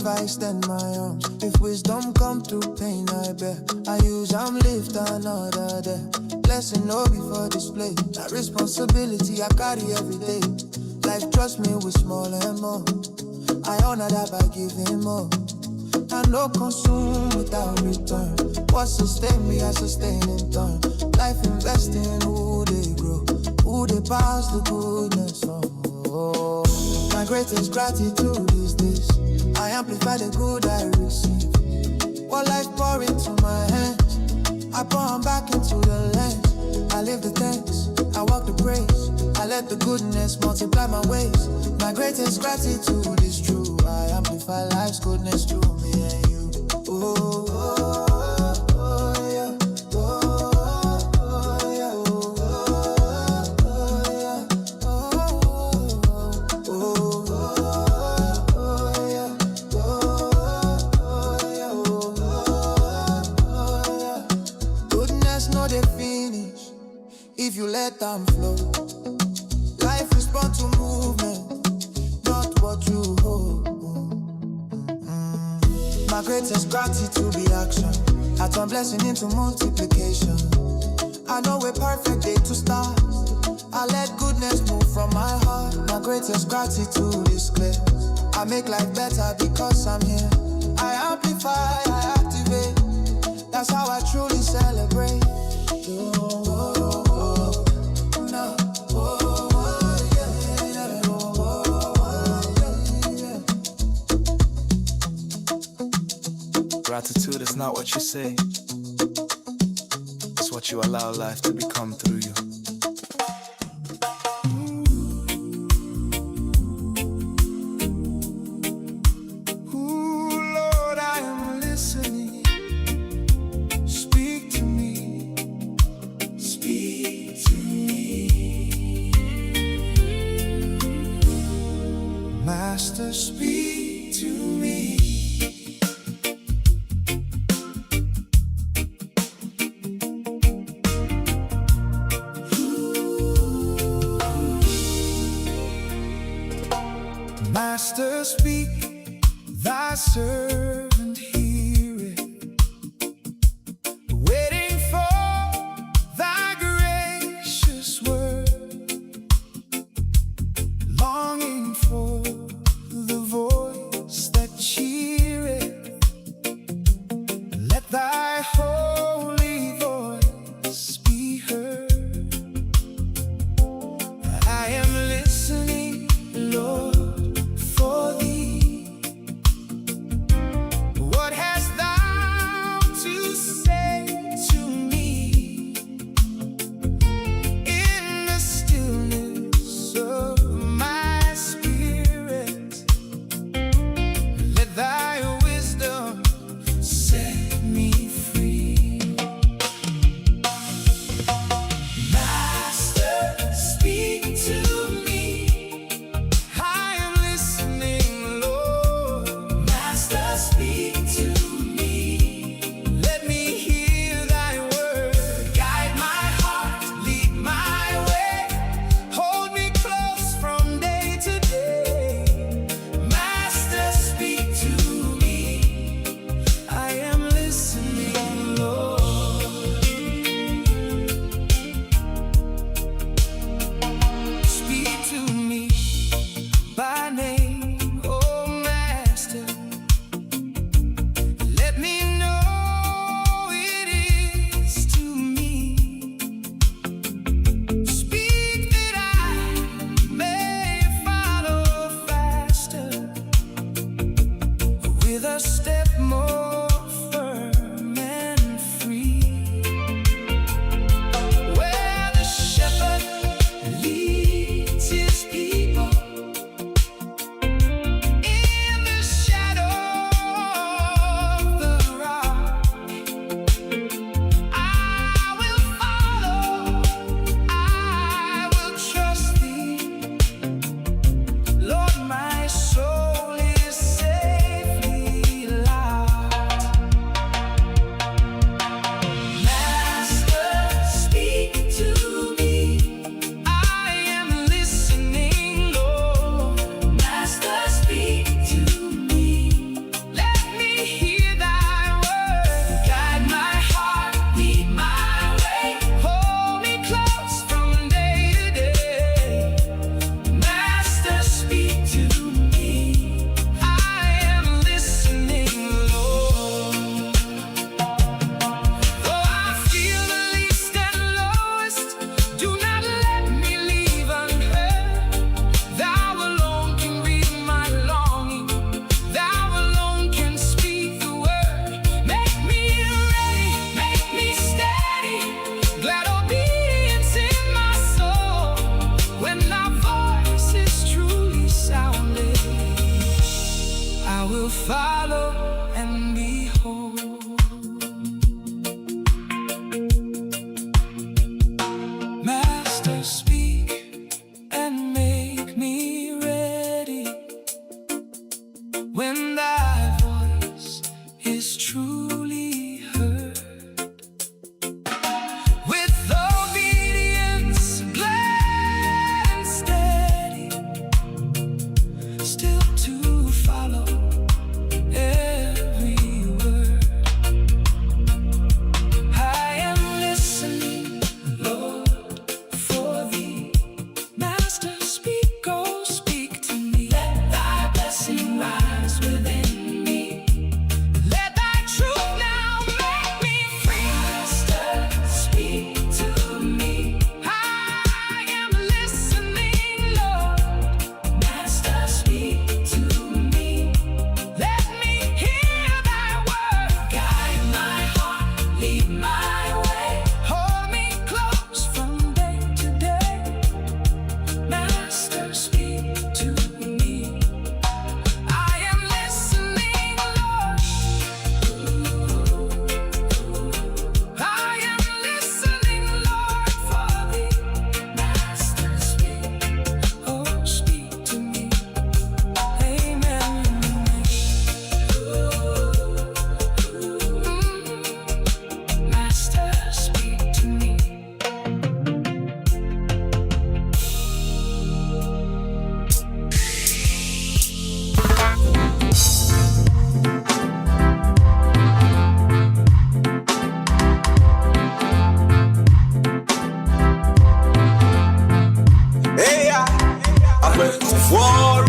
love, I extend my arms. If wisdom come through pain, I bear. I use I'm lift another day. Blessing no before display. That responsibility I carry every day. Life trusts me with small and more. I honor that by giving more. I no consume without return. What sustain me, I sustain in turn. Life investing who they grow, who they pass the goodness on. Oh, my greatest gratitude is this. I amplify the good I receive. What life pour into my hands, I pour on back into the lens. I live the thanks, I walk the praise. I let the goodness multiply my ways. My greatest gratitude is true. I amplify life's goodness through me and you. Oh, oh, oh, yeah. Oh, oh, yeah. Oh, oh, yeah. Oh, oh, yeah. Oh, yeah. Goodness no dey finish if you let them flow. Life respond to movement, not what you hold. My greatest gratitude be action. I turn blessing into multiplication. I know we're perfect day to start. I let goodness move from my heart. My greatest gratitude is clear. I make life better because I'm here. I amplify, I activate. That's how I truly celebrate. Gratitude is not what you say, it's what you allow life to become through you. Ooh, Lord, I am listening. Speak to me. Speak to me. Master, speak to me. Master, speak, thy servant heareth, waiting for thy gracious word, longing for the voice that cheereth. Let thy holy voice be heard. I am listening, Lord, for thee. What hast thou to say to me in the stillness of my spirit?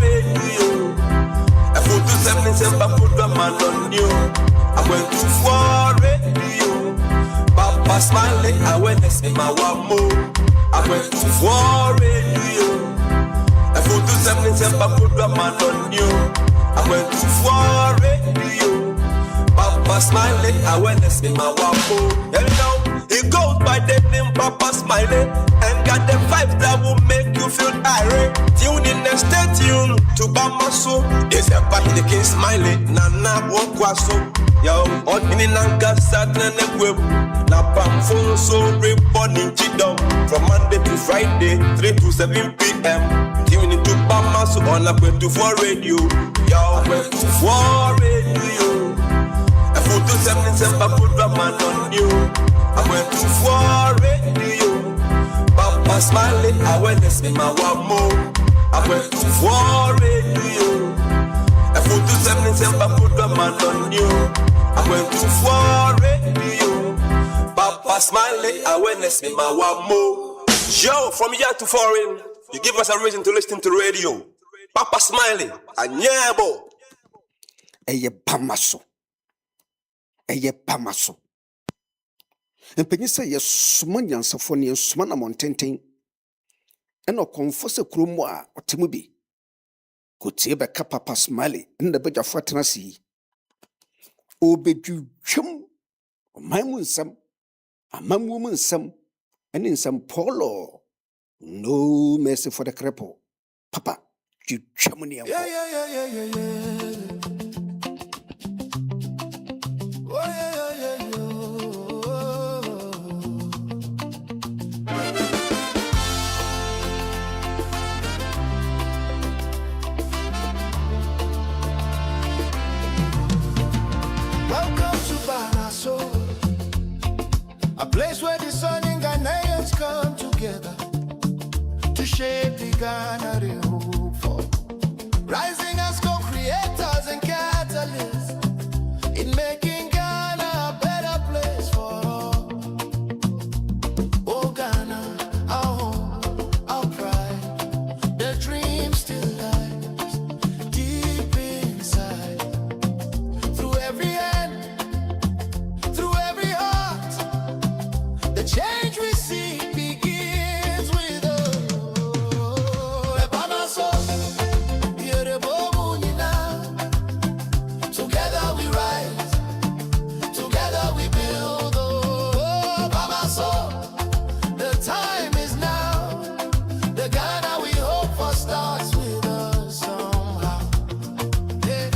radio. I put to 77 put the man on you. I went to for radio. Papa Smiley, I went to see my one more. I went to for radio. I put to 77 put the man on you. I went to for radio. Papa Smiley, I went to see my one more. And now he goes by the name Papa Smiley and got the vibes that will make you feel irate. Tune in and stay tuned to Bamaso. It's a party the king Smiley. Nana Wokwaso. Yo, on in Nanka Saturn and Web. Napam phone so reborn Chidom. From Monday to Friday, 3 to 7 p.m. Tune in to Bamaso on Akwantufuo radio. Yo, Akwantufuo radio. I put to 77 put the man on you. I went to for radio. Papa Smiley, I went to see my one more. I went to for radio. I put to 77 put the man on you. I went to for radio. Papa Smiley, I went to see my one more. Yo, from here to foreign, you give us a reason to listen to radio. Papa Smiley, a nyabo. Eye pamaso. Eye pamaso. Mpenyi sɛ yɛsoma nyansafo ne yɛsoma na montenten ɛna ɔkɔmfo sɛ kurom a ɔtemu bi kotie bɛka Papa Smiley nda bɛgyafo atena se yi ɔbɛdwudwam ɔman mu nsɛm amammuo mu nsɛm ɛne nsɛm pɔlɔ no mercy for the cripple. Papa dwudwam ne yɛnkɔ. A place where the sun and Ghanaians come together to shape the Ghana they hope for. Rising as co-creators and catalysts in making Ghana a better place for all. Oh Ghana, our home, our pride, the dream still lies deep inside. Through every hand, through every heart, the change we see begins with us. Together we rise, together we build. Oh, Bamaso, the time is now. The Ghana we hope for starts with us somehow. Yeah.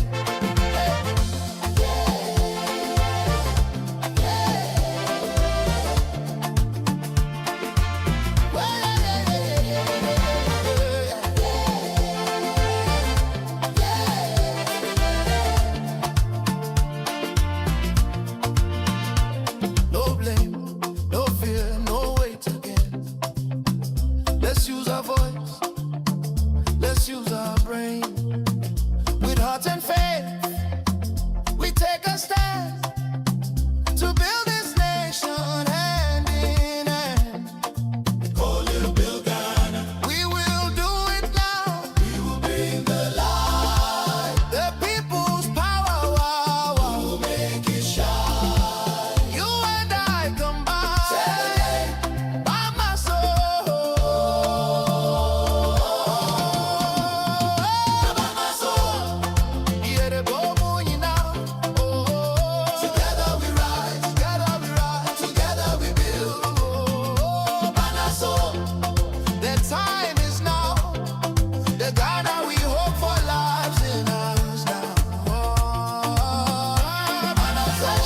No blame, no fear, no weight again. Let's use our voice, let's use our brain. With heart and faith, we take a stand to build this nation hand in hand. Oh, little Bill Ghana, we will do it now. We will bring the light, the people's power. Wow, wow. We will make it shine. You and I combine. Say, by my soul. By my soul. Yeah, the bobo, you know. Oh, together we rise, together we build. Oh, by my soul. The time is now. The Ghana we hope for lives in us now. Oh, by my soul.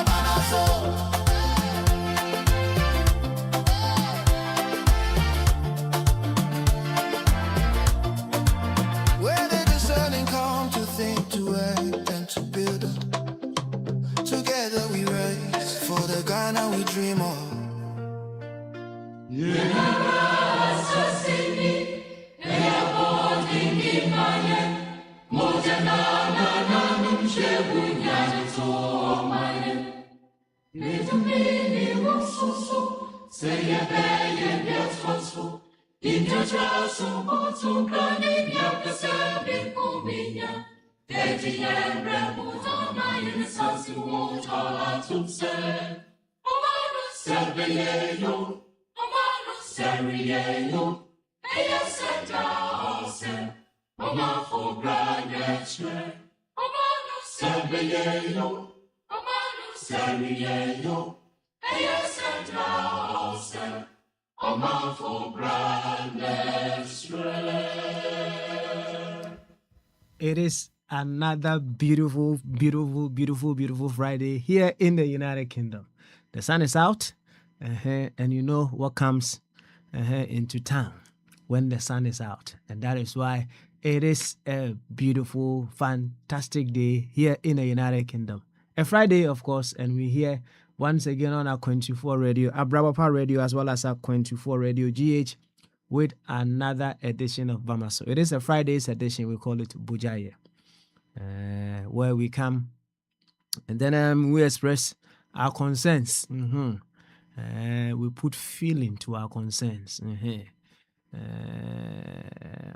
By my soul. Where the discerning come to think, to act, and to build up. Together we rise for the Ghana we dream of. It is another beautiful, beautiful, beautiful, beautiful Friday here in the United Kingdom. The sun is out, and you know what comes into town when the sun is out. And that is why it is a beautiful, fantastic day here in the United Kingdom. A Friday, of course, and we're here once again on Akwantufuo Radio, Abrabapa Radio, as well as Akwantufuo Radio GH, with another edition of Bamaso. It is a Friday's edition. We call it Bogyae, where we come and then we express our concerns. We put feeling to our concerns.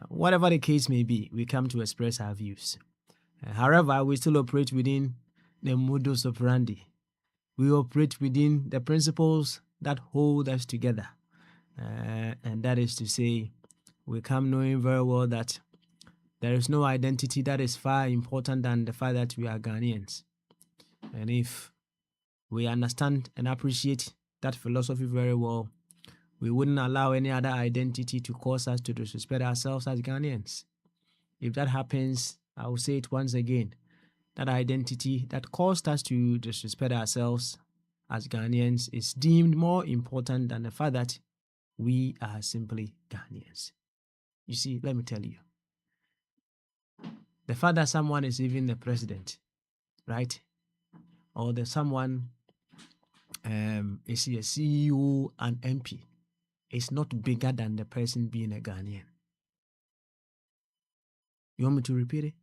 Whatever the case may be, we come to express our views. However, we still operate within the modus operandi. We operate within the principles that hold us together. And that is to say, we come knowing very well that there is no identity that is far important than the fact that we are Ghanaians. And if we understand and appreciate that philosophy very well, we wouldn't allow any other identity to cause us to disrespect ourselves as Ghanaians. If that happens, I will say it once again, that identity that caused us to disrespect ourselves as Ghanaians is deemed more important than the fact that we are simply Ghanaians. You see, let me tell you, the fact that someone is even the president, right? Or that someone is a CEO and MP is not bigger than the person being a Ghanaian. You want me to repeat it?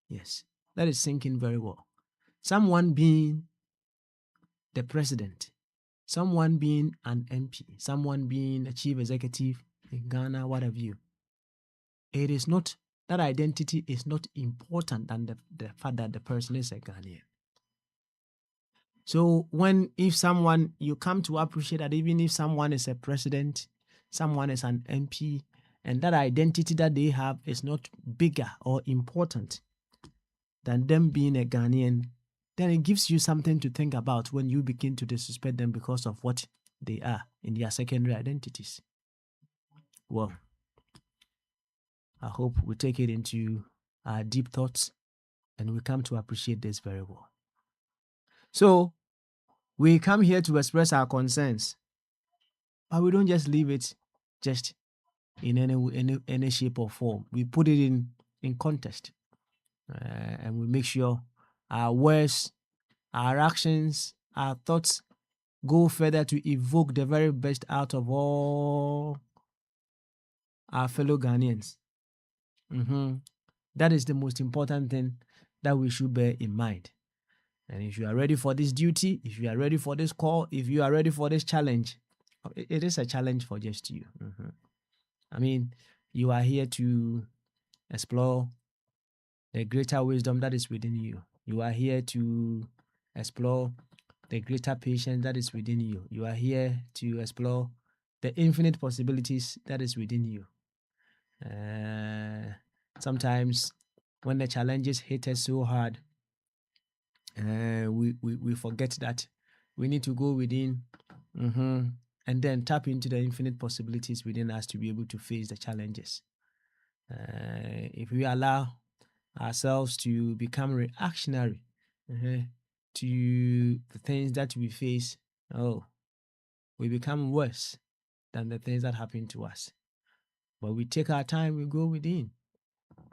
Yes. That is sinking very well. Someone being the president, someone being an MP, someone being a chief executive in Ghana, what have you. It is not, that identity is not important than the fact that the person is a Ghanaian. So if someone, you come to appreciate that even if someone is a president, someone is an MP, and that identity that they have is not bigger or important than them being a Ghanaian, then it gives you something to think about when you begin to disrespect them because of what they are in their secondary identities. Well, I hope we take it into our deep thoughts and we come to appreciate this very well. So, we come here to express our concerns, but we don't just leave it just in any shape or form. We put it in context, and we make sure our words, our actions, our thoughts go further to evoke the very best out of all our fellow Ghanaians. That is the most important thing that we should bear in mind. And if you are ready for this duty, if you are ready for this call, if you are ready for this challenge, it is a challenge for just you. I mean, you are here to explore the greater wisdom that is within you. You are here to explore the greater patience that is within you. You are here to explore the infinite possibilities that is within you. Sometimes when the challenges hit us so hard, we forget that we need to go within and then tap into the infinite possibilities within us to be able to face the challenges. If we allow ourselves to become reactionary to the things that we face, we become worse than the things that happen to us. But we take our time, we go within,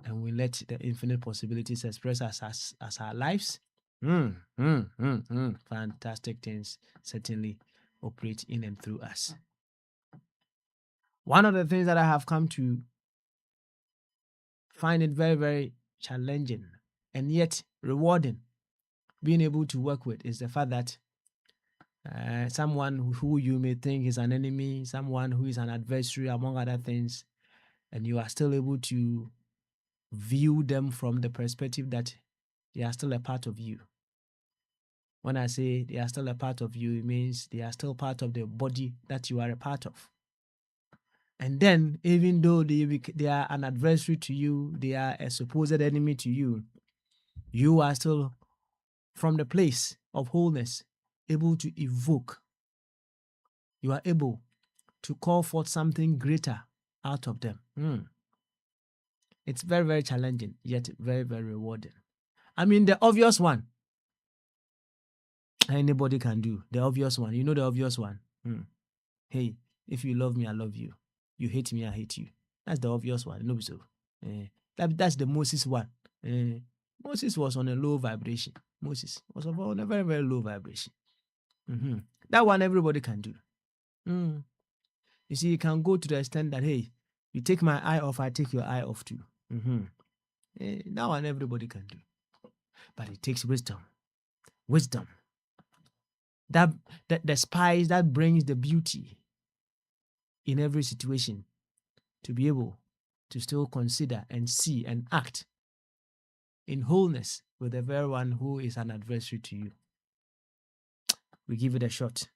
and we let the infinite possibilities express us as our lives. Fantastic things certainly operate in and through us. One of the things that I have come to find it very, very challenging and yet rewarding being able to work with is the fact that someone who you may think is an enemy, someone who is an adversary, among other things, and you are still able to view them from the perspective that they are still a part of you. When I say they are still a part of you, it means they are still part of the body that you are a part of. And then, even though they are an adversary to you, they are a supposed enemy to you, you are still, from the place of wholeness, able to evoke. You are able to call forth something greater out of them. It's very, very challenging, yet very, very rewarding. I mean, the obvious one, anybody can do. The obvious one. You know the obvious one. Hey, if you love me, I love you. You hate me, I hate you. That's the obvious one. No, so that's the Moses one. Moses was on a low vibration. Moses was on a very, very low vibration. That one everybody can do. You see, you can go to the extent that, hey, you take my eye off, I take your eye off too. That one everybody can do. But it takes wisdom. Wisdom. That the spice that brings the beauty in every situation, to be able to still consider and see and act in wholeness with the very one who is an adversary to you. We give it a shot.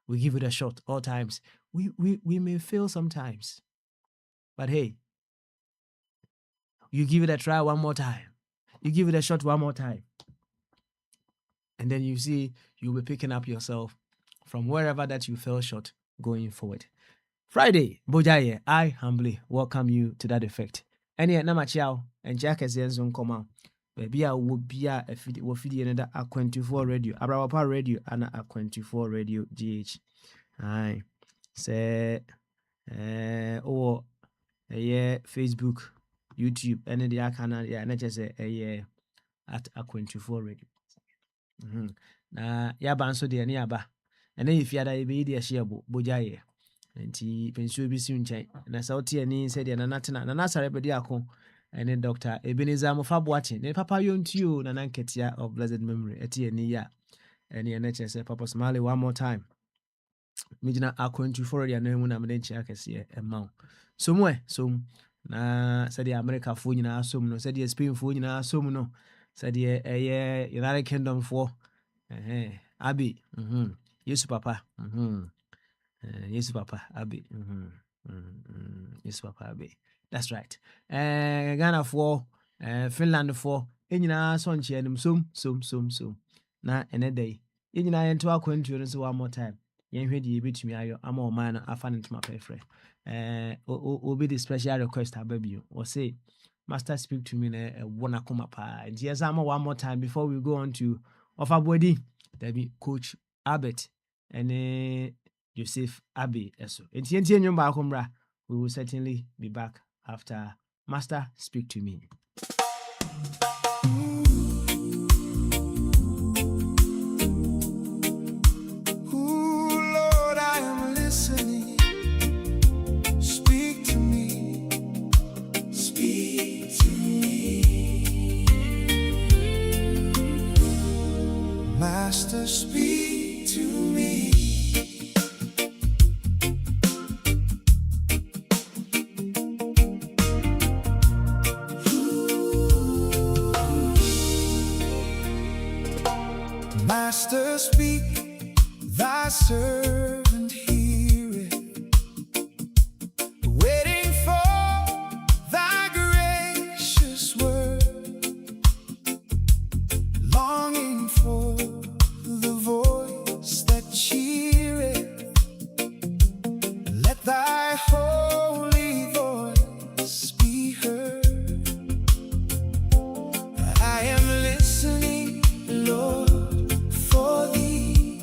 We give it a shot all times. We may fail sometimes. But hey, you give it a try one more time. You give it a shot one more time. And then you see you'll be picking up yourself from wherever that you fell short going forward. Friday, Bogyae, I humbly welcome you to that effect. Any namachiao and Jack as Enzon come out. Baby, I will be a feed another Akwantufuo radio, Abrawapa radio, and Akwantufuo radio GH. Aye, say, Facebook, YouTube, and the canal, not just at Akwantufuo radio. Na yaba nso de ani aba ena yifiada ebe de ahia Bogyae nti pensuo bi si nkyɛn na sa wote ani sɛ de na natena na nasare bedi ako ene Dr. Ebenezer Mofaboache ne papa yontuo na nanketia of blessed memory eti ani ya ene ene kyerɛ Papa Smiley one more time mijina Akwantufuo radio na mu na me nkyia kɛse ɛma so mu na sɛ de America fo nyina asom no sɛ de Spain fo nyina asom no sɛ de United Kingdom for Abi Yesu Papa Yesu Papa Abi Yesu Papa Abi, that's right. Ghana for Finland for enyina so nche anim som na ene day enyina yento Akwantuo nso one more time yen hwe de ebetumi ayo ama o man afa ne ntoma pefre obi the special request ababio or say Master, speak to me na wona koma pa yes ama one more time before we go on to offer body there be Coach Albert and Joseph Abbey eso enti nyumba akomra. We will certainly be back after Master, speak to me. Master, speak to me. Master, speak, thy servant heareth, waiting for thy gracious word, longing for the voice that cheereth. Let thy holy voice be heard. I am listening, Lord, for thee.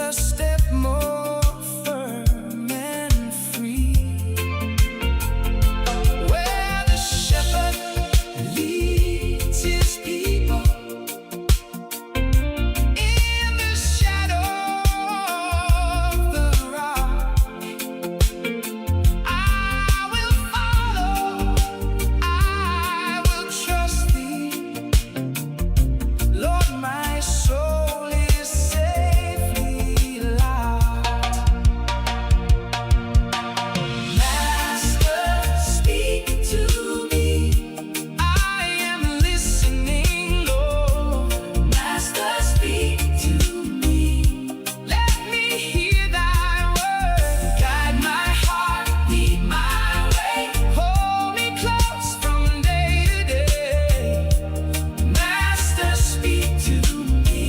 a step more firm and free, where the shepherd leads his people in the shadow of the rock. I will follow, I will trust thee. Lord, my soul is safely locked. Master, speak to me. I am listening, Lord. Master, speak to me. Let me hear thy word. Guide my heart, lead my way. Hold me close from day to day. Master, speak to me.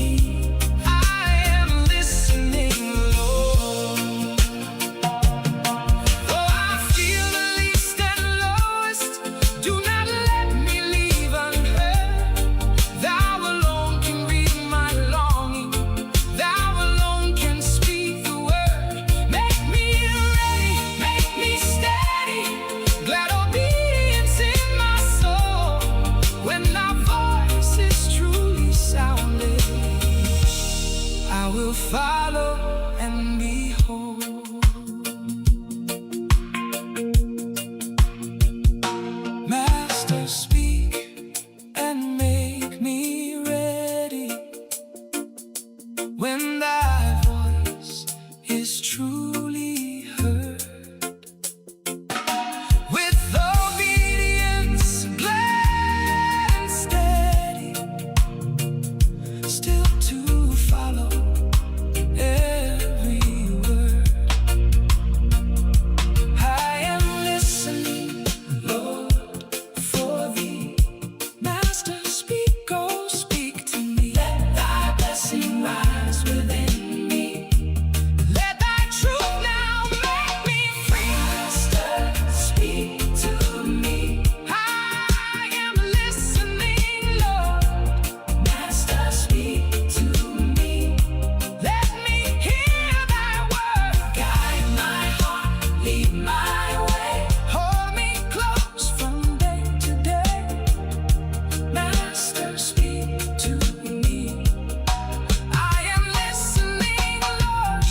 I am listening, Lord. Though I feel the least and lowest, do not let me leave unheard. Thou alone can read my longing. Thou alone can speak the word. Make me ready, make me steady. Glad obedience in my soul. When thy voice is truly sounded, I will follow and behold. Master, speak and make me ready. When thy voice is truly heard, with obedience glad and steady, still to follow every word. I am listening, Lord, for thee. Master, speak, oh, speak to me. Let thy blessing rise within me. Let thy truth now make me free. Master, speak to me. I am listening, Lord. Master, speak to me. Let me hear thy word. Guide my heart, lead my way. Hold me close from day to day. Master, speak to me. I am listening, Lord.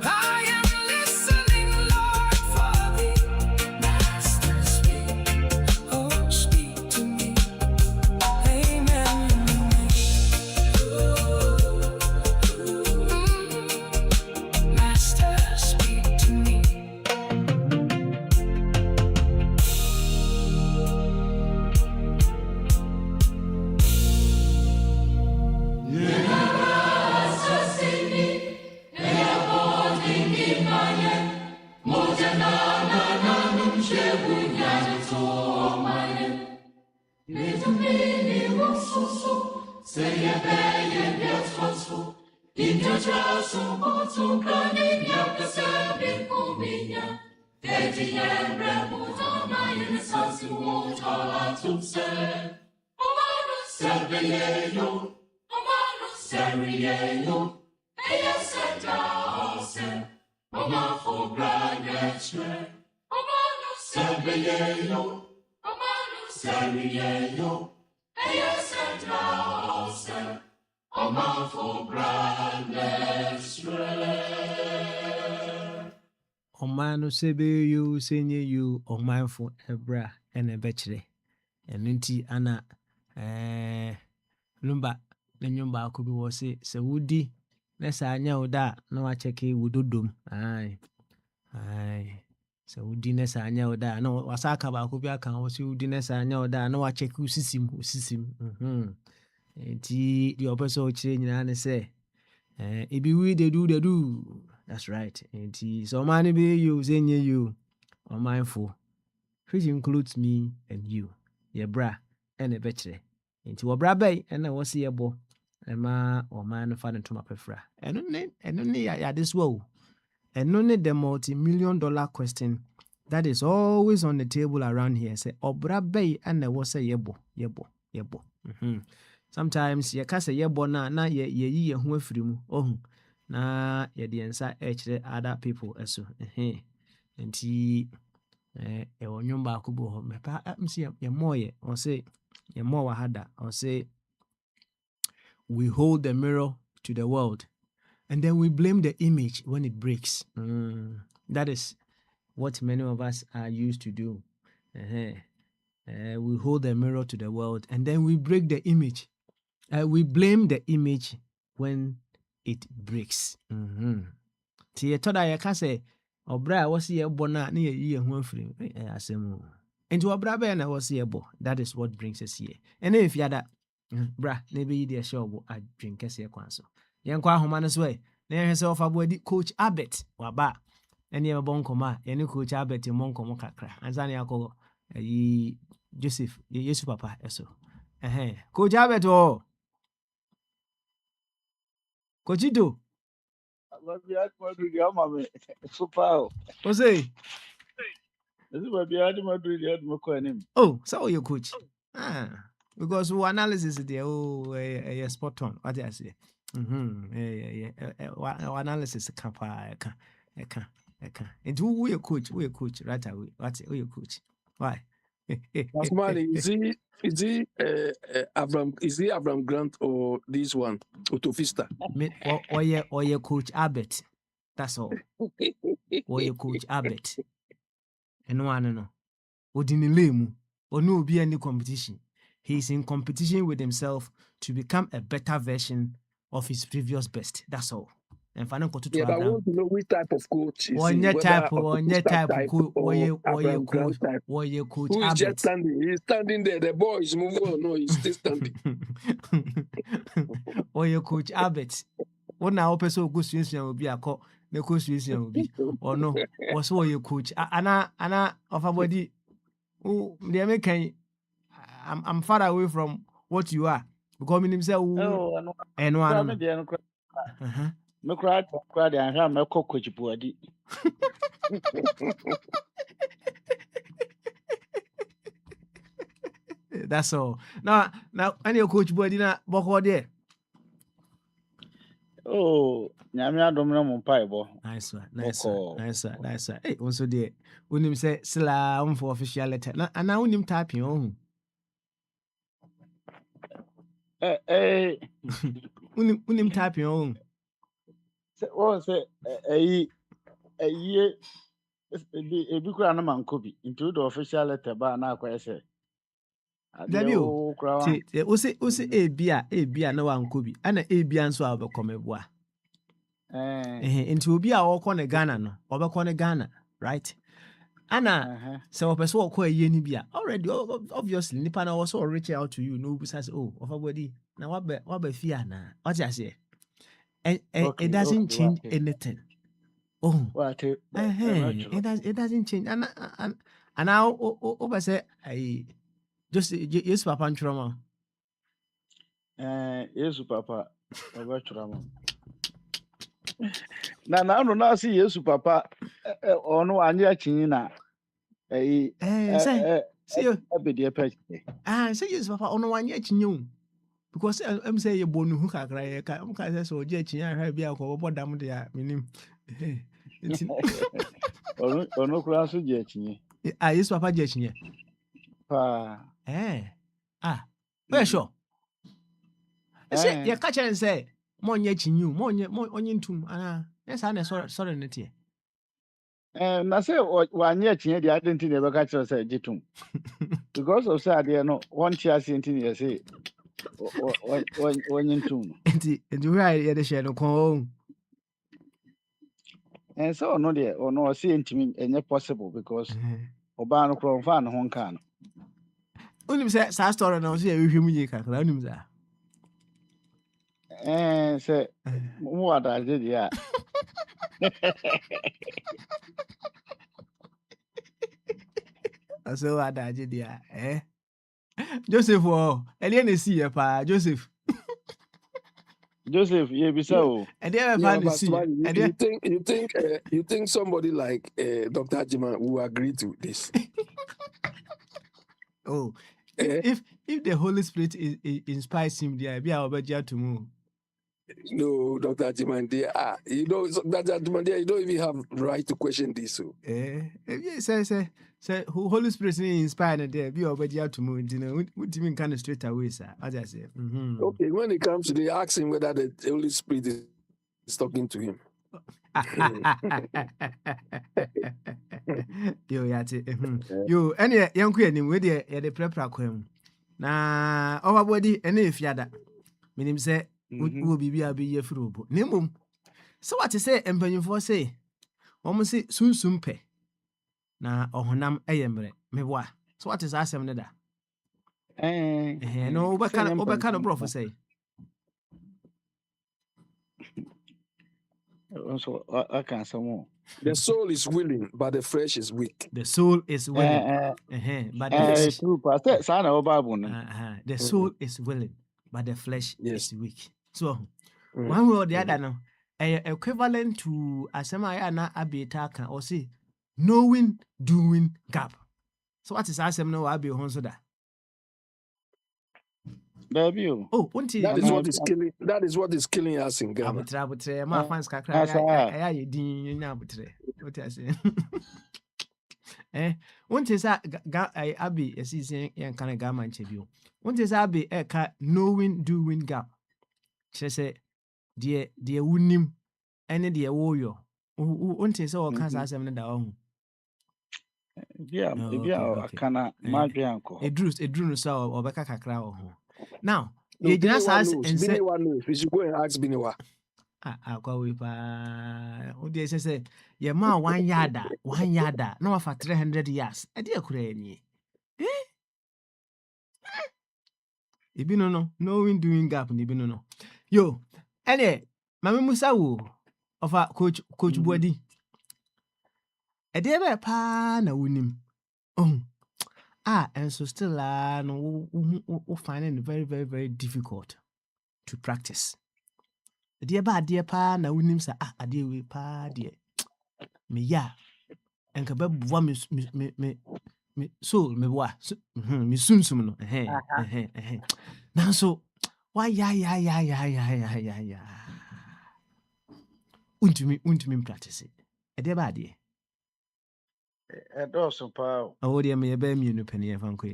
I am listening, Lord, for thee. Master, speak, oh, speak to me. Amen. Master, speak to me. Ɔman no sɛ bɛyɛ yo sɛ nyɛ yo, ɔmanfo ɛbra ɛna ɛbɛkyerɛ. Ɛno nti ana lumba ne nnwom baako bi wɔ se sɛ wodi na sɛ anyɛ wo da a na wakyɛke wo dodom. Sɛ wodi na sɛ anyɛ wo da a na wasa aka baako bi aka ho sɛ wodi na sɛ anyɛ wo da a na wakyɛke wo sisim. Nti deɛ ɔpɛ sɛ ɔkyerɛ nyinaa ne sɛ ebi we they do. That's right. Nti sɛ ɔman no bɛyɛ yo sɛ nyɛ yo, ɔmanfo, which includes me and you, yɛbra ɛna ɛbɛkyerɛ. Nti wɔbra bɛyi ɛna wɔsi yɛbɔ ɛma ɔman no fa ne ntoma pɛfra. Ɛno ne yɛade so o. Ɛno ne the multi-million-dollar question that is always on the table around here. Say ɔbra bɛyi ɛna ɛwɔ sɛ yɛbɔ. sometimes ye kasa ye bona na ye ho afiri mu ohun na ye de ensa e other people eso enti e wonyo ba ko bo ho mepa msi ye moye o say ye mo wa hada o say we hold the mirror to the world and then we blame the image when it breaks. That is what many of us are used to do. We hold the mirror to the world and then we break the image. We blame the image when it breaks. Ti ye toda ye ka say obra a wose ye bo na na ye yi ho afiri asem. Enti obra be na wose ye bo. That is what brings us here. And if you ada bra na be yi de show bo adwen kese kwan so. Yen kwa ahoma no so e na ye hwese ofa bo di coach Abet waba. Ene ye bo nkoma ye ne coach Abet mo nkomo kakra. Ansa na yakọ yi Joseph Yesu papa eso. Coach Abet o Coachito. Ose. Oh, so you coach. Because who analysis there spot on. What I say. Analysis can. And who you coach? Who you coach right away? Who you coach? Why? Asmani, is he Abraham Grant or this one, Otofista? Or your coach Abet. That's all. Or your coach Abet. And one no. Odinilemu. Or no be any competition. He is in competition with himself to become a better version of his previous best. That's all. And final to but I want to know which type of coach is he. Type or Abraham Grant type. Or your coach Who is Abet. just standing? He's standing there. The boy is moving on. No, he's still standing. Or your coach Abet. What now? Person go Switzerland will be a call. The coach Switzerland will be. Or no? Or so your coach. Anna of a body. Oh, the American. I'm far away from what you are. Because himself. And one. Me cry and have me coach body. That's all. Now, any coach body na boko there. Oh, nyame adom na mo pai bo. Nice one. Hey, also there. Unim say sila for official letter. Na unim typing on. Unim typing on. Say ebi kura na mankobi into the official letter ba na akwa say. Dabio. Ose ebia na wankobi. Ana ebia nso abekọmeboa. Into obi a okọ ne Ghana no. Obekọ ne Ghana, right? Ana se opeso okọ eye ni bia. Already obviously nipa na also reach out to you no be say oh of body na waba fia na. What you say? It doesn't change anything. Oh, what? It doesn't change. And now over say just yes papa ntroma. Yes papa over trama. Na no na see yes papa ono anya chinyi na say abedi page. Say yes papa ono anya chinyi. Because I'm say you bonu hu kakra ye ka am ka say so je chinyi ahwa bia ko bo dam de a minim. Ono kura so je chinyi. Yes papa je chinyi. Pa. Where sure. Say you catch and say mo nya chinyi mo onye ntum ana yes ana sorry netie. Na say wanye chinyi de identity ne be catch say jitum. Because of say there no one chair sentin you say onye ntum. Enti where you dey share no kon. And so no there or no say intimi enye possible because oba no kro fa no ho nka no. Unim say sa story na o say ehwe mu ye kakra unim za. Say mo wada je dia. So wada je dia Joseph ele na si ye pa Joseph ye bisa o. And they ever see. You think somebody like Dr. Ajima will agree to this? Oh, if the Holy Spirit inspires him, there be our budget to move. No, Dr. Jimandia. Dr. Jimandia, you don't even have right to question this. So. Say, Holy Spirit inspired there, be our budget to move. You know, what do you mean kind of straight away, sir? As I say. Okay, when it comes to the ask him whether the Holy Spirit is talking to him. Yo, yate. Yo, any young queen with the prepra queen. Na our body, and if yada. Meaning say, will be a be a fruit. Nimum. So what to say, and penny for say, almost say soon pay. Na ohonam eyemre meboa. So what is asem neda? No, what kind of prophecy? So I can some more. The soul is willing, but the flesh is weak. The soul is willing, but the flesh. The soul is willing, but the flesh is weak. So one way or the other, no, equivalent to asema na abetaka or say knowing, doing gap. So what is asem no abi honsoda? Oh, that is what is killing us in Ghana. My fans kakra I din nyabutre. What I say? Won't is abi esisi yan kana gama nchebio. Won't is abi eka knowing, doing gap. Say dear wunim ene dear woyo. Won't is all cancer asem na da ho. Yeah, kana madwe anko. Edru no so obeka kakra ho. Now, you just ask and say, we should go and ask Biniwa. They say, your man 1 yard, no for 300 years. A dear Kurani. Ibino no doing gap in Ibino. Yo, any, Mamma Musawu of a coach body. A dear pa na winim. And so still no finding it very, very, very difficult to practice. Dear pa na unim sa dear we pa dear. Me ya and kabab me soul me wa me sunsum no now so why ya untumi practice it. Dear ba dear. Also, Paul. Oh, dear, me a bear me no penny of Uncle.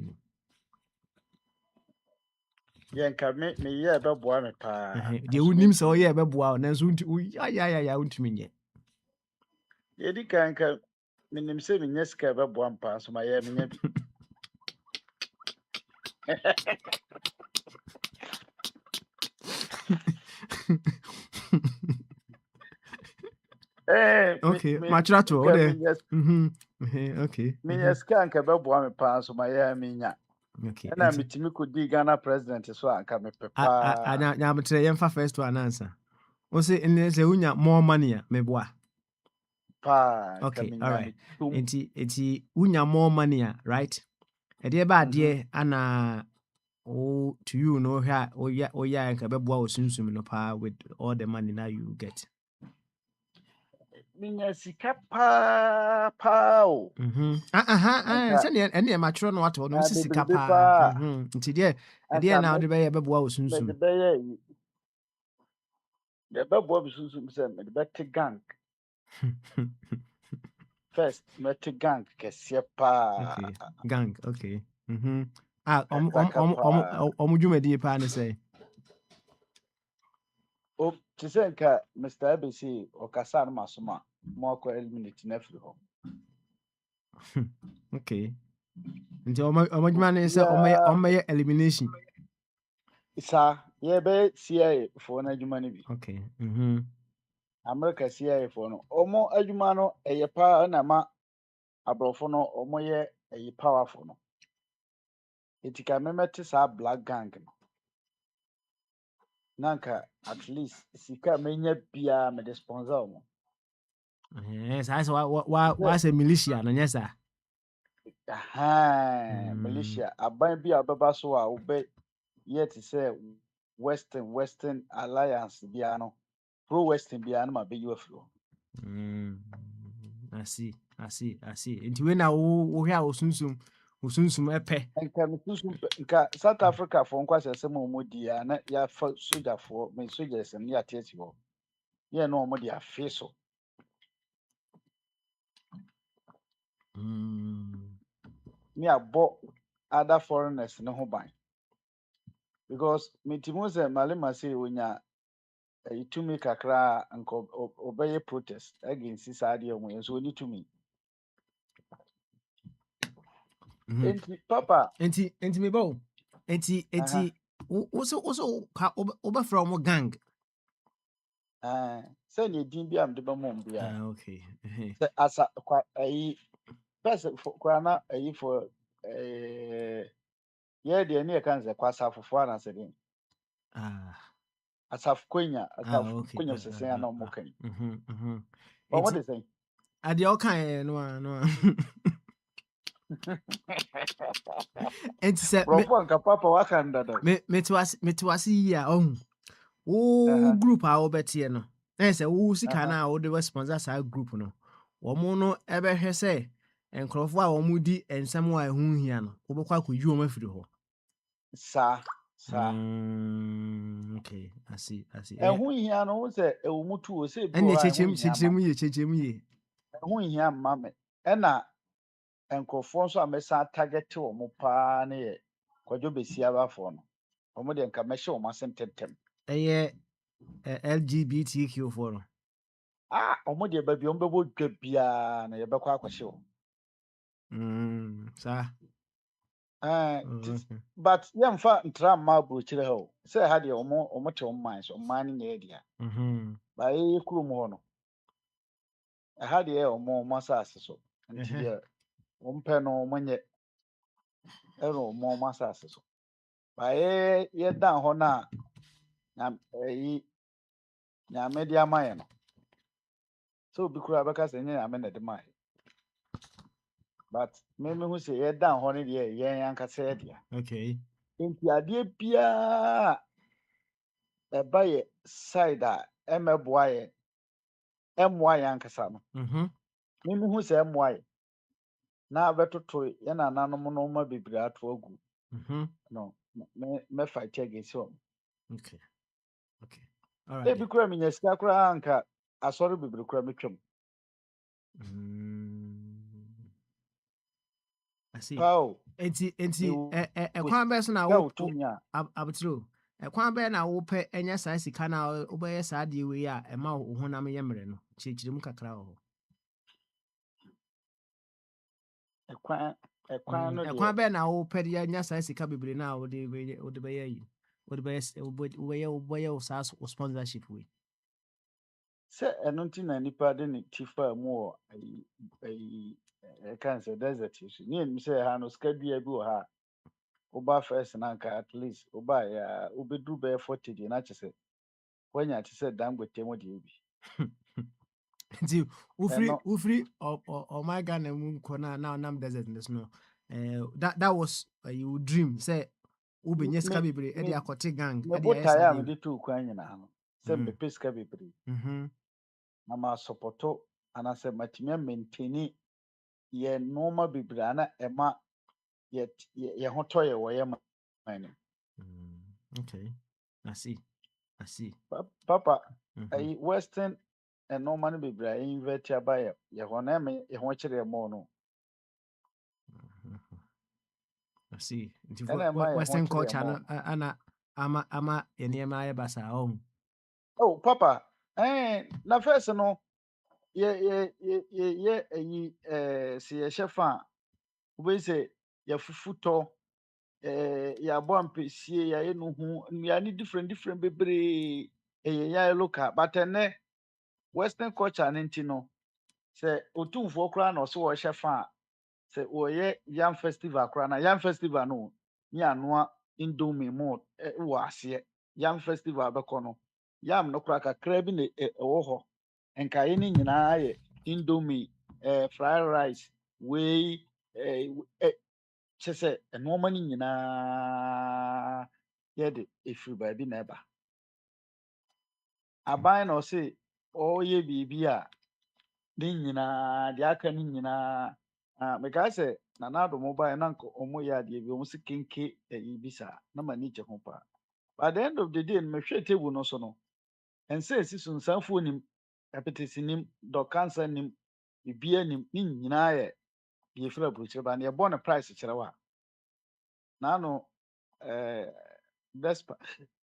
Yanka make me, yeah, but one pa. The would so, yeah, but wow, and soon to won't mean yet. Yedi can't mean him saving yes, cab one pass, my aim. Okay, my chato. Okay. Me yes can't have one pass, my aim. Okay. And I'm meeting could be Ghana president as well. Come papa. I am trying first to an answer. Was it in the unya more money, meboa? Pa. Okay, all right. It's unya more money, right? A dear bad dear, Anna. Oh, to you know her. Oh yeah, and Kababwa was soon no pa with all the money now you get. Minyasika pa. Send any matron what or no sika pa. Dear now the bay above was soon. The babu soon send the better gang. First, met gang, Kasiapa. Gang, okay. Omujuma dear pan say. Oh, to say, Mr. ABC or Kassan Masuma, more eliminate nephew. Okay. Until my man is on my elimination. Sir, yeah, be CIA for an humanity. Okay. America CIA for no. Omo Ajumano, a pa and a ma abrofono, omoye a powerful no. It can remember to black gang. Nanka, at least, Sika menya pia me the sponsor. Yes, I saw what's a militia, and yes, sir. Militia. I buy be a babasoa, obey yet to say Western Alliance Biano, pro Western Biano, my big UFO. I see. Into when I will soon Usunsum epe. nka mesusu nka South Africa for nkwa sese mo modi ya na ya fa soldier for me soldiers ne ya tieti ho ye no mo dia fe so me abo other foreigners ne ho ban because metimu se malema say onya itumi kakra nka obeye protest against side o mo so ni tumi enti papa Enti me bo. aha Enti also over from gang. say ni din bi am de ba mom bia Okay. say asa kwa person for kwa na for yeah de ne kan say kwa asafofo ana say den asaf Okay. konya sese ya na mo kan but what Enti they say ade okay no. Enti se bro for nka papa wa kan dada me to wase yi a o aha group a obetie no. Na say wo sika aha na wo de sponsor sa group no. Wo mo no ebe hwe se enkrofo a wo mu di ensem a ehu hia no. Wo bekwa akɔyi wo mafiri ho. sa Okay, I see. ɛho hia no wo sɛ ɛwɔ mu tu o sɛ bi And wɔ ye hɔ a ɛho hia ma chechem ye. ɛho hia ma me ɛna nkurɔfoɔ nso a mɛsan target wɔ mo paa ne yɛ kwadwo besia abafoɔ no wɔn deɛ nka mɛhyɛ wɔn ase ntɛmtɛm Ɛyɛ LGBTQ for no. wɔn deɛ baabi wɔn bɛbɔ dwa biara na yɛbɛkɔ akɔhyɛ wɔn Sa. but yɛmfa ntra mma aburokyire ha o sɛ ha deɛ wɔn te wɔn man so ɔman no nyɛ deɛ ba yɛyɛ kurom hɔ no ɛha deɛ yɛ wɔn asase so nti deɛ wɔn pɛ no wɔn nyɛ ɛna wɔn asase so ba yɛdan hɔ no a nyame de ama yɛ no sɛ obi koraa bɛka sɛ nyɛ nyame na de ma yɛ but mehu sɛ yɛdan hɔ no deɛ yɛn ankasa yɛ dea Okay. nti adeɛ biara ɛba yɛ side a ɛmɛboa yɛ ɛmmoa yɛ ankasa no mehu sɛ ɛmmoa yɛ na bɛtoto yɛn nananom no ma bebree ato agu no mɛfa kyɛ gesi wɔn Okay. All right. ebi koraa menya sika koraa anka asɔre bebree koraa metwam I see. pao Enti ekwan bɛ so na wo abotro. Ekwan bɛ na wo pɛ enya saa sika na wo bɛyɛ saa de we a ɛma wo honam yɛ mmerɛ no. Kyerɛkyerɛm kakra wo. ɛkwan no deɛ Ekwan bɛ na wo pɛ de enya saa sika bebree na wo de bɛyɛ yi. Wo de bɛyɛ saa sponsorship we. sɛ ɛno nti na nipa de ne ti fa mu wɔ ayi ɛka sɛ desert yi so ne yɛnim sɛ ha no sika dua bi wɔ ha a woba first na anka at least woba yɛ a wobɛduru bɛyɛ 40 deɛ na kyɛ sɛ woanya te sɛ dangote mu deɛ bi Nti ufiri ɔman Ghana mu nkɔ na nam desert nso no that was your dream say wobɛnya sika bebree ɛde akɔte gang ɛde ayɛ mebotaeɛ a mede too kwan nyinaa no sɛ mepɛ sika bebree na masɔpɔtɔ anaasɛ matumi amaintani yɛ nneɛma bebree a na ɛma yɛ ho tɔ yɛ wɔ yɛ man no okay I see papa ayi western nneɛma no bebree a invert aba yɛ hɔ na ɛma yɛ ho kyerɛ yɛ mɔɔ no I see western culture no ana ama yɛ nneɛma ayɛ basa oh papa na first no yɛ ayi sɛ yɛhyɛ fa a wobɛyi sɛ yɛfufu tɔ yɛabɔ ampesie yɛayɛ no ho nnuane different bebree ɛyɛ yɛayɛ local but ɛnɛ western culture no nti no sɛ otumfoɔ koraa na ɔsɛ wɔhyɛ fa a sɛ wɔyɛ yam festival koraa na yam festival no ne anoa indomie mu wɔ aseɛ yam festival bɛkɔ no yam no koraa kakra bi na ɛwɔ hɔ nkaeɛ no nyinaa yɛ indomie fried rice wei kyɛ sɛ nneɛma no nyinaa yɛde ɛfiri baabi na ɛba aban na ɔse ɔreyɛ biribi a ne nyinaa deɛ aka no nyinaa mekae sɛ na nado mobile na nko omo ya de bi omo se kenke bisa na mani gye ho pa. By the end of the day no mehwe table no so no ense esi so nsanfo nim apetesi nim do cancer nim bibia nim ni nyina ye ye fira buchire ba na ye born price kire wa na no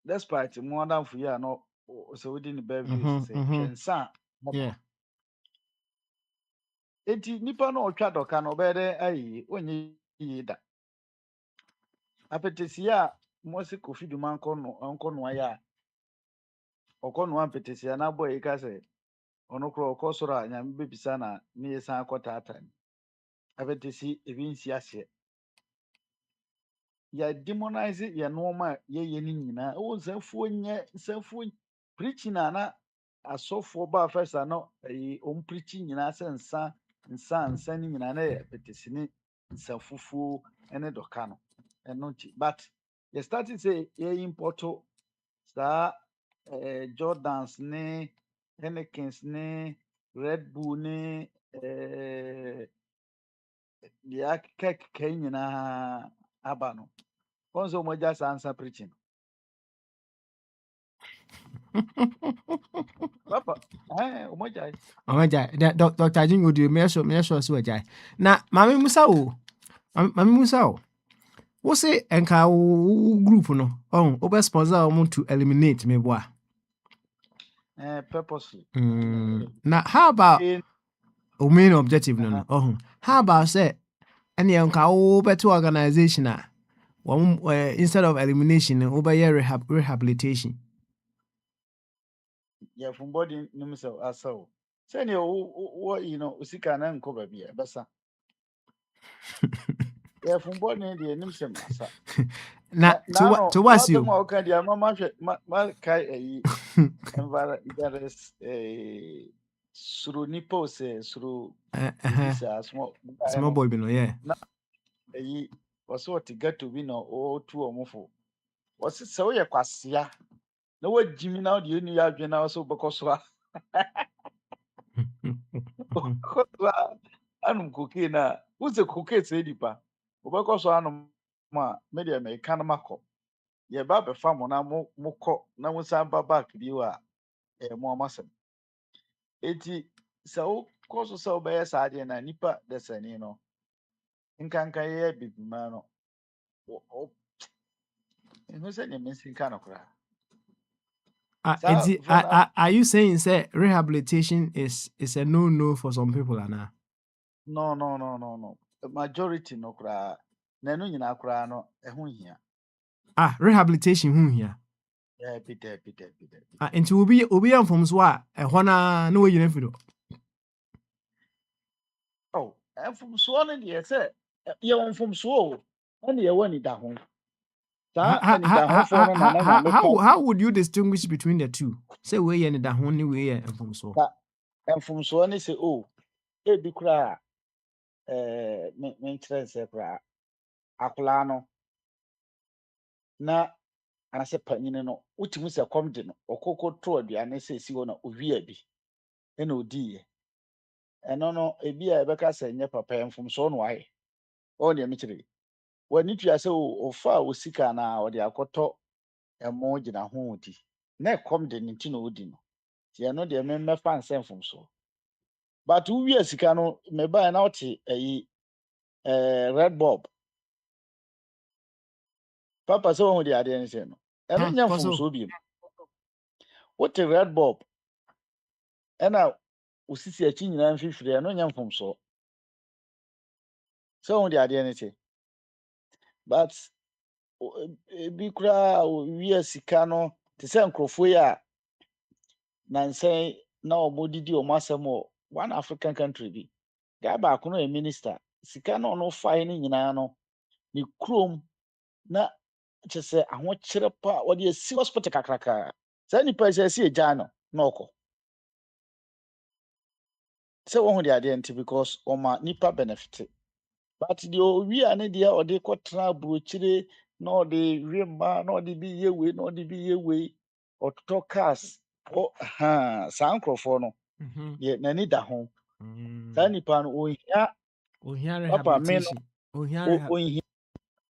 despite more than for ya no so within the beverage say twensa Yeah. enti nipa no otwa doka no obede ayi onye yi da apetesi a mo se kofi duma nko no ya okono apetesi na boy ka se ono kro okosoro anya mbebisa na ne yesa akotata apetesi ebi nsi ase ya demonize ya normal ye ni nyina o nsafuo preaching na asofo ba first no on preaching nyina se nsa ni nyina na apetesi ni nsafufuo ene doka no eno ti but you started say ye importo sa Jordans ne Hennekens ne Red Bull ne ya kek nyinaa aba no kwanza umoja sansa preaching papa umoja Dr. Jingo do me so so. Na mami Musa o. Mami Musa o. Wo say enka wo group no. Obe sponsor o to eliminate me boa. purposely Now how about in main objective no? How about say any enka wo better organization instead of elimination over rehabilitation. yeah from body nim so asaw sani o usika na nko ba bia basa yeah from body de nim se masa Na to what's you? ma ka dia ma kai there is suru nipo se suru small boy no yeah na waso what get to be no o tu omofo wasi se wo ye kwasea na wajimi na de enu ya adwe na so bekoso a anum koke na uze koke se dipa obekoso anum ma media me kan mako ye ba be fa mo na mo kọ na mo san ba back bi wa mo amasem eti se wo koso se wo be ya sa ade na nipa de sani no nkanka ye bibima no who said you missing kind of crap? Are you saying say rehabilitation is a no for some people Anna? No. The majority no cry. Nenu nyina cry no ehun hia. Rehabilitation here. Yeah, Peter. Nti obi am from so a ehọ na we yina fido. Oh, and from so na dey say you won from so and you won da ho. How would you distinguish between the two? Say we yen da ho ni we yen from so. And from so na say oh, e bi kura me try say kura akola no na anase panyine no wutimu se kom de no okoko to aduane se si ho na owie bi e na odiye eno no ebi a ebeka se nye papa enfum so no aye o de mechire wani tua se o fa o sika na o de akoto emo gina ho odi na kom de nti na odi no ti eno de me fa nse enfum so but uwie sika no me ba na oti eyi red bulb papa so ho de ade nse no eno nya enfum so bi what a red bulb ena osisi achi nyina mfifire eno nya enfum so so on the idea anything but bi kura we sika no te se nkrofo ya na nsen na omodidi o masem one African country bi ga ba kono a minister sika no no fine ni nyina no ni krom na che se aho kire pa o de si hospital kakraka sa ni pa se si eja no na okọ se wo hu the idea anything because o ma nipa benefit. But the we are media or the quatra bruchire, no the rima, no the be away, no the be away, or talk cars. Oh, sound crofone. Yet, Nani da home. Tiny pan, oh, yeah, Papa, men, Oh, here.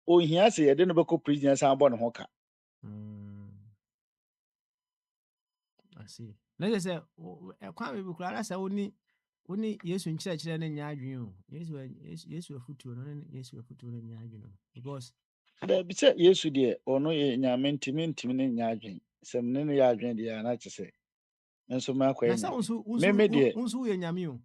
ohia sɛ yɛde no bɛkɔ prison san bɔ ne ho ka. I see. Let's say, quite maybe Clara say only yes in church and then you yes we foot to yes we foot to because Daabi sɛ Yesu deɛ ɔno yɛ nyame ntimi ne nya adwen. Sɛ mene no yɛ adwen deɛ ana kyerɛ sɛ nso makɔ na yɛ sa nyame. Meme deɛ unsu ye nyame o.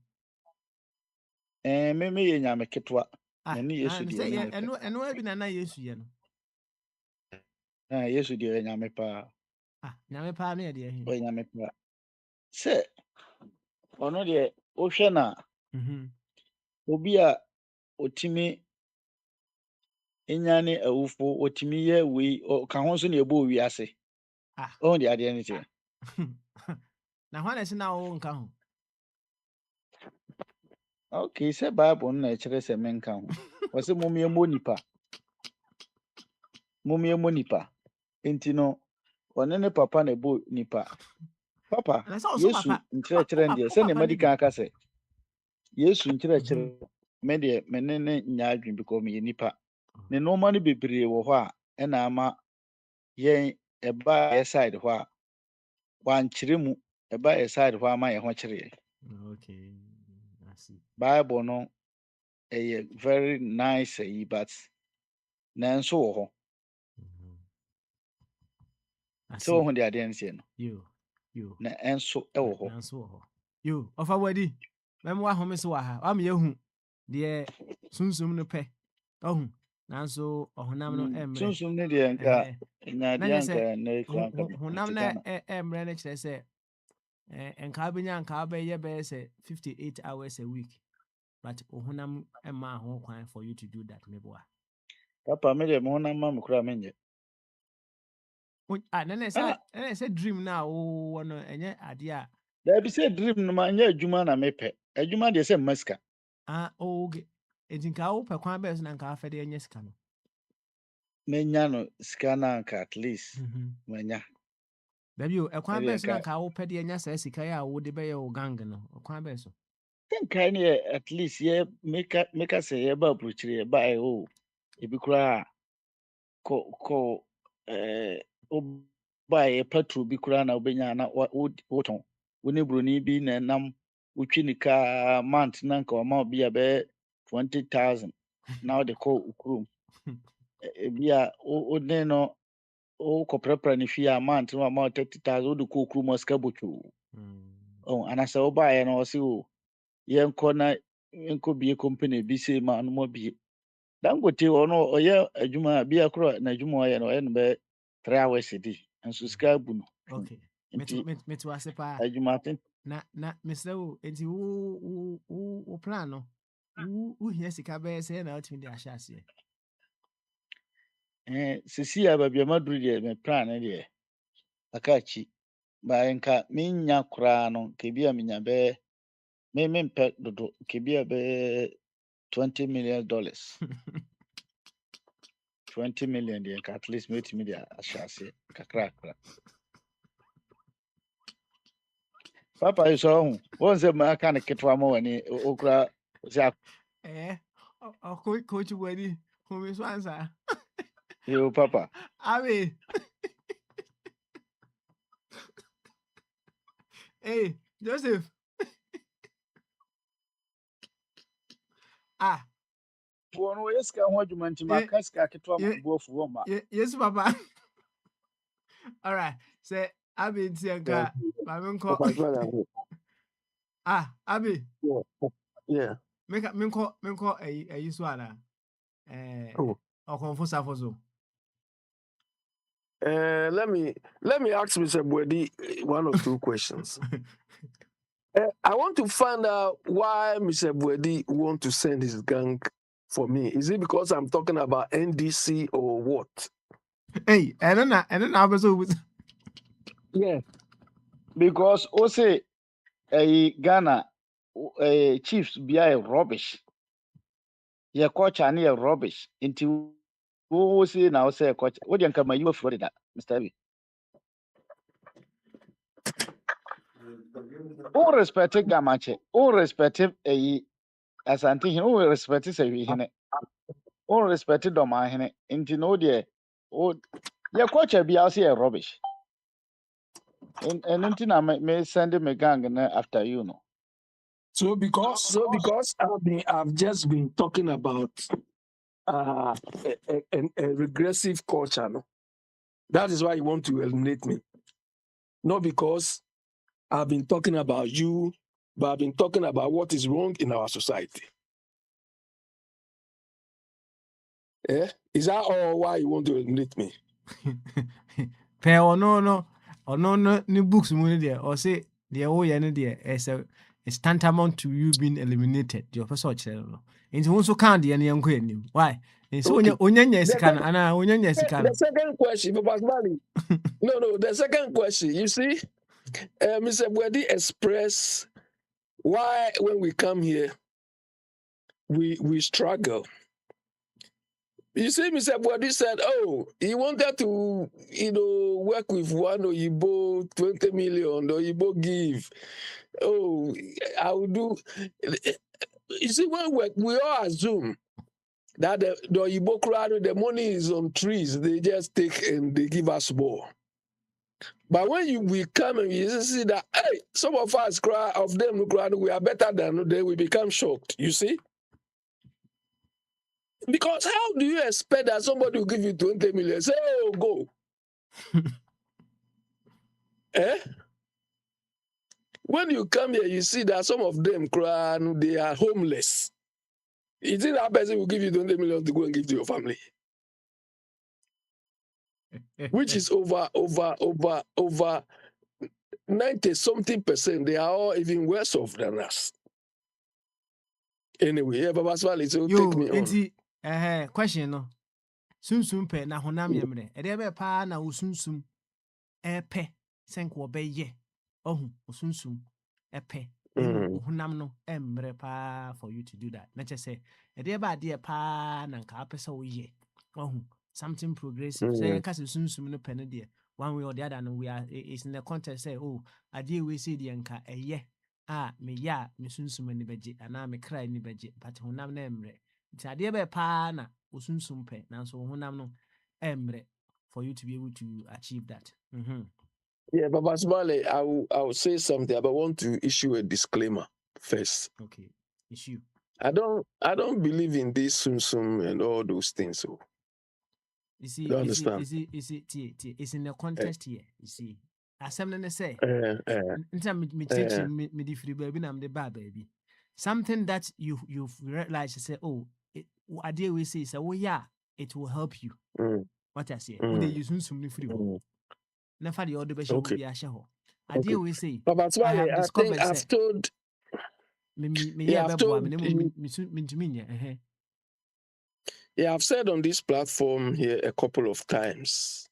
meme yɛ nyame ketewa. Ah, Na Yesu me deɛ say ne ne pɛ. eno bi na Yesu ye no. Yesu deɛ yɛ nyame paa. Ah, nyame pa na ye de hin. Ɔyɛ nyame paa. Sɛ ɔno deɛ wohwɛ na obi a otimi enyane awufo otimi yɛ wei ka ho nso na ɛbɔ owi ase. Ah. Ɔho deɛ adeɛ ne teɛ. Na hwan na se na wo nka ho. Okay, sɛ Bible no na ɛkyerɛ sɛ menka ho. Wɔsɛ mommɛmmɔ nipa. Mommɛmmɔ nipa. Enti no ɔne ne papa na ɛbɔ nipa. Papa, Yesu nkyerɛkyerɛ deɛ sɛ ne madi kan aka sɛ Yesu nkyerɛkyerɛ me deɛ me ne nya adwen because meyɛ nipa. Ne nneɛma no bebree wɔ hɔ a ɛna ama yɛn ɛba yɛ side hɔ a wankyerɛ mu ɛba yɛ side hɔ ama yɛn ho kyerɛ. Okay. I see. Bible no ɛyɛ very nice but nanso wɔ hɔ. Sɛ wɔho de adeɛ no sɛ no. You. Na ɛnso ɛwɔ hɔ. Nanso wɔ hɔ. You. Ɔfa wadi. Mɛmo wa home so wa ha. Wa me yehu. De sunsum no pɛ. Ɔhu. Nanso ɔhonam no ɛmrɛ. Sunsum ne deɛ nka nyadeɛ nka na ekura nka. Honam na ɛmrɛ no kyerɛ sɛ nka benya nka bɛyɛ bɛyɛ sɛ 58 hours a week. But honam ɛma ho kwan for you to do that meboa. Papa me deɛ me honam ma me kura menyɛ. Nene say dream na wo no enye ade a. There be say dream no ma nya adwuma na mepɛ. Adwuma deɛ sɛ maska. Okay. Etinka wo pɛ kwan bɛ so na nka afɛ de enye sika no. Menya no sika na nka at least. Menya. Baby o kwan bɛ so na nka wo pɛ de enya sa sika ya wo de bɛ yɛ wo gang no. Kwan bɛ so. Nka ne at least ye meka sɛ ye ba approachire ye ba o. Ebi kura ko o ba ye petrol bi kura na obenya na woton. Woni broni bi na nam wotwi ne ka month na nka o ma obi a bɛ 20,000 na o de ko ukrum. Ebi a o ne no o ko prepare ne fi a month no ma 30,000 o de ko ukrum oska bocho. Anasa o ba ye no o se o yɛnkɔ na yɛnkɔ bie company bi se ma no mo bie. Dangote ɔno ɔyɛ adwuma bi akora na adwuma ɔyɛ no ɔyɛ no bɛ 3 hours a day. Nso sika bu no. Okay. Metu ase pa. Adwuma ten. Na Mr. O enti wo plan no. Wo hia sika bɛ sɛ na otimi de ahye ase. Sisi a ba bia maduru de me plan ne de. Aka chi. Ba nka menya kora no ke bia menya bɛ me mpɛ dodo ke bia bɛ $20 million. 20 million de at least me timi de ahye ase kakra. Papa is on. Once a man can get one more and okra. Coach Weddy, who is answer? You, Papa. Abi. Hey, Joseph. One way is what you meant to my casca to both woman. Yes, Papa. All right. Say, Abi, Tianka, my uncle. Abi. Yeah. Make a Yuswana. Or confuse Safozo. Let me ask Mr. Bwedi one or two questions. I want to find out why Mr. Bwedi want to send his gang for me. Is it because I'm talking about NDC or what? Hey, and then I was always. Yeah. Because also a Ghana chiefs be a rubbish. Your coach and your rubbish into who say now say coach. What you come you Florida, Mr. B. All respect Gamache, all respect a asante, all respect is a on respected dɔm ahene nti no deɛ o yɛ culture bi ase yɛ rubbish ɛno nti na me send me gang no after you no. So because I've just been talking about a regressive culture, no? That is why you want to eliminate me. Not because I've been talking about you, but I've been talking about what is wrong in our society. Eh? Is that all why you want to eliminate me? Pɛ ɔno no ne books mu no deɛ ɔse deɛ woyɛ no deɛ it's tantamount to you being eliminated. Deɛ ɔpɛ sɛ ɔkyerɛ no. Nti wo nso ka deɛ no yɛnkɔ anim. Why? Nti onyanya sika no anaa onyanya sika no. The second question, Papa Smiley. No, the second question. You see, Mr. Bwedi express why when we come here, we struggle. You see, Mr. Bwedi said, oh, he wanted to, work with one Oyibo 20 million, Oyibo give. Oh, I will do. You see, when we all assume that the Oyibo crowd, the money is on trees, they just take and they give us more. But when we come and you see that, hey, some of us cry of them cry, we are better than they, we become shocked. You see? Because how do you expect that somebody will give you 20 million? Say, oh, go. Eh? When you come here, you see that some of them cry, they are homeless. You think that person will give you 20 million to go and give to your family? Which is over 90-something%. They are all even worse off than us. Anyway, yeah, Papa Smiley, so take me on. Question no. Sunsum pɛ na honam yɛ mmerɛ. Ɛdeɛ bɛ paa na wo sunsum ɛpɛ sɛ nka wɔbɛyɛ. Ɔhu wo sunsum ɛpɛ. Wo honam no ɛmmerɛ paa for you to do that. Na kyɛ sɛ ɛdeɛ ba adeɛ paa na nka apɛ sɛ woyɛ. Ɔhu something progressive. Sɛ yɛka sɛ sunsum no pɛ no deɛ one way or the other no we are it's in the context say oh adeɛ we say deɛ nka ɛyɛ me ya me sunsum ani bɛgye anaa me kra ani bɛgye but honam na ɛmmerɛ. Nti adeɛ bɛ paa na osunsum pɛ nanso honam no emre for you to be able to achieve that. Yeah, Papa Smiley, I will say something, but I want to issue a disclaimer first. Okay, issue. I don't believe in this sunsum and all those things. So you see, don't understand. It's in the context here. You see, assembly say, baby. Something that you've realized, say, oh, idea we say, oh yeah, it will help you. What I say, would they use some free? Never the other version will be a show. Idea we say, Papa Smiley, I think I've told. Yeah, I've said on this platform here a couple of times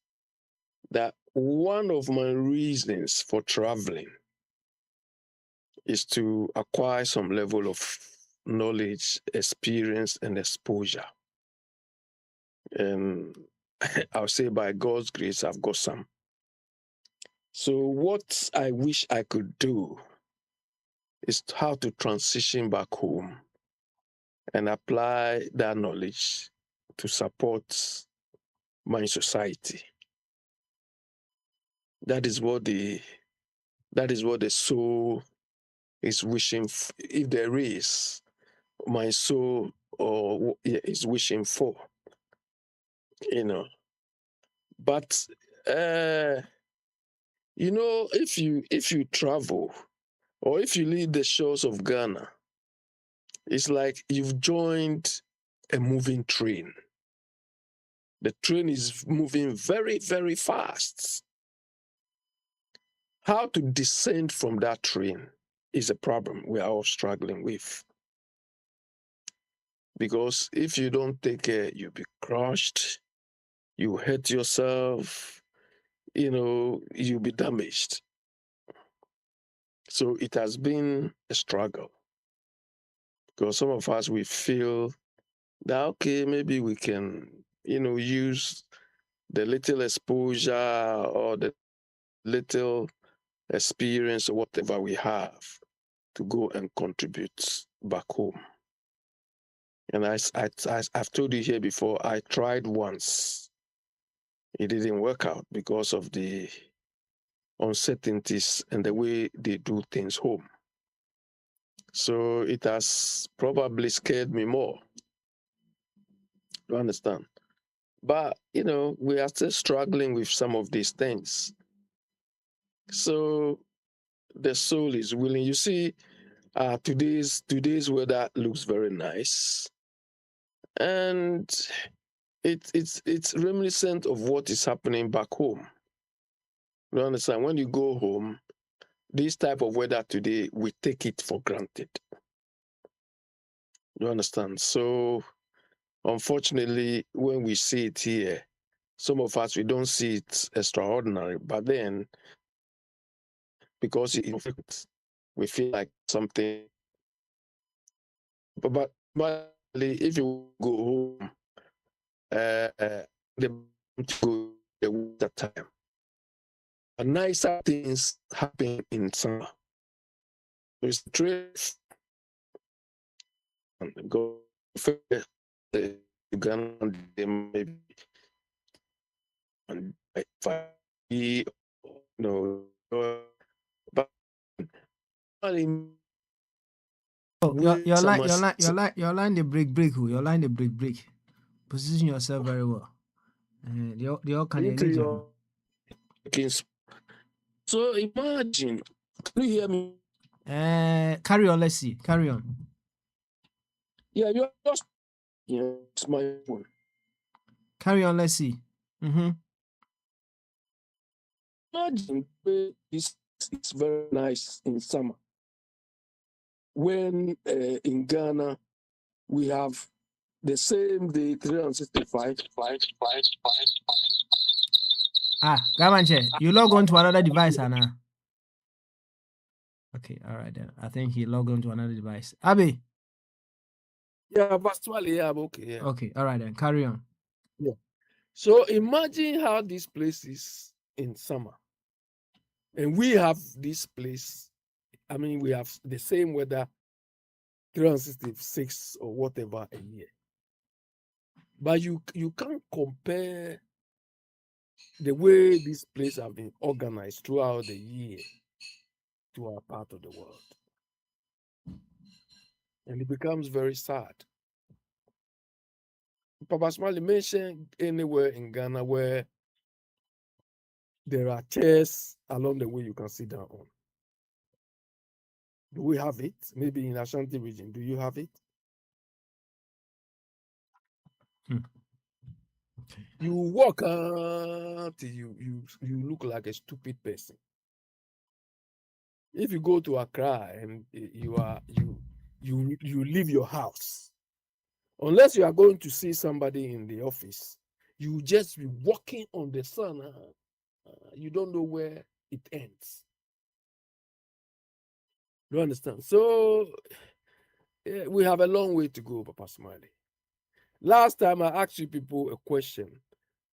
that one of my reasons for traveling is to acquire some level of knowledge, experience, and exposure. And I'll say by God's grace, I've got some. So what I wish I could do is how to transition back home and apply that knowledge to support my society. That is what the soul is wishing. If there is, my soul is wishing for, But if you travel or if you leave the shores of Ghana, it's like you've joined a moving train. The train is moving very, very fast. How to descend from that train is a problem we are all struggling with. Because if you don't take care, you'll be crushed, you hurt yourself, you'll be damaged. So it has been a struggle. Because some of us, we feel that, okay, maybe we can, use the little exposure or the little experience or whatever we have to go and contribute back home. And I've told you here before, I tried once. It didn't work out because of the uncertainties and the way they do things home. So it has probably scared me more. You understand? But, we are still struggling with some of these things. So the soul is willing. You see, today's weather looks very nice. And it's reminiscent of what is happening back home. You understand? When you go home, this type of weather today, we take it for granted. You understand? So, unfortunately, when we see it here, some of us, we don't see it extraordinary. But then, because we feel like something. But if you go home, the winter time, nicer things happen in summer. There's trade go Uganda maybe and but Oh, your line the break. Who your line the break. Position yourself very well. The all can into engage. your so imagine, can you hear me? Carry on. Let's see. Carry on. Yeah, you're just it's my phone. Carry on. Let's see. Imagine it's very nice in summer. When in Ghana we have the same day 365. Gamanche, you log on to another device, Anna. Okay, all right then. I think he logged on to another device. Abby. Yeah, virtually, yeah, I'm okay. Yeah. Okay, all right then. Carry on. Yeah. So imagine how this place is in summer. And we have this place, I mean, we have the same weather 366 or whatever a year. But you can't compare the way this place have been organized throughout the year to our part of the world. And it becomes very sad. Papa Smiley mentioned anywhere in Ghana where there are chairs along the way you can sit down on. Do we have it? Maybe in Ashanti region, do you have it? Okay. You walk till you look like a stupid person. If you go to Accra and you leave your house, unless you are going to see somebody in the office, you just be walking on the sun. You don't know where it ends. You understand? So we have a long way to go, Papa Smiley. Last time I asked you people a question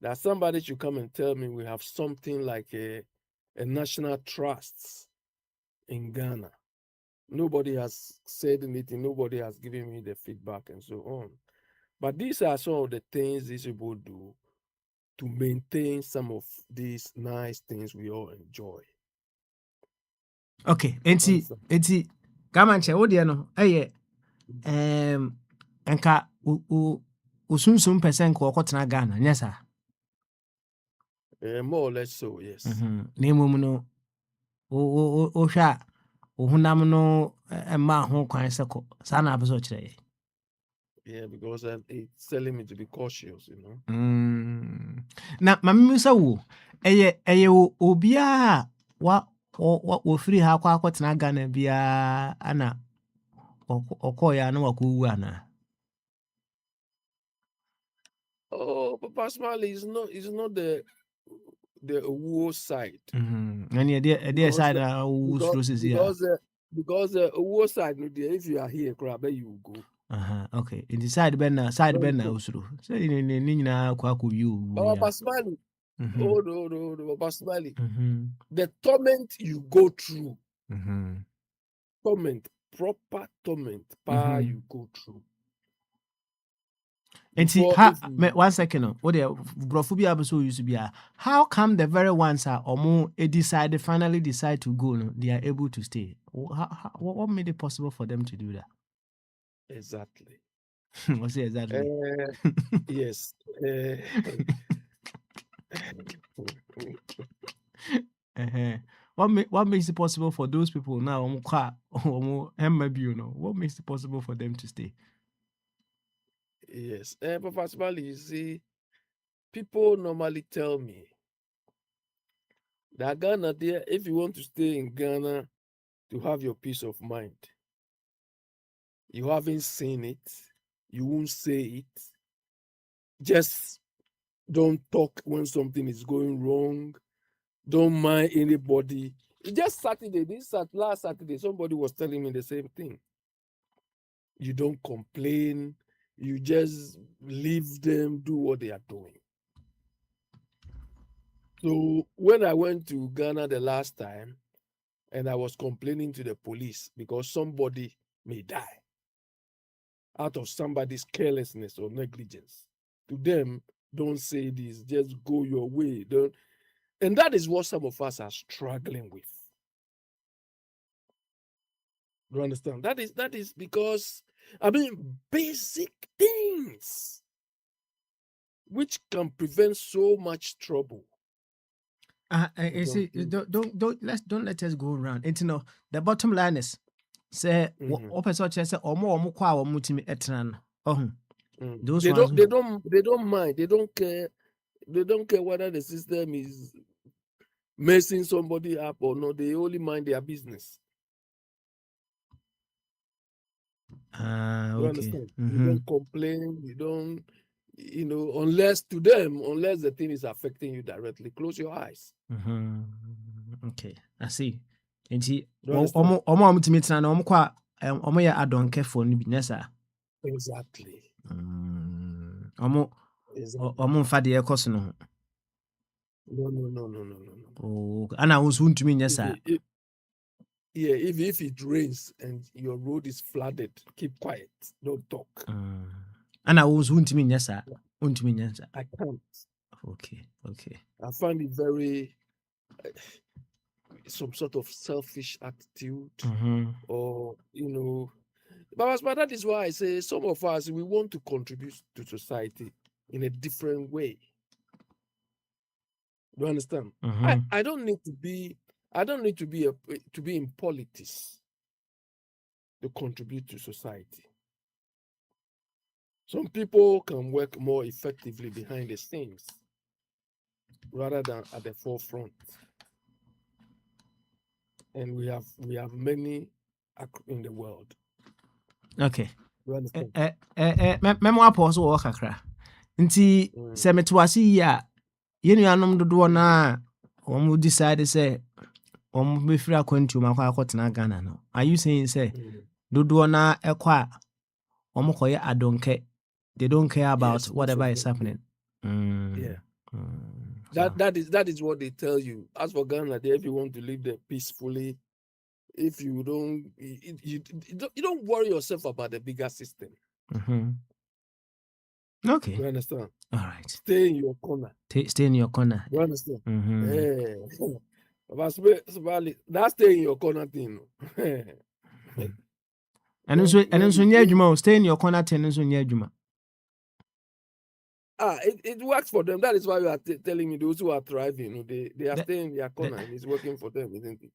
that somebody should come and tell me we have something like a national trust in Ghana. Nobody has said anything. Nobody has given me the feedback and so on. But these are some of the things these people do to maintain some of these nice things we all enjoy. Okay, enti Gamanche, what do you know? Enka usunsum percent ko okotena Ghana, yes sir. More or less so, yes. Name no o hwa ohunam no ma ho kwan seko. Sa na abeso kire. Yeah, because it's telling me to be cautious, Na mami sa wo eye obia wa free ha kwa akotena Ghana bia ana okoya na wakuwu ana. Oh, Papa Smiley is not the Owo side. And the side because the Owo side, if you are here, you will go. Okay. In the side benna usuru. So ni nyina kwa you. Papa Smiley. Oh no, Papa Smiley. The torment you go through. Torment, proper torment, you go through. And see, Before, how, if you, 1 second, what the Brofubia episode used to be, how come the very ones are or more finally decide to go, no, they are able to stay? What made it possible for them to do that? exactly. What's it exactly? Yes. What makes it possible for those people now? What makes it possible for them to stay? Yes. But personally, you see, people normally tell me that Ghana, there, if you want to stay in Ghana to have your peace of mind, you haven't seen it, you won't say it. Just don't talk when something is going wrong. Don't mind anybody. It's just Saturday. Last Saturday, somebody was telling me the same thing. You don't complain. You just leave them do what they are doing. So when I went to Ghana the last time, and I was complaining to the police because somebody may die out of somebody's carelessness or negligence. To them, don't say this. Just go your way. Don't. And that is what some of us are struggling with. You understand? That is because, I mean, basic things which can prevent so much trouble. You see, don't let us go around. It's the bottom line is say open such as say omo kwa omo timi etran. Those They ones don't mind. They don't care. They don't care whether the system is messing somebody up or not. They only mind their business. You okay. understand? You don't complain. You don't, unless the thing is affecting you directly, close your eyes. Okay, I see. And see, You understand? omo timi etran na omo kwa omo ya adonke for no bi nessa. Exactly. Omo mfa de ekoso no. No. Oh, ana wo so ntumi nyesa. Yeah, if it rains and your road is flooded, keep quiet. Don't talk. Ana wo so ntumi nyesa. Untumi nyesa. I can't. Okay. I find it very some sort of selfish attitude, or but that is why I say some of us, we want to contribute to society in a different way. You understand? I don't need to be in politics to contribute to society. Some people can work more effectively behind the scenes rather than at the forefront. And we have many in the world. Okay. You understand? Memo apɔ so wɔ kakra. Nti sɛ metewase yi a yenuanom dodoɔ na wɔn decide say wɔn bɛfiri Akwantuo mu akɔtena Ghana no. Are you saying say dodoɔ na ɛkɔ a wɔn kɔyɛ adonke? They don't care about whatever is happening. Yeah. That is what they tell you. As for Ghana, if you want to live there peacefully, if you don't, you don't worry yourself about the bigger system. Okay. You understand? All right. Stay in your corner. Stay in your corner. You understand? That stay in your corner thing. And also nyɛ adwuma. Stay in your corner thing nso nyɛ adwuma. It works for them. That is why you are telling me those who are thriving, they are staying in their corner and it's working for them, isn't it?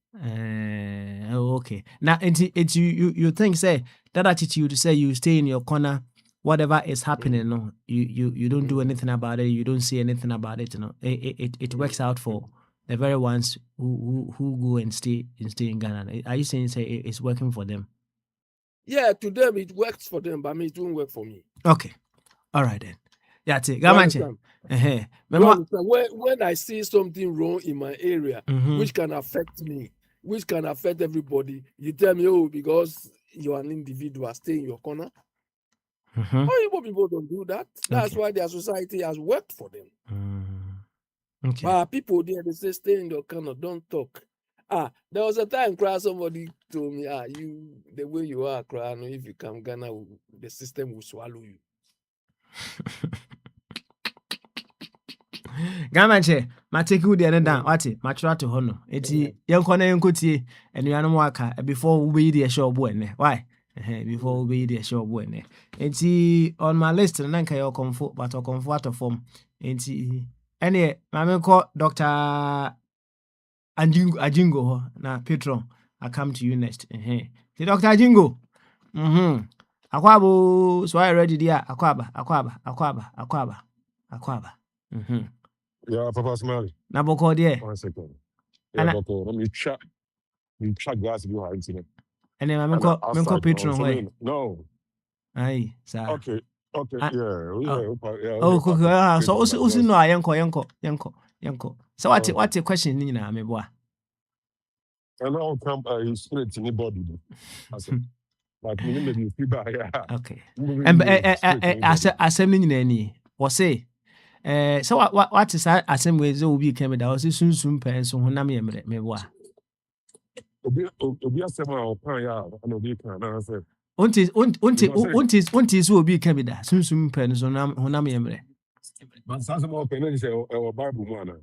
Okay. Now, it's you think say that attitude say you stay in your corner, whatever is happening, no, you don't do anything about it, you don't say anything about it, it works out for the very ones who go and stay in Ghana. Are you saying say it's working for them? Yeah, to them it works for them, but me it won't work for me. Okay. All right then. Yeah, when I see something wrong in my area, which can affect me, which can affect everybody, you tell me, because you're an individual, stay in your corner. People don't do that. That's why their society has worked for them. Okay. But people there, they say, stay in your corner, don't talk. There was a time, somebody told me, you the way you are, if you come Ghana, the system will swallow you. Gamache, ma take you the other down. Wati, ma try to honor. Eti, young corner and cutie, and you animal waka before we be the show boy. Why? Before we be the show boy. Eti, on my list, and then can you comfort, but or comfort form. Eti, any, mamma call Dr. Ajingo, na patron. I come to you next. The Dr. Ajingo. Akwabo, so I ready there. Akwaba. Yeah, Papa Smiley. Naboko there. 1 second. Ana- Yeah, but let me check glass if you have internet. And then I'm And going outside, patron way. No. Aye, sir. Okay. Ah, Yeah. Oh, cool. So also no yanko. So Oh. what the question ni na me boa. And now come spirit in the body. I said, but you need to feedback. Yeah. Okay. And asem ni nyina ni. Wo say so what is asem we zo obi keme da wo say sunsun pe so honam yemre me boa. Obi asema o pan ya and obi kan na say. Unti so obi keme da sunsun pe so honam yemre. But some more pen say o Bible mu ana.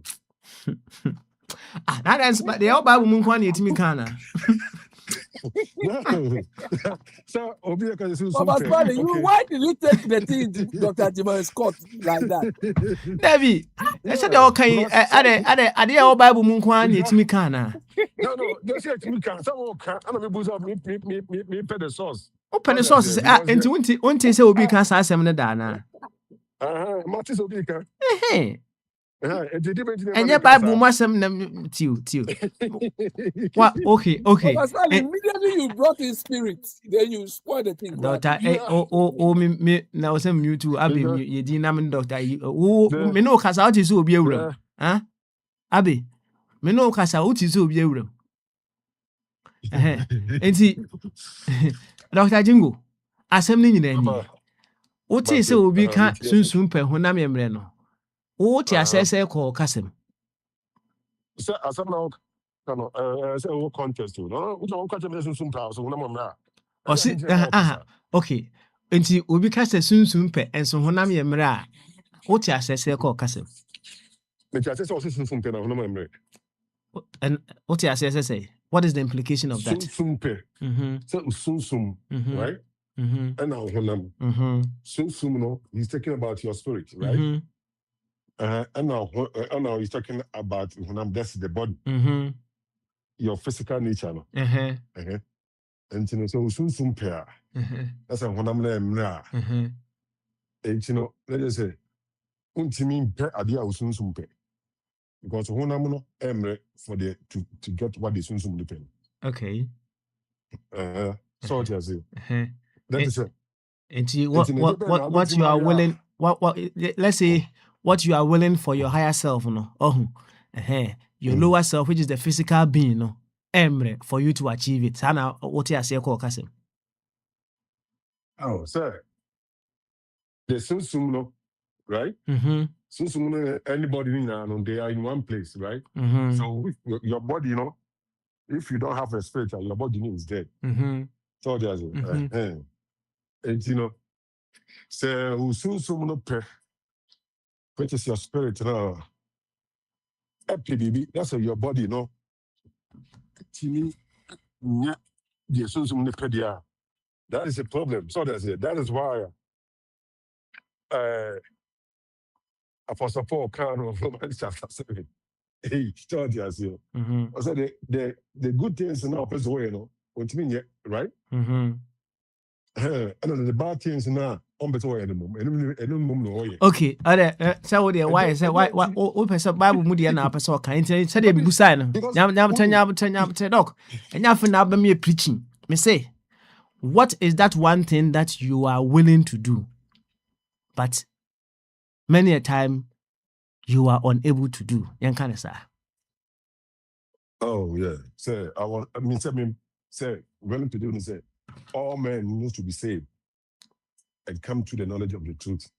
That is but the Bible mun kwa na yetimi kana. So obi kan say Papa Smiley, why did you take the thing to Dr. Jimmy Scott like that? David, I said okay, ade o Bible mun kwa na yetimi kana. No, they say to me can some can and me boost up me pay the source. Open the source enti unti say obi kan sa asem ne da na. Martis obi kan. And your Bible must have till. What? Okay. Papa Smiley, immediately you brought in spirit, then you spoil the thing. Doctor, me now some you too. Abi, you didn't doctor. Me no kasa out is obi ewura. Huh? Abi, me no kasa out is obi ewura. Enti, Dr. Jingo, asem ni nyina ni. O ti say obi ka sunsun pe honam yemre no. O ti asese ko kasem. So asem na no say o contest no. O so catch me sunsun pa so honam yemre. O si okay. Enti obi ka say sunsun pe enso honam yemre a. O ti asese ko kasem. Me ti asese o sunsun pe na honam yemre. And what you say? What is the implication of that? Sunsum. So sunsum, right? And now honam. Sunsum, no, he's talking about your spirit, right? And now he's talking about honam. That's the body, your physical nature, no. And you know, so sunsum pair. That's a honam le. And you know, let us say, untimin pe adia sunsum pe. Because honam no emre for the to get what the sunsum depend. Okay. So what you say? That is it. And what you are willing? What let's say what you are willing for your higher self, no. Your lower self, which is the physical being, no. Emre for you to achieve it. Sana what you say called kasem. Oh, sir. The sunsum no, right? Sunsum anybody they are in one place, right? So your body, you know, if you don't have a spirit, your body is dead. So there's and you know, so sunsum no pe, which is your spirit now. That's your body, you know. The sunsum no pe dia. That is a problem. So that's it. That is why Apostle Paul can of Romans chapter 7. Hey, start as you. I said the good things now first way, you know. What you mean, yeah, right? And then the bad things now on better way anymore. Okay, so why say why person Bible mudi na person kan say dey be sign no. Nyam doc. Enya fe na ba me preaching. Me say, what is that one thing that you are willing to do, but many a time you are unable to do? Yan kind of say. Oh yeah. Say willing to do and say all men need to be saved and come to the knowledge of the truth.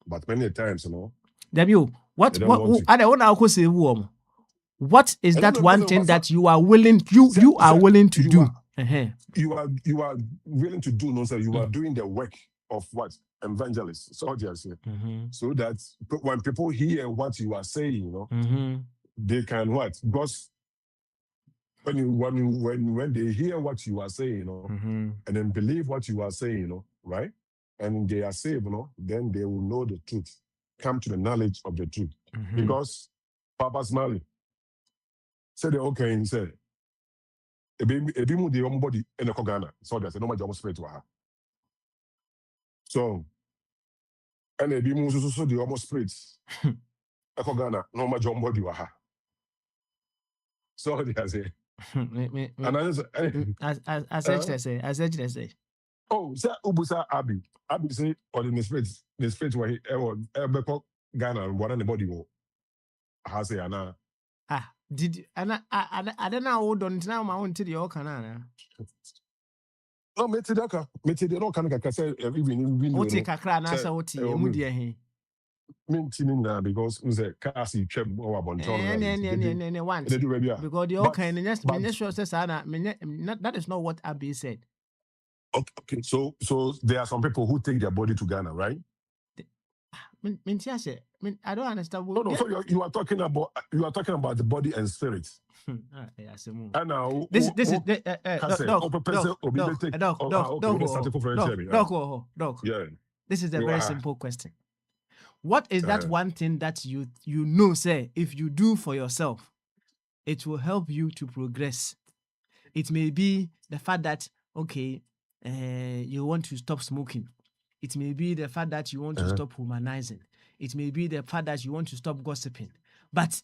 But many times, you know. W, what I don't know say what is that one thing that you are willing you are willing to do? You are willing to do, no, sir. You are doing the work of what? evangelist. So so that when people hear what you are saying, they can what? Because when they hear what you are saying, and then believe what you are saying, right? And they are saved, then they will know the truth, come to the knowledge of the truth. Because Papa Smiley said, okay, he said, ebi mu de body in the Ghana, so there's no much spirit to her. So, and ebi mu so the almost spirits, Ghana, no much body to her. So they say. And I say. Oh, say Ubusa Abi say or the spirit where he ever Ghana and what anybody will has a ana. Did you, I don't know what don't now my own to the Okana. No, meti no kan kaka say even o take kakra na say what emu de he. Mentini na because say cars you twem o abonton ne want. Because the Okana sure says that is not what Abi said. Okay, so there are some people who take their body to Ghana, right? I don't understand. No. So you are talking about the body and spirit. And now this is This is a very simple question. What is that one thing that you know, say, if you do for yourself, it will help you to progress? It may be the fact that you want to stop smoking. It may be the fact that you want to stop humanizing. It may be the fact that you want to stop gossiping. But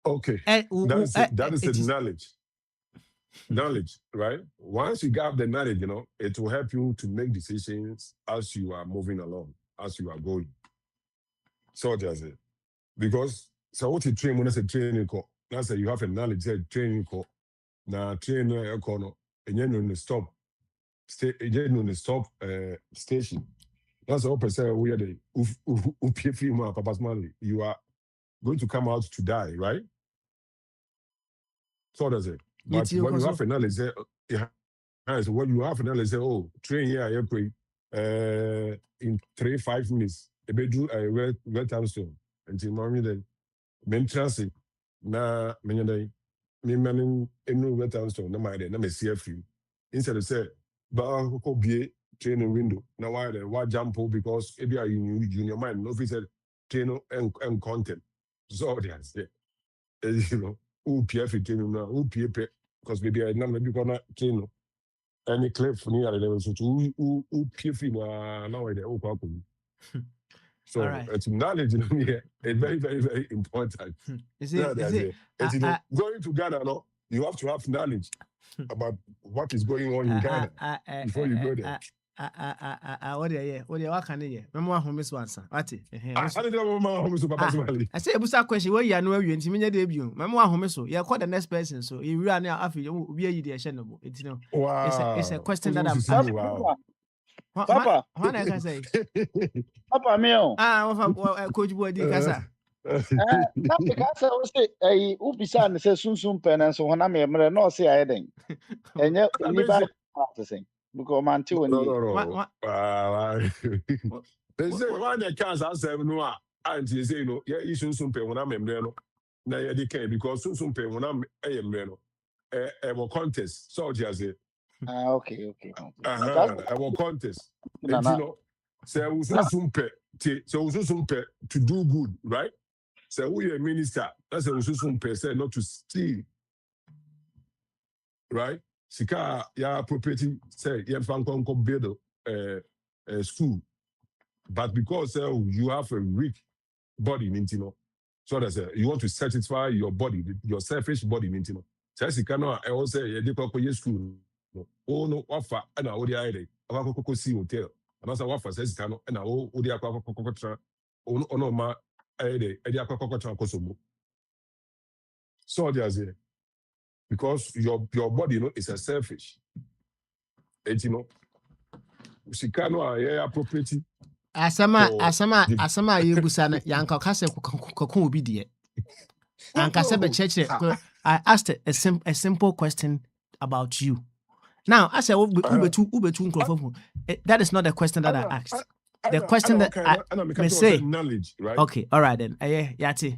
that is the knowledge. Knowledge, right? Once you have the knowledge, it will help you to make decisions as you are moving along, as you are going. So that's it. Because what you train when I say training, that's you have a knowledge. Training, now training, and you stop. Station. That's all percent we are the Papa Smiley. You are going to come out to die, right? So does it. But when you have a knowledge, so when you have a knowledge, train here, in 3-5 minutes, a bedroom, red townstone, until morning then, men transit, na many day, me manning in red townstone, no matter, no me see a few. Instead of say, but be training window. Now why jump because maybe you in your mind, no officer train and content. So that's it. Who PF training now, who PF because maybe I maybe gonna train any clip near the level. So who PF now there. So it's knowledge here. It's very, very, very important. Going to Ghana, you have to have knowledge about what is going on in Ghana before you go there. What can you remember home is once? I say, Busa question where you are no you intimate debut. Mamma home so you call the next person, so you are now after you be a shenable. It's a question that I'm Papa, what I can say. Papa Mio. Coach Boy Dicasa. Because I was a Ubisan says soon penance when I'm a no say I didn't. And yet, practicing because man too. They say why the cars are 7 no, and you say you soon pay when I'm a membrano. Now you can't because soon pay when I'm a membrano. A contest, so just say. Okay. I will contest. Say we soon pay to do good, right? So we a minister. That's a soon pay say not to steal, right? Sika ya property say you fan kon build school, but because you have a weak body, so that's you want to satisfy your body, your selfish body, so sika no I also say you dey school. Oh no, offer and I would idea. I see hotel. And also offer says cano and I would the oh no, my idea, so there's it. Because your body, is a selfish. And she cannot property. Asama, Yubusana, Yanka Casa Cocoon be dear. And Casaba Church, I asked a simple question about you. Now, I said, Uber two, that is not the question that I asked. the question that I may say knowledge, right? Okay, all right then. Yati.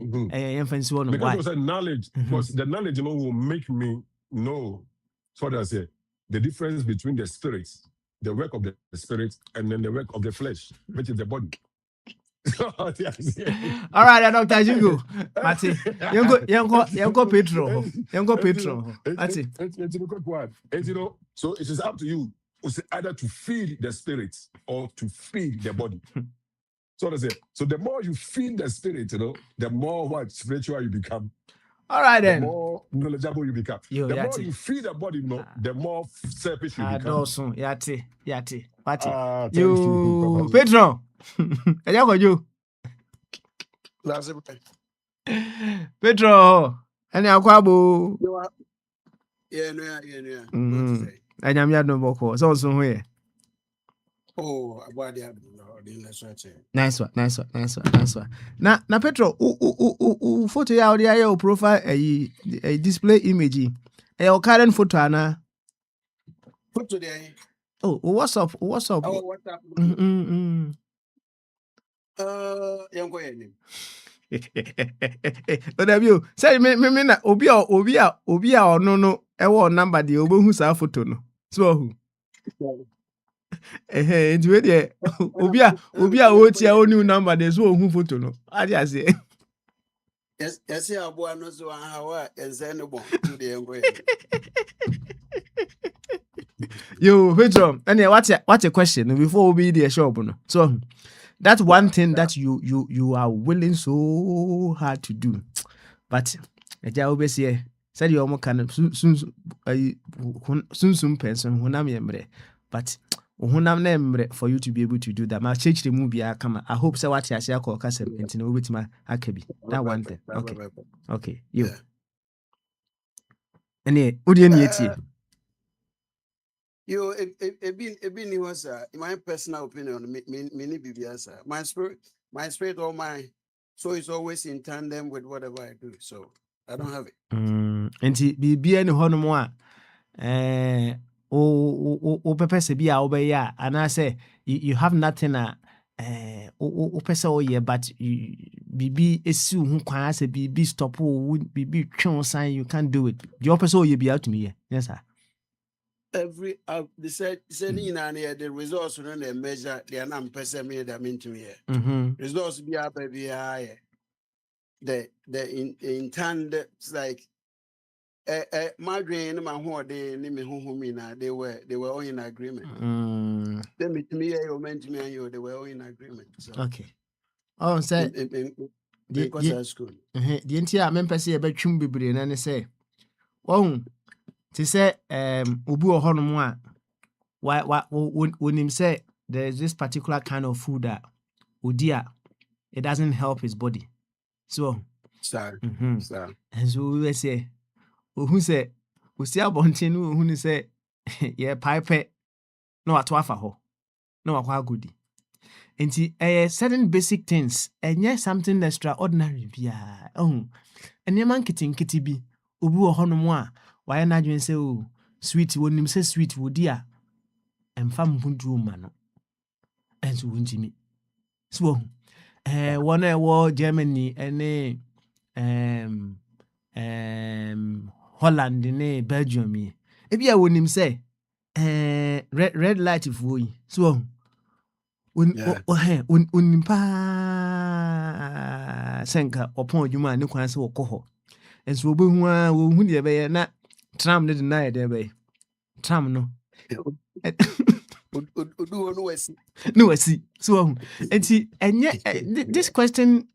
Because it was knowledge, because the knowledge will make me know, so what I say, the difference between the spirits, the work of the spirit, and then the work of the flesh, which is the body. All right, Dr. Jingo. Mati. Yanko Petro. Yanko Petro. Mati. So it is up to you. It's either to feed the spirit or to feed the body. So that's it. So the more you feed the spirit, the more spiritual you become. All right then. The more knowledgeable you become. The more you feed the body, the more selfish you become. Yati. Mati. You Petro. You. That's it. Petro. Any akwabo. Yeah. Anyamya no boko. So here. Oh, about the Nice one. Na Petro, photo ya audio ya profile a display image. A current photo ana. Photo there. Oh, what's up? Oh, what's up? Young boy. Odabio, say me na obi a no ewo number de obohu sa photo no. So who? Nti we de obi a o tia o new number de so ohun photo no. Adi ase. Yes, abo no so hawa ense no bon to the young boy. Yo, Pedro, and what a question before we be the shop no. So that's one thing that you are willing so hard to do. But eja obese said you almost can soon person hunam yemre. But hunam nemre for you to be able to do that. Ma change the movie come. I hope so what you say call kasem enti no wait ma akabi. That one thing. Okay. You. Any odi eti. You, it was my personal opinion. Many BBS. My spirit, or my soul is always in tandem with whatever I do. So I don't have it. And be any honor o pepe se bi a obeya and I say you have nothing o pese o ye but bibi esi hu kwan say bibi stop o bibi twon sign you can't do it. Your person o ye bi out to me. Yes sir. Every they said the results when they measure they are not person me that mean to me. Results be up be high. The intended like my brain my whole day me they were all in agreement. They meet me you meant me and you they were all in agreement. So okay. Oh say the school. The entire member say about chum bebre na say oh to say obi ohonom a when him say there's this particular kind of food that odia it doesn't help his body. So sir. And so we say who say we see abontin who say yeah pipe no atwafa ho no akwa gudi. Nti certain basic things enye something extraordinary bia enye man kiti bi obi ohonom a why na dwen say oh sweet wonim say sweet wodi a emfa mpuntu ma no enso wuntimi so one wo Germany ene Holland ne Belgium e bia wonim say red light fuo yi so onim pa senka opon adwuma ne kwan se wokoho enso obehu a wohu de be na tram ne deny there be tram no no wasi so enti enye this question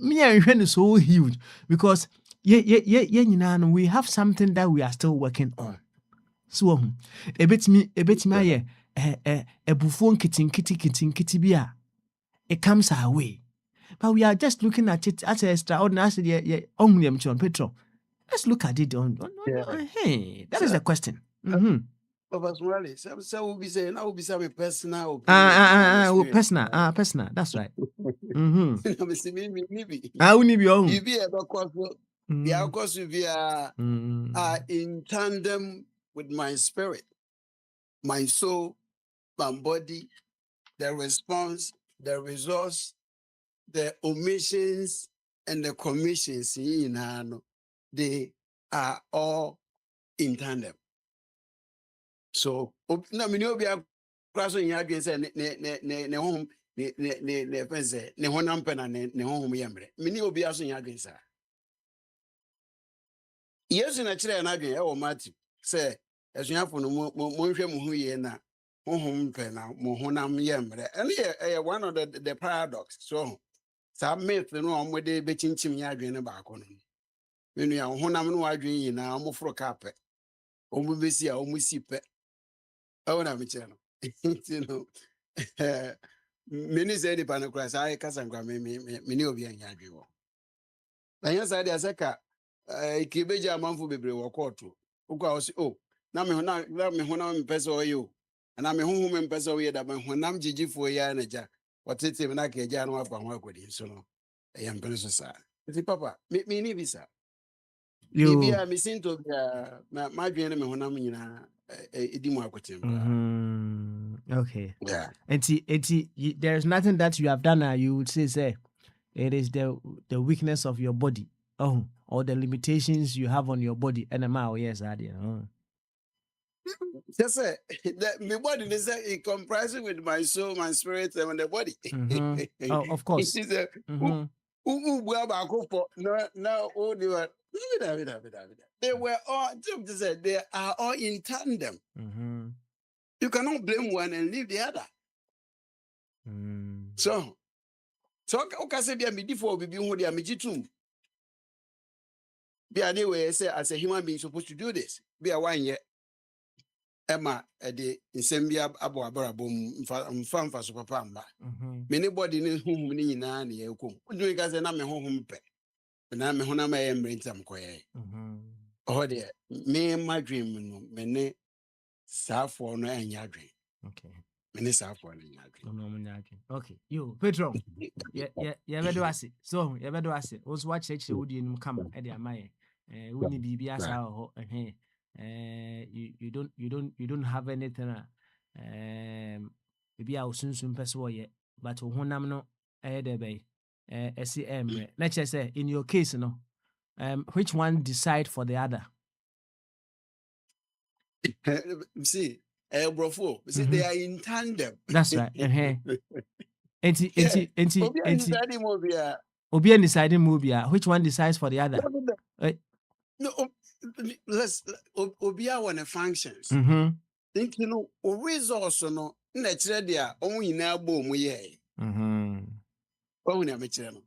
me and so huge because nyina no we have something that we are still working on so ebetimi aye ebufuo nkiti bia it comes our way but we are just looking at it as extraordinary Petro. Let's look at it on hey, that is the question. Personally, so will be saying I will be some personal opinion. Personal, that's right. Maybe I will be on. You be a the outcomes will be in tandem with my spirit, my soul, my body. the response, the resource, the omissions, and the commissions in Hano, they are all in tandem. So, no, me no be a class in Yagin say ne home ne pense ne honam pena ne home yamre. Me ni obi aso Yagin sa. Yes na kire na adwen e wo Matthew say esuafo no mo nhwe mo hu ye na honhom pena mo honam yamre. And one of the paradox. So, sa myth no omo de be chinchim ya adwen ne ba ko no. Me nu ya honam no adwen yi na omo fro kape. Omo besi a omo si pe. Oh, na me channel. You know, many said the panacras, I casangra, many of you and Yagriwo. And yes, I said, Kibeja Manfu Bibre or Quarto. Oh, now me when I'm peso you, and I'm a home and peso here that when I'm Gigi for Yanaja, what it's even like a Jan up and work with him. So, no, I am Pelosa. Papa, me need visa. Maybe I'm missing to my dream when I'm in a Okay. Yeah. And there's nothing that you have done you would say it is the weakness of your body. Oh, or the limitations you have on your body. And yes, I did. Just say that my body is it comprises with my soul, my spirit, and the body. Oh, of course. She said, no, they were all, they are all in tandem. You cannot blame one and leave the other. So, okay, say, be a before we be who they are, Mijitum. Be a way, say, as a human being supposed to do this. Be a 1 year. Emma, the Insembia Abo Abarabum, Famfa Superpamba. Many body in whom we need an echo. Doing as an army home pet. And I'm a honama and bring some quay. Oh, dear, me and my dream, many Safo no and your dream. Okay. Many Safo and your dream. Okay, you, Petro. Yeah, ever do I see? So, you ever do I see? Also, watch it, would you come at the Amaya? Wouldn't be as our you don't have anything maybe I will soon person yet, but when I'm not bay SCM. Let's just say in your case, which one decide for the other? See, brofo, see, they are in tandem. That's right. Obi deciding movie. Which one decides for the other? No, let's Obia when it functions. Think you know, resource no, natural there, only now boom, ye. Only a mechanic.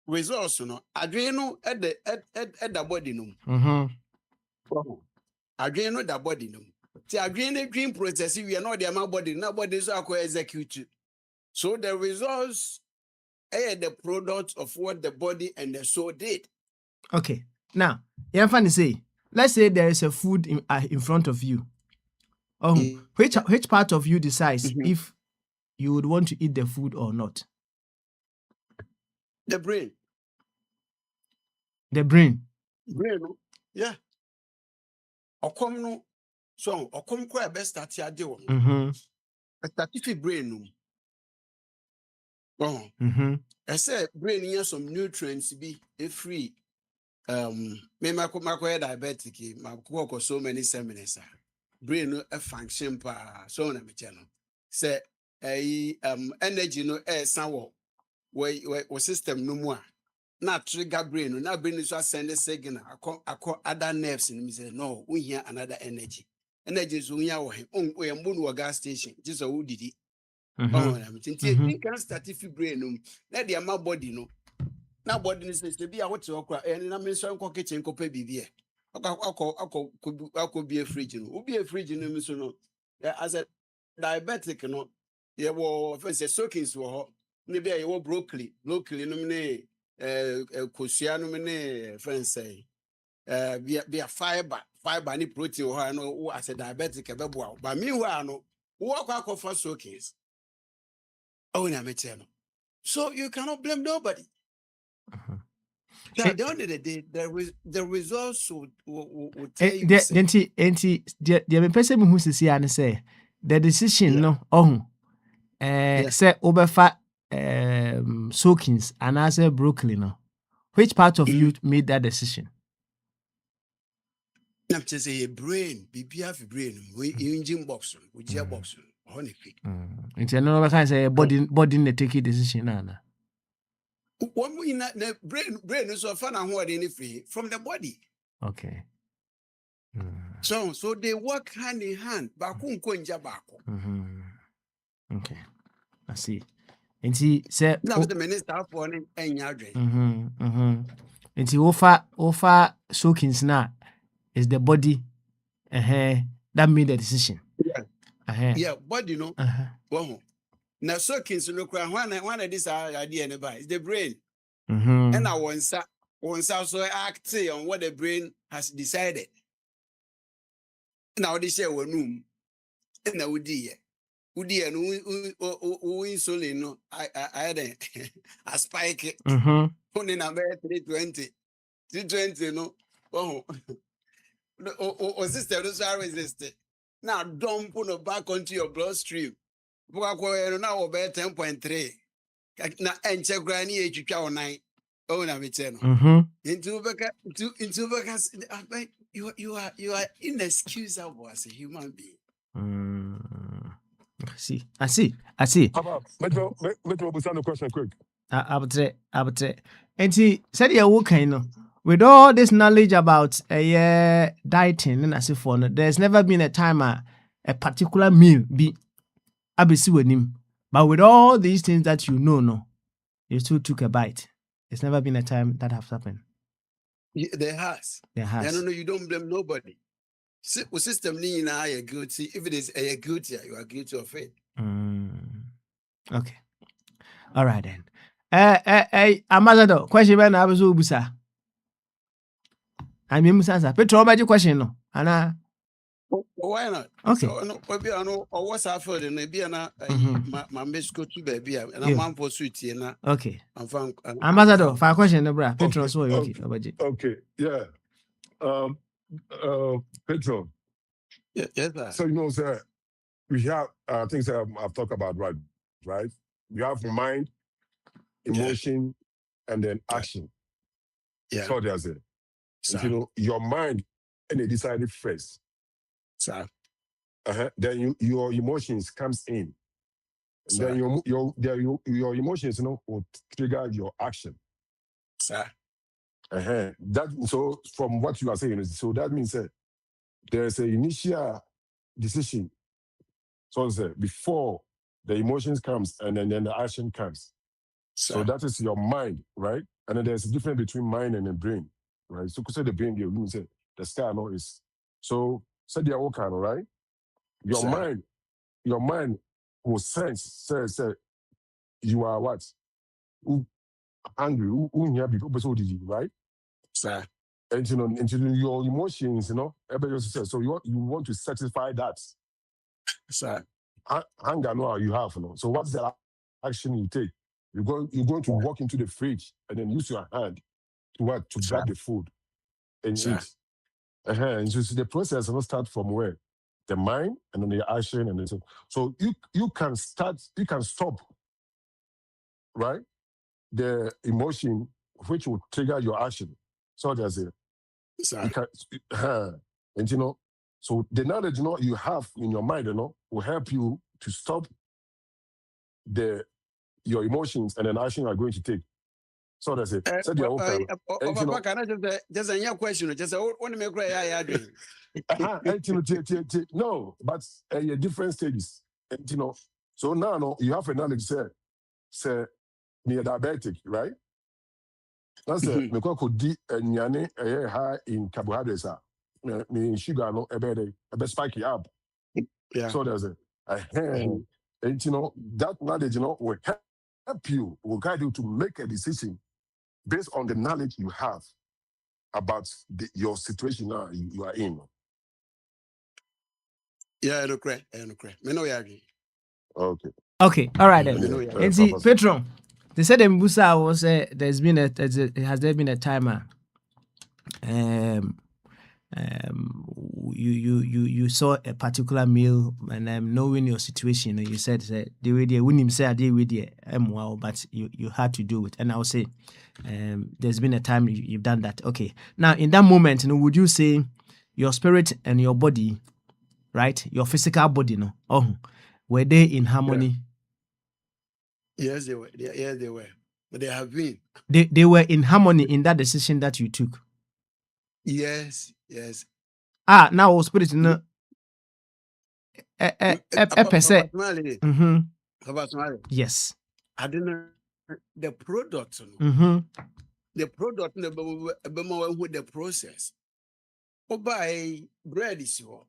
Resource no, adreno at the body no. Adreno the body no. See, adreno dream process, we are not the amount body, nobody is execute. So the results are the product of what the body and the soul did. Okay. Now, you say, let's say there is a food in front of you. Which part of you decides if you would want to eat the food or not? The brain. The brain. Brain, yeah. Okom no, so okom kwa best start here do. Start brain no. I said brain here some nutrients be free. Me ma diabetic, ma work so many seminars. Brain no a function pa so na me channel. Say energy no sound we system no more. Na trigger brain no na brain so send a signal akọ other nerves in me say no we hear another energy. Energy so we hear we mbu gas station just so we did. Oh na me think can start if brain no let the my body no. Now body is to be a what you and I mean so kitchen ko pe bibie. Ako be a fridge no. Be a fridge no so no. As a diabetic no, you wo first soakings wo maybe you wo broccoli no me kosua no me ne friend say be a fiber ni protein wo no as a diabetic e bebo but meanwhile no wo akọ for soakings. Oh na me tell no. So you cannot blame nobody. At the end of the day, the results will tell you. The person who say the decision no say Oberfa Soakings and I say Brooklyn. No? Which part of you made that decision? I'm just say brain, BPF brain, we engine box, we gearbox, honey. Into another kind say body the take decision. Nana. One way not the brain is so fun and what any free from the body. Okay. So they work hand in hand. Bakun konja bako. Okay. I see. And he said now the minister for any yardring. And he offer soakings now is the body that made the decision. Yeah, body you know. Well, now soakings look one of this idea is the brain. And I once also act on what the brain has decided. Now they say we room and now we and insulin no I had a spike it only number 320 no oh sister those are resisted now dump on back onto your bloodstream now over 10.3 na enche grani etwitwa online oh na meche no into you are inexcusable as a human being. I see. How about let me the question quick. Abutre. And he said yeah, okay, no. With all this knowledge about dieting and as if for there's never been a time a particular meal be abisi with him. But with all these things that you know, you still took a bite. There's never been a time that has happened. Yeah, there has. No, you don't blame nobody. System ni na are guilty. If it is a guilty, you are guilty of it. Okay. All right then. Ambassador, question when I was ubusa. I'm Musa. Petro, about your question no. Ana. Why not? Okay. So no, or what's after the Nebiana, my Mexico to baby, and I'm man for sweet here. Okay. Ambassador, for a question, no, bra. Petro, okay. Yeah. Petro. Yes, sir. So, sir, we have things that I've talked about, right? We have mind, emotion, and then action. Yeah. So there's it. Your mind, and they decided first. Sir. Then your emotions comes in. And then your emotions, will trigger your action. Sir. So from what you are saying, so that means that there's an initial decision. So before the emotions comes and then the action comes. Sir. So that is your mind, right? And then there's a difference between mind and the brain, right? So the brain, you say the sky is so they are all kind of right. Your mind will sense say you are what? Angry, who here because right? Sir. And your emotions, everybody says so you want to satisfy that. Sir. Anger no you have, So what's the action you take? You're going to walk into the fridge and then use your hand to grab the food and eat. And so the process will start from where? The mind and then the action and then so you can stop, right? The emotion which will trigger your action. So there's it. And so the knowledge you have in your mind, will help you to stop your emotions and then action you are going to take. So that's it. Can I just a question? Just want to make no, but different stages. And so now you have a knowledge say me diabetic, right? That's it. Me could di nyane high in carbohydrates. Me sugar no ebe spike up. Yeah. So there's it. And that knowledge will help you, will guide you to make a decision based on the knowledge you have about your situation now you are in. Yeah, no correct. Me know you agree. Okay. All right then. And see, Petron, they said in Busa was has there been a timer? you saw a particular meal, and knowing your situation, you said the way they wouldn't say they with but you had to do it. And I'll say there's been a time you've done that. Okay. Now in that moment, would you say your spirit and your body, right? Your physical body, were they in harmony? Yes, they were. Yes, they were. But they have been. They were in harmony in that decision that you took. Yes. Now spirit a percent. Yes. I don't know the product. The product with the process. Buy bread is your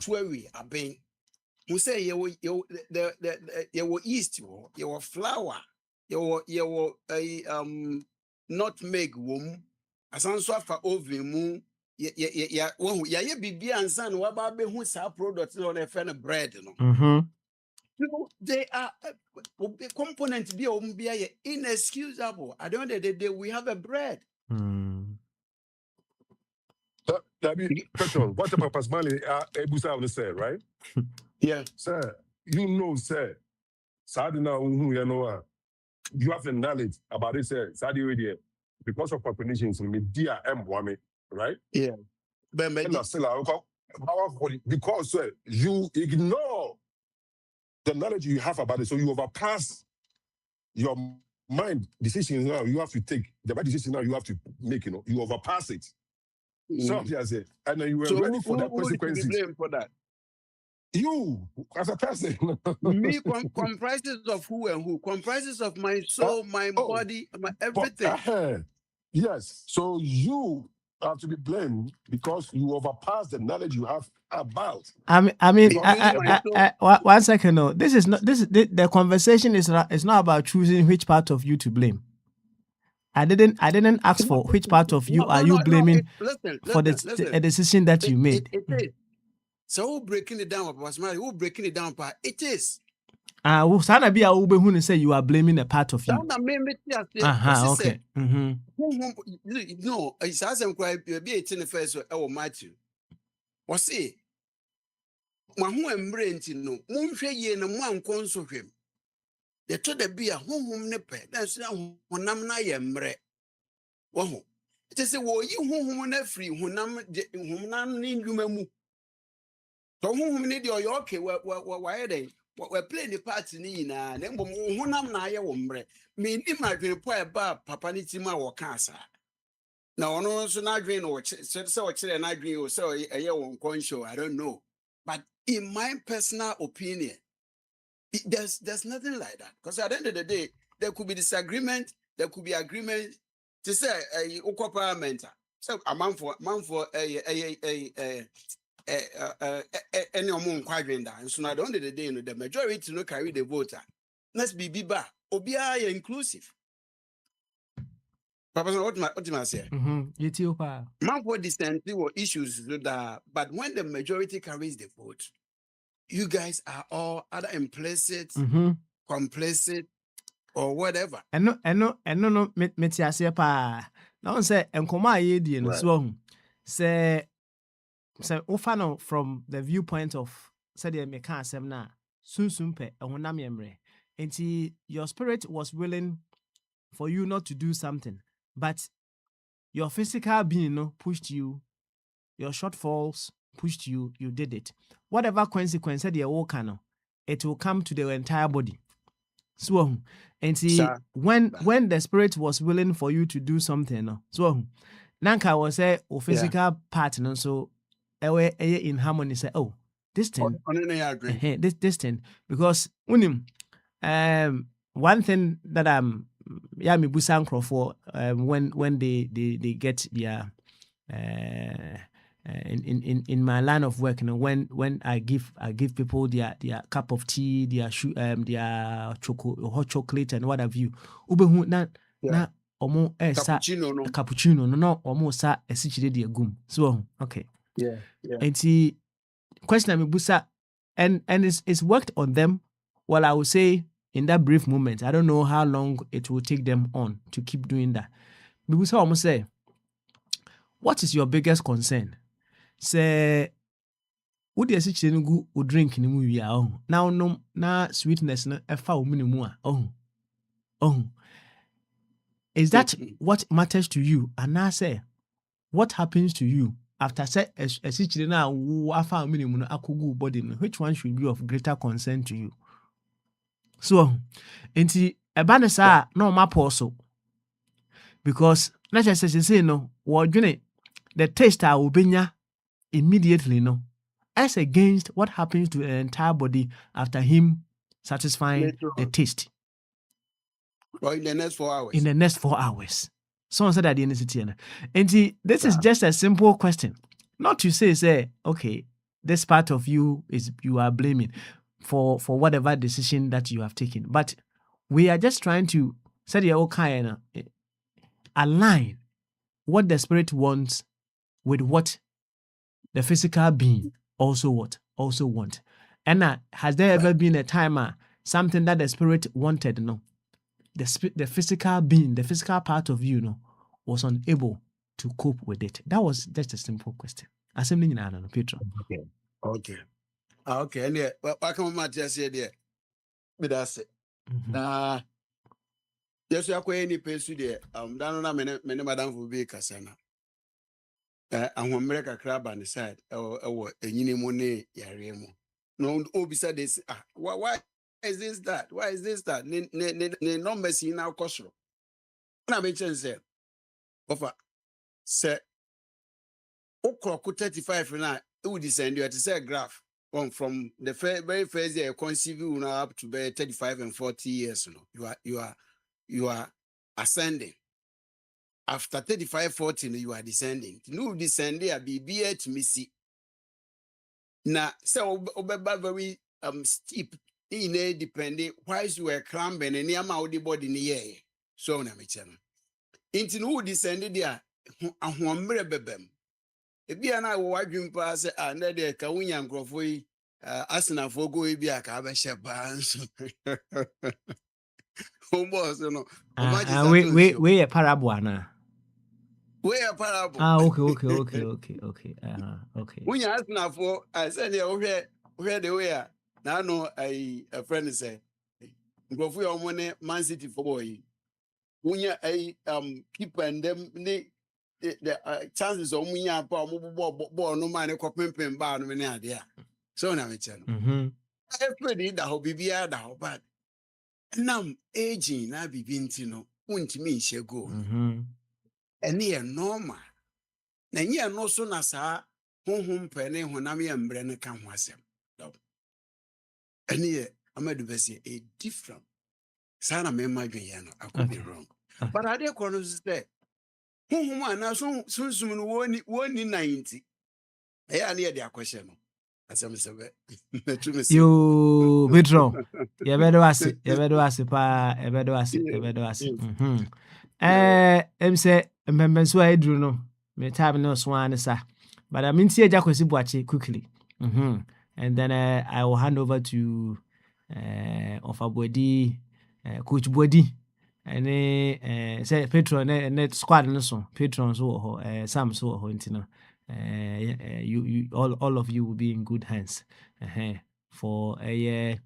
twelve a been. Who say you yeast your flour, your nutmeg womb, as answer for oven moon. Bibi and son, what about who sell products on a fan of bread? They are components be inexcusable. At the end of the day, we have a bread. Petrol, what Papa Smiley Ebusa said, right? Yeah. Sir, sir, Sadina, you have the knowledge about this, Sadi radio, because of populations in Media M. Right? Yeah. Because you ignore the knowledge you have about it, so you overpass your mind decisions now you have to take. The right decision now you have to make, you overpass it. So I say, and then you were ready for that consequences. Who be blamed for that? You, as a person. Me comprises of who and who? Comprises of my soul, my body, my everything. Yes. So you have to be blamed because you overpass the knowledge you have about. One second. No, this is not. The conversation is not about choosing which part of you to blame. I didn't ask for which part of you are you blaming for the decision that you made. It is. So who breaking it down? Who breaking it down? It is. Who say you are blaming a part of you? Okay. No, it's as I'm quite be 18 first or Matthew. Was it? Mahu embrace no. Munfe ye na mwan konso hwem. The to the beer honhom ne pe. That's na honam na ye mre. Wahu. It is wo yi honhom na free honam ni ndwuma mu. To honhom ne de oyo okay wa den. We play the party ni na mbom honam na aye wo mre. Me ni madwene po e ba papa ni tima wo kansa. Na ono so na adwene no say o kire na adwene o say eye wo nkonsho, I don't know. But in my personal opinion, there's nothing like that. Because at the end of the day, there could be disagreement, there could be agreement to say a parliament. So a man for any among quadrant. And so at the end of the day, the majority no carry the voter. Let's be biba. Obia inclusive. Papa, what do I say? Man for dissent or issues that, but when the majority carries the vote, you guys are all either implicit, complicit, or whatever. And no, metiase pa. Now say enkoma ayedi no so say ofano from the viewpoint of say the meka asem na sunsun pe ehonam yemre. Enti your spirit was willing for you not to do something, but your physical being pushed you, your shortfalls pushed you, you did it. Whatever consequence you walk on, it will come to the entire body. So, and see, when the spirit was willing for you to do something, so Nanka was a physical partner, so in harmony say, oh, this thing, this thing, because one thing that me busankro for when they get their in my line of work, when I give people their cup of tea, their hot chocolate and what have you, na omo cappuccino no omo sa esichire de gum. So okay. Yeah. And see question me busa and it's worked on them. Well, I would say in that brief moment, I don't know how long it will take them on to keep doing that. Me busa omo say what is your biggest concern? Say, would you say no go drink ni mu wi now no na sweetness no efa wo mu a is that what matters to you? And I say, what happens to you after say a situation now afa minimum no akogu body no, which one should be of greater concern to you? So enti eba ne sa na o mapɔ so because let's just say no wo dwene the taste a obenya immediately no as against what happens to the entire body after him satisfying the taste. Or in the next 4 hours. In the next 4 hours. Someone said that the NCT. And this is just a simple question. Not to say, okay, this part of you is you are blaming for whatever decision that you have taken. But we are just trying to say okay, align what the spirit wants with what the physical being also want. And has there ever been a time something that the spirit wanted, no? The physical being, the physical part of you, was unable to cope with it. That was just a simple question. Assembly in Anna, Petro. Okay. Okay. And yeah, why come I just say there? But that's it. Nah. Yes, you are going to pay to there. Down on many madam will be Cassana. And when America crab on the side, or a money, Yaremo. No, beside this. Why is this that? Why is this that? No mercy now, Costro. And I mentioned, say, offer, say, o'clock 35 now, it would descend you to say graph from the very first year, conceive you now up to be 35 and 40 years. You are ascending. After 35, 40, you are descending. No descending, a BB missy. Now, so very steep. In a depending why you were cramping and near my body in the air. So, na me channel. Into who descended there, a hombre bebem. If be an I will dream pass and there Kawinian Grofui, Asana Fogo, be a cabasha bands. Almost, you know. We a parabuana. We are parable. Okay. When you ask now for, I said, where they were. Now, no, a friend say, go for your money, Man City for boy. When you keep and them, the chances of me are born no man, a coping bar, no idea. So now it's everybody that will be out, but now aging, I be no, won't me shall go. And near normal. Now, ye no soon as I home penny when I'm a brain come was him. And here, I'm a different. Sana me imagine, I could be wrong. But I dare corners there. Whom I now soon one in 90. I near their question. As I'm saying, you withdraw. You better ask it. Say, remember, so I do know. Me time no swan, sir. But I mean, see a jacuzzi watch quickly. And then I will hand over to of a body, Coach Body, and say patron net squad and so patrons or some so intino. You all of you will be in good hands for a year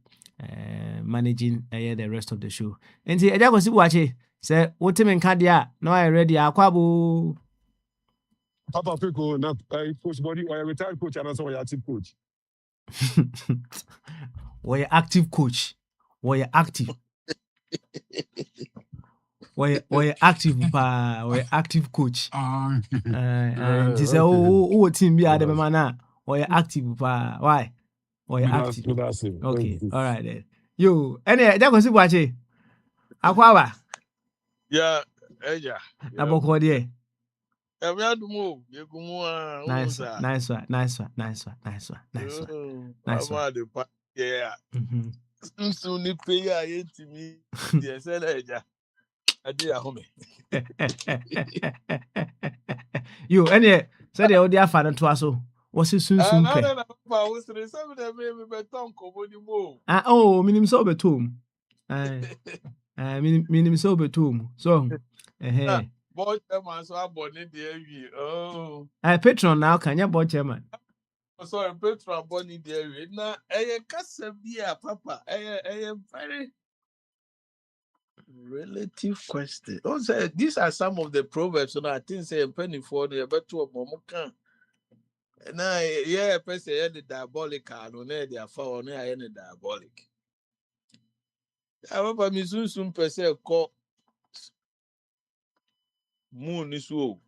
managing the rest of the show. And see a jacuzzi watch say what time in Cadia? No, I ready. Aquabu. Papa Pico, not coach body or a retired coach, and also a active coach. Were you active coach? Were you active? Were you active? Were you active coach? And he said, "Oh, team be at the man. Were you active? Why? Were you active? Okay, all right then. You, anyway, that was it. Watch it. Aquaba. Yeah, Aboko there. We had to move. Nice one. Yeah. Soon the pay to me. Yes, I did a home. You, anyway, said the audio father to us. Was it soon? Oh, minim so betum. Minim so betum. So, board chairman so abonne the oh. Patron now can you board chairman? Oh, sorry, patron abonne the na kasa bia papa very relative question. Also, these are some of the proverbs. So I think say penny for the better of Momokan. Now, yeah, person the diabolical, no, they are for no, any diabolic. However, me soon person call moon is woe.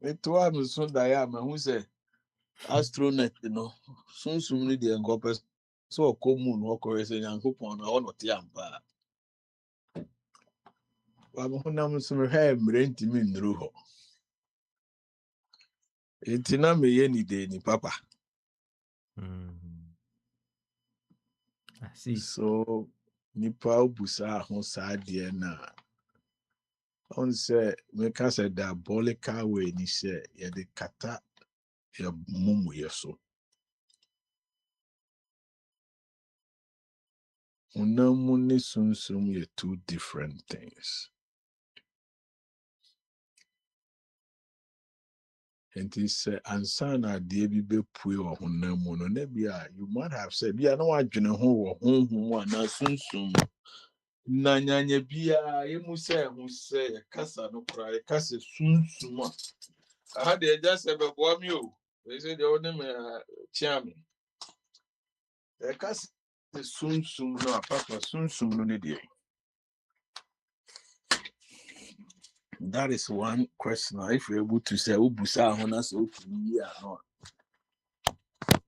It was soon Diana who said astronaut, you know, soon need the encompass. So common walk or saying and coupon or not yampa. Wabunam some hair rent me in Ruho. It's not me any day, ni papa. I see. So, nipa busa ho sadie na. On say, make us a diabolical way, ni say, ya de kata ya mumu yeso. Unamuni sunsum ye two different things. And he said, Ansana debi be pui or hunamuno nebia. You might have said, yeah, no, I don't know who na sunsum. Na nyanya bia emu say kasa no cry kasa sunsuma. I had the just a boy you. They said the only me chiami. The kasa sunsum no papa sunsum no need. That is one question. If you're able to say ubusa hona so yeah no.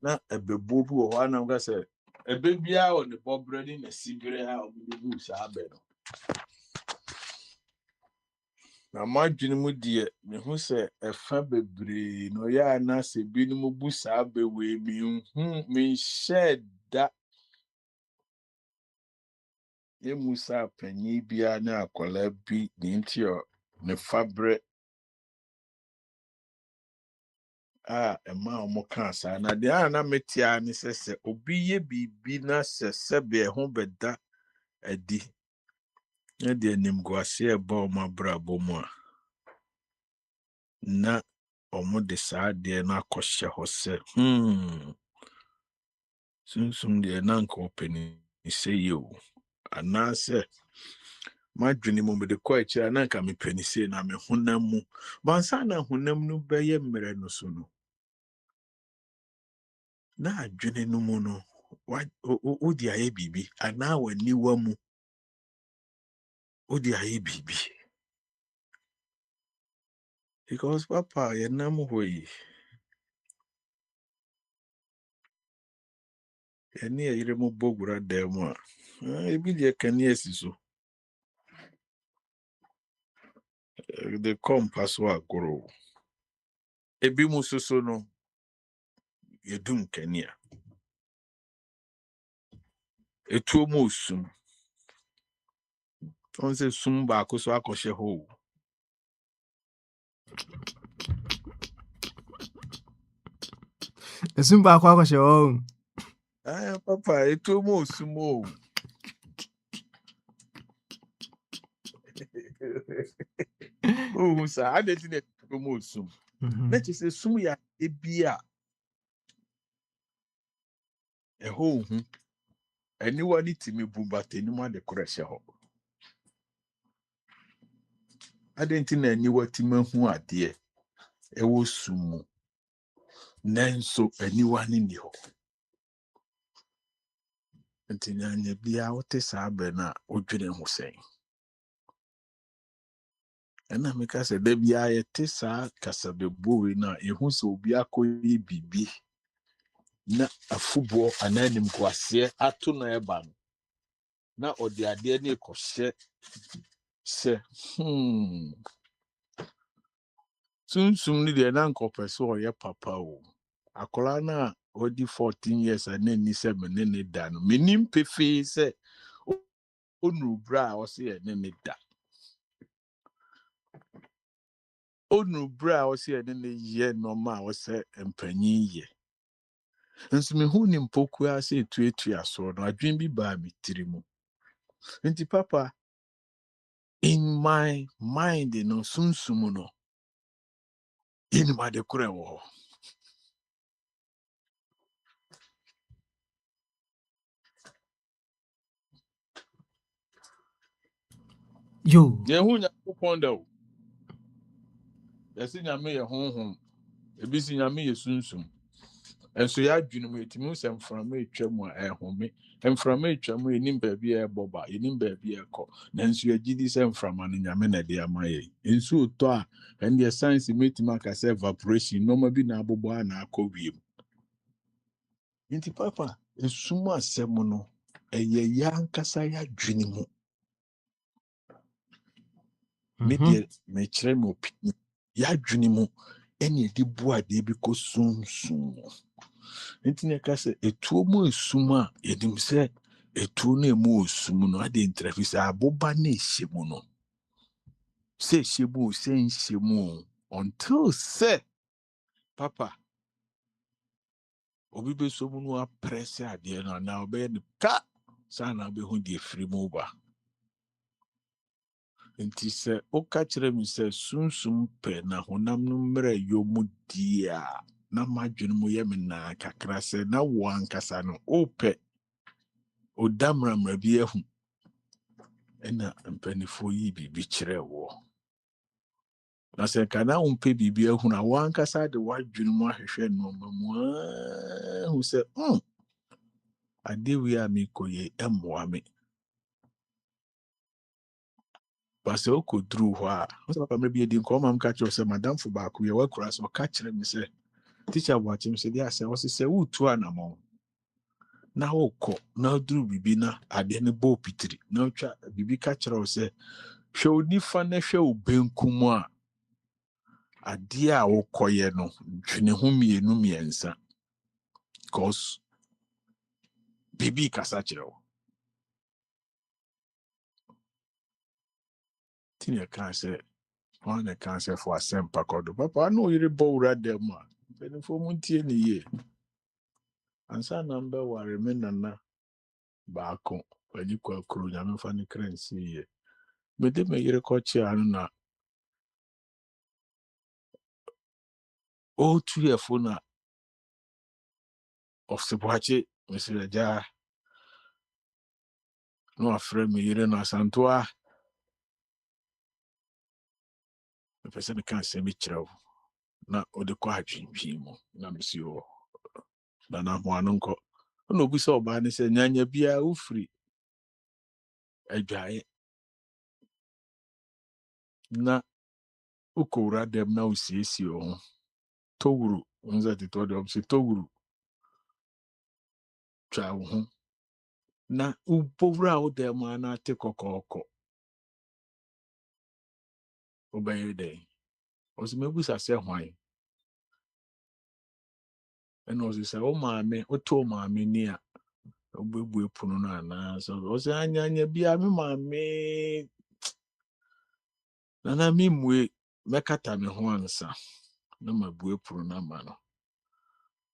Na a bebobu or one I'm gonna say a baby on the bob bread in a cigarette out of the bush. Na my dream dear, me who say a fabre no ya na se binimu busa be we me shed that ye musa penny bia na akwala bi ninti o ne fabre ma omo kan sa na de na metia ne se obi ye bibi na se be ho beda adi na de nim gwase e ba omo brabo mu a na omo de sa de na akohye ho se sunsum de na nka openi se yo anase madwene mu de kwa akira na nka mepeni se na me honam mu bansa na honam no beye mmere no so no na adwene no mu no o di aye bibi ana wani wa mu o di aye bibi because papa ye nam hoyi eni yire mu bogura dem a ebi de kan esi so the compass wa goro ebi mu soso no yedum kania etuo mu osum on se sum ba ko so akɔhye ho Zumba kwa show. Papa etuo mu osum o sa adeti ne etuo mu osum na chi se sum ya ebia ho hu aniwa ni timi bubate ni ma de korehye ho adenti na aniwa timi hu ade wo sum nanso aniwa ni ho ntinyanya bia wote sa be na odwene ho sen ena meka se da bia ye te sa kasa bebowe na ehu se obi akoyi bibi na afubo ananim kwase ato na eba no na odi ade na ekohye se sunsum ni de na nkopese oye papa o akola na odi 14 years and ni se me ne da no menim pefe se onu bra o se ne da onu bra o se ne ye normal o se empanyin ye nso me hu ni mpoku ase etuaso no adwen bi ba mi tiri mu Nti papa, in my mind, no sunsum no. In my dekure wo. Yo. Ye hu nya ponda o. Yesi nyame ye honhom. Ebi si nyame ye sunsum. Enso ya adwene mu etimu se mframa etwa mu a ehome. Mframa etwa mu enim baabi e boba, enim baabi e kɔ. Nanso ya gidi se mframa no nyame na de amaye. Enso to a ende science metima aka se evaporation no ma bi na abobo a na akɔ wiem. Nti papa, esum asem no eye ya nkasa ya adwene mu. Media me kyerɛ me opinion. Ya adwene mu ene edi boa de bi kɔ sunsum. Nti ne ka sɛ etuo mu esum a yedim sɛ etuo no emu osum no ade ntrafi sɛ aboba na ehye mu no. Sɛ ehye mu sɛ nhye mu until sɛ papa obi be so mu no apress ade no na obey ne ka sa na be hu de free mu ba. Nti sɛ oka kyerɛ me sɛ sunsum pɛ na honam no mmerɛ yɔ mu dia na madwene mu yɛ me na kakra sɛ na wo ankasa no opɛ odamramra bi ahu ɛna mpanifo yi bibi kyerɛ wo. Na sɛ kana wo mpɛ bibi ahu na wo ankasa de wadwene mu ahwehwɛ no mamu ahu sɛ ade wi a mekoye ɛmmoa me. Basa okoduru hɔ a ɔsɛ papa mɛ bi edi nkɔ mam ka kyerɛ sɛ madamfo baako yɛ wakura sɛ ɔka kyerɛ me sɛ teacher watchim sɛ dia sɛ ɔsɛ sɛ wotu anamɔ na wokɔ na duru bibi na ade ne bɔ pitiri na otwa bibi ka kyerɛ sɛ hwɛ onifa na hwɛ obenkum a ade a wokɔyɛ no dwene ho mienu miensa cause bibi kasa kyerɛ wo tinya ka sɛ wana ka sɛ for asɛm pakodo papa no yiri bɔ wura dem a benefo mu tie ne ye ansa na mbe ware me nana baako ani kwa kuro nyame fa ne kransi ye me de me yiri kɔkye anu na o tu ye fo na of sebwache mesere ja no afre me yiri na santoa me pese ne kan se me kyerɛw na o de kɔ atwintwi mu na me si o na ho anu nkɔ no obi sɛ oba ne sɛ nyanya bia ufiri adwae na ukowura dem na usiesie ho towuru unza tito de obsi towuru twa ho na upowura o dem na te kokoko obeye dey osimebusa se hwan eno osi se o maame o to maame ni a obebu epunu na na so osi anya bia me maame na mi mue mekata me ho ansa na mabu epunu na ma no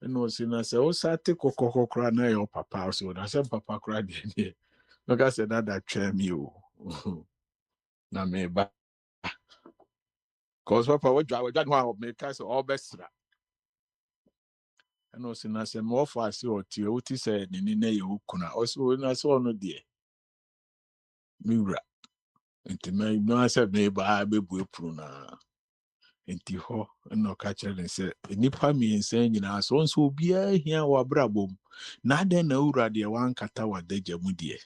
eno osi na se o sa te kokoko kra na yo papa so na se papa kra de no ka se that twa mi o na me ba cause papa wadwa no me ka se obesra eno osi na se mo fa se o tie o ti se ni na ye okuna oso na se ono de mi wura nti me no se me ba bebu epuru na nti ho no ka kyerɛ se nipa mi nsa nyina so nso obi ahia wa brabom na den na wura de wankata wadagya mu de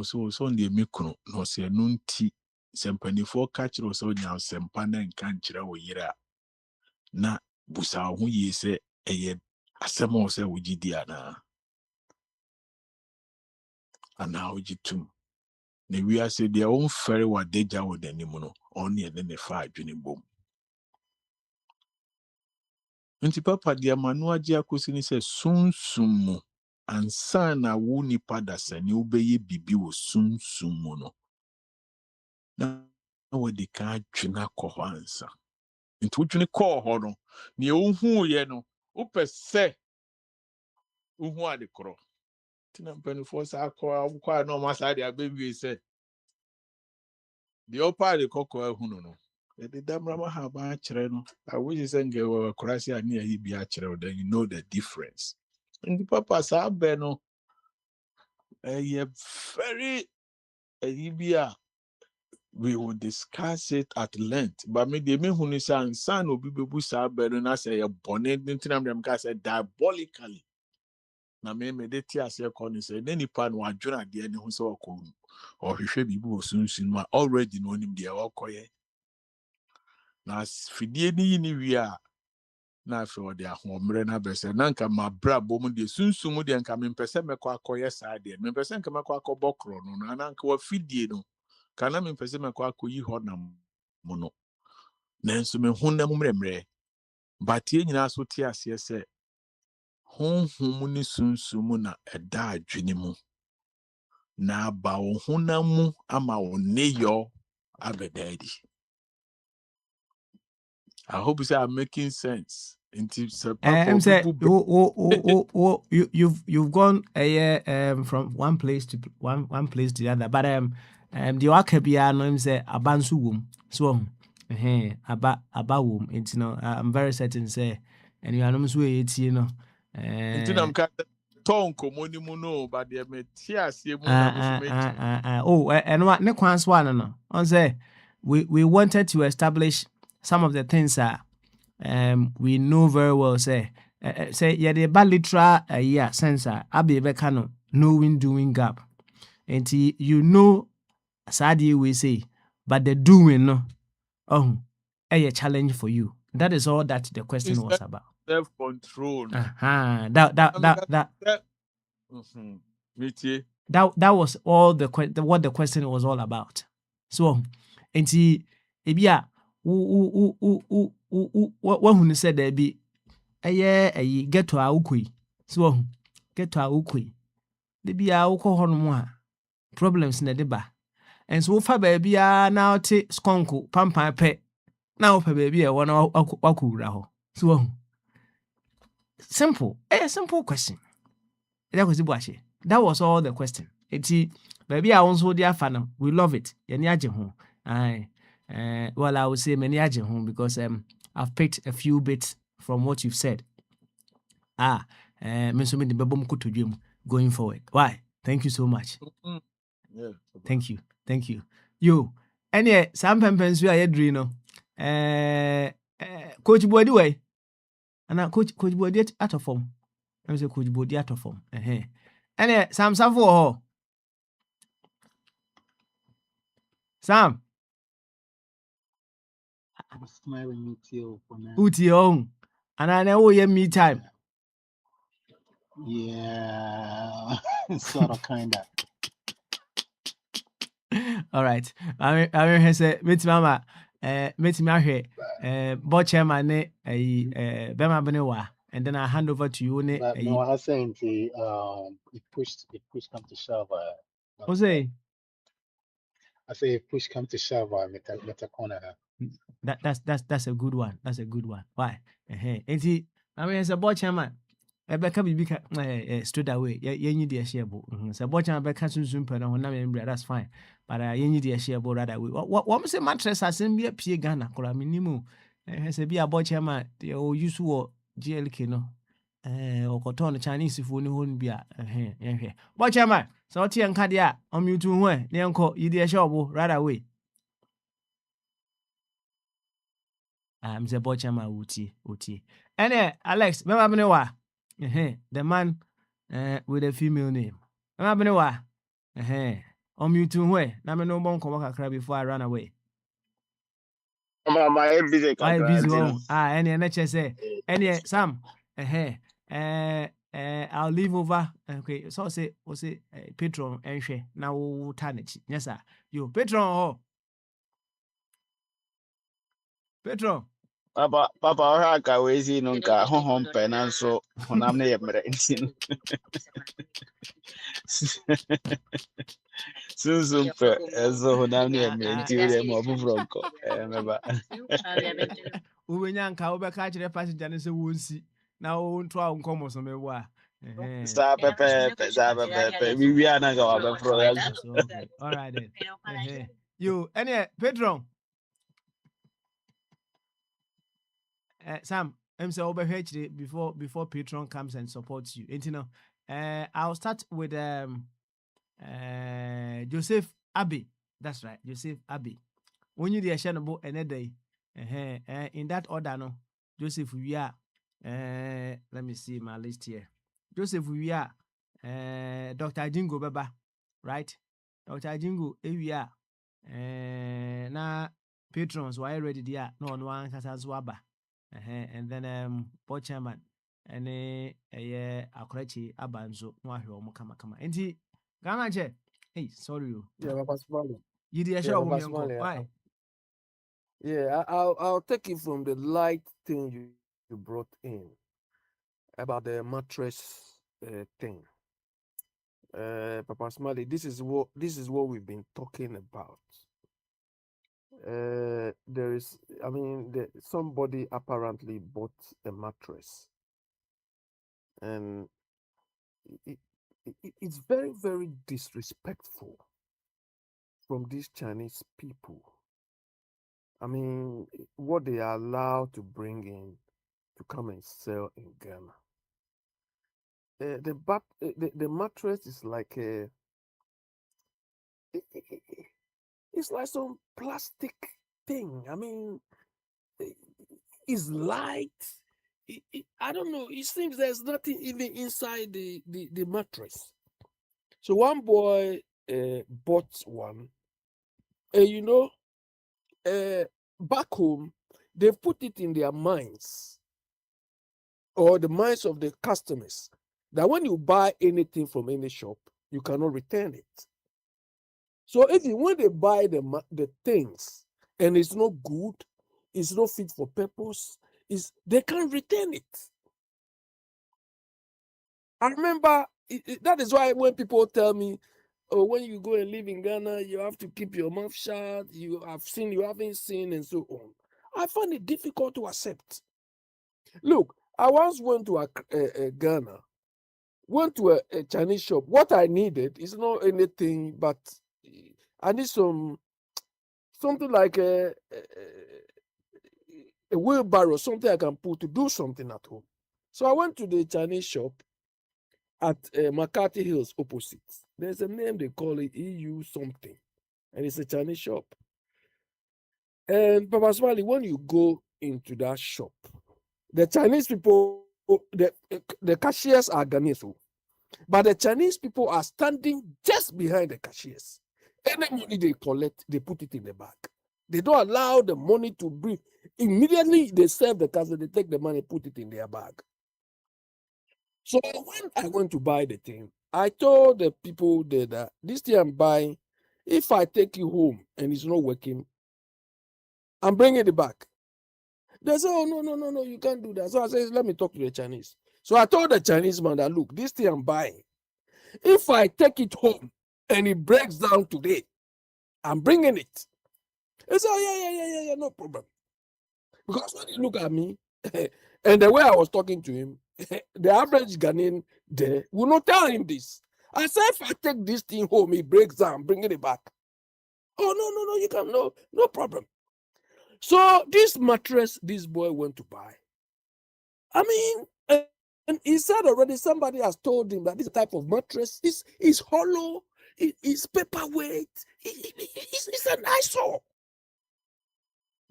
so ndie mi kunu no se no nti sempanifo ka kyerɛ so nya sempa na nka nkyerɛ wo yira na busa ho yi se eye asɛm o se wogidi ana ogitum ne wi ase de o mfere wadagya wo danim no on ye ne fa adwene bom nti papa de amanu agye akosi ni se sunsum mu ansa na wo nipa dasani obeye bibi wo sunsum mu no na wo de ka adwena kɔ hɔ ansa nti wodwene kɔɔ hɔ no ne ohu ye no wopɛ sɛ ohu ade korɔ Tina penifo sa kwa no masa dia baby say. The upper the cocoa hunu no. The damrama have a children. I wish you send a crazy near he be a child, then you know the difference. And the papa sa beno a very a we will discuss it at length. But me the me who is son will be busa beno na say a bonnet into them say diabolically. Na me de tia say corner say then pan wa juna de ne ho say okọ or hwehwe bibi wo sunsun ma already no nim de okoye. Na fidie ni wi a na afi o de ahomre na be say na nka mabra bom de sunsun de nka me pese mekọ akoye sa de me pese nka mekọ akọbọkro no na nka wa fidie no kana me pese mekọ akoyi ho na mo no nanso me honam mremre batie nyina so tie ase say honhom ni sunsun na eda adwene mu na ba wo honam mu ama wo neyo abedadi. I hope you say I'm making sense. I'm saying, you've gone from one place to one place to the other, but the wakabia no him say abansu wom so aba wom. It's I'm very certain say and you are no so etie no I'm ton komoni mu no but the metiasie mu na and what ne kwan so no on say we wanted to establish some of the things we know very well say the bad literal sensor abe bekano knowing doing gap and you know sadly we say but the doing no a challenge for you. That is all that the question was about. Self-control. That was all what the question was all about. So and ebia what who said there be get to our ukui. So get to our ukui. The be our ho problems na deba. And so far baby now te skonko pampa pe. Now per baby one wakura ho. So simple. Simple question. That was all the question. Baby, I also dear fan. We love it. Well, I would say many home because I've picked a few bits from what you've said. Going forward. Why? Thank you so much. Yeah. Thank you. You. Any some pempens we are dream. Coach Body way. And Coach Body out of form. I say Coach Body out of form. Any Sam for Sam. I'm smiling with you for now. Put your own. And I know you me time. Yeah, sort of kinda. All right. I say meet mama. Meet me here. Board chairman Bema Benewa. And then I hand over to you. No, I was saying it push come to shove. What's say? I say push come to shove. Meta corner. That's a good one. That's a good one. Why? And see, I mean, as a board chairman, Rebecca be stood away. You need the share book. So board chairman Rebecca soon per no number. That's fine. But you need the share book rather way. What say mattress as in be a pie Ghana? Kora minimum. Has a be a board chairman. The old use to GLK no. Or cotton Chinese phone won't be a board chairman. So T and Cadia on you to where the uncle you dear shop right away. I'm the boy chairman Uti. And Alex, remember the man with a female name. Remember on you to where Name no one come work before I run away. My busy. Any NHS any Sam I'll leave over. Okay, so say patron and share now tarnish. Yes, sir. You patron Petro. Papa, ɔhwɛ aka wezi no nka honhom pɛ na nso honam no yɛ mmerɛ nti no. Sunsun pɛ ɛso honam no yɛ mmerɛ nti wodeɛ ma ɔfoforɔ nkɔ mɛba. Uwenya nka wobɛka kyerɛ passenger no sɛ wonsi na wonto a nkɔmmɔ so mɛwo a Sa pepe, we are not going to Okay. All right then. You, any Pedro? Sam, I'm so over here before Patron comes and supports you. And you know, I'll start with Joseph Abbey. That's right, Joseph Abbey. When you the Ashanabo another day, in that order, no, Joseph, we are. Let me see my list here. Joseph, we are. Dr. Jingo Baba, right? Dr. Jingo, we are. Na patrons were ready there. No one has swaba. And then board chairman and Akrechi Abanzo no ahwe kama. Enti Ghana che. Hey, sorry you. Yeah, Papa Smiley. You did a Yeah, show Papa me Smiley. why? Yeah, I'll take it from the light thing you brought in about the mattress thing. Papa Smiley, this is what we've been talking about. There is, I mean, somebody apparently bought a mattress, and it's very, very disrespectful from these Chinese people. I mean, what they are allowed to bring in to come and sell in Ghana. The mattress is like it's like some plastic thing. I mean, it's light. I don't know. It seems there's nothing even inside the mattress. So one boy bought one, and you know, back home they've put it in their minds, or the minds of the customers, that when you buy anything from any shop, you cannot return it. So even when they buy the things and it's not good, it's not fit for purpose, they can't return it. I remember that is why when people tell me, oh, when you go and live in Ghana, you have to keep your mouth shut, you have seen, you haven't seen, and so on. I find it difficult to accept. Look, I once went to Ghana, went to a Chinese shop. What I needed is not anything, but I need something like a wheelbarrow, something I can put to do something at home. So I went to the Chinese shop at McCarthy Hills opposite. There's a name they call it EU something, and it's a Chinese shop. And Papa Smiley, when you go into that shop, the Chinese people, the cashiers are Ghanaians, but the Chinese people are standing just behind the cashiers. Any money they collect, they put it in the bag. They don't allow the money to breathe. Immediately they serve the cashier, they take the money, put it in their bag. So when I went to buy the thing, I told the people there that this thing I'm buying, if I take you home and it's not working, I'm bringing it back. They say, oh, no, you can't do that. So I said, let me talk to the Chinese. So I told the Chinese man that, look, this thing I'm buying, if I take it home and it breaks down today, I'm bringing it. He said, oh, yeah, no problem. Because when you look at me, and the way I was talking to him, the average Ghanaian there will not tell him this. I said, if I take this thing home, it breaks down, bringing it back. Oh, no, you can, no problem. So this mattress this boy went to buy, I mean, and he said already somebody has told him that this type of mattress is hollow, it's paperweight, it's an eyesore.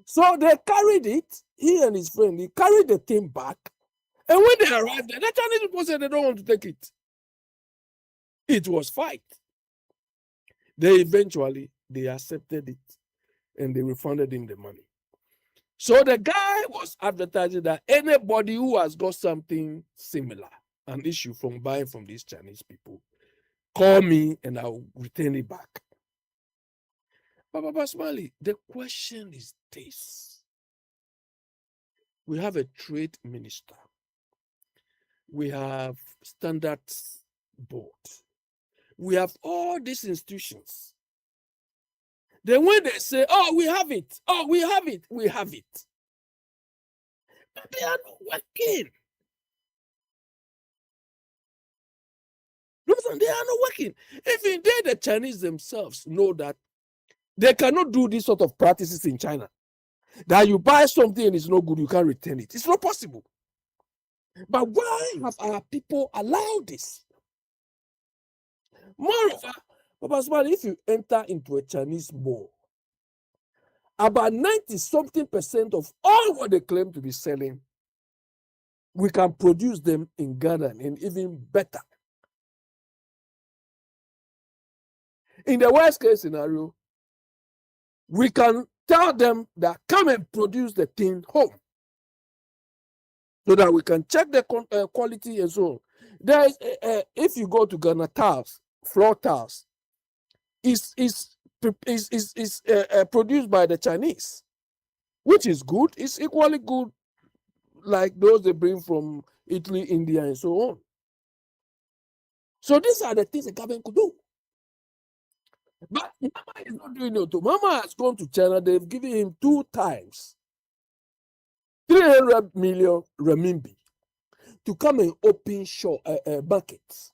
So they carried it, he and his friend, he carried the thing back. And when they arrived there, the Chinese people said they don't want to take it. It was fight. They accepted it and they refunded him the money. So the guy was advertising that anybody who has got something similar, an issue from buying from these Chinese people, call me and I'll return it back. But Papa Smiley, the question is this. We have a trade minister. We have standards board. We have all these institutions. Then when they say, oh, we have it. But they are not working. They are not working. Even they, the Chinese themselves, know that they cannot do these sort of practices in China. That you buy something and it's not good, you can't return it. It's not possible. But why have our people allowed this? Moreover, Papa Smiley, if you enter into a Chinese mall, about 90-something% of all what they claim to be selling, we can produce them in Ghana and even better. In the worst case scenario, we can tell them that come and produce the thing home so that we can check the quality and so on. There is, if you go to Ghana, tiles, floor tiles, is produced by the Chinese, which is good. It's equally good like those they bring from Italy, India, and so on. So these are the things the government could do. But Mama is not doing it. Mama has gone to China. They've given him 2 times 300 million renminbi to come and open markets.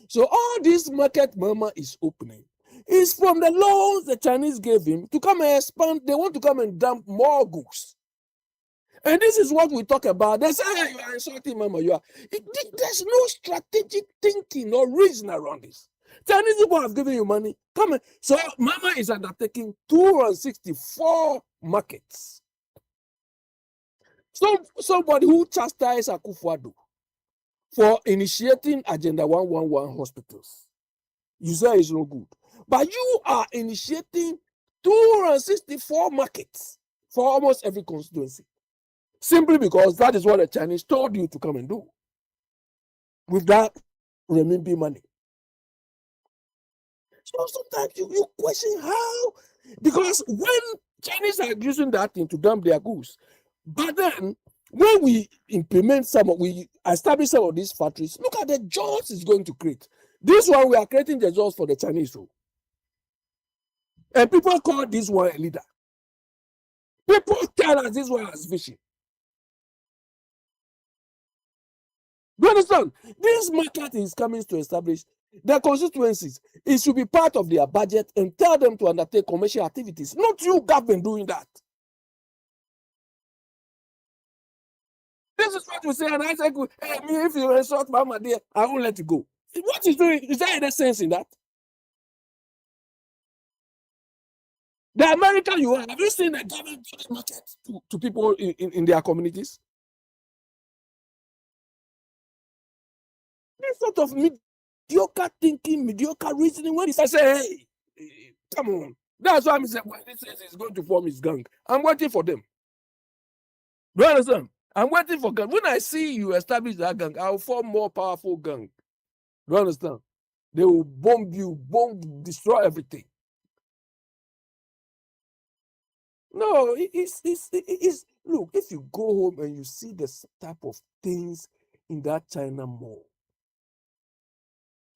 So all this market Mama is opening is from the loans the Chinese gave him to come and expand. They want to come and dump more goods. And this is what we talk about. They say, hey, you are insulting Mama. There's no strategic thinking or reason around this. Chinese people have given you money. Come on. So Mama is undertaking 264 markets. So somebody who chastised Akwantufuo for initiating Agenda 111 hospitals, you say it's no good. But you are initiating 264 markets for almost every constituency. Simply because that is what the Chinese told you to come and do with that renminbi money. So sometimes you question how, because when Chinese are using that thing to dump their goods, but then when we we establish some of these factories, look at the jobs it's going to create. This one, we are creating the jobs for the Chinese too. And people call this one a leader. People tell us this one has vision. Do you understand? This market is coming to establish their constituencies. It should be part of their budget and tell them to undertake commercial activities, not you government doing that. This is what we say, and I say, hey, if you insult Mama there, I won't let you go. What is doing? Is there any sense in that? The American you have you seen the government market to people in their communities? This sort of mediocre thinking, mediocre reasoning, when he say, hey, come on. That's why I'm saying, when he says he's going to form his gang, I'm waiting for them. Do you understand? I'm waiting for gang. When I see you establish that gang, I'll form more powerful gang. Do you understand? They will bomb you, destroy everything. No, it's look, if you go home and you see this type of things in that China mall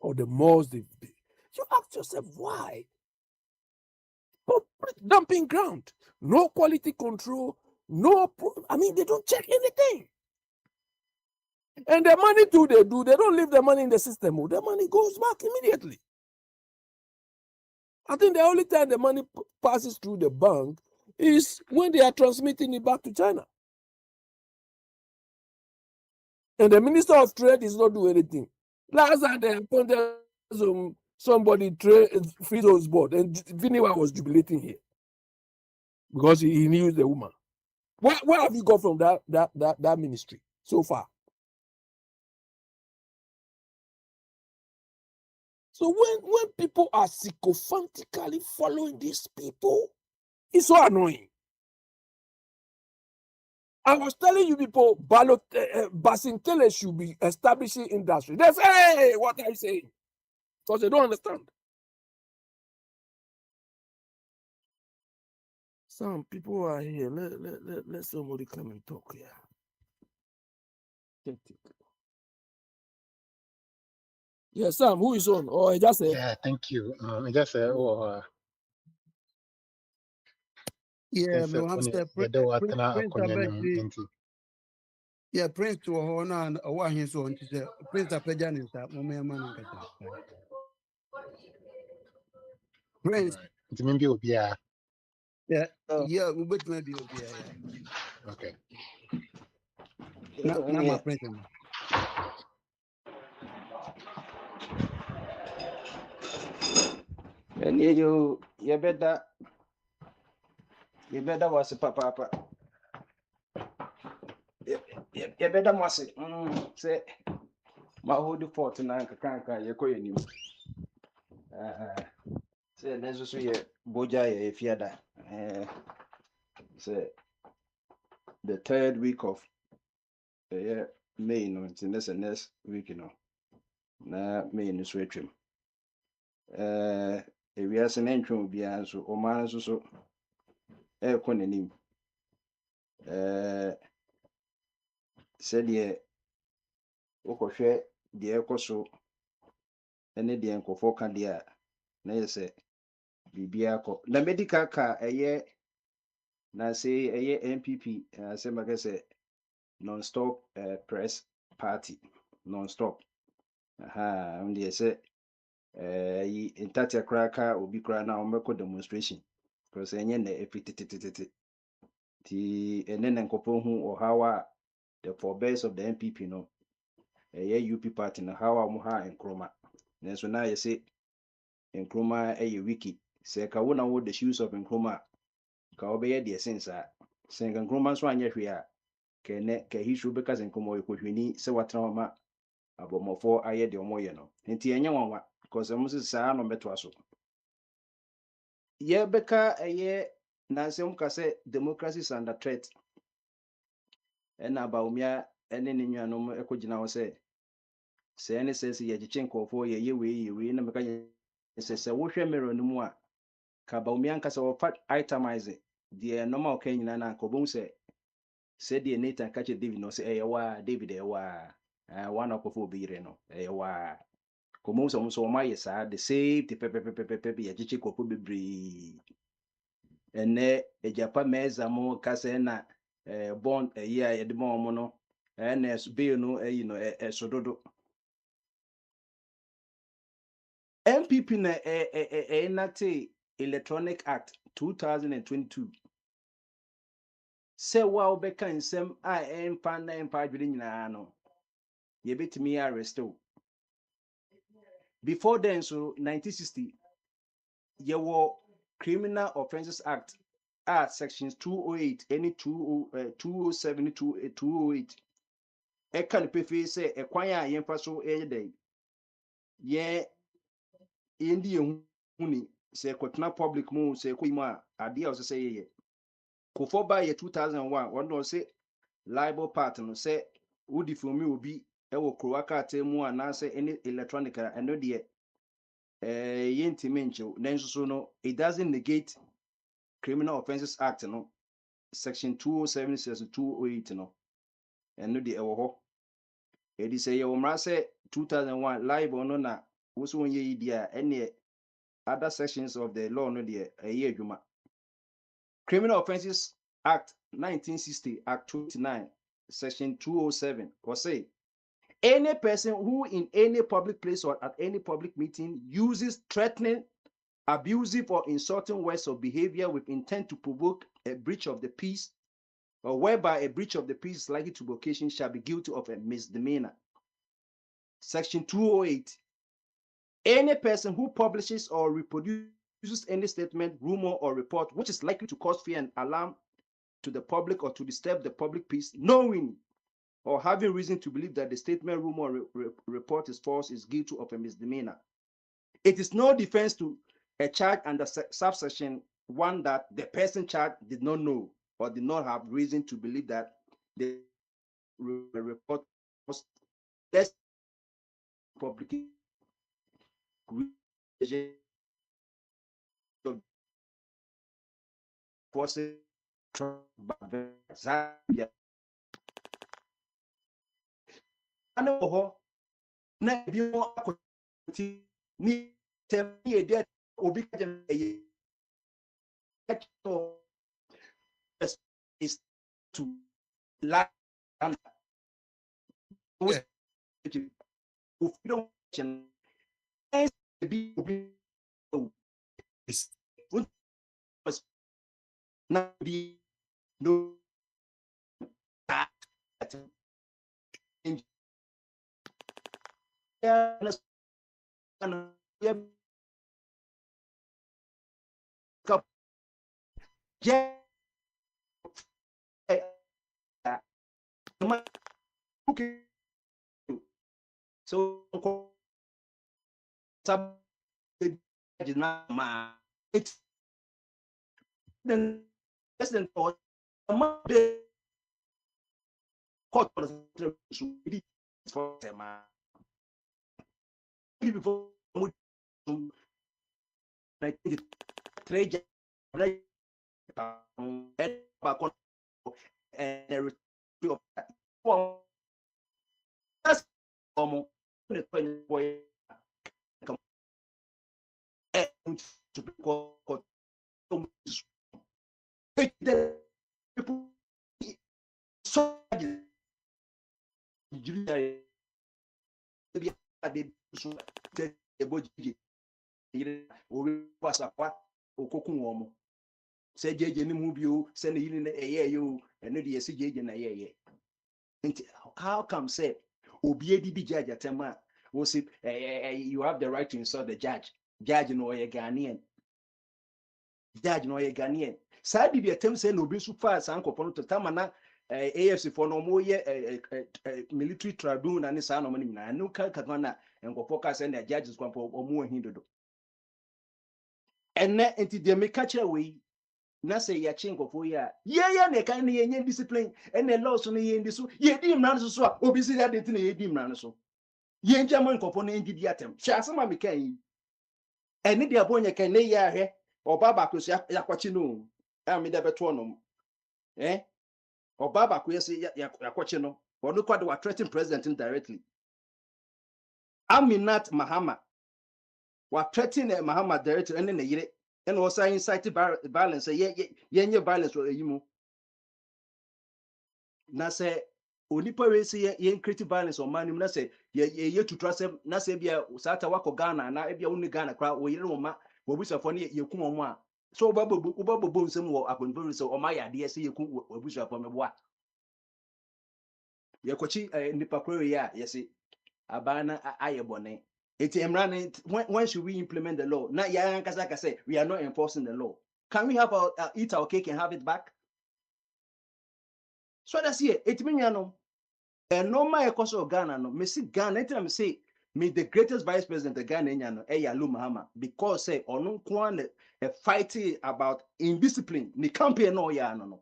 or the malls they build, you ask yourself why? Dumping ground, no quality control, they don't check anything. And the money too they do, they don't leave the money in the system. The money goes back immediately. I think the only time the money passes through the bank is when they are transmitting it back to China. And the Minister of Trade is not doing anything. Last time they appointed somebody free those board, and Viniwa was jubilating here because he knew the woman. Where have you got from that ministry so far? So when people are sycophantically following these people, it's so annoying. I was telling you people, Basintele should be establishing industry. They say, hey, what are you saying? Because they don't understand. Some people are here. Let somebody come and talk here. Yeah, Sam, who is on? Or I just said. Yeah, thank you. I just said, Yeah, me want to Prince Abedi. Yeah, Prince to Hona and one his own to say Prince Apajan is that moment. Prince, Right. It's maybe will be yeah, yeah, we both maybe will be yeah. okay. Not my Prince. And you better was a papa. You better was it. Say, my whole fort and I can't cry. You're going you. Say, there's also a Bogyae if you that. Say, the third week of May, no, it's in this and next week, you know. Na May in the sweet trim. If we have an entry, will be answered, or man, so air con said ye, Okoshe, the Ecoso, any the uncle for Candia, nay say, Bibiaco. The medical car a year, now say a year MPP, say, like say, non-stop press party, non-stop. Aha, only I say, in Tatia Cracker will be crying now, make demonstration. Because any and then Uncle or how the forebears of the MPP, no, a UP party, no, how I'm high and chroma. And so now you say, in chroma a wiki, say, Kawuna would the shoes of Nkroma, Kawabea, dear sense, saying Nkroma swan yet we are, can he should because in Como could we need so what trauma about more for I had the Omoyano. And Tianya one, because the Moses San on Betwaso. Ye beka a year, Nansem Case, democracy is under threat. And about me, and then in your no echo say. Say any says ye chenko for ye we na meka say wo hwe mirror no mu a ka ba umi anka say fat itemize the normal kan nyina na ko bom say the Nathan catch David no say wa David one of obi re no wa ko mo so ma yes the same the pepe ye chichi ko bebre ene ejapa meza mo ka say na bond ye a ye de mo no na bill no no sododo MPP na enacted Electronic Act 2022. Say wow beka nsem a empa na empa adwene nyina no. Ye betimi arrest. Before then so 1960 ye were Criminal Offences Act sections 208 any 207 208 e kan pefe say e kwan a yemfa so dey ye indi ehuni say kwatna public mu say ko ima ade a say ye Kofo by year 2001, one don't say libel part no say would for me will be ewo Croaca temu and say any electronic and no dear yenti mencho then so no it doesn't negate Criminal Offences Act no section 207 says 208 no and no dear ewo it is say your say 2001 libel no na also when ye dear any other sections of the law no dear a year juma Criminal Offences Act 1960, Act 29, Section 207, or say, any person who in any public place or at any public meeting uses threatening, abusive, or insulting words or behavior with intent to provoke a breach of the peace, or whereby a breach of the peace is likely to be occasioned, shall be guilty of a misdemeanor. Section 208, any person who publishes or reproduces any statement, rumor, or report which is likely to cause fear and alarm to the public or to disturb the public peace, knowing or having reason to believe that the statement, rumor, or report is false, is guilty of a misdemeanor. It is no defense to a charge under subsection 1 that the person charged did not know or did not have reason to believe that the report was less publication forces Zambia. Na ebi mo akwati ni temi ede obi kaje eye is to land Yeah. Freedom be not be no so it's then president or court for them before trade and that's people so okokun womo se jeje ni mu bio se ne yiri na eye yo eno de yesi jeje na eye how come say obi edi bi judge atema wo say you have the right to insult the judge no ye Ghanaian judge no ye Ghanaian sa bi atem say no obi su fa san kopono to tamana AFC for no mo ye military tribunal na ne sa no mo ni na no ka na enkopo ka say na judges kwampo omo hindodo enne enti de me catch away na say ya chinkofo ya ye na kan ne ye discipline enne laws no ye ndi so ye di mran so a obi si that thing ye di mran so ye njama nkofo no ngidi atem hwe asema me kan yi enne de abonye kan ne ye ahwe oba ba ko so yakwachi no a me de beto no oba ba ko yes yakwachi no ono kwade wa threaten president indirectly Aminat Mahama wa threaten Mahama directly enne ne yire enne was incite violence ye violence or yimu na say onipa we say ye creative violence on man na say ye to trust na say bia sata wako Ghana na bia uni Ghana kra wo yire mo ma wo busafo ne ye ku mo a so obabobo nsem wo Akwantufuo say o ma ya de say ye ku wo busafo me boa ye kochi nipa kra we ya ye say abana aye bone eti emran when should we implement the law na ya nkasa ka say we are not enforcing the law. Can we have eat our cake and have it back? So that's here it mean ya no. And no my cause of Ghana no me see Ghana anytime me say me the greatest vice president of Ghana no Yalu Mahama because say ono kwan fighting about indiscipline ni campaign no ya no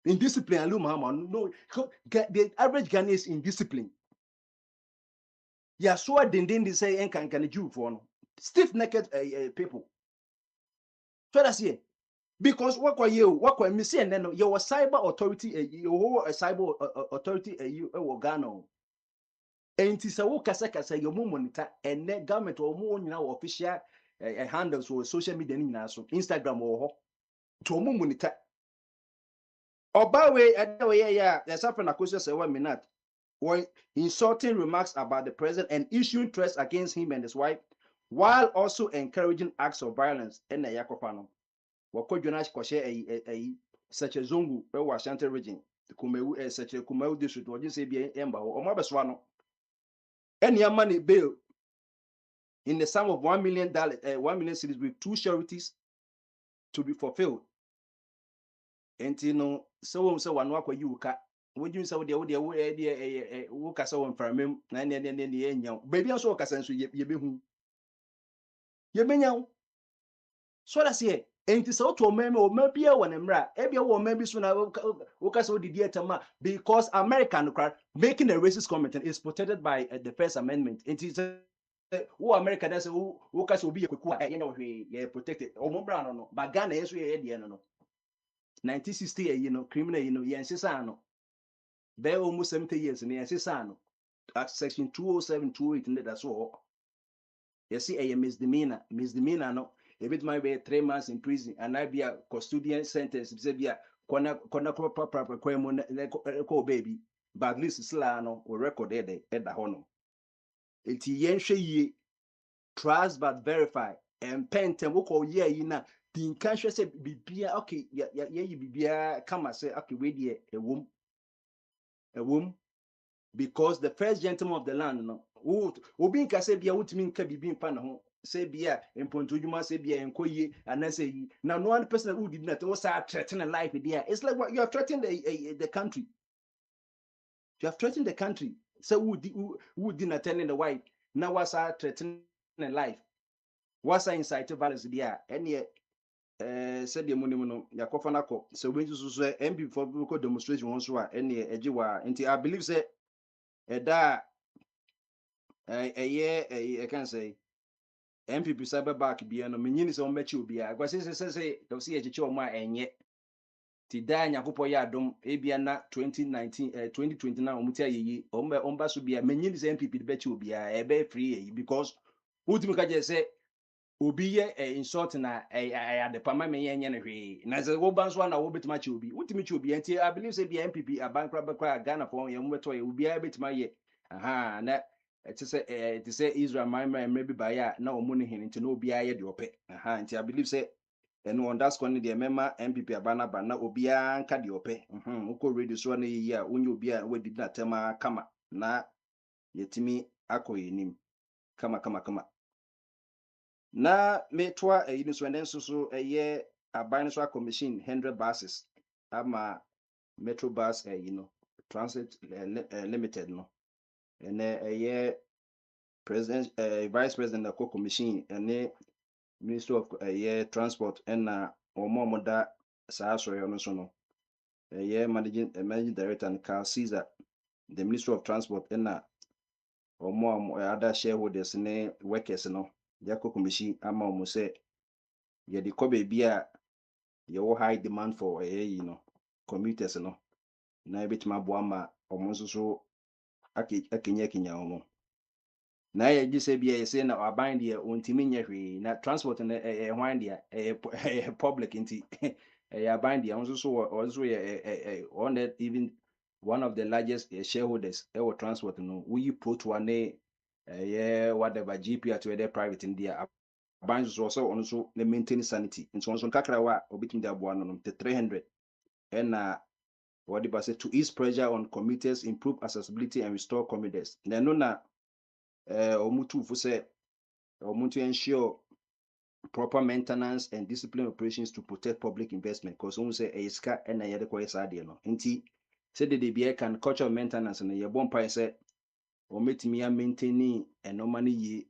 indiscipline Yalu Mahama no the average Ghanaian is indiscipline ya so dindin say enkan Jew for no stiff necked people so that's here because what me see and then your cyber authority your cyber authority Ghana. Enti se wo kasa yo mo monitor ene government o mo nyina official handles or social media ni nyina so Instagram wo ho to mo monitor oba we edewe ya Safran Akosua say 1 minute were insulting remarks about the president and issuing threats against him and his wife while also encouraging acts of violence in the yakopa no wakodwana kwhye such a zongu we Ashanti region kumewu such a kumewu district wo say bi emba ho o mo beso no any money bail in the sum of $1 million, 1 million cities with 2 sureties to be fulfilled. And you know, so one walk where you can. Would you say the work as one from him? Baby, also Cassan, so ye be who ye be now. So that's it. And it's out to a meme or maybe a one emra. Every one maybe soon I will because American making a racist comment is protected by the First Amendment. It is who America does who will be a quick protected or brown no, but Ghana is really no 1960 criminal yensano there almost 70 years in yensano at section 207 208 that's all you see a misdemeanor no a bit might be 3 months in prison and I be a custodian sentence be a corner proper baby but at least sila no o record eda ho no enti yenhwe yie trust but verify and pentem wo ko ye yi na din kan hwe se bibia okay ye yi bibia kama say okay we dey ewom because the first gentleman of the land no obi nka say bia wutumi nka bibi mpa na ho say bia empontojuma say bia enkoye anase yi na no one person who did not was threatening life there. It's like what you are threatening the country. You have threatened the country. So who did not tell the white now was threatening life. Was incite violence there? Any said the money no yakofa nako so when you so MP for local demonstration once wa any ejiwa nti I believe say that I can say MPP cyber back bia no menyini se ommechi obia agwa se do se echiche omo a enye ti da nyakopo ya adom ebia na 2019 2029 omuti ayeyi omba so bia menyini se MPP de bechi obia ebe free yi because ultimate ka je se obi ye insult na de pama me yenye ne hwe na se wo banso na wo betima chi obi ultimate chi obi enti I believe say bia MPP abankra bakra Ghana for ye mbeto ye obi betima ye aha na it say Israel maybe by ya na omuni hin nti no obi aye de ope aha nti I believe say eno on that score the member MPP abana na obi anka de ope uko radio so na yi a onye obi a wedi na tema kama na yetimi akoyenim kama na metwa yi so nden so eye aban so commission 100 buses ama metro bus transit limited no ene eye president vice president of commission and minister of transport and omoda saasoyo no so no managing director and Carl Caesar the minister of transport and other shareholders ne workers no yako commission ama omo say ye de ko be a ye wo high demand for commuters no na ebetima bo ama omo so akenya omo na ye gise bia ye say na aban de ontimi nya hwe na transport na hwan de public nti aban de also on that even one of the largest shareholders transport no we put one whatever GP at the private in there aban so on so the maintain sanity nso on kakra wa obitim de abo no 300 and what the say to ease pressure on commuters, improve accessibility and restore commuters na no na Omutufo say to ensure proper maintenance and disciplined operations to protect public investment because we say eska na yede ko yesa de no nti say the be can culture maintenance na ye bon pa say ometimi ya maintaining enoma ne ye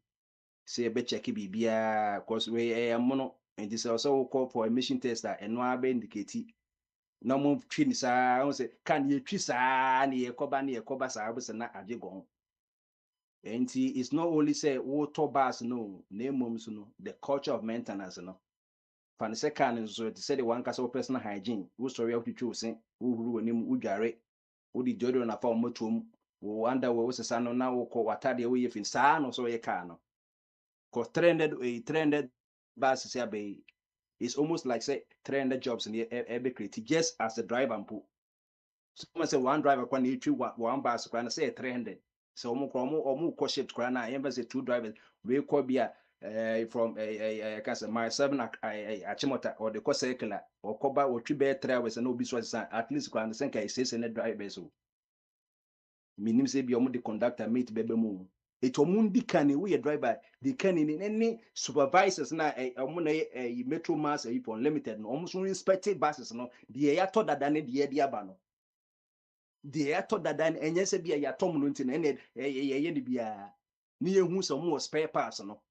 say be check bibia because we amono nti say also call for emission test that eno abe indicate na mo twi sa we say kan ye twi sa na ye koba sa be say na ajegon. And it's not only say water bars no name so no the culture of maintenance no fan second so to say the one case personal hygiene wo sorry out to say wo huru onim wo dware wo di jodo na fa motom wo under wo sesa no na wo ko watade wo ye fin sa no so ye car no cause 300 bars say be it's almost like say 300 jobs in every create just as a driver and put so say one driver kwa na twi one bus kwa na say 300 so omo ko shift kwa na embassy two drivers we ko bia from can say my 7 achimota or the co circular or koba or twi be 3 hours na obi so at least kwa na say kai 600 drivers so minim say bia omo the conductor mate bebe mu it omundi kan we driver the kan in any supervisors na omo na metro mass for unlimited no omo so inspect buses no the ya to dada ne the dia ba no de ato dada enye se bia ya tom no nti na ye de bia ni ehu se mo spare parts no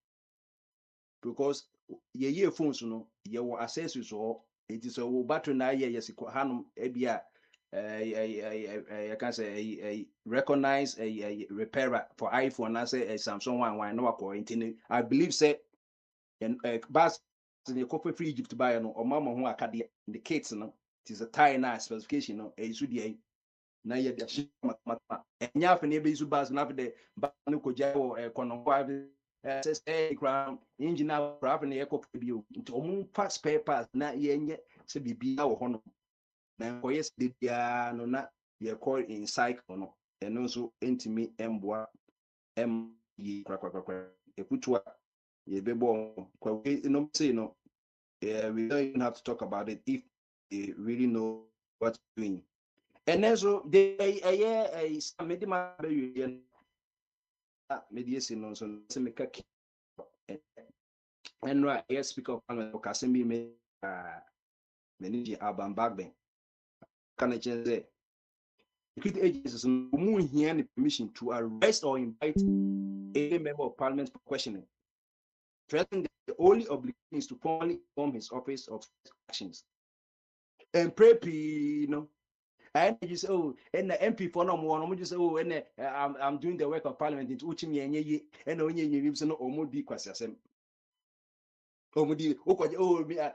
because ye phones no ye wo accessories so it is wo battery na ye yes hanum e bia I can say recognize a repairer for iPhone na say Samsung one no akọ nti I believe say bus the copy free Egypt buy no o mama ho akade the kits no it is a tie na specification no e su dey na ye de mata enya afa na ebe isu bus na de ba no koja wo kono kwa say ground engineer craft na ye ko bio nti omu fast spare parts na ye nye se bibia wo hono na ko yes de dia no na you call in cycle no and also intimi emboa ye crack a putwa ye bebo no say no we don't even have to talk about it if they really know what's doing. And also they a mediation no so make and right yes speak of Kasimbi me manage Alban Bagben can I change security agencies no here any permission to arrest or invite any member of parliament for questioning. Threatening the only obligation is to formally inform his office of actions. And pray, you know, and you say, oh, and the MP for no more, just say, oh, and I'm doing the work of parliament into Uchimi and only you no omudi kwasiasem. Omudi,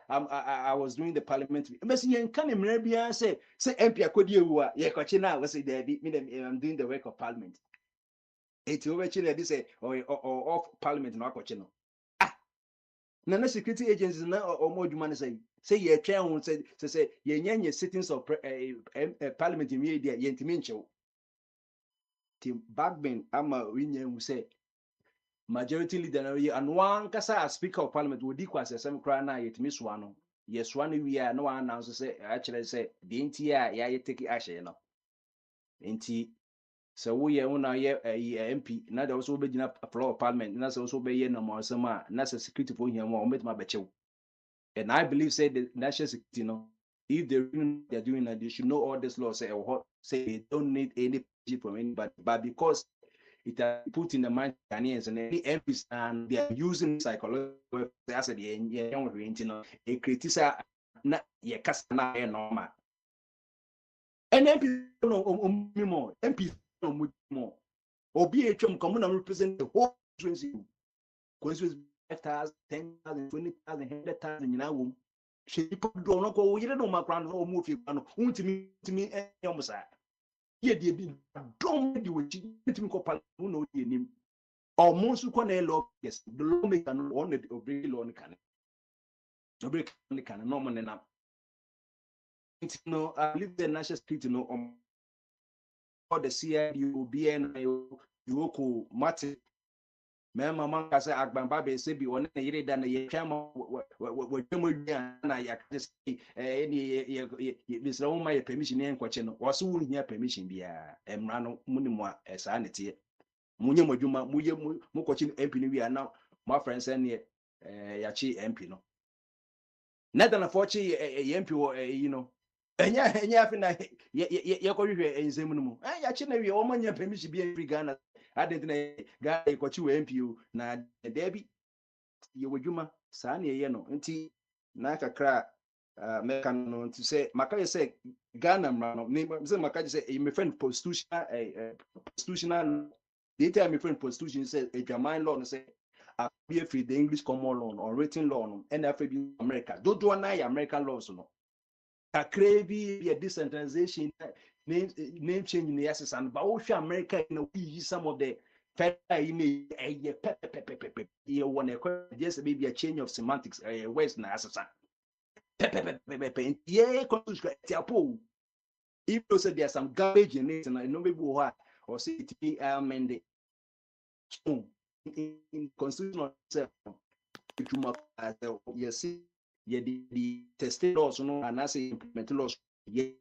I was doing the parliament. Messi and can him say MP Akodi, yeah, Kochina was say I'm doing the work of parliament. It's over this or off parliament, no Kochino. Nana security agencies na or more human say ye try on say ye nyanya sittings of parliament in media ye ntimencho team backben ama winya say majority leader na ye and one kasa speaker of parliament wo di kwase sem kra na ye timi so ano ye so ano wi a no one announce say actually say the ntia ya ye take action no nti so we ye una ye MP na there also be gina floor of parliament na so also be ye no more sama na security for him o metima be chew. And I believe, say the national security, if they're doing that, they should know all this law. Say they don't need any from anybody, but because it has put in the mind of Ghanaians and any MPs and they are using psychological as a they criticize na ye kasa na normal. And MPs no more, MPs no more. OBHM come and represent the whole constituency. 5,000, 10,000, 20,000, 100,000 in our womb. She put on a call, you don't make round or move you, to me, almost. Here, dear, don't do it. You me call no name. Or most who can law, yes, the law make an honor of very long can. No break the can, no man enough. No, I believe the national security no or the CIU, BN, Yoko, Martin. Mema mama say agbamba be say bi one yire da na ye twama wo na ya just any Mr. Oma ye permission en kwache no wo so wo hia permission bia emra no munimu a esa ne tie munye modwuma muye mu kwache MP no wi na my friends en ya chi MP no na da na fochi ye MP wo you know enya afi na ye ko hwehwe enzem no mu ya chi na wi o manya permission bia free Ghana I didn't guy got you MPU na Debbie you would juma sani yeno nti na kakra mekan no to say maka say Ghana no say maka say my friend constitutional constitutional the time my friend constitution say a German law no say be free the English common law or written law no and after America do na American laws no kakra be a decentralization name change in the essence and but America we some of the you want just maybe a change of semantics west na assasa yeah if you say there's some garbage in it and I know maybe what or say it amended in constitutional itself you see the tested laws no and I say implement laws yeah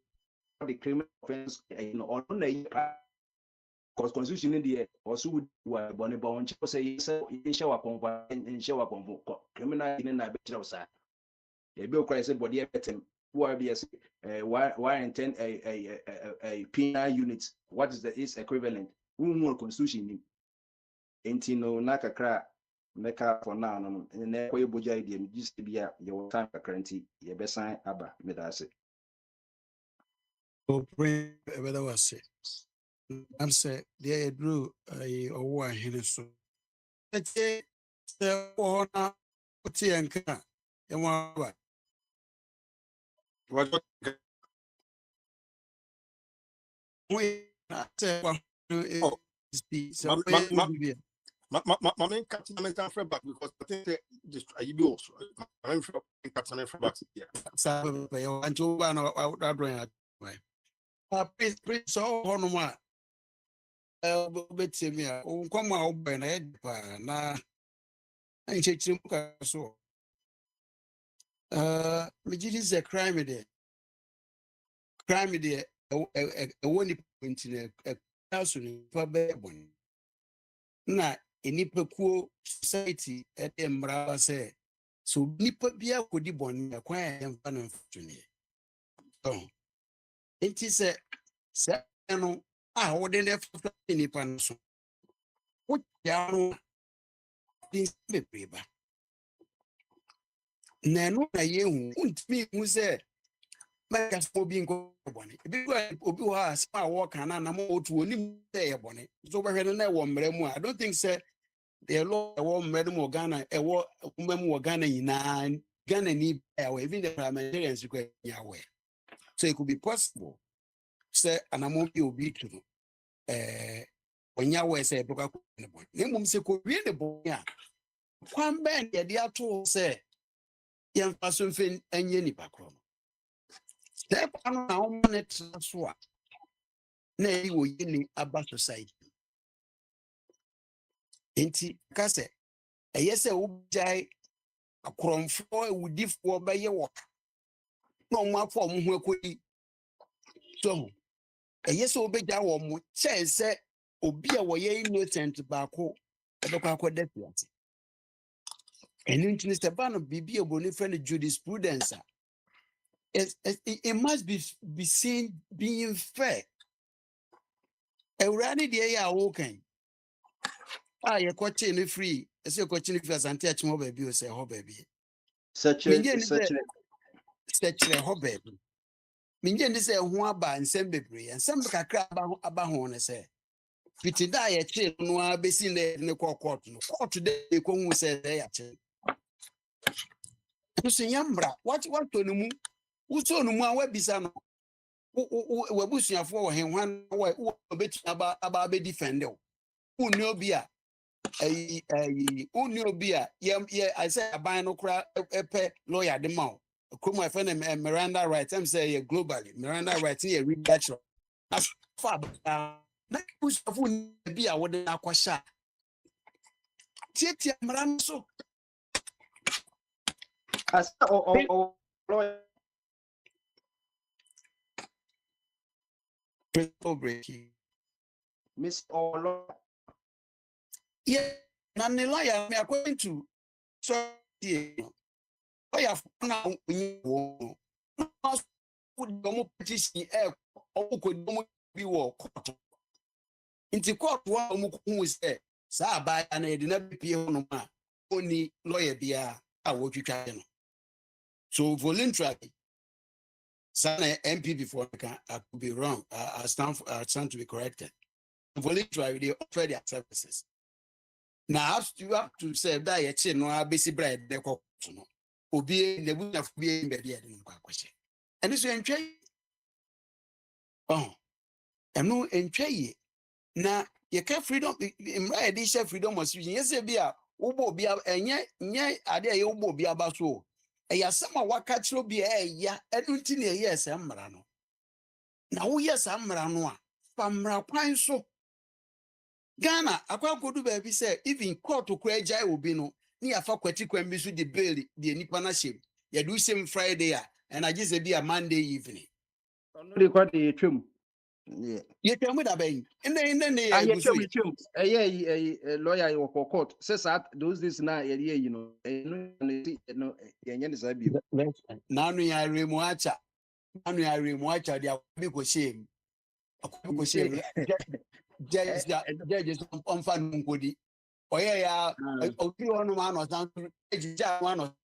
the criminal offense on because constitution in the also were born about say yes in shower convo in shower convo criminal in na betra usa e be okra say body etem who be why intend a penal unit what is the is equivalent who constitution in entino na kakra meka for now no na ko Bogyae idea just be your time currently ye be sign aba me da say o pray better was say I'm say they drew a war here so the ona otienka e wa What? we say Oh, so my main captain back because I think just I be also. I'm captain back. Yeah. so and to one out that Prince so honoma betimia o nkoma o be na edpa na nchechim ka so me gidi ze crime there woni point na so ni fa be bon na enipakuo society e mra say so nipa bia kodi bon na kwan ya mfa no mfutuni so enti se no wo de ne fa nipa no so wo ya no din bebreba na no na yehu untimi hu se maka so bi nko bone bi obi ho asma wo kana na mo otu oni se ye bone so be hwe na wo mra mu I don't think say the law wo mra mu Ghana e wo kumam wo Ghana yina Ghana ni even the parliamentarians ko yawe so it could be possible say anamo bi obi tu onya we say boka ko ne bon ne mum se ko wie ne bon ya kwan ben ye dia to say ye mfa so mfe anye ni pakro step anu na o monet so a na yi wo yini aba society enti ka se eye se wo jai akromfo ewudifo ba ye wo na o ma fo mo ho akodi so eye se obeja wo mo che se obi a wo ye innocent ba ko ebekwa akoda fiate enu ntini se ba no bibi eboni friend jurisprudence it must be seen being fair ewrani de ya wo kan ye kwache ne free ese kwache ne free asante achimo ba bi o se ho ba bi minje ni se ho ba bi minje ni se ho aba nsem bebre nsem kakra aba ho ne se fiti da ye che no abesi ne court no court de ko hu se ya che so nyambra what to no mu uso no mu a wabisa no wabusuafo wo henwan wo beti aba be defend o uni obi a uni obi a ye I say aban no kra epe lawyer de ma o kromo efe na Miranda rights am say ye globally Miranda rights ye read that as far na busuafo bi a wo de akwasha tietia mran so as lawyer breaking Miss Olo. Yeah, Nanilaya, me according to so lawyer now wo no petition o ko do bi wo court inti court wa mo ku say sa ba na e de na pie ho no ma oni lawyer bia a wo twitwa no so voluntarily sana MP before I could be wrong I stand to be corrected voluntarily they offer their services. Now you have to say that you say no abesi bread de ko no obi na bu na fubi be dia de nkwa kwese ene so entwe eno entwe ye na ye ka freedom imra de share freedom of speech yes be a wo obi enye nye ade ye wo obi abaso e ya sama waka chiro bi ya enu nti na ye ese mmara no na wo yes mmara no a fa mmara kwan so Ghana akwakodu ba bi say even court to kwajai obi no ni afa kwati kwan bi so de bail de nipa na shem ya do same Friday and I just say be a Monday evening No dey kwat dey twem. Yeah. You tell me that ben in the Yeah, twem. Lawyer you for court. Says that those days now you know. No yenye sabi. Now no ya remuacha. Now no ya remuacha dia bi ko shame. Ko shame. Judges on fan nkodi. Oya ya obi onu ma no san ejija ma no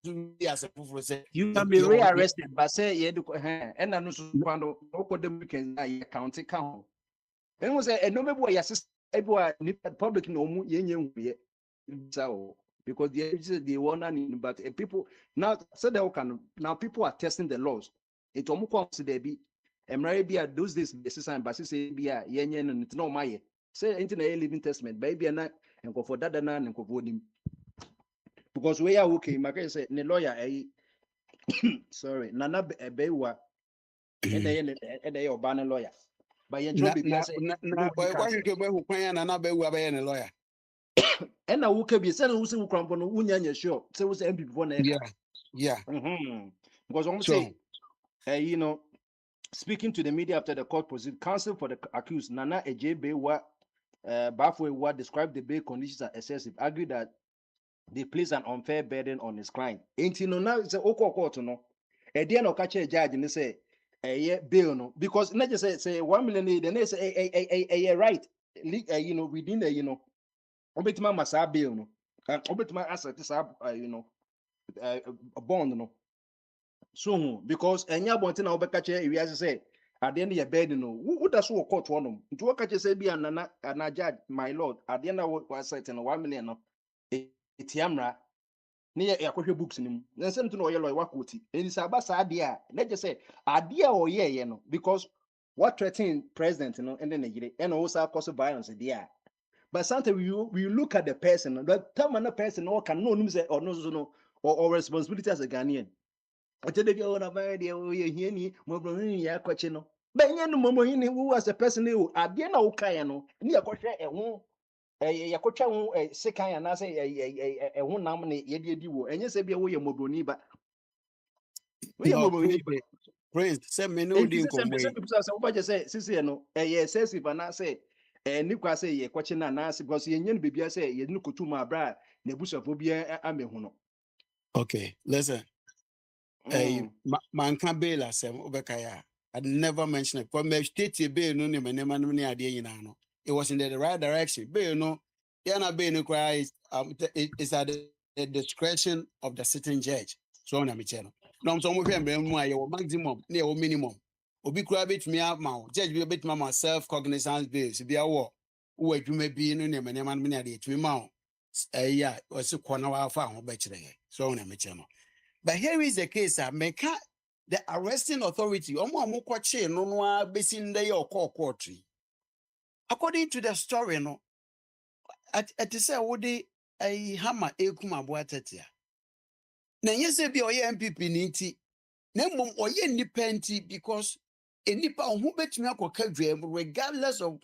ya se fufuro say you can be rearrested but say ye do and no so kwando no ko dem weekend na ye county count. And was a no maybe ya sister public no mu yenye huye so because they want but people now so they can now people are testing the laws. It omu consider be emra be those days the system but say be yenye no no my say into a living testament baby na enko for dada na enko for dim because we are okay my say the lawyer sorry nana bewa and they oba lawyer But you na be na say na no na be kwa hwehwe be hu kwan na na be wu abaye ne lawyer. And now who can be sending who's cramp on unya sure. Say who's MP before na. Yeah. Because I'm So say, you know, speaking to the media after the court proceed, counsel for the accused Nana Ejebe wa Bafwe wa described the bail conditions as excessive, argued that they place an unfair burden on his client. Ain't you know now it's a court no. A dear no catch a judge and they say bail no because not just say 1 million then they say right you know within the you know obetima masa bail no obetima asset this you know a bond no so because enya bonte na obeka che wi ase say ade na ye bed no wo da so court wonom nti wo ka che say bia na judge my lord ade na wo asset no 1 million no etiamra ne ye akohwe books nim na nsem to no ye lawyer wakoti eni sa ba sa ade a na je say ade a o ye no because what threaten president no and then yire and also cause violence there but sometimes we look at the person the time and the person no can no say or no no or responsibility as a Ghanaian. Until they go over there, oh, you hear me, Mobronin, ya coachino. But you know, Momohini, who was a person who at the end of Kayano, near Cocha, a coach, a second, and I say a one nominate Yedi, and you say, be away a Mobroni, but we are no Mobroni. Prince send me no din Some way. people say, Sissy, no, a says if I say, and Nico say, a coaching and answer because you know, baby, I say, you know, to my bra, Nebusophobia, I'm a hono. Okay, listen. Man can bail us obekaya. I'd never mention it. For me, state bail no name and money idea no. It was in the right direction. Bail no, yana bail no cry is at the discretion of the sitting judge. So on a channel. No, I'm somewhere your maximum, near minimum. Obi cry bit me out mouth. Judge be a bit mama self cognizance base. Be a war. Who you may be no name and money idea to mount. Yeah, was a corner found better. So on a channel. But here is the case, Meka, the arresting authority, omo kwache no no besin dey court. According to the story, no, at say wode a hammer ekuma boatetia. Na yese bi oye MPP niti, na mom oye nipa because enipa who betumi akoka dwam regardless of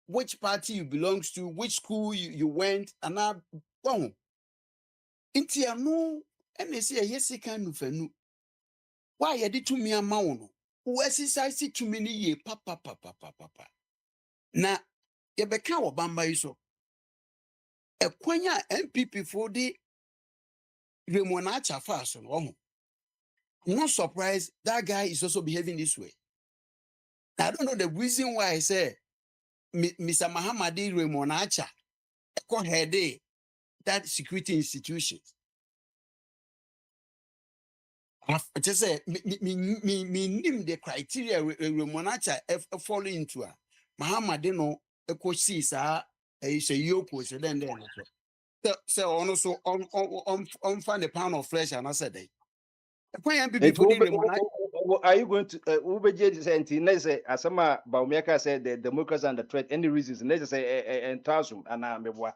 which party you belongs to, which school you went, and now bon. Inti anu ene se yesi kan nufanu. Why you did to me a mauno? Who exercise to me ye papa. Na ye beka wa bamba iso. E kwanya MPP for the Remonacha fast on. No surprise, that guy is also behaving this way. I don't know the reason why I say Mr. Mahamadi Remonacha head that security institutions. Just say me name the criteria Remonacha fall into Mahamadi no see sa say yoke was then so also on find a pound of flesh and I said Are you going to Ubeje senti nese asama Baumiaka said the democracy and the threat any reasons nese say and tasum and mebwa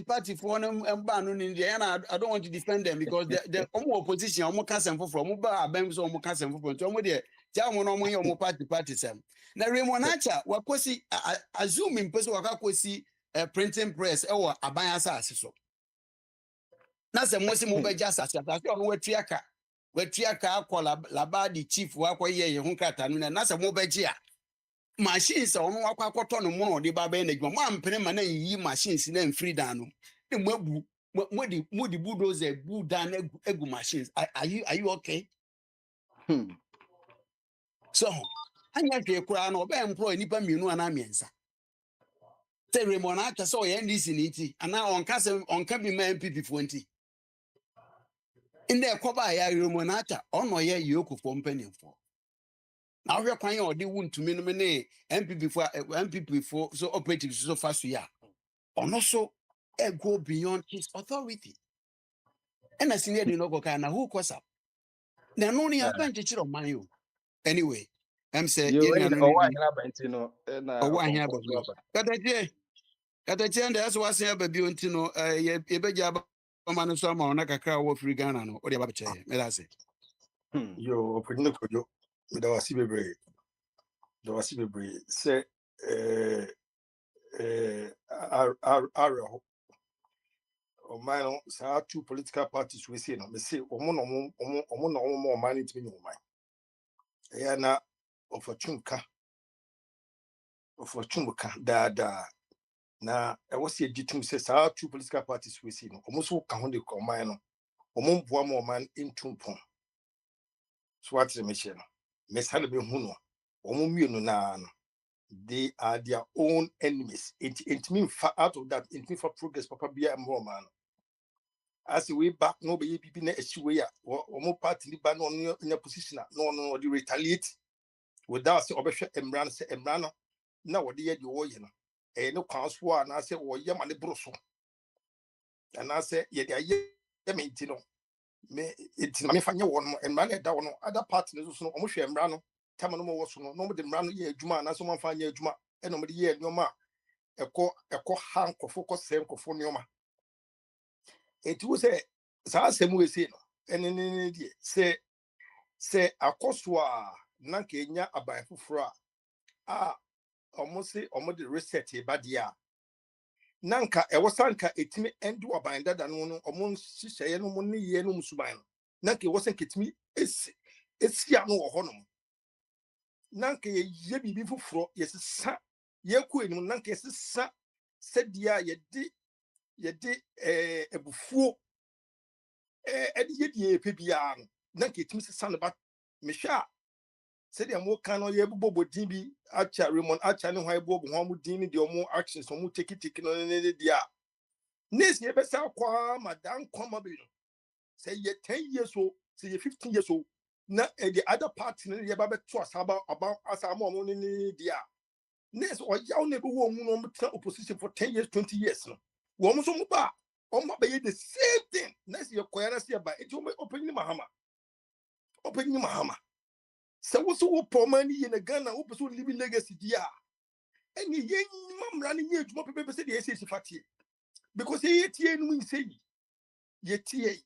party for them and ban in India and I don't want to defend them because the opposition almost can't from Muba Bams almost can't from Tom there Jamon on party sam. Now Remonacha wakosi assuming person wakakosi printing press or abaya so. Na se mo se mo be jasa sata se on wetriaka akola labadi chief wakwa ye ho krata no na se mo be gi a machines on wakwa akoto no mo de ba be na djuma mo ampene ma na yi machines na mfiri dan no e mo abu mo di bulldozer bu dan egu machines are you okay? So anya ke kura no be employ nipa mienu ana miensa se remona aka so ye ndisi ni ti ana on ka bi ma MPP 20 in there koba ya Remonata ono ye yoku for company for now we kwan or the wound to me no me MPP for so operative so fast ya ono so go beyond his authority and as senior no go kana who cause up na no ni aba nchichiro man you anyway I'm say you in oh why na bentino na oh why here katache and that's what say baby ontino ye beja ba man so ma ona kakra wo free Ghana no o de ba che me da say Yo, opening the kojo. There was Sibebre. There was Sibebre. Say, or my own, two political parties we see, no, me say, more money to be no mind. Yana of a chunka, da. Na I was here to say, two political parties we see, no, almost walk on the command, or more man in Tumpon. So what's the mission? Miss Hannibal Huno, or they are their own enemies. It means out of that, it means for progress, Papa be a more man. As we back, nobody be a way or more party ban on in a position, no, they retaliate without say Obesha Emran say Emrano. Now, what the warrior, and no council, and I say, oh, Yamani Brosso. And I say, yeah, Yamitino. It's my one and man down other parts of the Omusha Emrano. Tamano was no the Rano ye Juma, and someone find ye Juma, and nobody ye no ma. A co hank of focus same for Nioma. It was a same way say, and in India say a coswa Nankenya abai fufra. Almost say almost the reset badia. Nanka ewasanka etimi endu abanda da no omon hihye no mo ne ye no musuban no nanka ewasanka etimi esia no wo honom nanka ye bibi fufuro yesesa ye ku enim nanka yesesa sedia yedi ebufuo edi yedi epebia no nanka etimi sesa no ba mehwa sedia mo kan no ye bobo din bi acha Raymond acha ne hwan bobo ho mo din ni de omo actions omo teki no ne dia Nis ye besa kwa madam kwama say ye 10 years old, say ye 15 years old. Na the other party ye babe trust about as a mom in dia. Nis or yaw never won opposition for 10 years, 20 years. No. Woman so muba. Be the same thing. Next year choir see by it will open Mahama. Open Mahama. So what's so poor money in a Ghana who pursue living legacy dia. And ye mam running here to people say the SS fatty. Because ye tie no say ye tie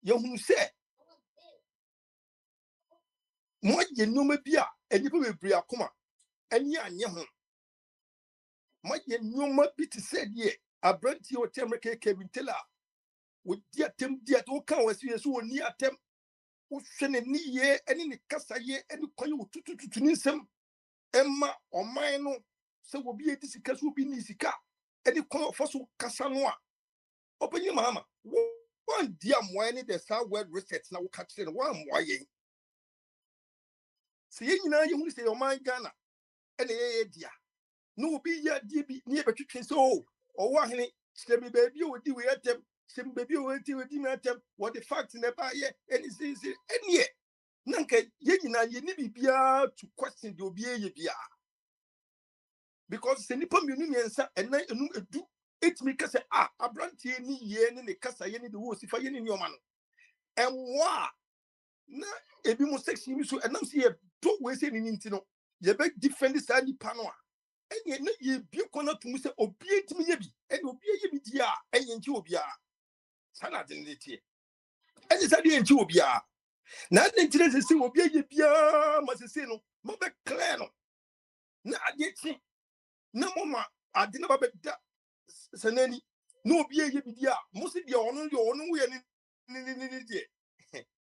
Yohun say, Mo ye numa bia, and you will be a coma, and ya yahun. My ye numa bit said ye, a brand your temrake Kevin Teller. With dear Tim dear to come as you so near tem, who send a knee ye, and in the cassa ye, and you call you to Nisem, Emma or mine, so will be a disicus will be Nisika, and you call fossil Cassanoa. Open your mamma. One dear wine, the southward resets now catching one wine. See, you know, you say, oh my Ghana, and dear. No be ya DB near between so or one semi baby would do at them, some baby will do at them, what the facts in the bar yet, and it's easy, and yet. Nanka, ye need be to question your beer. Because the Nippon Union and I do it because a brand any yen in the Casa Yen in the woods if I in your man. And why? Na ebi mo sex you so and I'm see a two ways in Intino. You beg defend this any panoa. And ye be corner to Mr. Obedient me ye be, and obey ye dia, and yen tubia. Sana didn't it here. And it's a dear tubia. Nothing to say, obey ye bia, must say no, mother clan. Na yet, no mama, I didn't have that. Sanani, no be ye be dia, most of your own way and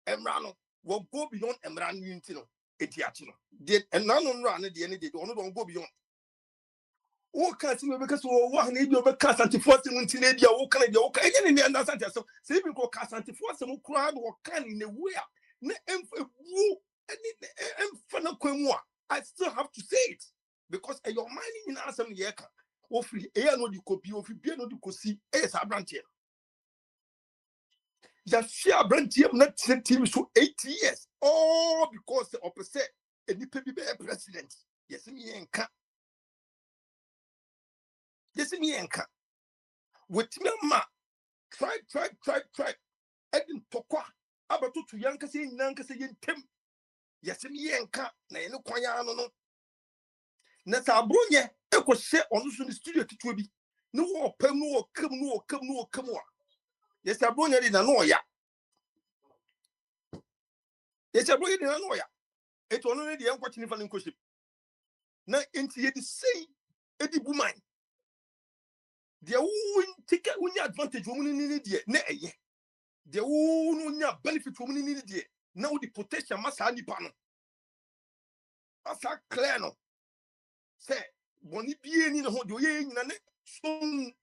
Emrano will go beyond Emran Untino, Etiatino. Did and none on run at the end of the day, don't go beyond. Oh, can't see because one need your cast anti-force in Tinedia, oh, can you okay? And the understand so saving go cast anti-force and crowd or can in the way. I still have to say it because your mining in Assam Yaka. Hopefully, air no you copy, if you be no you could see, as a branch here. Just share branch here, not sent him so 8 years. All because the opposite and the baby president. Yes, me and cat. Yes, me and cat. With me, ma. Try. Edin Tokwa. About to Yanka saying Tim. Yes, me and cat. No Quayano. Nasa Brunia, I could say on the studio to be. No, come on. Yes, I brought it in a noya. They say, bring it in an oya. It only the young watching if an inquisition. Now, into the same Eddie Booman. The own take when you advantage woman in India, nay, the own benefit woman in India. Now the protection must have the panel. As a clear no. Say, when it be in the whole doing, soon.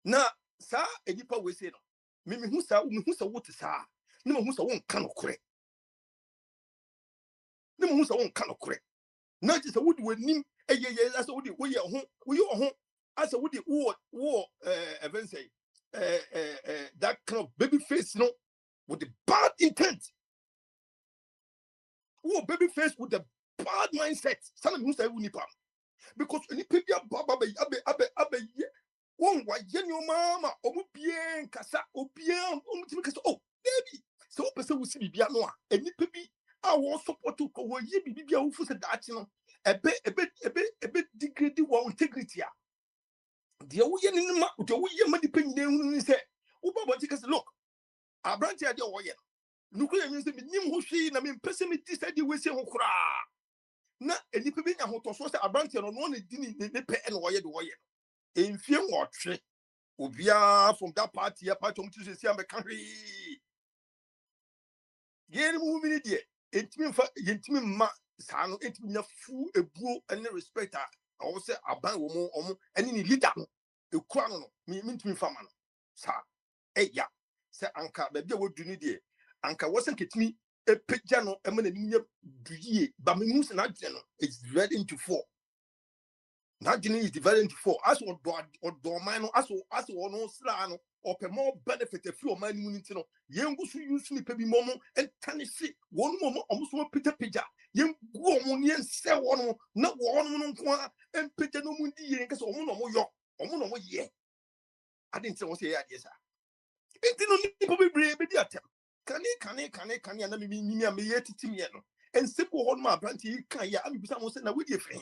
Now, sir, a deeper way say no. Mimi who's a what is her? No who's a one cannot correct. No who's a one cannot correct. Not just a wood with him, a year as a woody, we are home, as a woody war, event say, that kind of baby face, no, with the bad intent. Oh, baby face with the bad mindset. Some of them say, because any people abe, one why your mama, bien, cassa, bien, oh, baby, so person will see Bianoa, and you baby. I was support to go ye be who said that you know a bit degraded one integrity. The way money depending say, look, I branch idea warrior. Nuclear means the minimum who she, I mean, pessimity said you will say, who cry. Not any people in a hotel, a branch on one didn't pay and warrior the warrior. In fear or tree, Ubia from that party, apart from to see a country. Get moving it. Intimi ma sano intimi na fu ebuo ene respect a wo se aban wo mo ene ni leader no ekura no mi ntimi fama no sa eya se anka ba bia wodu ni de anka wo se ketimi epegya no ema na ni duye ba me hu se na dwene no it's ready into four na dwene is divided into four as do man no as wo no sra no or more benefit if you are man unity no yengu su use ni pebi momo and tanisi one momo almost one peter pija yengu omonian se one na one no kwa and peter no mundi yen case omo no mo ye I didn't say what say yes sir it no ni pebi bre be di atem can na me yet timi no and simple one ma branch kan ya am bisa mo say na we dey free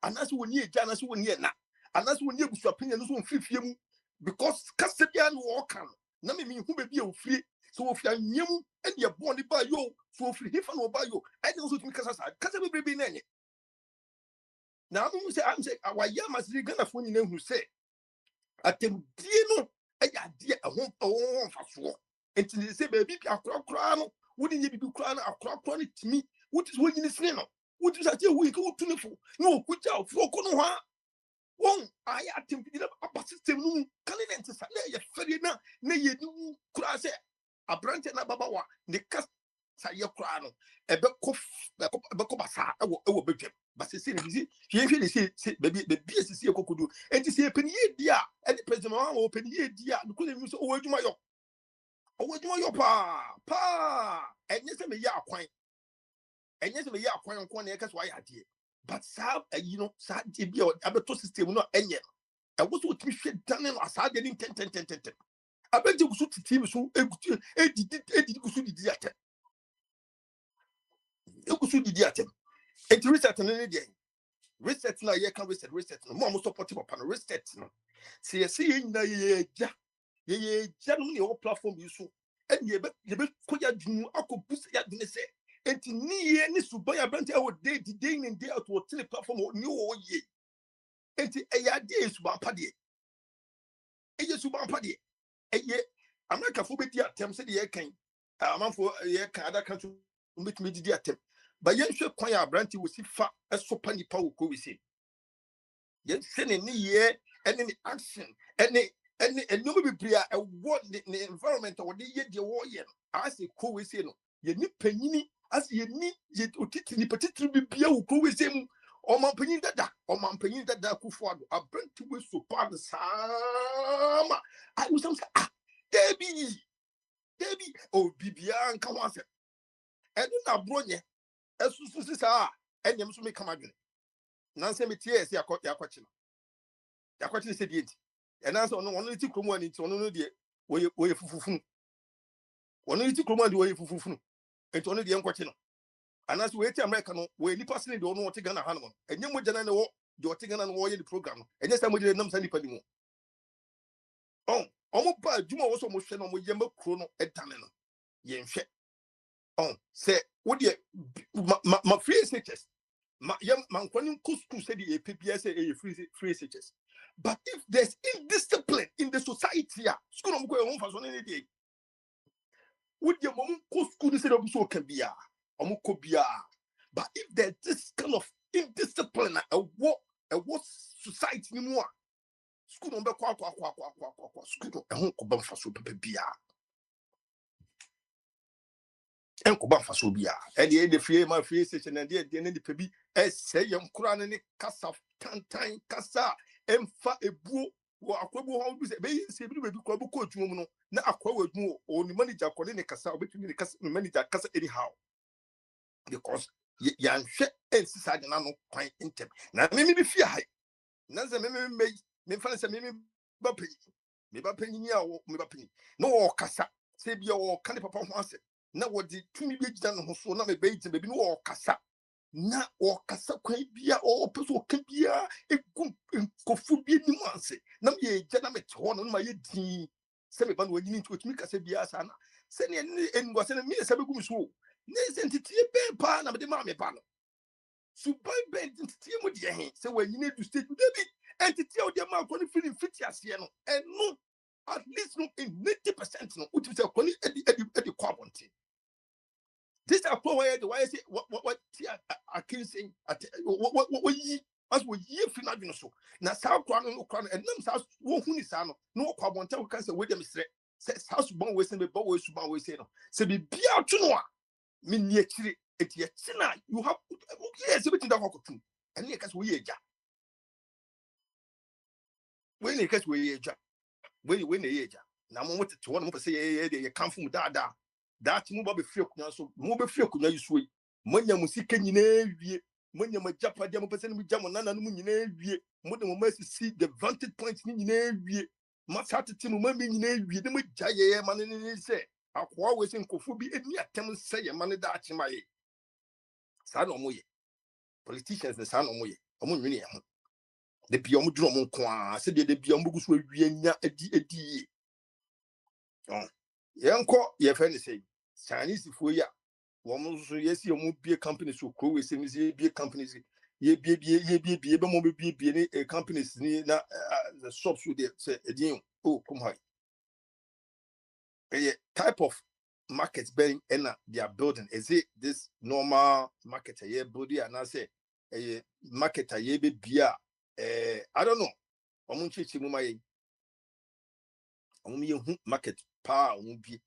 anaso woni eja anaso woni na anaso woni ebusu apenya no so mfifie mu because Casabia no walk on. Na me who be a free. So if you're new and you're born by you, so free if I know by you, I don't so to me Casabia baby nanny. Now I'm saying our yamas gonna phone you who say at them dino a home for sure. And to say baby a crown, wouldn't you be crown a crown to me? What is what you say no? What is that you will go to me for? No, put out for Konoha. Won I attempted a system can it say ferry na ye do kura say a branch na babawa the cast say your crown e be ko basa e wo bedwem but say say baby the BSC ekokudu enti say penye dia e the president wa penye dia because you say o adwuma yo pa enye say me ya akwan nko na e kase wa ya ade. But you know, sad be a better system, no, any. I was what we should done in a sad in 10. I bet you should team so did it reset an any day. Reset now, you can reset no more supportive upon reset. No, see, ye generally all platform you so, and you bet put your boost ya didn't say. And ni any subaya branch our day and day out to a platform or new ye. And a idea is Bampadi. A yes, Bampadi. A ye America for the attempt said the air came. A man for a year Canada country make me the attempt. But yen should choir branch was if fat as so penny power go with him. Yen send any year and any action and nobody be a what the environment or the year the warrior. I say, co with him. Ye need penny. As ye need ye to teach the particular be who go with him or my penny that could forward. I bring to us so part the sama. I was some Debbie, oh, Bibian, come on, and then I brought ye as soon as and you must make come again. Nancy Metier, see, I caught your question. Your question said it, and answer on only two command it's on the way for only two command way for fun. It's only the young question. And as we American, we personally don't know what to get a hand on. And you would know you're taking on warrior the program. And yes, I'm with the numbers anymore. Oh, almost by Juma also motion on with Yambo Chrono at Tanano. Yen shit. Oh, say what the my free SHS. My young man when school said the PPS a free SHS. But if there's indiscipline in the society, school am going home for so any day. Would your mom school said so can be but if there's this kind of indiscipline, a what society anymore, school don't be school a home could for so be and could for so be and the free my free station and the end of the baby as say young crown and cast of time cassa and fa a boo. Akwabu how do say say be kwabu coach no na akwabu mu o ni manager ko ne kasa obetumi ne kasa manager kasa anyhow because ya nhwe ensisa de na no kwan intem na me be fia hai na se me fa se me ba penyi ni a me ba penyi no o kasa se bia o kan papa ho ase na wo di tumi be gida no ho so na me be yitim be no o kasa na o kasa kwan bia o peso ka bia egum kofu bi ni mu ase na me ye gya na me te ho no ma ye din se me ba no wanyini nti otumi kasa bia sa na se ne enwa se ne me se be gum so ne entity be pa na me de ma me pa no so by bend entity mu de hen se wanyini du state de bi entity o de ma ko ni feeling fit ase no and no at least no in 90% no utimi se ko ni edi kwabonte. This is why I say what I can say what ye as we ye final so now South Crown and them South who is no kwabonte can say with them say house bon we say be bo we suban we say no say be bia to no me ni akire eti na you have yes everything that kokotu and you case we ye ja when you case we ye ja when ye ja na mo to one mo say ye come from da that mu ba be free akunya so mu be free akunya yuso yi manya musika nyina wie manya majapa dia mo pese no jamo nana no nyina wie mo de mo masisi the vantage point ni nyina wie ma satete mo ma mi nyina wie de mo jaye ma ne se akwa we se nkofu bi eni atem se ye ma ne da achima ye sa no mo ye politicians ne sa no mo ye omo nwene ye ho de bia mo duro mo nko a se de bia mo guso wie nya edi oh yenko ye fe ne say Chinese for ya woman so yes you be company so crow we say be companies ye be mo be ni companies ni na the shops with say again oh come high a type of market bearing and they are building is it this normal market a year body and I say a market a year be beer I don't know omun chichi mu mai omun ye market pa omun bi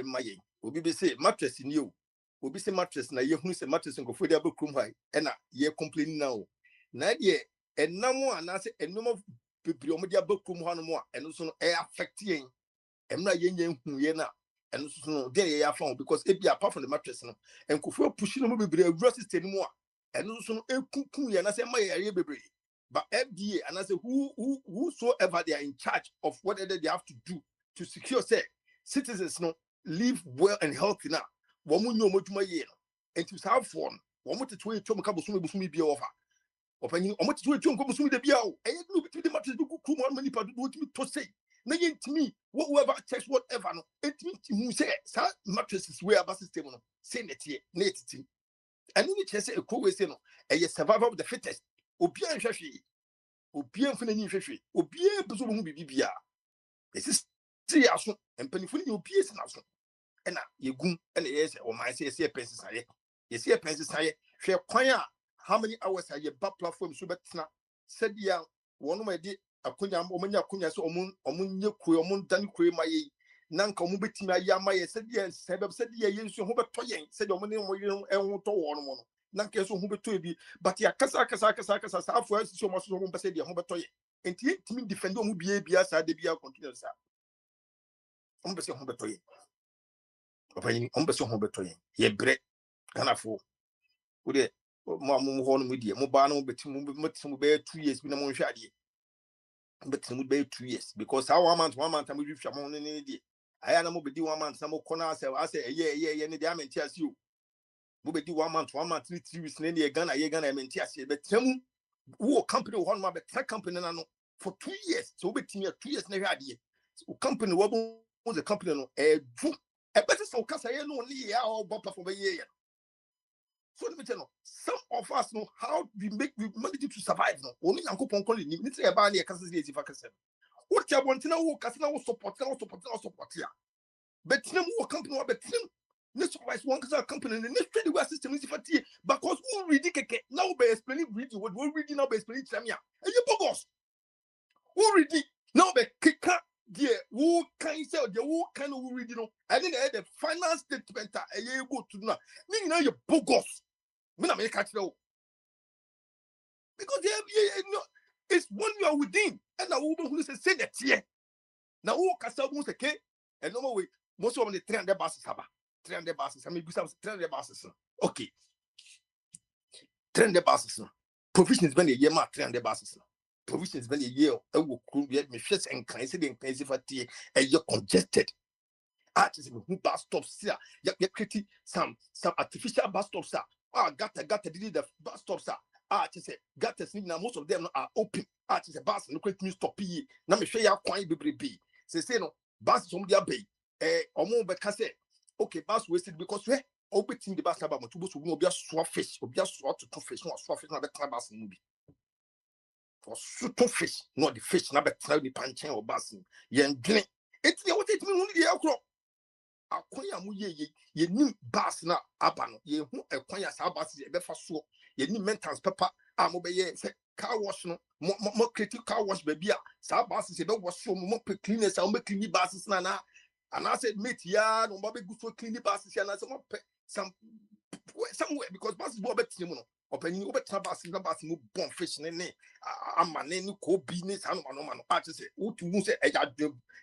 maye obi be say mattress ni o obi say mattress na ye hu say mattress ngo fodi abekrum hwai e na ye complain now na de enam ana say enum bibiri omo de abekrum hwa no mo a eno so no e affect yen emna ye nya hu ye na eno so no de ye afa because e be apart from the mattress no enkofu push no mo bibiri awura system mu a eno so no ekunkun ye na say ma ye bibiri but FDA and I say whosoever they are in charge of whatever they have to do to secure say citizens no live well and healthy now. Woman no mojuma ye no. And to have fun. Woman to twe chom ka bosumi bi offer. Opani omo to twe chom ko bosumi de bia o. E no between the matters do ku man mani pa do timi to say. Na ye ntimi whoever checks whatever no. Entimi hu say sa mattresses we aba system no. Say netie na etiti. And ni che say e ko we say no. E ye survival of the fittest. Obi an hwehwe. Obi an funa ni hwehwe. Obi e beso hu bibia. Esi see aso empanifo ni obi esi na so. Ena yegum ena yes o man say pensis aye yes pensis aye hwe kwan a how many hours aye ba platform so betena said ya wonu ma di akonya omanya akonya so omunye kure omundan kure maye nanka omu betimi aye amaye said ya sebeb said ya yensu ho beto yen said omune mo enwo to wo no mo no nanka so ho beto bi but ya kasa sa afo asisi omo so ho be said ya ho beto yen enti timi defend omu bia sa de bia continue sa omu be se ho beto yen opani on beso ho beto yen ye bre kanafo wo de mo ho no mudie mo ba no betimu be 2 years bi na mo hwe ade betimu be 2 years because how 1 month am we hwe mo ne die aya na mo be di 1 month na mo kona ase ye ne de amenti ase o mo be di 1 month 3 weeks ne ye Ghana amenti ase betemu wo company wo no ma be company na no for 2 years so betimi 2 years na hwe ade o company wo bo the company no A better so cast I know only our bumper for a year. So let me tell you, some of us know how we manage to survive. No, only Uncle Poncoli needs a body a castle if I can say. What you want to know, Casino support, here. But no more company, but no supervise one company, and the next trade system is for tea. Because who read it now by explaining reading what we're reading now by explaining Chamia. And you bogus. Who read it now by kick up, dear, who can you say, the who can who read it? I didn't have the finance statement a year ago to now. Now you're bogus. Because it's when you are within, and a woman who says, say that here. Now, who can sell most a cake? And no way, most of the 300 buses have 300 buses. I mean, 300 buses. Okay. 300 buses. Provisions when a year, 300 buses. Provisions when a year, I will create me first and crazy for tea, and you're congested. Artists who bus stops here, you're creating some artificial bus stops. Got did the bus stops. Just say, got now most of them are open. Just a bus, no quick news stop. Now me show you quite be. Say no, bus from the bay. Or more but say, okay, bus wasted because we open the bus about to be a swap fish, or just swap to fish, not swap fish, not the bus movie. For super fish, not the fish, not the punching or busing. Yen drink. It's what it means only the outcrop. Akwanya mu ye nim bas na abano ye hu akwanya sa bas ye befa so ye nim maintenance papa mo be ye se car wash no mo create car wash baby a sa bas se be wash mo pe cleaners a mo clean bas na and I said mate ya no mo be go so clean bas ya na se mo pe somewhere because bas bo betim no opani obetra bas na bas mo bon fish ne amane ni ko business anu no a che se wo tu mu se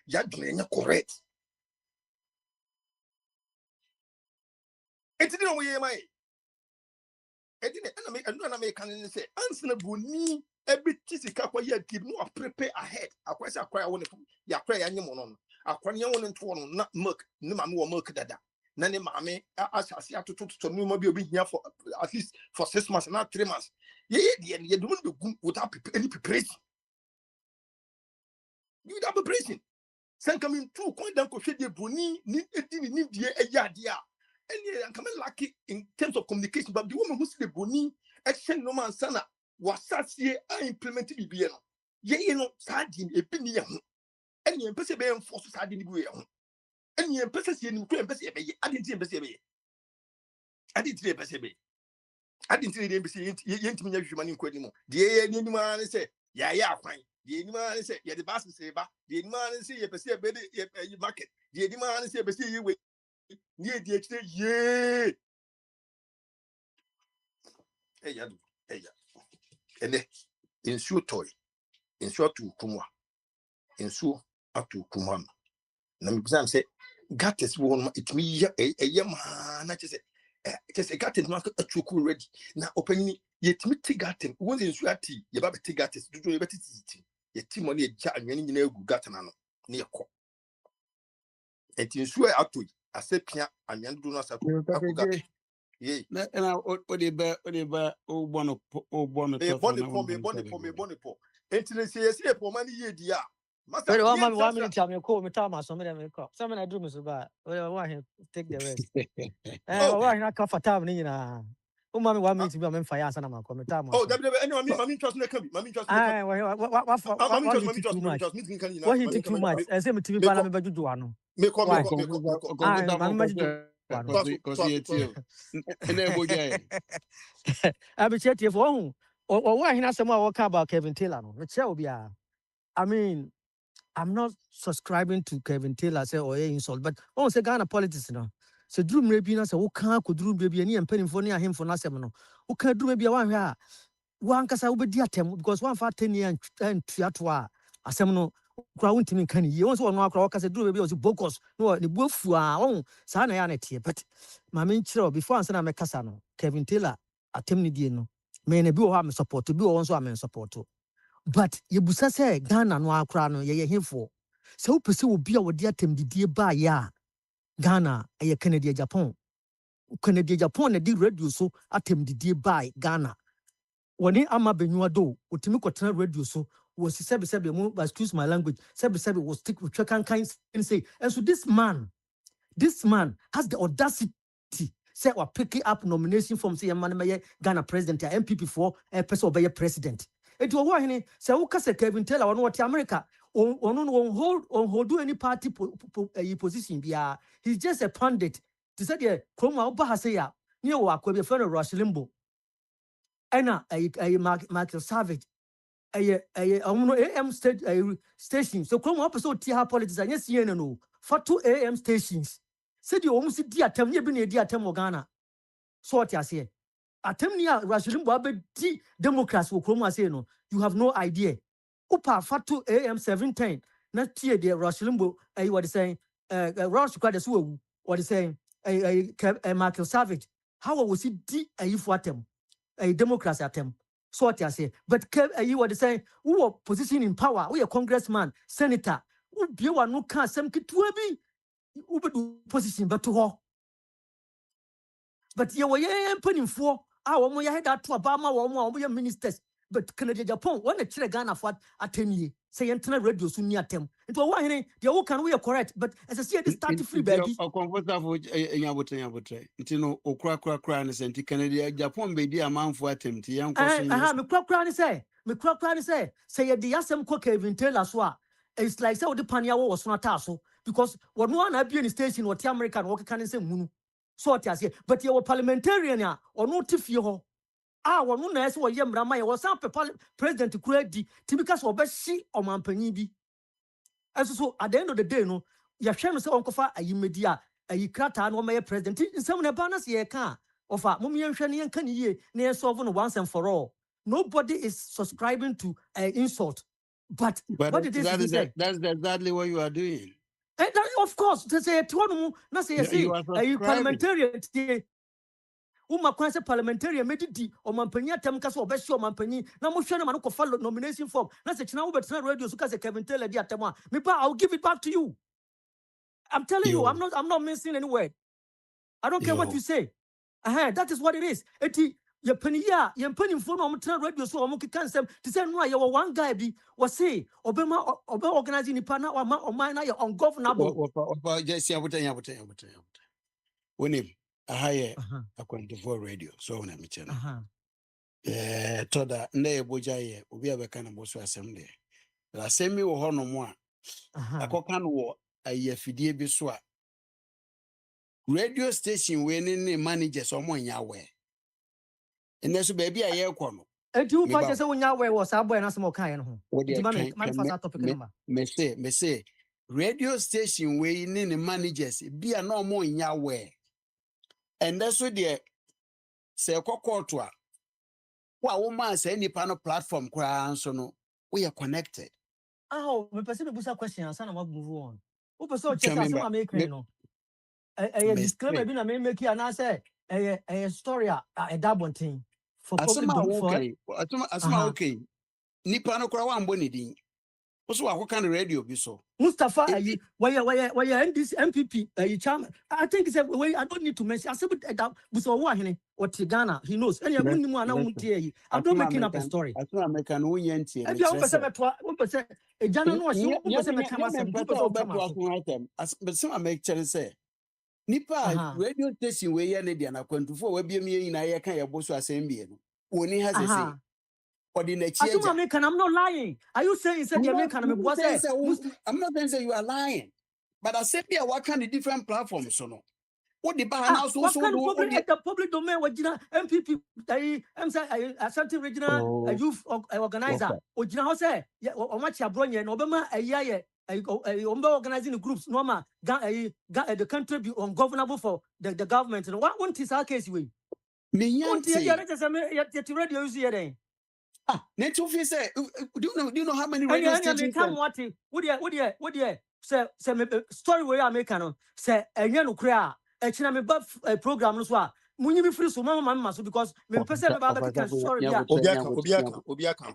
ya dwene correct. It didn't know my. I didn't make an say, answer Buni, every Tisica, give no prepare ahead. I quite acquire one of ya cry animal. I quite young and torn, not milk, no more milk dada. Nanny mammy, I shall see to talk to me, maybe be here for at least for 6 months, not 3 months. You don't do good without any preparation. You have a preparation. Send coming through, quite down, could the Buni, need a yard. And I'm coming lucky in terms of communication, but the woman who's the boni, action no man sana was such ye I implemented the BN. Ye, you know, sardine a penny, and you embassy being forced sardine, and you embassy in embassy. I didn't see embassy. I didn't see embassy. I didn't see the embassy. You ain't me human in Quedimo. The any man say, yeah, fine. The man say, yeah, the bass say, the man say, a better market. The man say, a you near the yeah. Hey, and ensure toy, ensure to Kumwa, ensure up to Kumam. Namizam say, got this one, it's me a young man. I just say, got it, market a true ready. Now open yet me got him. Once in Swati, you have a got it to do a better teaching. Yet Timony, and many know got an near court. And ensure out to I said, Pia, and Yan do not support. Yea, and I whatever one Bonipo. Enti say for money ye dia. Wait, 1 minute, I'm call me Thomas. Some I do, Mr. Bar. Why take the rest? Why not come for time? Oh, mommy, 1 minute to be a fire, and I'm coming. Oh, Mammy trust me, Mammy trust me. What he took too much? I say, to be bad, but you do one. Because I be chatting for or why he not some more about Kevin Taylor. I mean, I'm not subscribing to Kevin Taylor, say, or insult, but say Ghana politics now. So Drew maybe not say, who can't could Drew baby and penny for near him for Nasemano. Who can't do maybe one cassa will be dear because 1 for 10 years and Triatua, a seminal. Crowd to me, can you also knock rock as a do was bocos, no, the wolf for our own sanity. But my main chill before I make Cassano, Kevin Taylor, a Temnidiano, may a be I'm support to be also I'm in support to. But you busa say Ghana no crown, ye here for. So pursue will be our dear Tim dear by ya. Ghana, a Canadian Japan. Canadian Japan, a deal radio so at him the dear by Ghana. When he ama benua do, Utimiko radio so. Was excuse my language, was stick with kind and say, and so this man, this man has the audacity say or picking up nomination from say man Ghana president MPP for a person obey president. It was why say who say Kevin Taylor on what America on hold do any party position. He's just a pundit. To say the Chroma Oba say ya near work with your friend Rush Limbo. Anna a Michael Savage. AM station. So come up so tia politics and yes, no for 2 AM stations. Said you almost dear term, you been a dear term Ghana. So what you say? Atem near Rashidum Babe Democrats will come and say no. You have no idea. Upa for 2 AM 710. Not tear the Rashidumbo, what is saying, Rosh Quadras, what is saying, a Michael Savage. How was it a for them? A Democrats at them. So what you say, but you were saying, who are position in power, we are congressman, senator, who be one who can't some kid to be, who do position but to all. But you were putting for our more head out to Obama or more ministers, but Canada Japan, one a Ghana for a 10 year, say antenna radio soon near them. It was why the all can we are correct, but as I see the start free baby. A comfortable Yabutre, Tino, or crack and Canada Japan baby a man for attempt. Young I have a crop crown say, say the Assam cook even tell us what. It's like so the Panya was not tasso, because when one had been in station or the American worker can say moon. So what I say, but you were parliamentarian or not if you one no nice or yam Ramay was some president to create the typical or best she or Mampanibi. And so at the end of the day, no, you're sharing so Uncle Fa a media, a crata no my president in some banners ye can of a mummy and Shani and can ye near solving once and for all. Nobody is subscribing to an insult. But what it is that's exactly what you are doing. And that, of course, to say to one, not say a parliamentarian. Uma kwanse parliamentarian medidi o mampanya tem kaso obeshi o mampanyi na mo hwe na man ko follow nomination form na se china wo betina radio so kase Kevin Taylor di atem a me ba I'll give it back to you. I'm telling you, I'm not missing any word. I don't care what you say. That is what it is. Eti ye paniya ye panimfo no omtena radio so omo kika nsem to say no ye one guy bi was say obema organizing nipa na o man na ye ungovernable. Opa just yabuta. Wonim ahaye Akwantufuo radio so na me channel. Toda na ye Bogyae obi abeka na boso asem de. La semi wo hono mo a akoka no wo ayafidie bi so a radio station we ne managers omo nya we. And there's a baby a year corner. And you find say when you was a boy and some kind of me say radio station where in the managers be a no more in your way. And that's what they say cocoa. Well, woman say any panel platform crown so no we are connected. Oh, me person me busa question and sana move on. Who person check as some make no. A disclaimer be na me make and I say a story a double thing. For public asma okay nipa no kora wan boni din so akoka no radio bi so Mustafa why this MPP chairman I think it's way I don't need to mention I said that buso wo ahene what Ghana he knows any wonni mu ana mutie I'm not making up a story asma American wonye ntie e bia wo pese metwa wo pese e Ghana no wo pese metwa asem but some make chance say nipa radio station we ne dia na Akwantufuo we bia me nyina ye kan ye boso asembie no woni has say ordinary I'm not lying. Are you saying the American I'm not saying you are lying, but I said what kind of different platforms so no what the house also the public domain what MPP a certain regional youth organizer ojina say o match abronye no obema ayaye organizing the groups normal the country be ungovernable for the government and what won't is our case we me radio use here net of say do you know how many radio stations what say story where American say enye no kra a china me ba program no so a munyi be free so mama so because me person me ba can story ya obiaka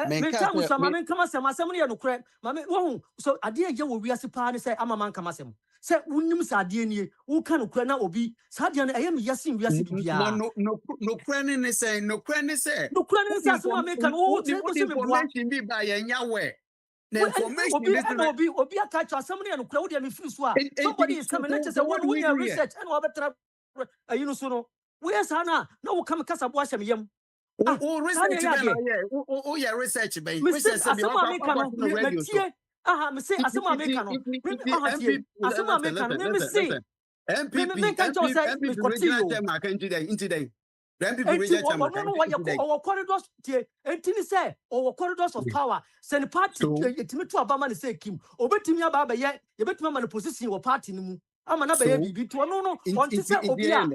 me tell some men come asem no no kra mama wo so ade ye wo wiase pa ne say amama come asem say unnim sade nie wo kan kra na obi sade na eyem yasin wiase bibia no kra ne say asem American wo information bi ba ya nya we The information Obi is and Obi a catch or somebody and crowd and feel somebody is coming. Let's say one win research and over you know so. Where's Hannah? No, we come cast a wash and yam. Research, yeah, research, baby. Research, aha, me say asema make no. Asema make no. Me say MPP regional chairman can do that into day. MPP regional chairman can do that. Our corridors tie entini say our corridors of power send party etimi to abama ne say Kim obetimi aba ba ye betimi ma ne position wo party ni mu ama na ba ye bibi to no on say obi a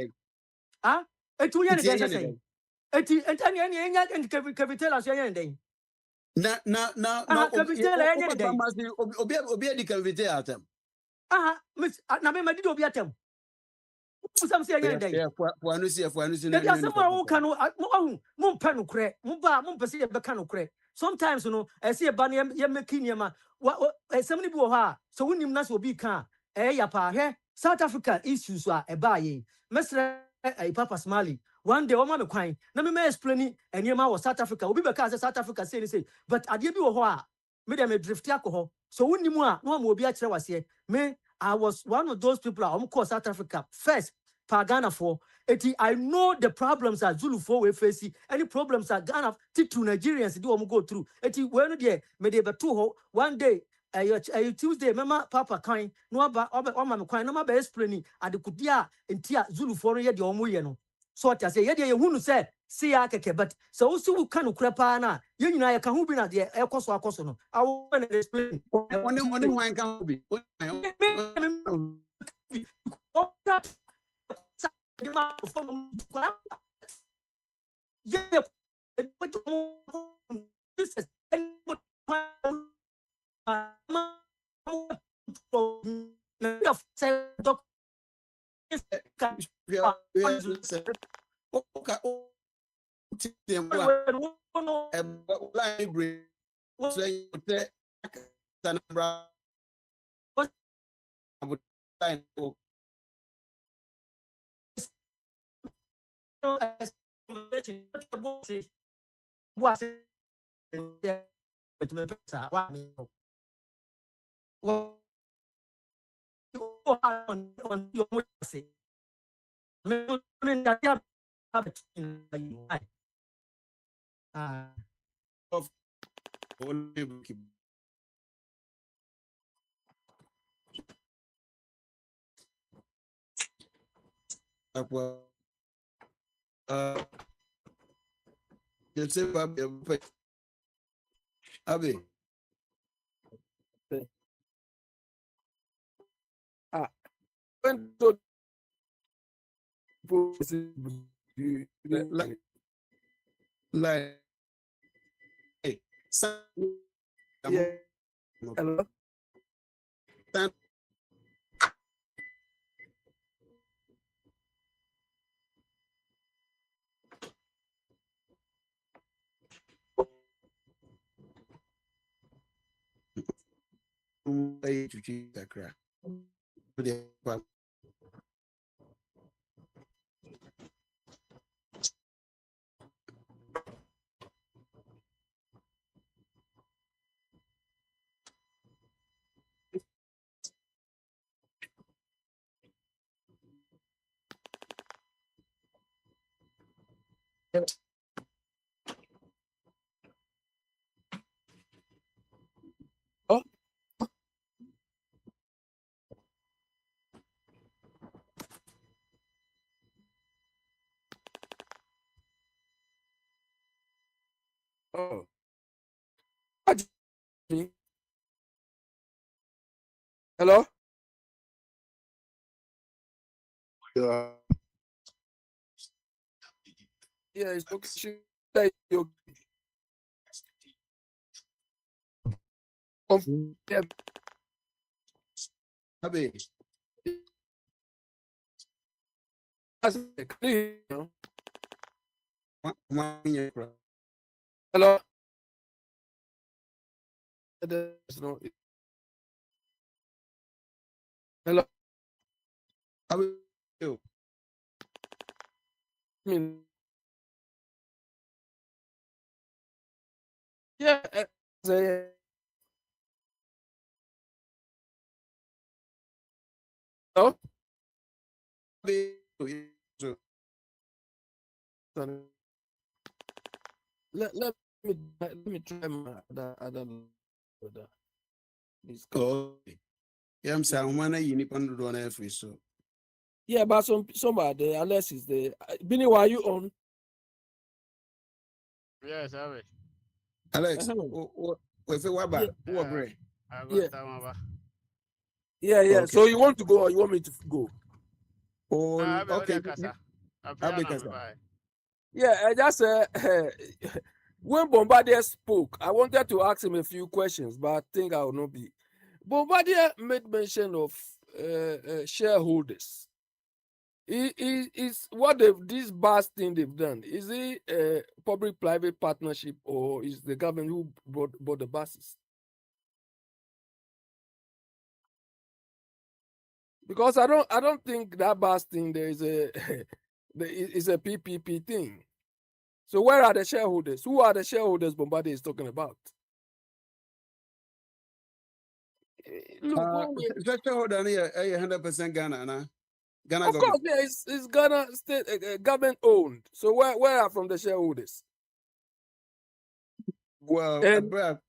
ah etu ye ne dey say eti entani enya and capital as ye dey na obi edi capital atem aha na me did obi atem some say ye dey for anusi na dia some wo kan mo mpa no kre mo ba mo pese ye beka no kre sometimes no I see ba na ye make niema some ni bi wo ha so wonim na so obi kan ya pa hwe South Africa issues a e ba ye mesre Papa Smalley one day woman me kwan na me explain eniema wo South Africa obi beka say South Africa say but ade bi wo ho a me dem drift akọ so wonim a no ma obi a kire wase me I was one of those people who call South Africa first Ghana for I know the problems that Zulu for we face any problems that Ghana to Nigerians do go through when there me dey beto one day Tuesday mama Papa kind no aba me kwan no ma be explain adekudia entia Zulu for ye de omo ye no so what I say ye de ye hunu say see ya keke but so also we can ukrepa na ye nyina ye ka hu bi na de ekoso no I want to explain one wan kan bi Abi. When to like yeah. Hello. Oh. Oh. Hello? Yeah. Yeah, it's okay. Yeah. Abi. Hello? Hello? How are you? Yeah. Oh. Let me try my other. I'm saying, when you need to do every so. Yeah, but somebody unless it's the Binny, why are you on? Yes, I will. Alex, if it were back, Yeah. So you want to go or you want me to go? Okay. Yeah, I just when Bombardier spoke, I wanted to ask him a few questions, but I think I will not be. Bombardier made mention of shareholders. Is what this BAS thing they've done? Is it a public-private partnership or is the government who bought the buses? Because I don't think that BAS thing there is a is a PPP thing. So where are the shareholders? Who are the shareholders Bombardier is talking about? Look, shareholder 100% Ghana, Ghana of government. course, yeah, it's Ghana state government owned. So where are from the shareholders? Well,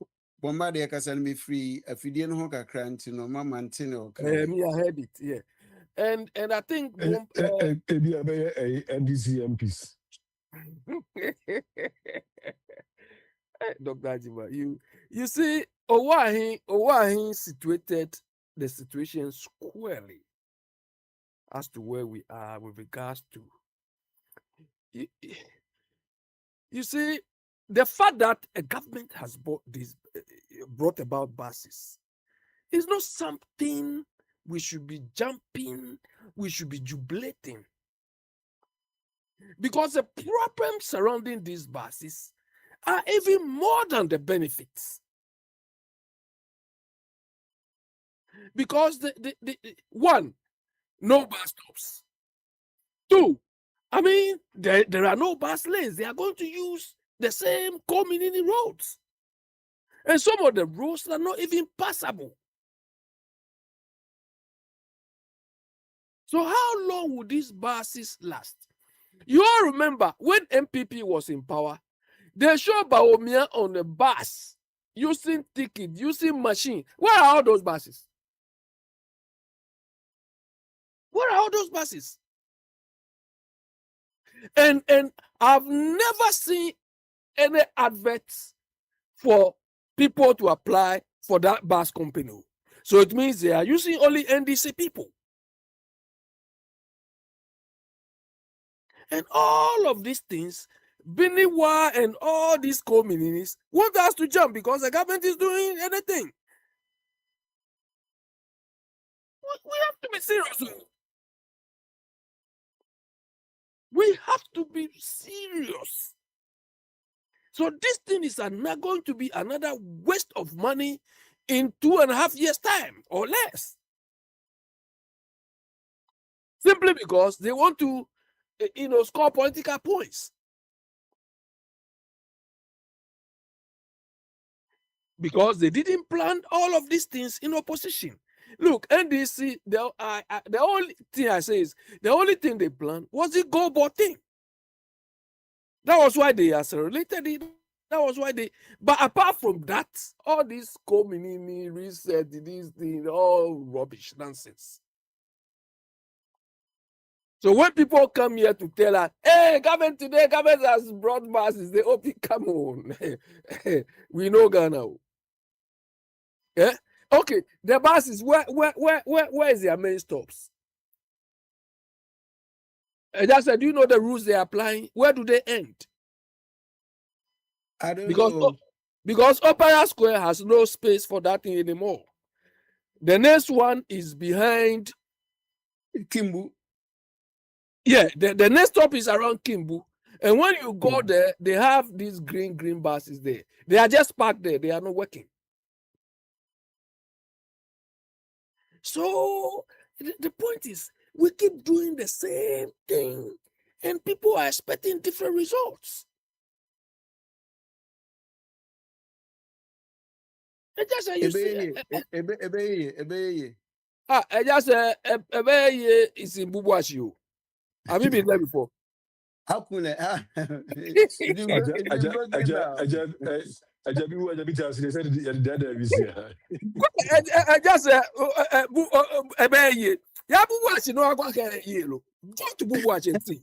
Bombardier can send me free if you didn't hook a crank, Mama Antino. Me, I heard it, yeah. And I think NDC MPs. Dr. Ajima, you see, Owahi situated the situation squarely as to where we are with regards to you see the fact that a government has brought about buses is not something we should be jumping, we should be jubilating. Because the problems surrounding these buses are even more than the benefits. Because the one, no bus stops. Two, I mean, there are no bus lanes. They are going to use the same community roads. And some of the roads are not even passable. So how long will these buses last? You all remember when MPP was in power, they showed Baomia on a bus using ticket, using machine. Where are all those buses? Where are all those buses? And I've never seen any adverts for people to apply for that bus company. So it means they are using only NDC people. And all of these things, Biniwa and all these communities want us to jump because the government is doing anything. We have to be serious. We have to be serious. So this thing is not going to be another waste of money in 2.5 years' time or less. Simply because they want to, score political points. Because they didn't plan all of these things in opposition. Look, NDC, the only thing I say is, the only thing they planned was the go-board thing. That was why they accelerated it. That was why they, but apart from that, all this community reset, these things, all rubbish, nonsense. So when people come here to tell us, hey, government has brought buses, they hope come on. We know Ghana. Yeah? Okay, the buses, where is their main stops? I just said, do you know the rules they are applying? Where do they end? I don't know. Because Opera Square has no space for that thing anymore. The next one is behind Kimbu. Yeah, the next stop is around Kimbu. And when you go there, they have these green buses there. They are just parked there. They are not working. So the point is, we keep doing the same thing, and people are expecting different results. And just you see, I just a very is in Bubuashio. Have you been there before? How could I? I just a very yeah, Bubuashi no I got yellow. Go to Bubuashi and see.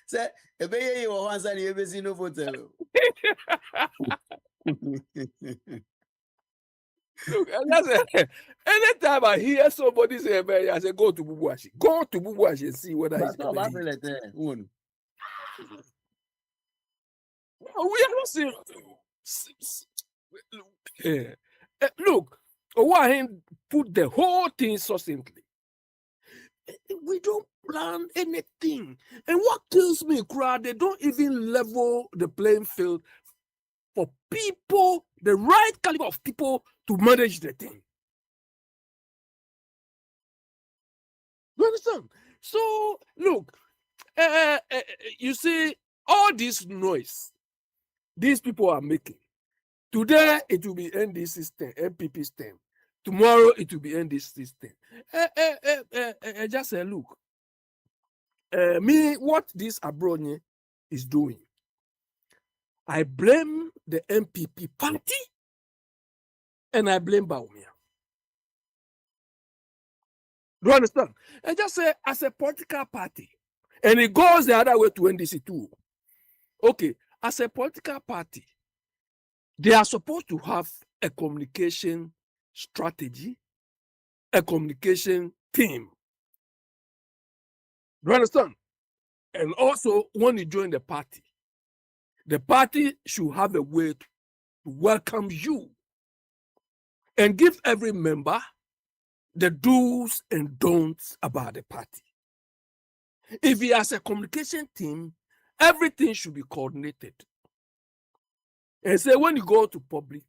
Say, a baby you once and you ever seen no photo. Look, anytime I hear somebody say I say go to Bubuashi. Go to Bubuashi and see whether it's no, we are not serious. Look, why put the whole thing succinctly. We don't plan anything. And what kills me, crowd, they don't even level the playing field for people, the right caliber of people to manage the thing. You understand? So, look, you see, all this noise these people are making. Today, it will be NDC system, MPP system. Tomorrow, it will be NDC system. Just say, look, me, what this Abrone is doing, I blame the MPP party and I blame Bawumia. Do you understand? I just say, as a political party, and it goes the other way to NDC too. Okay, as a political party, they are supposed to have a communication strategy, a communication team. Do you understand? And also, when you join the party should have a way to welcome you and give every member the do's and don'ts about the party. If he has a communication team, everything should be coordinated. And say, when you go to public,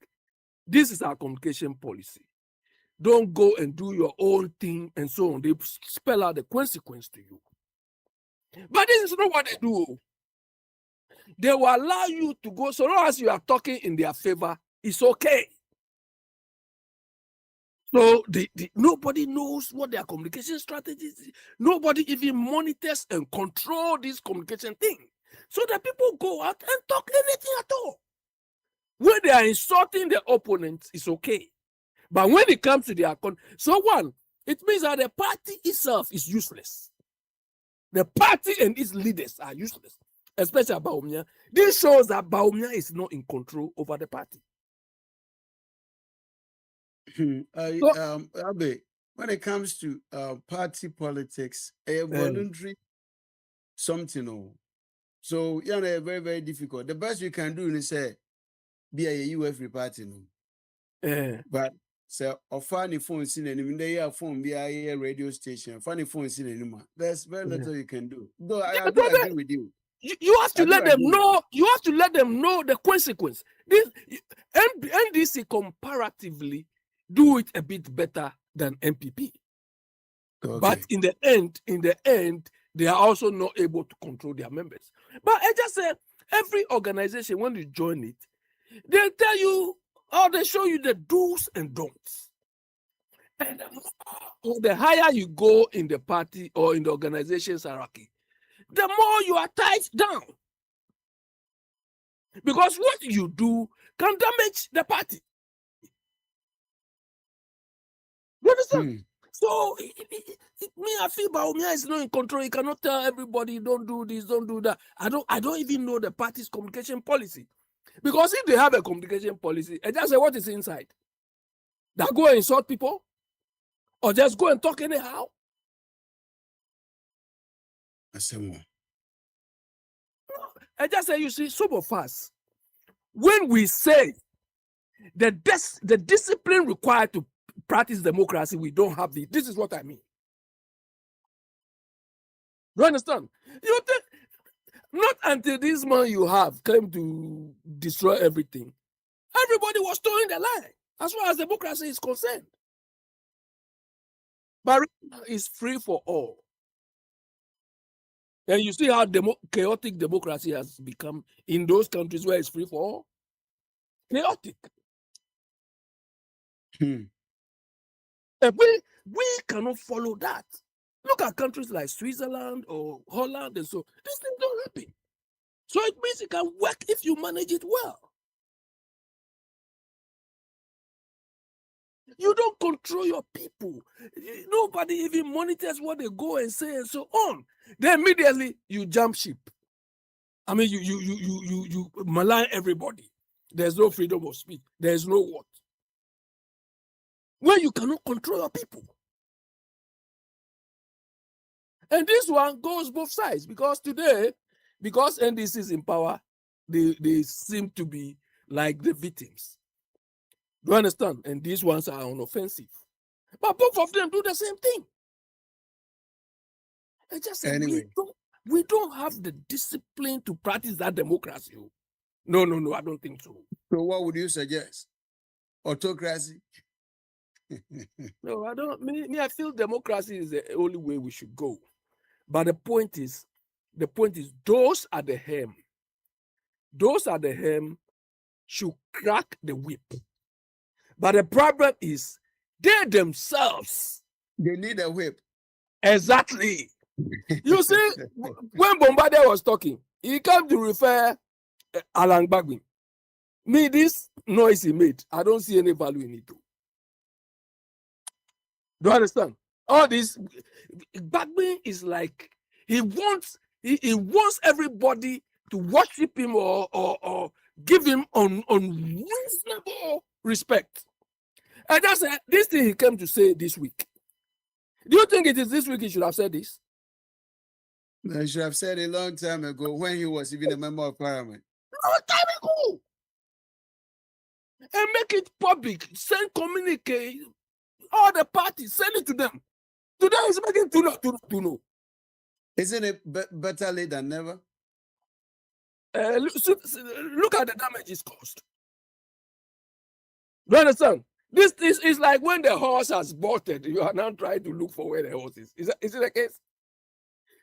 this is our communication policy. Don't go and do your own thing and so on. They spell out the consequence to you. But this is not what they do. They will allow you to go, so long as you are talking in their favor, it's okay. So nobody knows what their communication strategy is. Nobody even monitors and control this communication thing. So that people go out and talk anything at all. When they are insulting the opponents, it's okay. But when it comes to their account, so one, it means that the party itself is useless. The party and its leaders are useless, especially Bawumia. This shows that Bawumia is not in control over the party. Abe, when it comes to party politics, a voluntary something. So, very, very difficult. The best you can do is say, be a UF party. But so funny phone seen any they are phone be a radio station, funny phone seen anymore. There's very little you can do. Though I agree with you. You have to let them know. You have to let them know the consequence. This NDC comparatively do it a bit better than MPP. Okay. But in the end, they are also not able to control their members. But I just said every organization, when you join it, they tell you, or they show you the do's and don'ts. And the higher you go in the party or in the organization's hierarchy, the more you are tied down. Because what you do can damage the party. You understand? So, I feel Bawumia is not in control. He cannot tell everybody, don't do this, don't do that. I don't even know the party's communication policy. Because if they have a communication policy, and just say what is inside, that go and insult people, or just go and talk anyhow. I say more. I just say, you see, some of us, when we say the discipline required to practice democracy, we don't have it. This is what I mean. You understand? You think not until this man you have came to destroy everything, everybody was towing the line as far as democracy is concerned. But it's free for all. And you see how chaotic democracy has become in those countries where it's free for all. Chaotic. And we cannot follow that. Look at countries like Switzerland or Holland and so. This thing don't happen. So it means it can work if you manage it well. You don't control your people. Nobody even monitors what they go and say and so on. Then immediately you jump ship. I mean, you malign everybody. There's no freedom of speech. There's no what. When you cannot control your people. And this one goes both sides because today, because NDC is in power, they seem to be like the victims. Do you understand? And these ones are unoffensive. But both of them do the same thing. And just say, Anyway. we don't have the discipline to practice that democracy. No, I don't think so. So what would you suggest? Autocracy? No, I don't. I feel democracy is the only way we should go. But the point is, those at the helm should crack the whip. But the problem is, they themselves. They need a whip. Exactly. You see, when Bombardier was talking, he came to refer Alan Gbagbe. Me, this noise he made, I don't see any value in it. Do you understand? All this, Gbagbe is like, he wants everybody to worship him or give him unreasonable respect. And that's this thing he came to say this week. Do you think it is this week he should have said this? I should have said it a long time ago when he was even a member of parliament. Long time ago. And make it public. Send communicate. All the parties, send it to them. Today is making to know. Isn't it better late than never? Look at the damage it's caused. Do you understand? This is like when the horse has bolted, you are now trying to look for where the horse is. Is it the case?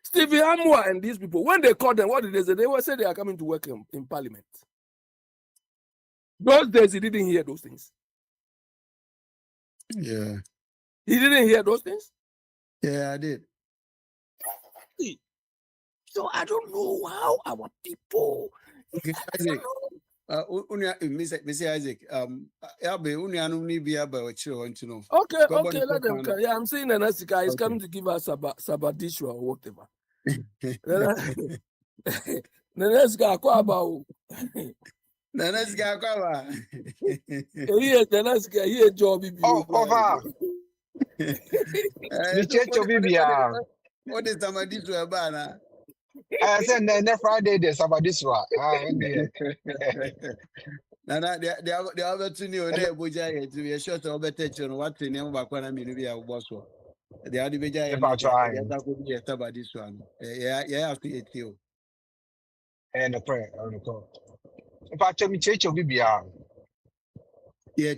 Stevie Amwa and these people, when they called them, what did they say? They were saying they are coming to work in parliament. Those days, he didn't hear those things. Yeah. He didn't hear those things? Yeah, I did. So I don't know how our people. Okay, Isaac. Mr. Isaac, okay, let them come. Yeah, I'm saying Nanasika is coming to give us Sabadishu or whatever. Nanasika, Kwaba. Nanasika, Kwaba. Here, Nanasika, here, job. Oh, over. The church of Bibia. What is Sabadishu about? I said, next Friday, there's Sabadishu. Nana, the other two new there, Bogyae, to be a short of better on what the name of Akwana Minubia was. The other Bogyae, that would be a Sabadishu. Yeah, after it, you. And a prayer on the call. If I tell me church of Bibia. Yeah,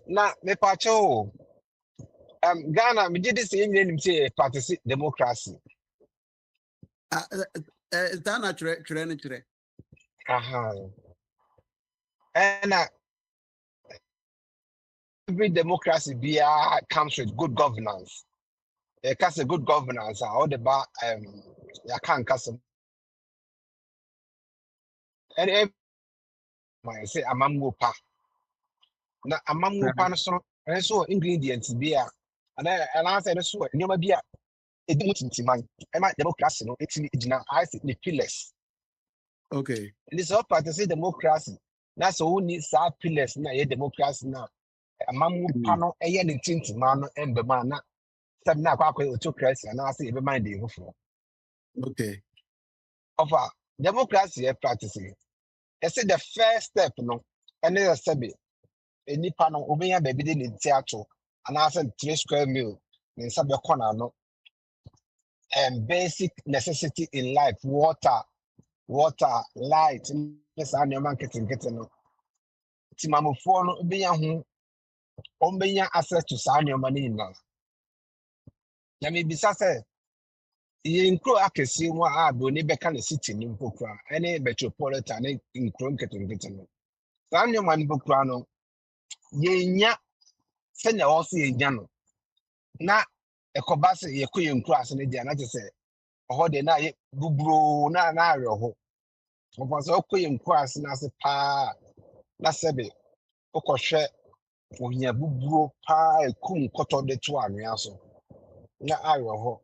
now, me pacho. Ghana, me did this in say participate democracy. Dana trend. And every democracy comes with good governance. It has a good governance. All the bar, I can't custom. And I say a mango pa. Now a mango pan so ingredients beer. And I said so you may be a man. I'm a democracy, no, it's I think the pillars. Okay. And this all part to say democracy. That's all needs our pillars now, democracy now. A man panel, a yen in tinty man and the man. Some now autocracy, and I say every mind the okay. Of democracy practicing. I said the first step, no, and then I said, any panel, Obia baby in theatre, and I said 3 square meal in some corner, no. And basic necessity in life, water, light, yes, and your marketing getting no. Timamu phone, Obeya access to sign your money in now. Yami Bisasa, in Crow Akasi, one abo, neighbor can sit in Pokra, any metropolitan in Cronket and Gitano. Sign your money, Pokrano. Ye sɛnea ɔsi yɛnya no na ɛkɔba sɛ yɛkɔ yɛn nkuro ase no deɛ na kyerɛ sɛ ɔhɔ deɛ na ayɛ buburoo na awerɛho ɔpɔ sɛ ɔkɔ yɛn nkuro ase no ase paa na sɛbe wokɔhwɛ ohia buburo paa ekum nkɔtɔ de to anwea so na awerɛho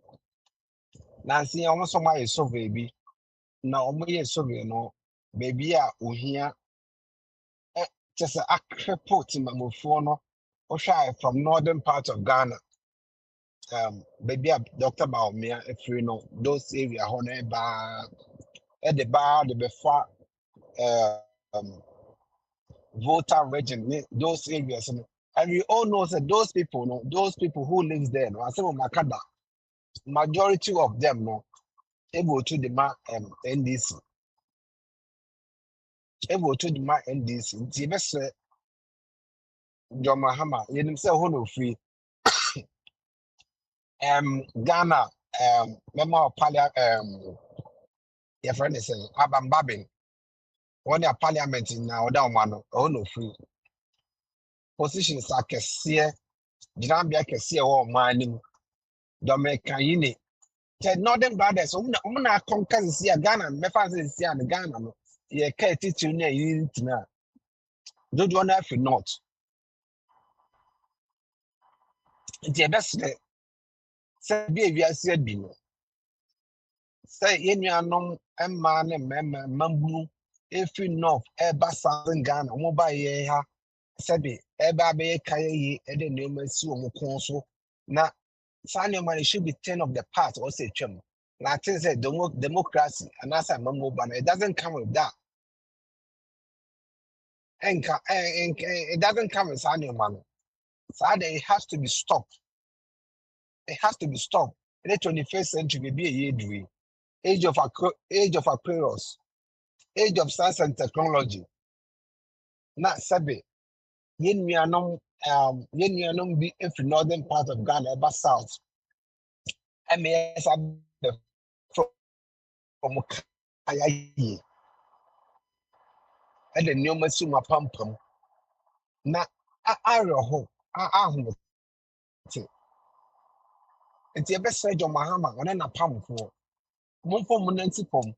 nansi yɛn wɔn nso ayɛ survey bi na wɔn yɛ survey no beebi a ohia kyɛ sɛ akrepo timamufoɔ no wohwɛ a from northern part of Ghana baby a Dr. Baomia afiri no those area hɔ no ɛbaa de bɛfa voter region those areas no and we all know that those people who lives there no asɛm makada majority of them no able to demand NDC nti bɛsɛ John Mahama yɛnim sɛ hɔ no free Ghana mema palia your friend is saying Abambabin when your parliament na oda no no free positions are kɛseɛ gyinabea kɛseɛ wɔ ɔman nim Jamaica yini the northern brothers na conquer see Ghana mefa see and Ghana no ye ka titiri na yi ntina dodo na afi north nti ebesɛ sɛ bi ewiase adi no sɛ yenuanom mmaa ne mmarima mambunu efi north eba southern Ghana mo ba ye ha sɛbi eba be kaya yi ede nneɛma si wɔn kɔn so na saa nneɛma no should be 10 of the part or say twam na I think say democracy and as a mambo ban it doesn't come with that it doesn't come with saa nneɛma no saa de it has to be stopped in the 21st century be a year age of Aquarius age of science and technology na sɛbi yenuanom be if northern part of Ghana eba south MES from kaya yi ɛde nneɛma si mu apampam na awerɛho ahomete nti ɛbɛsɛ John Mahama ɔne n'apamfoɔ momfa mu nanti pɔm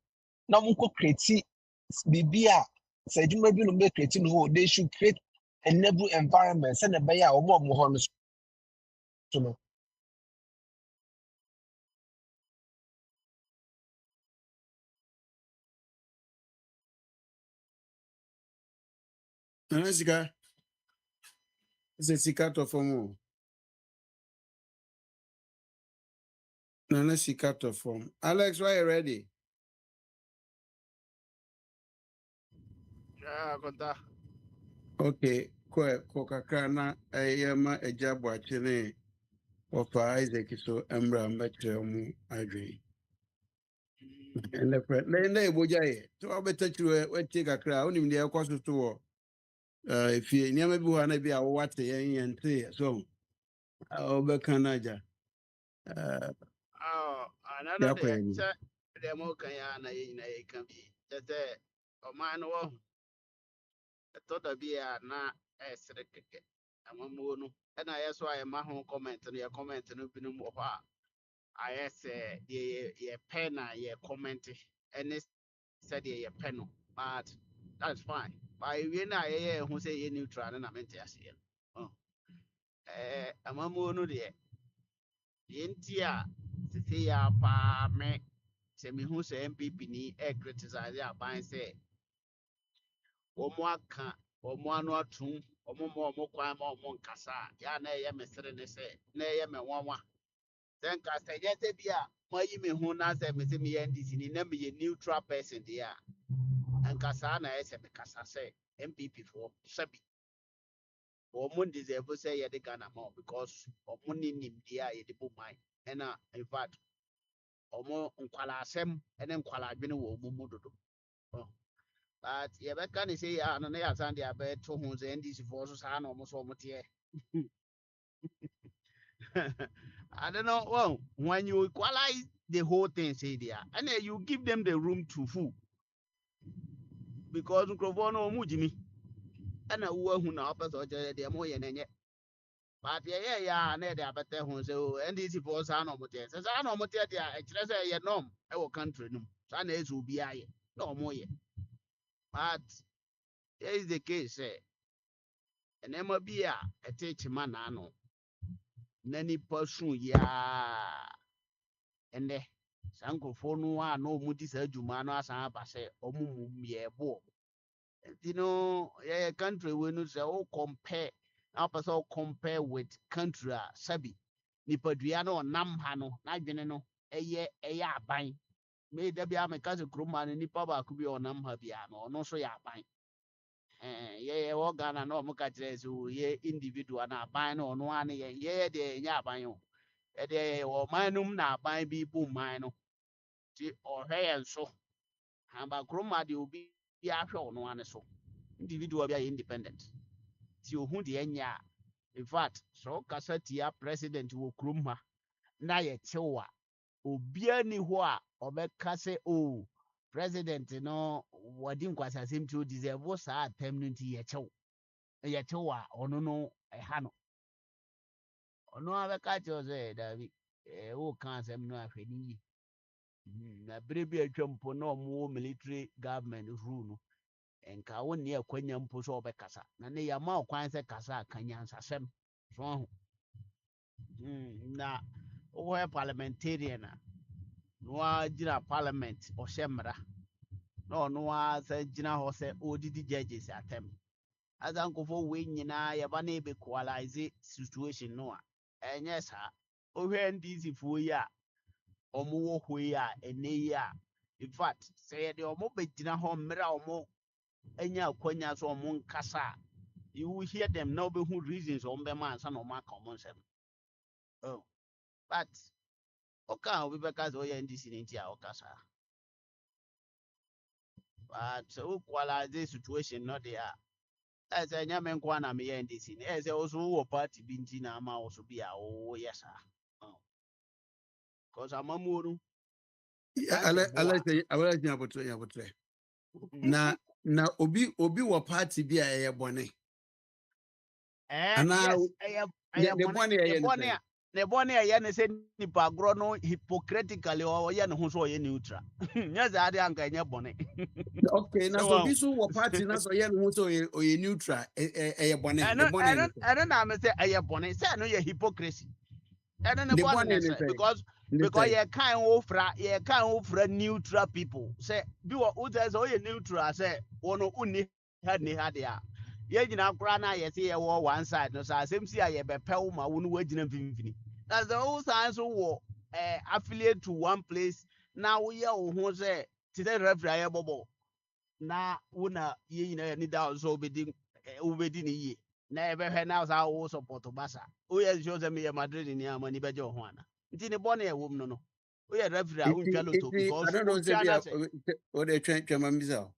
na monkɔ kreti biribi a sɛ adwuma bi no mbɛkreti no hɔ they should create a enable environment sɛ na ɛbɛyɛ a ɔmo hɔ no so no Sika, it's a sika to form. Nana sika to form. Alex, why you ready? Yeah, konta. Okay, kokakra na ayama ejabu achene ofa Isaac so embra mbetre mu adwe. And the friend, na Bogyae. So abetachiro we take akra, onim de ekwaso to wo. If you nyama bi ho na bi a wo wate yen yente so. Obeka naja. Oh, another Ya day, kwani. sir, the more can ya na ye can be. That a man wo thought of be a na a secret. I'm a moon, and I saw a mahon comment and your comment and open more. I say, ye pen, ye comment, and it said ye pen, but that's fine. By when I who say ye neutral and I meant to see him. Oh, I'm a moon, dear. Yentia, see ya pa me. Sɛ mehu sɛ MPP ni criticize aban sɛ wɔn aka wɔn ano atum wɔn ma wɔn kwan ma wɔn nkasa a yɛa na ɛyɛ me sere ne sɛ na ɛyɛ me nwanwa sɛ nkasa nyɛ sɛ bi a moayi me ho na sɛ me sɛ meyɛ NDC ni na meyɛ neutral person deɛ a nkasa na ɛyɛ sɛ mekasa sɛ MPP foɔ sɛbi wɔn deserve sɛ yɛde Ghana ma wɔn because wɔn ne nimdeɛ a yɛde bɔ man ɛna in fact wɔn nkwalaasɛm ne nkwalaadwene wɔ wɔn mu dodo. But yeah, but can you say I don't know Sunday I bet 200 and this for so almost almost here. I don't know. Well, when you equalize the whole thing, say there, and then you give them the room to fool because Nkrovono Mujimi and a woman who now person they are more than But yeah, ne de abete ho say o NDC for sa no mote. Say sa no mote dia e kire say ye norm e wo country no. Sa na ezu bi aye. No mo ye. But here is the case say enema bi a ete chima na no. Na nipa sun ya ende sankofo no a no mu di sa adwuma no asan aba say omumum ye bo. You know, yeah, country we no say o compare now person compare with country sabi nipadua no nam ha no na adwene no eye aban me da bia me ka se kroma no nipa ba ku bi onam ha bia no no so ya aban ye wo Ghana no mo ka kire so ye individual na aban no no ane ye de nya aban o e de wo manum na aban bi bu man no ti o hwe enso ha ba kroma de obi ya hwe no ane so individual be independent ti ohun de enya in fact so kasa tia president wo krom ha na ye chewa obia ni ho a obeka se o president no wadi nkwasasem ti o deserve sa atem no ti ye chewa ono no ha no ono abeka che o se davi o kan asem no ahwani na brebi atwampo na omo military government rule no enka wo ne akwanya mpo so obekasa na ne yama okwan se kasa akanya nsasem so ho na wo parliamentarian no agina parliament o shemra no no asa gina ho se odidi judges atem azankofo we nyina ya ba na ebe equalize situation no a enye sa o hwe ndisi fo yi a omo wo hwe a ene yi a in fact say de omo begina ho mra omo enya akwanya so omo nkasa you will hear them now be who reasons on be man san omo common sem oh but okay obi because o ye ndisi nti a okasa but so equalize situation no there as a nyamen kwana me ye ndisi as also wo party binti na ama also be a oh yes because amamuru country boa ala nyabotre na obi wo party bi a eye bone ana yes de bone eye ne bone ya ne se nipa agro no hypocritically o ye ne ho so ye neutral nya za ade anka nye bone okay na so bi so wo party na so ye no so ye neutral eye bone de bone eno na me say eye bone say no ye hypocrisy eno ne de bone bone ne ne say say because ye kan ofra neutral people say bi wo say so ye neutral say wono uni ha ni ha de a ye gina kura na ye say ye wo one side no so asem si a ye bepew ma wo no wagina mfimfini na the whole science wo affiliate to one place na wo ye wo ho say ti the referee ye bobo na wo na ye nyina ni da so obedi ni ye na ebe hwe na so wo support basa o ye show them ye Madrid ni amani beje ho ana nti ne bone e wom no o ye referee a untwa loto I because don't know say untwa be na say o de twema mbisa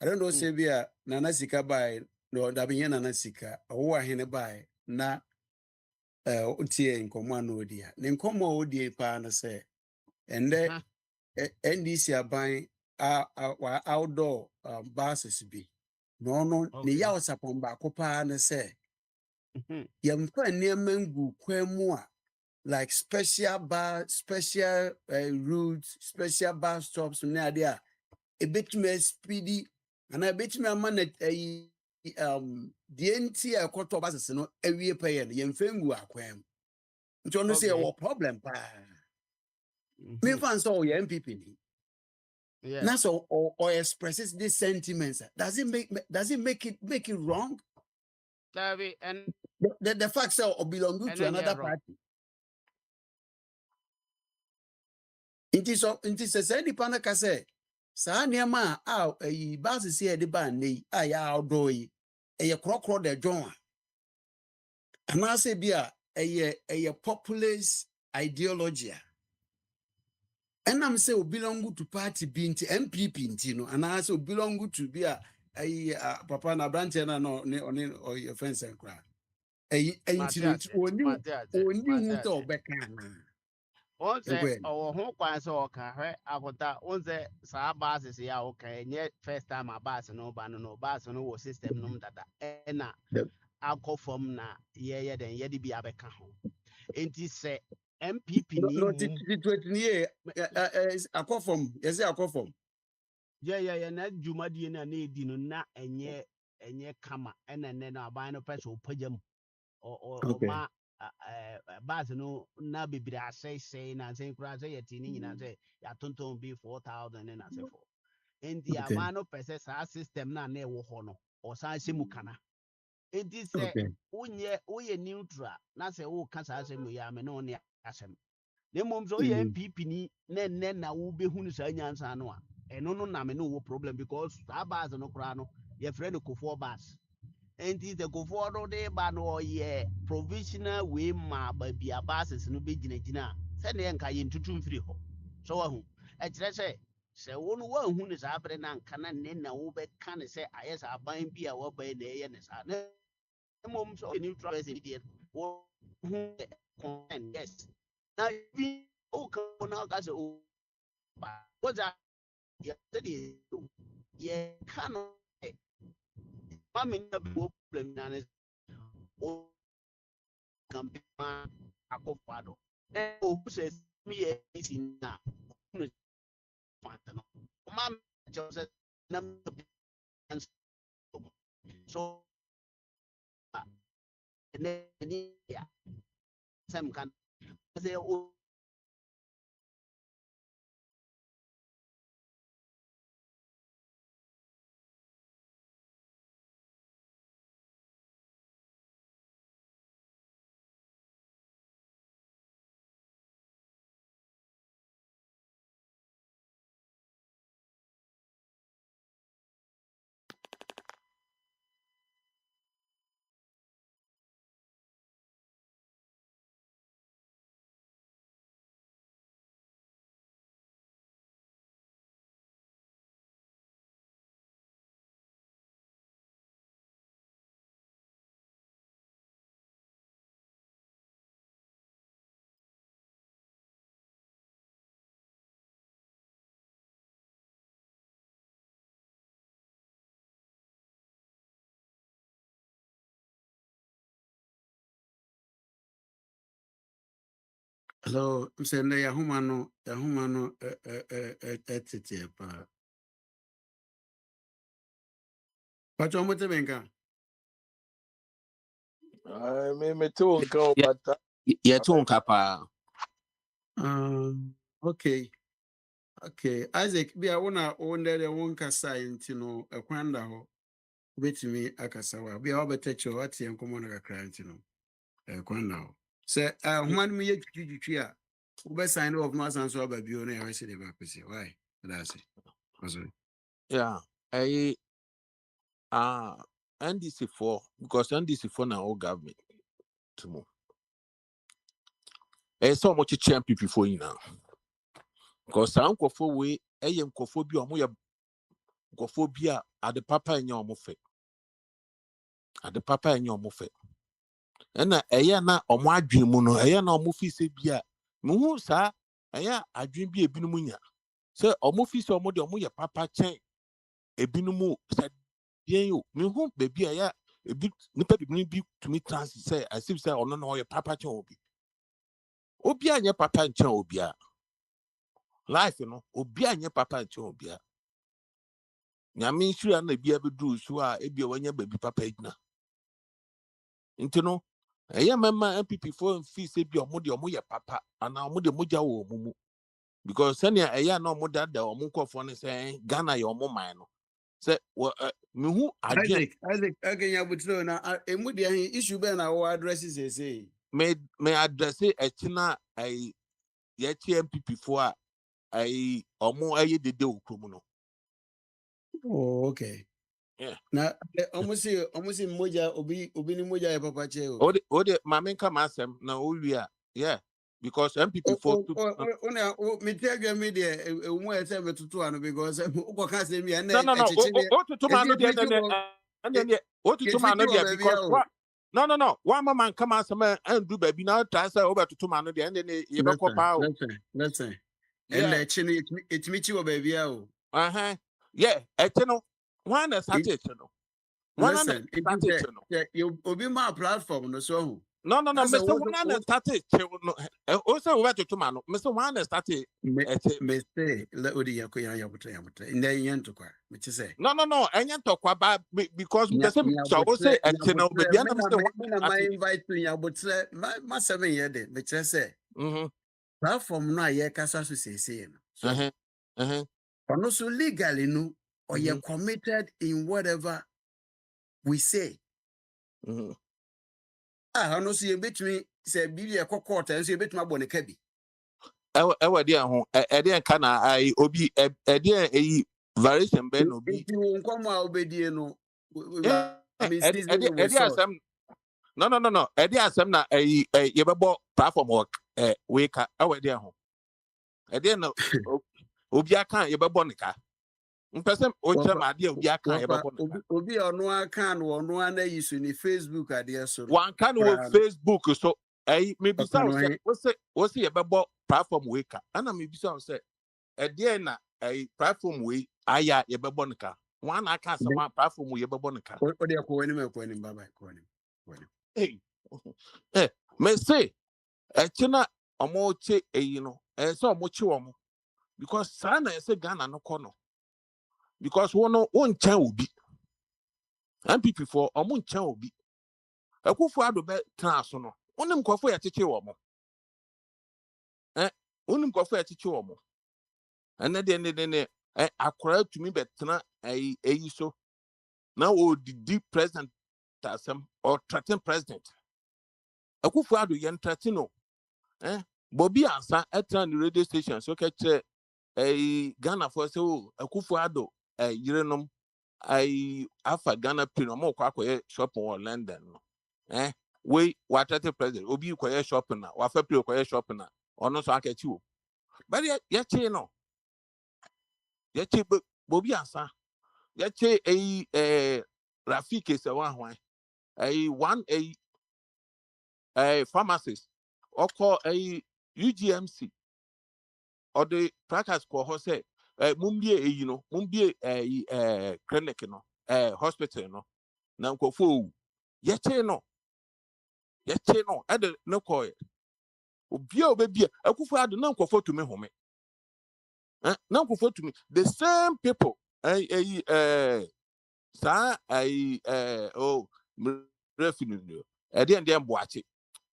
I don't know say be na na sika bai no da be na sika wo ahene bai na utie nkomo na odia ne nkomo odie pa na say ende NDC aban outdoor buses bi no ne ya osapon ba ko pa na say yemfa nneɛma ngu kwan mu a like special routes, special bus stops, na ade a ebetumi speedy and ebetumi ama na the nti a ɛkɔtɔ buses no awie pɛyɛ no yɛmfa ngu akwan mu nti ɔno sɛ yɛwɔ problem paa memfa nsɛ ɔyɛ MPP ni na sɛ or expresses these sentiments does it make it wrong? and the fact say or belong to another party. Inti sɛ sɛ nipa no ka sɛ saa nneɛma a ayi baase si yɛde ba nne yi a yɛ outdoor yi ɛyɛ korɔkorɔ da dwɔn a anaasɛ bi a ɛyɛ populist ideology a ɛnam sɛ o belong to party bi nti MPP nti no anaasɛ o belong to bi a ayi papa na aberanteɛ no ɔne ɔyɛ fɛnsɛn koraa ɛyi nti no oni hu sɛ ɔbɛka anaa. On say our home quite so okay, I would that on the sa basis okay, and yet first time a bass no ban no bass no system no that akɔ fam na yɛyɛ den yɛde bi abɛka ho enti sɛ MPP ni no titwetini akɔ fam yɛsɛ akɔ fam yɛ na dwumadie na na edi no na ɛnyɛ kama ɛna nɛ na aban no pɛ sɛ ɔpagya mu ɔma bus no na bebree asɛesɛe na nsɛn koraa sɛ yɛte ne nyinaa sɛ yɛatontɔn bi 4,000 ne nasɛfo enti aban no pɛ sɛ saa system na ɛwɔ hɔ no ɔsan hyɛ mu kana enti sɛ woyɛ neutral na sɛ woka saa asɛm yɛ ame na ɔne asɛm na mmom sɛ woyɛ MPP ni na ɛnɛ na wobɛhu no saa nyansa no a ɛno no na me no wɔ problem because saa bus no koraa no yɛfrɛ no kofoɔ bus enti sɛ kofoɔ no de ba no ɔyɛ provisional way ma baabi a buses no bɛgyinagyina a sɛdeɛ nka yɛntutu mfiri hɔ so wahu ɛkyerɛ sɛ wo no woahu no saa berɛ no anka na nnɛ na wobɛka ne sɛ ayɛ saa aban bi a wɔbae na ɛyɛ ne saa na mmom sɛ ɔyɛ neutral person deɛ wo ho concern yes na bi woka na woka sɛ wodza yɛsɛdeɛ yɛka no mami na bi problem na ne o campaign akofado e o se mi e si na no fanta no mami just na so ne ni ya sam kan se o hello msende yahuma no etete pa pacho mote benka me too nka but yɛto nka paa okay Isaac bia wona wondere wonka science no ekwanda ho betimi akasa wa bia obetech o atie nkomo na kakra nti no ekwanda ho se human me yetwitwi a ube sign off no asanso ababio na yawese de ba pese why that's it yeah NDC for because NDC for na all government to move so much champion for you now because ankofo we nkofo bi omo ye nkofo bi a ade papa enya omo fe na na omo adwen mu no na omo fi se bi a muhu sa adwen bi ebinum nya se omo fi se omo de omo ye papa chen ebinum se bien yo muhu bebi ebi nipa bi to me trans say asif say ono no ye papa chen obi anya papa chen obi a life no obi anya papa chen obi a nyame nsura na bia bedu so a ebia wanya baby papa igna nti no mema MPP for fi se bia omo de omo ye papa ana omo de moja wo omumu because senia na omo da omo nkofo ne say Ghana ye omo man no say mehu Isaac agenya butro na emu de issue be na wo address say me address echina ye MPP for omo dede okromu no. Oh, okay. Yeah. Na almost moja obi ni moja ya papa che o de mamenka masem na owia yeah because MPP for ona me tell you me there mo e say me tutu anu because uko ka say me na no o tutu manu de o tutu manu de because no one man come asem and do baby now try say o tutu manu de and ye be kopa o listen and le chini it me chi o baby o yeah e no one na start it no Listen, it is you be my platform no so. No, Mr. One started. Also, we to man. Mr. One started. Mr. Let Udi Yakuya Yabutra, in the end to quite, which is say. No, and you talk about because the same. So also, and you know, but the Mr. I invite to Yabutra, my 7 year day, which I say. Platform na ye kasa so say no. So, also legally no, or you're committed in whatever we say. I no see a bit me say be a court and see a bit my bonnet cabby. Ewa dia ho e kana ai obi e dia e variation ben obi you won't come out be no I mean asem no e dia asem na ye bebo platform work we ka ewa dia ho e dia no obi aka ye bebo nika mpesem o kire ma dia obi aka ye bebo nika obi ono aka no ono ana yisu ni Facebook ade so one kan wo Facebook so maybe what's ye bebo platform we ka ana maybe say e na platform we aya ye bebo nika one aka sama platform we ye bebo nika o de ko wani baba ko wani me say china omo che no so omo che omo because sana say Ghana no kono because one chan obi MPP for omo chan obi Akwantufuo be trans no onim kwafo ya cheche omo onim kwafo ya cheche omo ene de akora tumi betena so now the president tasem or threaten president Akwantufuo yen threaten no Bobby ansa etra the radio station so keche Ghana for so Akwantufuo yirenom afa Ghana pin no kwa shop in London no we what president obi kwa shop na wa fa pin kwa shop na ono so akachi wo but ya che no ya che Bobby ansa ya che Rafiki se wa hwan one pharmacist oko UGMC or the practice ko ho say mumbie no mumbie clinic no hospital no na nkofo ye che no ade no ko obia obebia Akwantufuo na nkofo to me home na nkofo to me the same people sa refinue ede mboache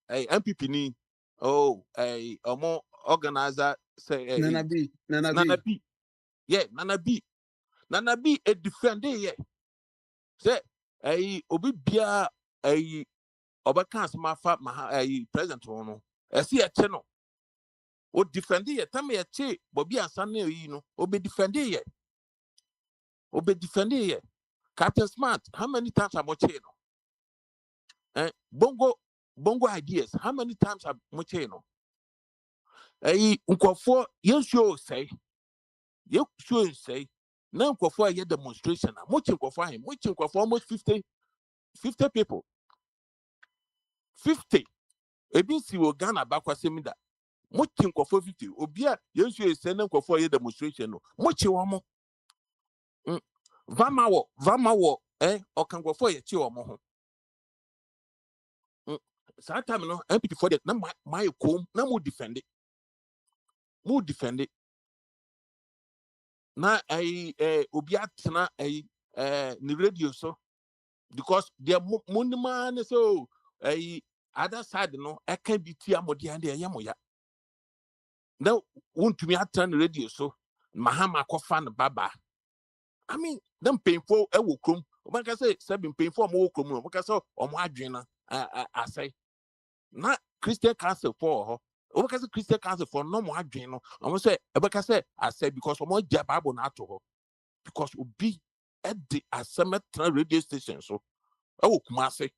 MPP ni omo organizer say Nana B yeah Nana B a defender yeah say obi bia obaka asma fa president no esi e che no o defender yeah tam ye che Bobby asane yi no obi defender yeah Captain Smart how many times am che no bongo ideas how many times am che no nkofo you show say now nkofo a demonstration na much nkofo almost 50 people 50 ebi si wo Ghana bakwasem da much nkofo 50 obi a you show say na nkofo a demonstration no much wo mo vamawo okan nkofo ye chi wo mo ho sa time no MPP for that na my kom na mu defend na obi atena ni radio so because their money so other side no can be tia modi and ya moya now won't me atena radio so mahama ko fan baba I mean them painful e wo krom o man ka say seven painful mo wo krom o ka say o mo adwen na asai na Christian Council for ho o ka say Christian Council for no mo adwen no o say e ka say asai because o mo ja Bible na to ho because obi at the Assemet radio station so Kumasi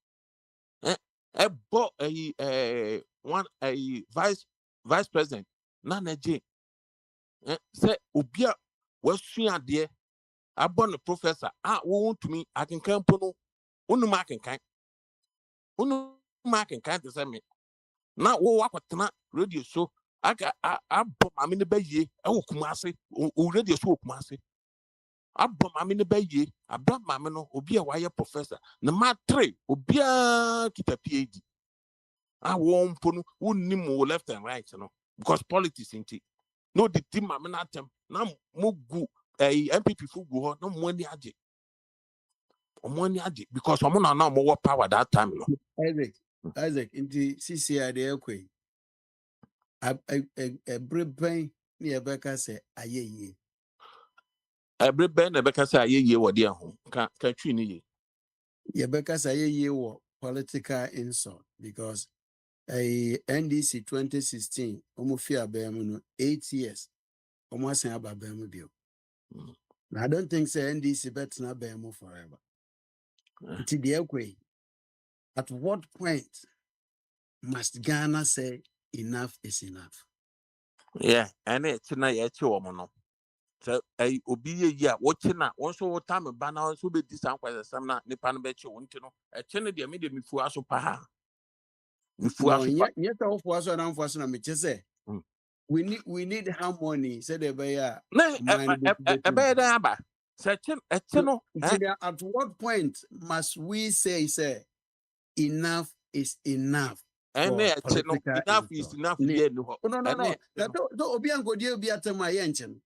bought one vice president Nana J say obia was there I born a professor won't me I can come no mark and kind to send me now walk with radio show I got I bought my mini bay Kumasi radio show Kumasi Abba mame ne baye, abra mame no obi a wire professor. Na ma 3 obi a kita PhD. I won't put no left and right, because politics inti. No the team mame na tem. Na mo gu MPP fu gu no money aje. Money aje because someone na more power that time no. Isaac inti CCI de ekwe. A breben ni ebeka se ayeye. Every ben ebeka say ayeye wodi ho. Ka twi ni ye. Yebeka say ayeye wo political insult because NDC 2016 almost fear no 8 years almost say about bio. I don't think say NDC better not bear forever. Until the equate. At what point must Ghana say enough is enough? Yeah, and it's na ye chi wo mo no. So obi ye ya wo chi na wo so wo time ba na so be dis ankwese sam na nipa no be chi wo nti no e chi ne de me de mifu aso pa ha. Mifu aso pa. Yet for so na for so na me say we need harmony say the be ya be da ba. So at what point must we say enough is enough? And enough is enough. No. No, obi an godi obi atema ye nchen.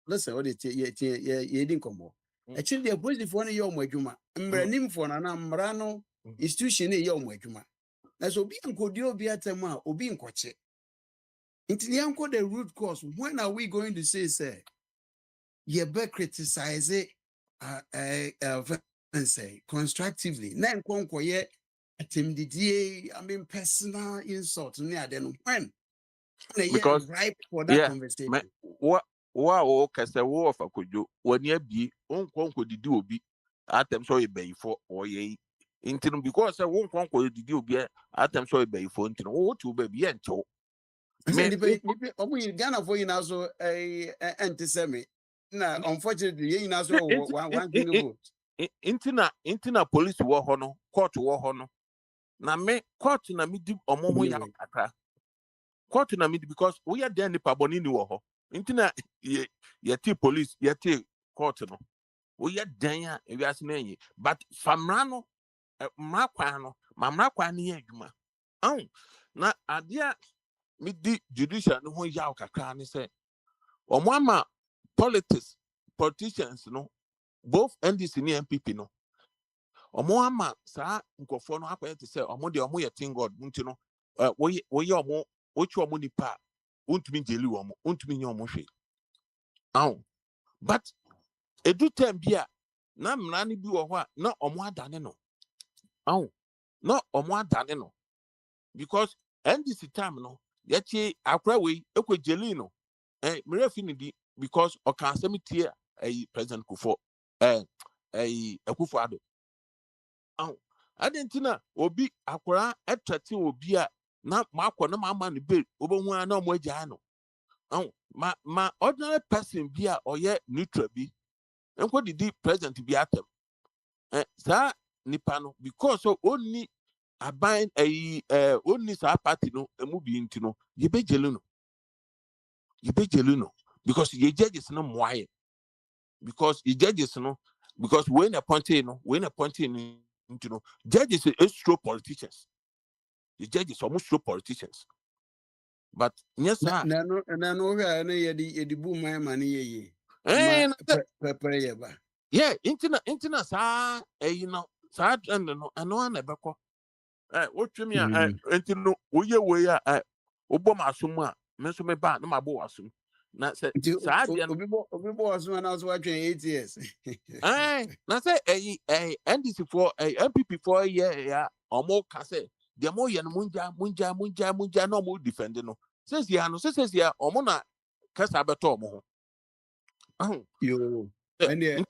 Listen, what it ye didn't come. Actually, the positive for your mwajuma. Mbranim for na mbrano institution ye your mwajuma. That's obi an godi obi atema obi nkwache. Until you the root cause, when are we going to say ye be criticize it say constructively? Then konkoye I mean personal insult near then when because ripe for that conversation. What okay say wo of akojo woni abi onkonko didi obi atem so e for or ye intino because say onkonko didi obi atem so e for intino wo to be ye ncho me Ghana for you now so anti-semi. Na unfortunately you now so one vote. Intina police wo ho no court wo ho no na me court na me di omomo ya kakra court na me because we are there nipa boni ni wo ho intina ye ti police ye ti court no we are there we are saying but famra no mrakwa no mamrakwa ni adwuma na adia me di judicial no ho ya kakra ni say omama politicians no both NDC ni MPP no omo ama sa nkofo no akwete se omo de omo ye tin god nti no wo ye omo ochi omo nipa untumi jeli omo untumi nye omo hwe but edu time bia na mra ne bi wo ho a na omo adane no na omo adane no because NDC time no yechi akra we ekwe jeli no mre finidi because o kan semitie president Kufo Akufo Addo adentina obi akwara etrete obi a na makọ na mama ne be obohu na omo agya no ma ordinary person bi a oye neutral bi enko didi president bi atem sa nipa no because oni aban oni sa party no emu bi nti no ye bejelu no because ye judges no moaye because ye judges no because when appointed you know, judges are true politicians. The judges are almost true politicians. But yes, sir. Yeah, internet, sir. You know, sir, and no, never call. What you mean? You know, we are Obama Suma, Mesome Ba, no, my boy, assume. Not say, when I was watching 8 years. Not say a NDC for a MPP for a year or more casse. The more yan munja no more defending. Says Yano, says ya or mona Casabato. You and yeah,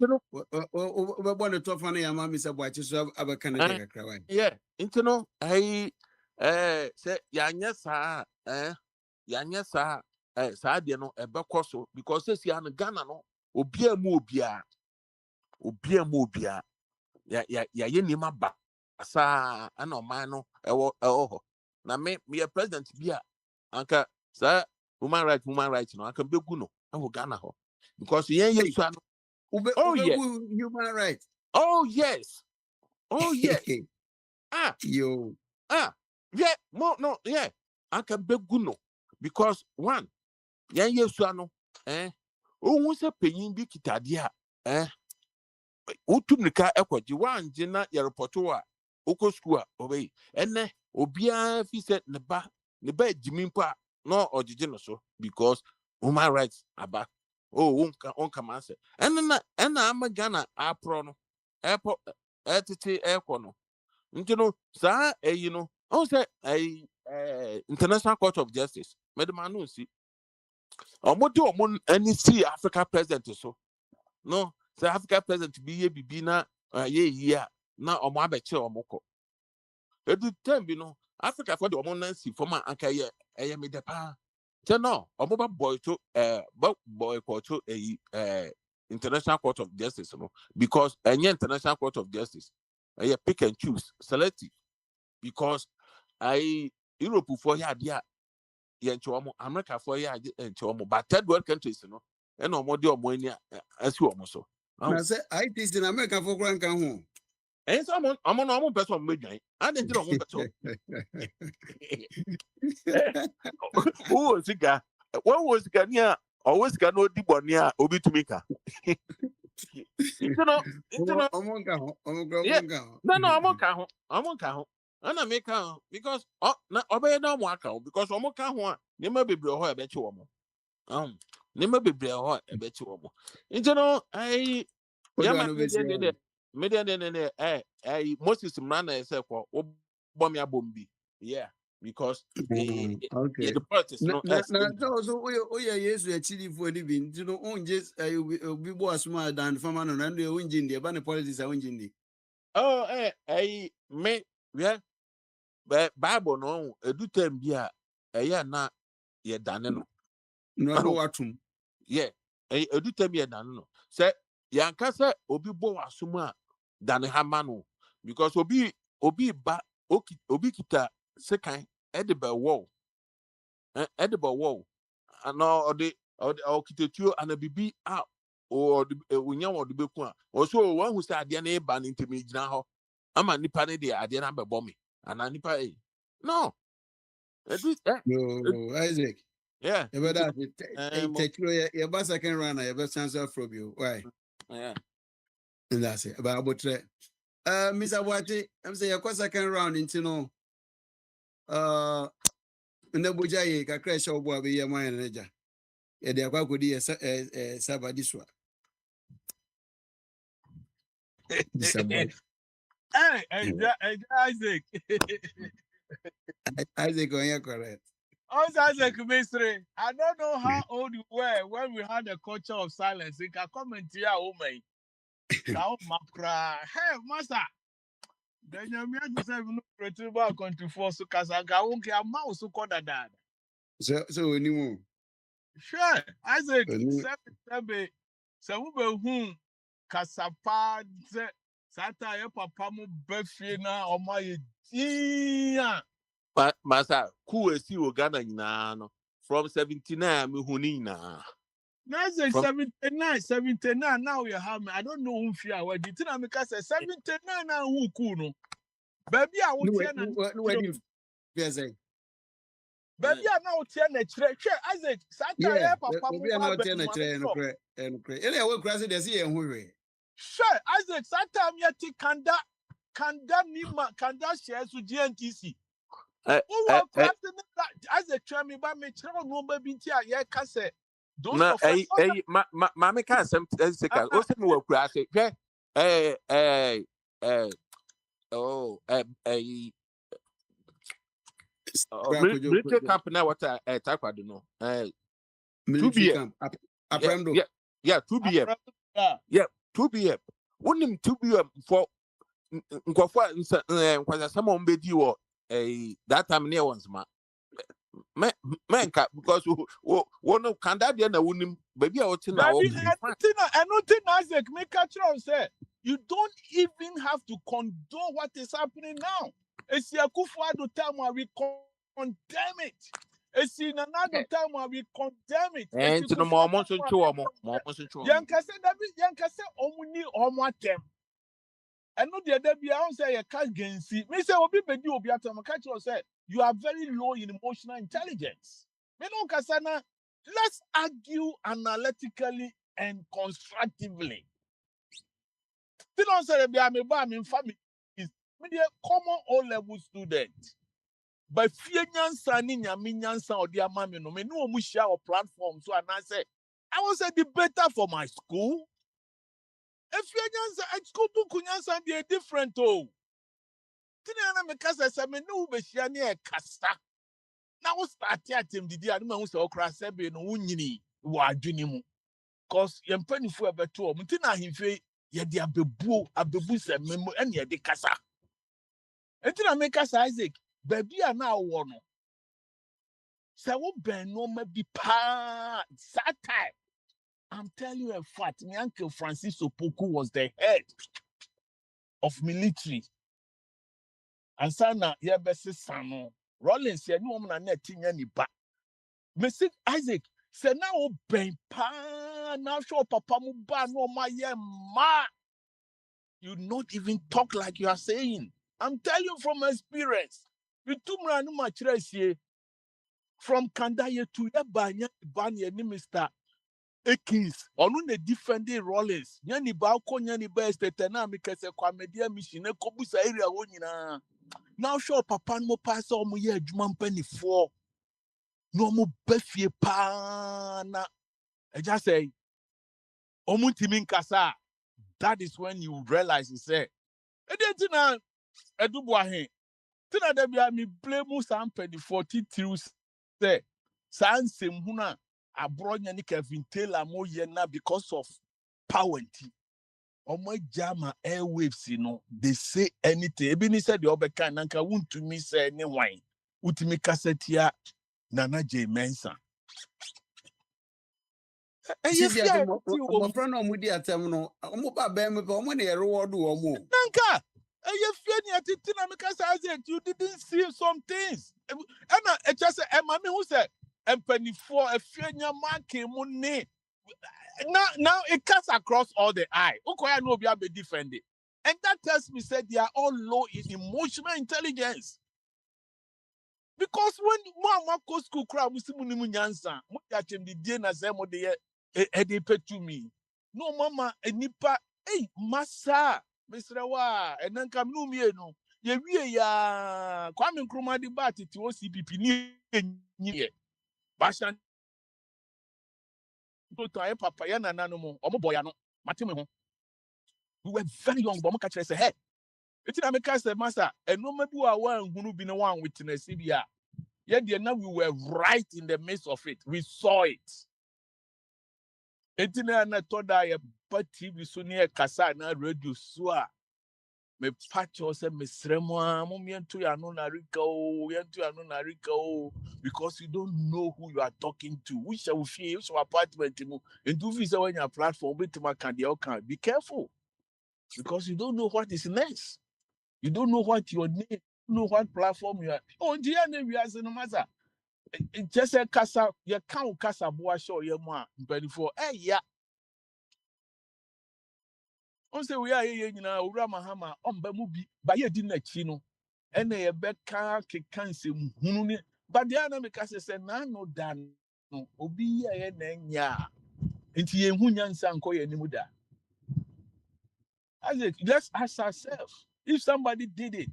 one of the top money, mammy said, watch yourself, other Canada. Yeah, internal, say Yanyasa, Yanyasa. Sadia no ebe koso because says ya Ghana no obia mu obia ya ye nima ba asa ana o man no ewo ho na me president bia anka sa Human rights, no, I can be good. I will Ghana ho. Because yes, oh yeah. Human rights. Oh yes. Oh yes. Yo. Yeah, no, yeah. I can be good no. Because one, yes, oh, say paying big kitadia, Utumika equity one jina yaropotua, Oko school, obey, and obia fi said neba jimimpa, no or so because human rights about on answer. And I'm a Ghana aprono airport aircono. Sa say International Court of Justice, Medamanu see. Omo any see Africa president so. No, say Africa president be na na omo abeche omoko. Edu time bi no Africa for the omo nancy for ma anka ye me de pa. Say no, omo ba boycott to International Court of Justice no because any International Court of Justice pick and choose selective because Europe for ya dia America for ya but third world countries no and omo de omo ani asi omo so. Na say I this in America for grand kan ho. And someone I'm on person medwan. I didn't know person. Who was Sika? What was Gania? Always can no dibonia obi to make her. No, no, I'm on count. And I make her because obey no more count because I'm on count. Never be bro, I bet you never be bro, I bet you. I Median Moses Mana is a bomia bombi. Yeah, because okay. The politics no so yes actually for living on just be more smart than farmer and the engine the ban politics are engine. Oh me yeah Bible no edu time bia na ye dane no. No watum. Yeah, edu time ye dane no. Say yankasa obi bo asuma dane hama no because obi kita second edible wall. Edible wall. Or the architecture and a BB out or the Winyam or the Bekua. Also, one who said, Diana ban into me now. I'm a nipane de Adiana bommy and a nipa. No, No, Isaac. Yeah, but that your bus I can run a best answer from you. Why? Yeah, and that's it. About Mr. Wati, I'm saying, of course, I can run into no. In the Bogyae, a crash of boy, be a manager. Yeah, they are quite good. Sabadiswa. Hey, Isaac. Isaac, on your correct. Isaac Mystery. I don't know how old you were when we had a culture of silence. You can comment here, oh my. Hey, master. Then you have to say, no, retrieval Akwantufuo so Kasanga won't care mouse so called that. So anymore. Sure, Isaac, Sabu whom Kasapa Sata your papa mu befina or my dear. Masa, who is you Ghana no from 79 Hunina. Now 79. Now you have me. I don't know who fear. What did I make us 79 now? Who cool? Baby, I will tell you. Baby, I now tell the church. Isaac, Sata, papa, we are not telling a train and pray. Any will cross it as he and hurry. Sure, Isaac, Sata, Yati, Kanda, Nima, Kanda shares with GNTC. Isaac, try me by me, tell no baby, yeah, Casse. No, Mamma can't say, also, no, crash it. Military camp now, what I type, I don't know. 2 camp. Yeah, 2 p.m. Yeah, 2 p.m. Wouldn't 2 p.m. for someone bid you that time near once, man, because one of Canada and wouldn't baby out in our anything Isaac make a choice. You don't even have to condone what is happening now. It's Akwantufuo time where we condemn it. Esi na another time we condemn it. And to the moment to Yanka say omuni omatem. And no the other be say you can't gensi. Me say obi bedi obi atam catch you say you are very low in emotional intelligence. Me no kasana. Let's argue analytically and constructively. Still don't say be am family is me the common O-level student. But fear nyansa ni nyame nyansa odi ama me no me no mu share or platform so and I say I was a debater for my school. If fear nyansa at school book nyansa dey different oh. Tina na me kasa say me no be share ni e kasa. Na wo start at him didi anu ma say okra say be no wunyini wo adwene mu. Cause ye mpanifo e beto o mtina ahimfe ye de abebu se memo ene ye de kasa. Entina me kasa Isaac baby a na wo no. Say wo ben no ma bi pa that time. I'm telling you a fact. My uncle Francis Opoku was the head of military. And sana ye besi sano. Rollins ye ni woman na tinya ni ba. Mr. Isaac say na wo ben pa na show papa mu ba no ma ye ma. You not even talk like you are saying. I'm telling you from experience. We two mra no ma kire from Kandaye to Yabanya Banya ni Mr. Ekins, onu ne defending Rollins. Nyani ba ko nyani ba estate na mi kese kwa media mission e kobusa area wo nyina. Now show papa no pass omo ye adwuma mpanifo. No mo befie pa na I just say omo timi nkasa. That is when you realize you say e dey tina edubu ahen. Tina da bia mi blame some mpanifo titirus say sansem huna abronya ni Kevin Taylor mo ye na because of power. Omo jama airwaves, you know, they say anything. Even said the other kind, nanka won't to me say any wine. Utimi kassetia Nana J Mensa. And you fear my friend Omudi atem no, omo ba be me omo na reward omo. Nanka, and you fear ni atitina because I said you didn't see some things. And I just say, and mommy who said, and penny for a fear your man came on. Now it cuts across all the eye. Ukoya no be defended. And that tells me said they are all low in emotional intelligence. Because when mama go school crowd musimu ni munyansa, mo ya chem di die na say mo de e pay to me. No mama enipa massa Mr. Wa enanka no me no. Ye wie ya Kwame Nkrumah di ba titi o CPP ni Bashan to papa ya na no mo omo boya no mate me ho. We were very young, but mo catch say hey. It's na make say master and no maybe one hunu bi no one witness bia. Yet now we were right in the midst of it. We saw it. It's na thought that but TV so near kasa na radio so me patch us me sremo mo mientu ya no na rika o yentu ya no na rika o because you don't know who you are talking to. We shall fear so apartment mu into visa when your platform bit ma can be careful because you don't know what is next. You don't know what your name, you don't know what platform you are. Oh, dear name we as no matter. Just a casa, you can't casa boa show your ma, before. Hey, yeah. On say we are here, you know, Ramahama, on Bamubi, but you didn't chino. And a better can say, but the other because I said, no, Dan, no, Obi, and ya. Into ye Hunyan Sanko, and Muda. Let's ask ourselves if somebody did it.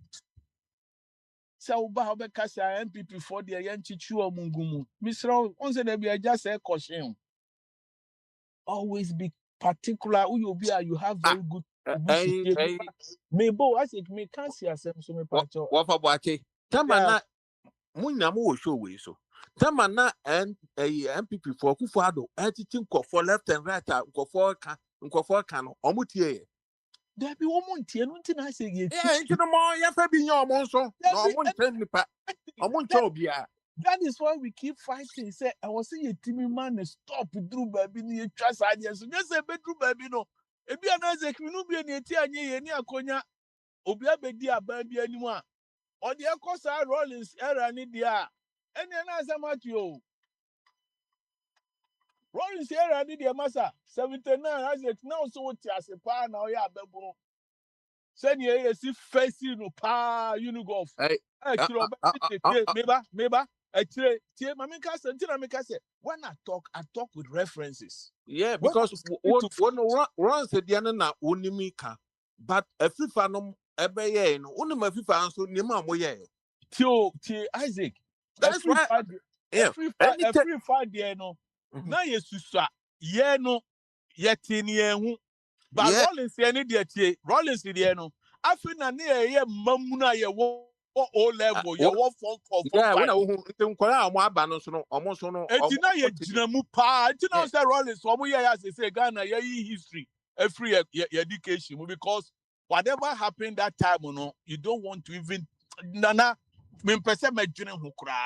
So Bahabe Casa MPP for the Yanchichu or Mungumu. Mr. Once there be just a caution. Always be particular who you be, you have very good. Maybe I think me can't see yourself so me patcho. What for Bogyae? Tamana munya mo show we so. Tamana and a MPP for Akwantufuo editing for left and right for can omutie. There be one tie no ntina say ye. Yeah, into the more ya fa bi nya omo so. No omo ntend nipa. Omo ncha obia. That is why we keep fighting. Say, I was saying, Timmy man, stop through baby. You trust ideas. So just a bedroom baby. No, if you are not a criminal, be any tea and ye any akonya, Obia Bedia baby anymore. Or the Acosa Rollins era ni dia. Any answer Matthew. Rolling Sierra did your massa 79 as it now so what as a pa now ya bebo. Send ye see facing no pa you golf. Actually, meba. Actually, Mamika said, when I talk with references. Yeah, When I because speak to runs the diana na unimika, but a FIFA ebe no unima FIFA so nima moye. Tio Isaac. That's why. Yeah. Every Friday no. Na yesusa ye no yetini ehu. But Yeah. Rollins any de tie. Rollins de no. Afina ne ye mamuna ye wo O level ye wo form Yeah, when I 5. who nkwara amo aba no so no omo so no Eti na ye gina mu pa. Eti na say Rollins omo ye ya say Ghana ye history. Every education because whatever happened that time no, you don't want to even nana me pese medwene ho kra.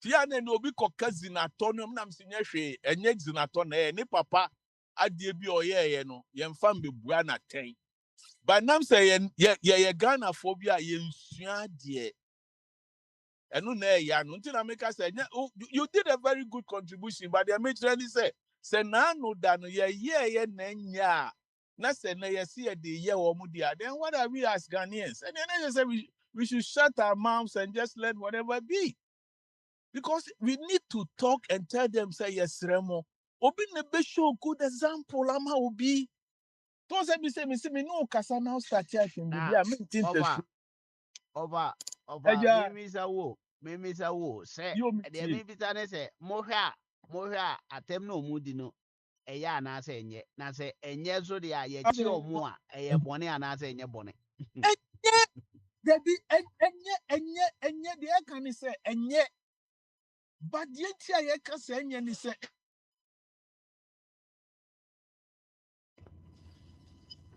Tia na no bi koka zinato no nam se nye hwe enye zinato na ne papa ade bi oyeye no ye mfa mbebua na ten. But nam say ye Ghana phobia ye nsua de. Enu na ya no nti na make say you did a very good contribution but the majorly say na no da no ye na nya na say na ye see the ye wo mu dia then what are we as Ghanaians and then I say we should shut our mouths and just let whatever be because we need to talk and tell them say yes remo obi ne be show good example ama obi don't say me no kasa now start here can be there me think Over, Mimisa wo, say, the Mimisa say, Moha, attempt no moody no, a ya na say, ye, na say, and yes, so they are yet your more, a bonnet and I say, your bonnet. There be and yet the air can say and yet but yet I can say and say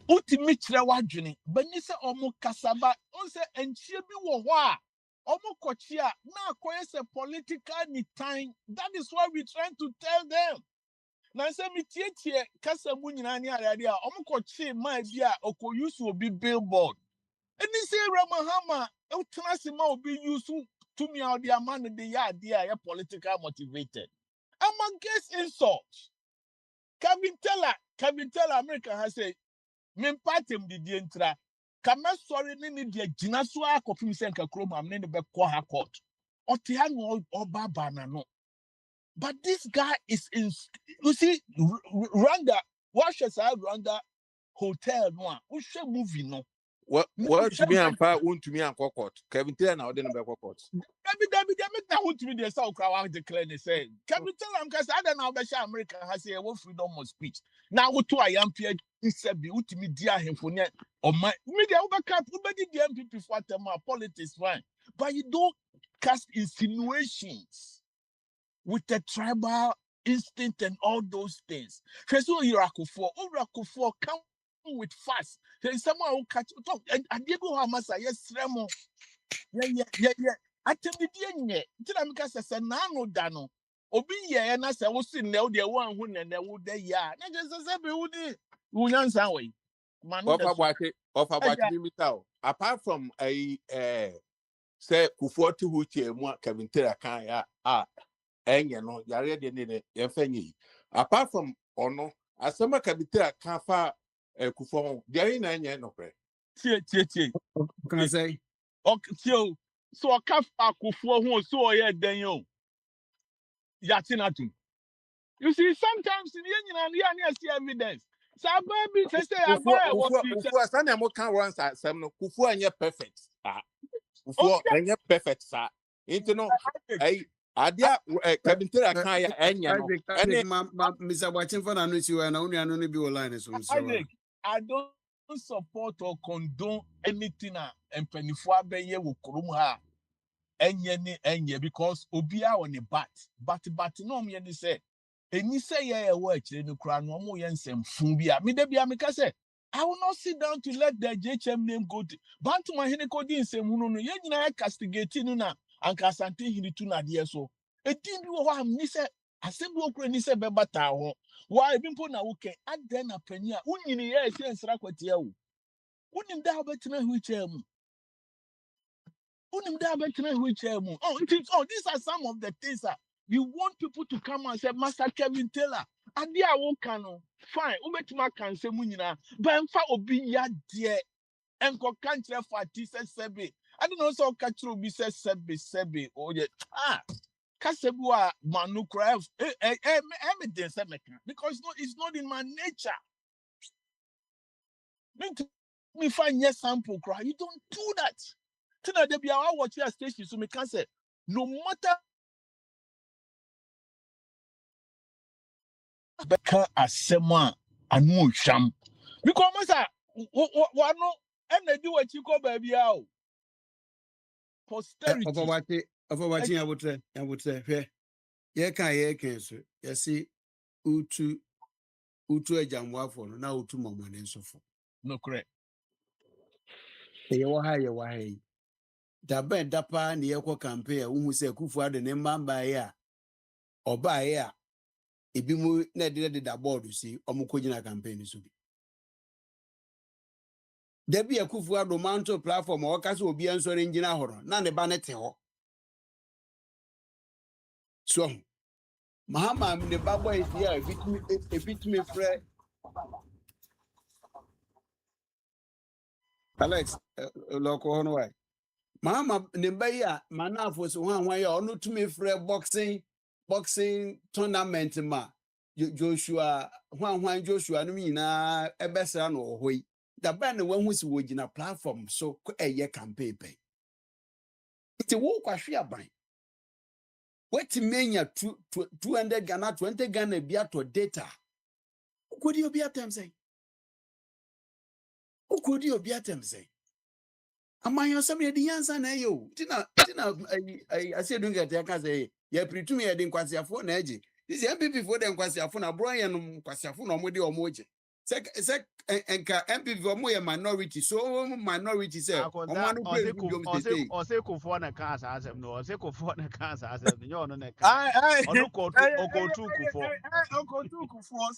Utimichra wadwene bani se omo kasaba on se enchie bi wo ho a omo kochia na akoye se political ni time that is why we trying to tell them na se mi tietie kasa mu nyina ni arade a omo kochie ma bi a oko use obi billboard eni se ramahama utena se ma obi use to me out the man the ya dia ya political motivated I'm against insult Kevin Teller America has said me patem di entra kama sorry ni de gina so akofim se nka krom am ne be ko ha court ote ha no obaba na no but this guy is in you see Rwanda what should say Rwanda hotel no a wo hwe movie no what to me and fa want to me and court Kevin Taylor na ode no be court Dabi make na want to me dey say okra wa declare ne say Kevin Taylor am ka say ada na be sha America ha say wo freedom of speech na wo to ayampia isabi utimi di ahemfo ne o my media wo be cap wo be di MPP for them politics fine but you don't cast insinuations with the tribal instinct and all those things. So Akwantufuo come with fast. There is someone who catch talk and Diego Hamasa, yes, Remo. Yeah. I tell me, dear, Tinamika says, Nano Dano. Obi, yeah, and I say, what's in there, the one who and there would they, yeah. Not just as every would answer way. Apart from a say Kufuor to which Kevin Taylor can enye no yare de ne ye fanyi apart from ono asema kabitira kan fa Kufuor there na enye no pre tie can I say okay tio so ka fa Akwantufuo ho so ye den yo yatinatu you see sometimes in you see evidence so baby say agora what Kufuor sana mo kan runs asem no Kufuor enye perfect Kufuor enye perfect sa into no adia kabintera kan ya enye no ene Mr. Watching for na si na unu anu bi online so I don't support or condone anything empanifo abeye wo krom ha enye because obia on the bat no me ni say eni say ye wo akire ni kura no mo ye nsemfu bi a me da bia me ka say I will not sit down to let the JHM name go to Bantu hene ko di nsemu no ye nyina castigate no na anka asante hini tu na de so edin bi wo am ni say asem bi okura ni say be bata ho wa ebi mpo na wo ken aden na pani a unyini ye ese nsra kwatia wo unim da obetina hu chair mu Oh, these are some of the things that we want people to come and say, Master Kevin Taylor, and they are fine. Can say munina, but I'm far obiya dear and country for sebe. I don't know so catch be says sebe or yet Kasebua manukra evidence because it's not in my nature. Me find yes sample cry. You don't do that. Tina de bia watch your station so me can say no matter beka asema anu sham because masa wano and they do what you call baby out posterity of what I would say so you see utu ejamwa for na utu momone so for no correct ye wa hai da ben da pa ne ye ko campaign wo se kufu ade ne mamba ye a oba ye a ebi mu na de da board si omukogina campaign so bi da bi akufu ado manto platform o kase obi ansori ngina horo na ne ba ne te ho so mahama ne ba boy fi a ebitumi frɛ Alex loko hono wai Mama Nimbaya, Manafo, so one way or no to me for boxing tournament ma. Joshua, one Joshua, no mean a bessan or way. The band one who's in a platform so a year campaign pay. It's a walk I share by. What to mean ya 200 Ghana, 20 Ghana beato data? Who could you be at them say? Who could you be at them say? Am I on somebody the answer na yo? Tina, I say don't get your say. Ya pretumi ya din kwasiafo na eji. This MPP for them kwasiafo na bro ya no kwasiafo na omode omoje. Sek enka MPP for mo ya minority so minority say omanu play video mistake. Ose kofo na cancer asem no. Ose kofo na cancer asem no. Nyo no na cancer. Onu okotu kofo. Okotu kofo.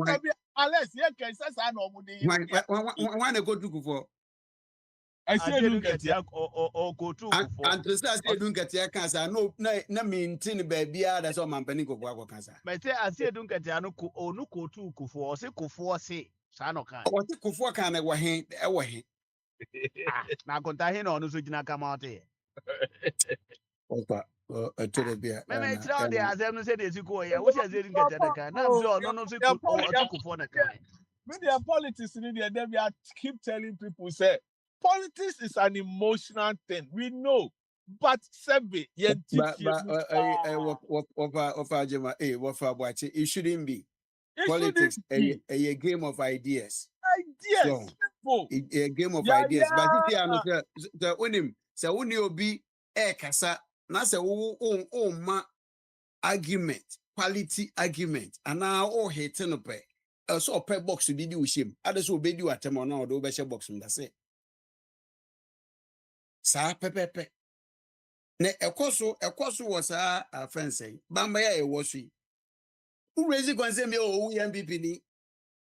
Say be Alex ye can say say na omode. One go to for. I say don't get ya or go to and to say don't get ya cancer no na maintain baby that's all man panic go cancer. But say I say don't get ya no onu ko tu kufo say kufo say sa no kan. O ti kufo kan na wo he e wo he. Na konta he na onu so gina come out here. Opa to the beer. Me try the asem no say dey si ko ya. What say don't get ya na kan. Na so no say kufo na kan. Media politics in India, they keep telling people say politics is an emotional thing. We know, but Sebe, it shouldn't be. Politics a game of ideas. Ideas, so, a game of ideas. But if the unim, so uni obi kasa na se ma argument, quality argument, and now hating up. So pay box to did you shim. Others will be you at them or no, do better box from the say. Sa pepe. Ne a coso was a fancy. Bambaya a washi. Who raise it concern me? Oh, we MPP ni.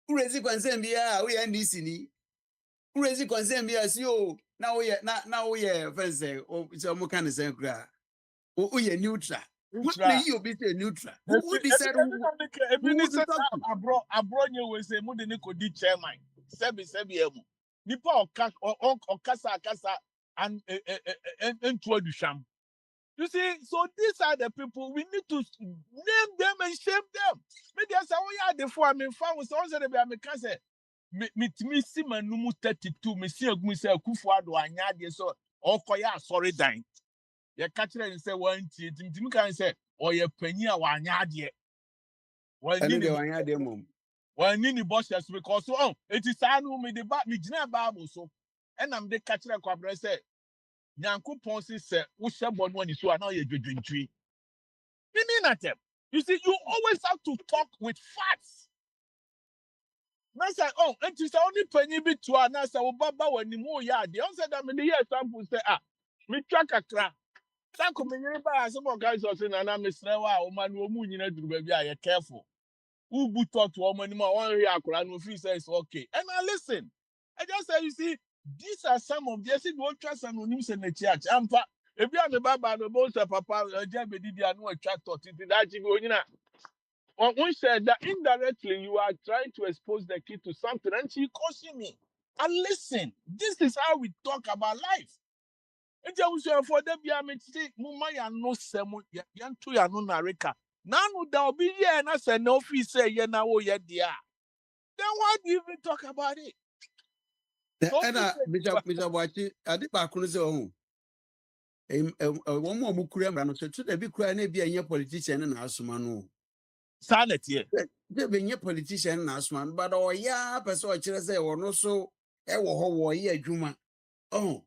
Who raise it concern me? We NDC. Who raise it concern me as you? Now we are fancy. Oh, it's a more kind of same cry. Oh, we are neutral. What may you be neutral? Who decided who to talk to? Abro you will say Mudini could be chairman. Sebi emu. Nipa okasa and to the sham. You see, so these are the people we need to name them and shame them. Maybe I say, oh yeah, the four I mean, found so also they be can say me see my numu 32, me see a say Akwantufuo anya so okoya sorry dying. You catch it and say one team can say or your penny or anyadie. Well, Nini bosses because so it is I know me the me jina Bible so and I'm the catcher and say Nyanko Ponsi said, we shall born one is so I know you're drinking tree. Meaning at them. You see, you always have to talk with facts. I say, oh, it is only penny bit to an answer Baba when you more yard. The answer that many years sample say, me track a crack. Sanko me by some guys are saying, and I'm a slawa, man, woman, you know, to be careful. Who talk to woman, one react, and no free says, okay. And I listen. I just say, you see, These are some of the won't trust and names in the church. Ampa, if you are the Baba, the most of Papa, Jabby did no attract or that you know. We said that indirectly you are trying to expose the kid to something, and she calling me. And listen, this is how we talk about life. And you say for them, you are say, Mumaya no semo, yan to ya no nareka. Now there will be here, and I said, no, fee say, yeah, now, yeah, dear. Then why do you even talk about it? And Mr. Wachi, I did back on his own. One more Mukuram, so to the big cry, be a politician and Asumano. Sanity. There be a politician and Asman, but oh, yeah, person, say, or no, so, ever, yeah, Juma. Oh,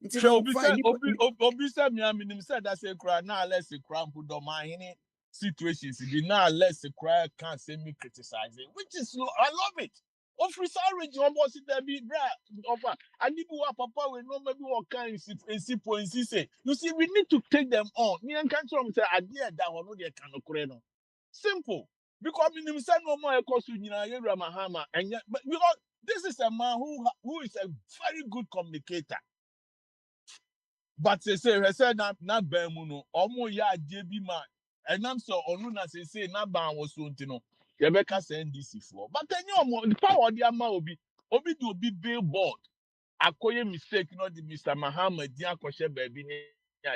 So, Obisa, me, I mean, said that's a cry, now let's a cramp with the mind situations. Now let's a cry, can't say me criticizing, which is, I love it. Officer Rich almost there be offer. And if you are Papa, we know maybe what kind of say. You see, we need to take them on. Me and can't say idea that one no they can simple. Because I mean, say no more cost you know Mahama and yet, but because this is a man who is a very good communicator. But they say na bemuno omo ya debi man. And I'm so onuna say na ban was so ntino. Yebeka send this for. But then the power the ama obi do obi billboard. Akoye mistake not the Mr. Muhammad dia koshe baby ni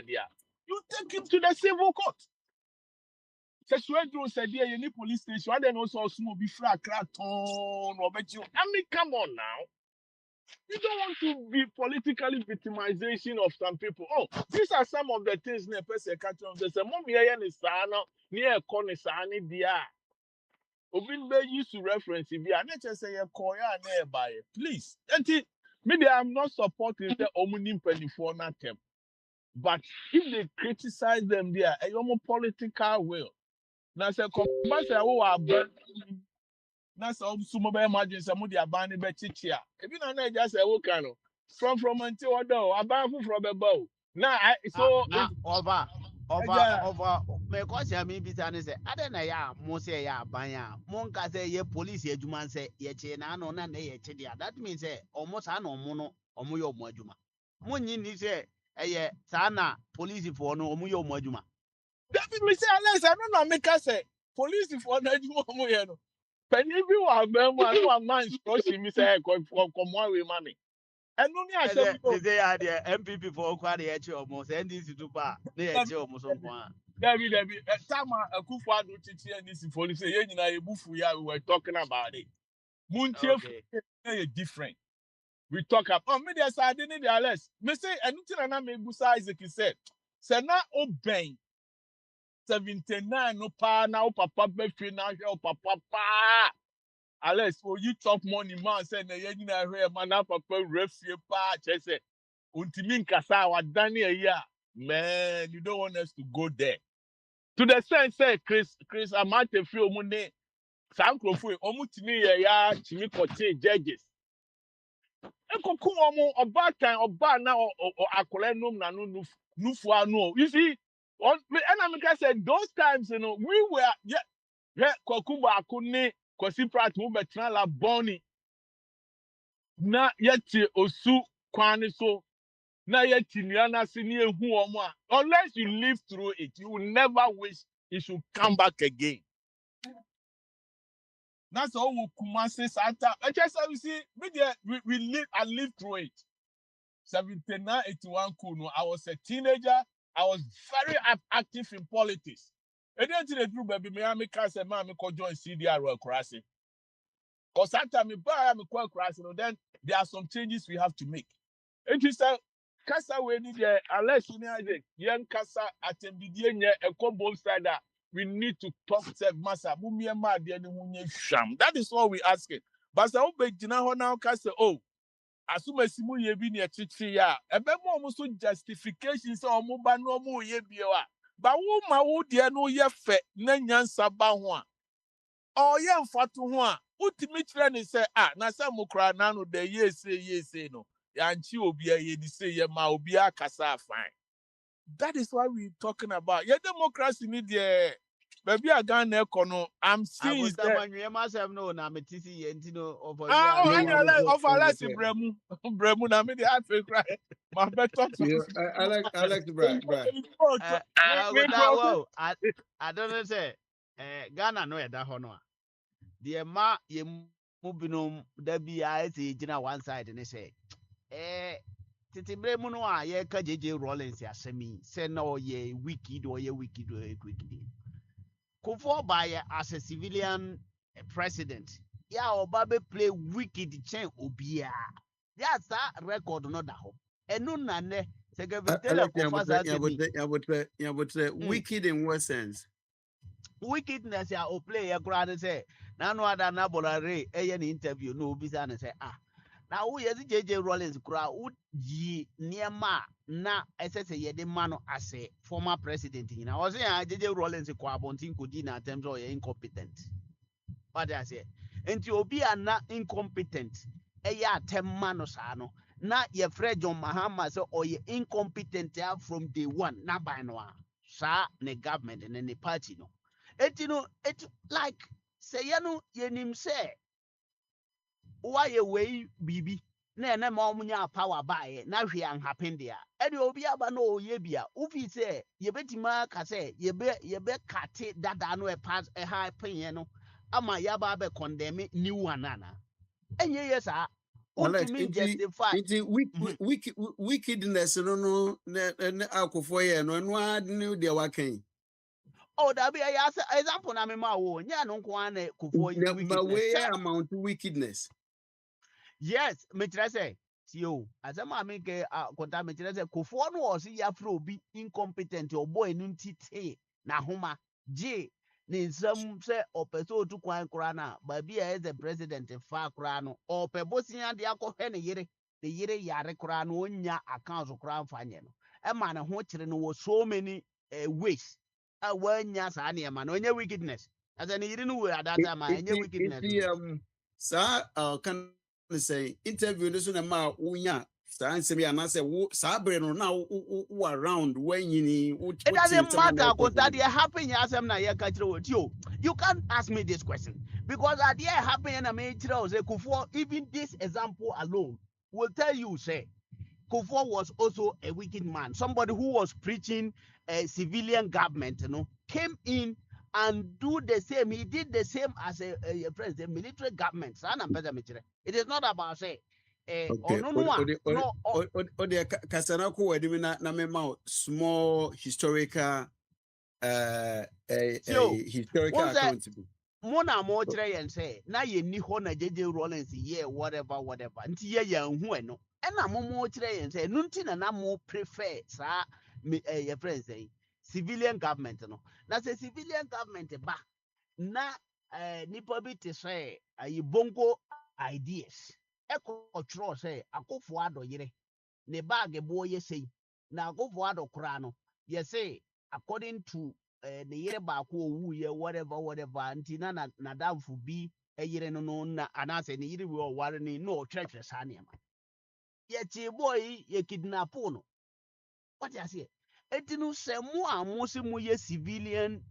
dia. You take him to the civil court. Sexual said there any police station and then also small be flat ton or bet you. I mean come on now. You don't want to be politically victimization of some people. Oh, these are some of the things near person country of the same. Mommy is near corner sani dia. Obinbe used to reference if you are not just say koya nearby. Please. Maybe I'm not supporting the omni penny for them. But if they criticize them there, a political will. Now say come say na so sumo be imagine say mo di aban ne be chichi a ebi na just say wo kan no from until odo aban fu from be bow na so over me ko say me bi say say ade na ya mo say ya aban a mo nka say ye police adwuma say ye che na no na ye che dia that means say omo sa na omo no omo ye omo adwuma mo nyi ni say eye sa na police for no omo ye omo adwuma that me say unless I don't know make say police for na adwuma omo ye no. Penny bi wa be mo and one man instruction me say come one way money. And only I say they are the MPP for kwa de eche omo say NDC to pa na eche omo so kwa. David time Akwantufuo chichi NDC for say ye nyina ebufu ya we were talking about it. Muntie different. We talk about me there say dey dey less. Me say anything na me busa Isaac said. Say na oben 79 no pa na o papa be fi na hwe o papa pa. Alex, for you chop money, man, say na ye nyina hwe man na papa refie pa che say untimi nkasa wa dani ya. Man, you don't want us to go there. To the sense say Chris Akwantufuo mu ne sankrofo omutimi ye ya chimi kote judges. Ekoku omo oba kan oba na akole nom na no nufu anu. You see, and I say those times, you know, we were yeah, Kokuba akune Kwasi Pratt mu betra la boni na yeti osu kwani so na yeti niana si ni ehu omo a unless you live through it you will never wish it should come back again. That's all we Kumasi Santa. I just you see I lived through it. 79, 81 Kuno. I was a teenager. I was very active in politics. And then to the group, baby, me can't say, man, me could join CDR or crossing. Because sometimes me buy me quite crossing. Then there are some changes we have to make. And you say, Kasa we need unless you know young Kasa at MBDN a combo side that we need to talk to Massa. That is all we asking. But I hope you now Kasa, oh. Asuma simu ye bi ne chichi ya ebe mo mo so justification say omo ba no mo ye bi wa ba wo ma wo de no ye fe na nyansa ba ho a o ye mfato ho a utimi kire ne say na say mo kra na no de ye say no ya nchi obi ye di say ye ma obi akasa fine. That is why we talking about your democracy need there. Baby, I got no kono. I'm seeing is that. No, na metisi yentino of Oh, and Yeah, I of I Alessi say, Bremu. Bremu, na me the heart will cry. My better yeah, chance. I like the brag. Wow, I don't know say Ghana no da hono a. The ma ye mubinom da bi a say gina one side ne say titi bremu no a ye ka JJ Rollins asemi say no ye wicked or ye wicked or ye wicked. Kufo by as a civilian president. Yeah, Obabe play wicked chain obia. That's that record no da ho. Enu nane se I gavitela like kofa asemi. wicked in what sense? Wickedness ya o play ya kura say na no ada na bolare eye ni interview no obisa ne say na wo ye JJ Rollins kura wo yi niema na ss ye de ma no as a former president na o say JJ Rollins ko abontin ko di na terms of incompetent. What I say enti obi na incompetent eya atemma no sa no na ye Fred John Mahama say or ye incompetent from day one na by no sa ne government and ne party no enti no it like say ye no ye nim say why ye way bibi na na ma omunya power bae na hwe an happen there e de obi aba no ye bia ufi say ye betima ka say ye be kate dada no e pass e high pen no ama yaba be condemn new one nana enye yes a Alex, ultimate justify wickedness no akofo ye no no de wakan. Oh, that be a example na me ma wo nya no nko an kufo But wickedness where amount to wickedness? yes me try say tio asema me ke konta me try say kufo no o si ya fro obi incompetent o boy no ntite na homa je ne nsam say opeso otu kwan kra na ba bi as the president fa kra no opebosia de akọhwe ne yere yare kra no onya account kra mfa nye no e ma ne ho kire no wo so many ways wanya sa ne ma no onye wickedness as an yiri no we adata ma enye wickedness Sa can say interview no so na ma unya sa ansem ya na say wo sa bre no na wo around when you it doesn't matter because that happen asem na ye ka kire wo you can't ask me this question because that happen na me kire wo say Kufo even this example alone will tell you say Kufo was also a wicked man, somebody who was preaching a civilian government, came in and do the same. He did the same as a president, military government. It is not about say, okay. Kasana ko wadi na me ma small historical historical account. Mona mo kire yen say na ye ni ho na JJ Rollins ye whatever nti ye yan hu eno na mo kire yen say no nti na mo prefer sa your friends say civilian government no na say civilian government ba na nipa bi te say ayi bongo ideas e ko tro say Akofo Addo yire ne bag bo ye say na Akofo Addo kra no ye say according to the yere baako owu ye whatever nti na damfo bi yere no na anase ne yere we oware ni no twetwe sa ne ma ye chi boy ye kidnap no what you say etinu se mu amusi mu ye civilian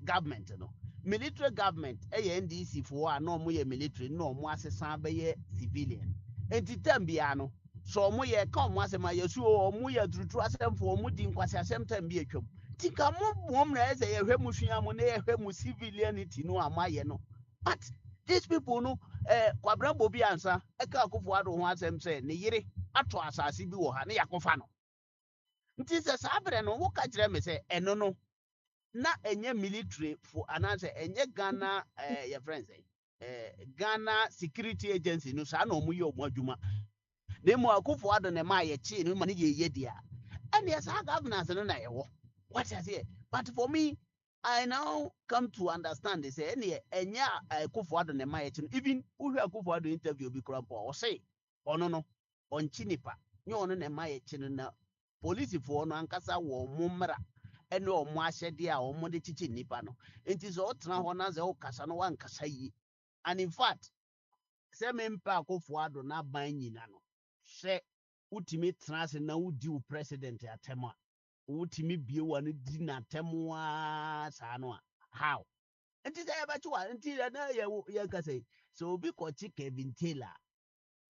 government no military government ye NDC fo a no mu ye military no mu asesa be ye civilian enti tambia no so mu ye ka mu asema ye su o mu ye trutru asem fo mu di nkwasi asem tambia twam tika mom na eze ye hwe mu hwia mu na ye hwe mu civilianity no amaye no but these people no kwabrambo bi ansa e ka Akofo Addo ho asem se ne yire ato asase bi wo ha ne yakofa no nti se sabre no wo ka kire me se eno no na enye military for anase enye Ghana your friends Ghana security agency no sa na omuye omu adwuma na mu Akofo Addo ne ma ye chi no ma ne ye dia and yes our governance no na ye wo what I say but for me I now come to understand they say enya Akofo Addo ne ma ye chi even who Akofo Addo interview bi krampo o say ono no onchi nipa nye ono ne ma ye chi na police for no ankasa wo mummra ene omo ahyede a omo de chichi nipa no enti so otena ho na ze o kasa no wankasa yi and in fact se me mpa Akofo Addo na ban nyina no hye utimi tena se na wudi wo president atema utimi bie wa no di na temo a sa no a how nti sɛ yɛbɛkye nti na yɛka sɛ sɛ obi kɔkye Kevin Taylor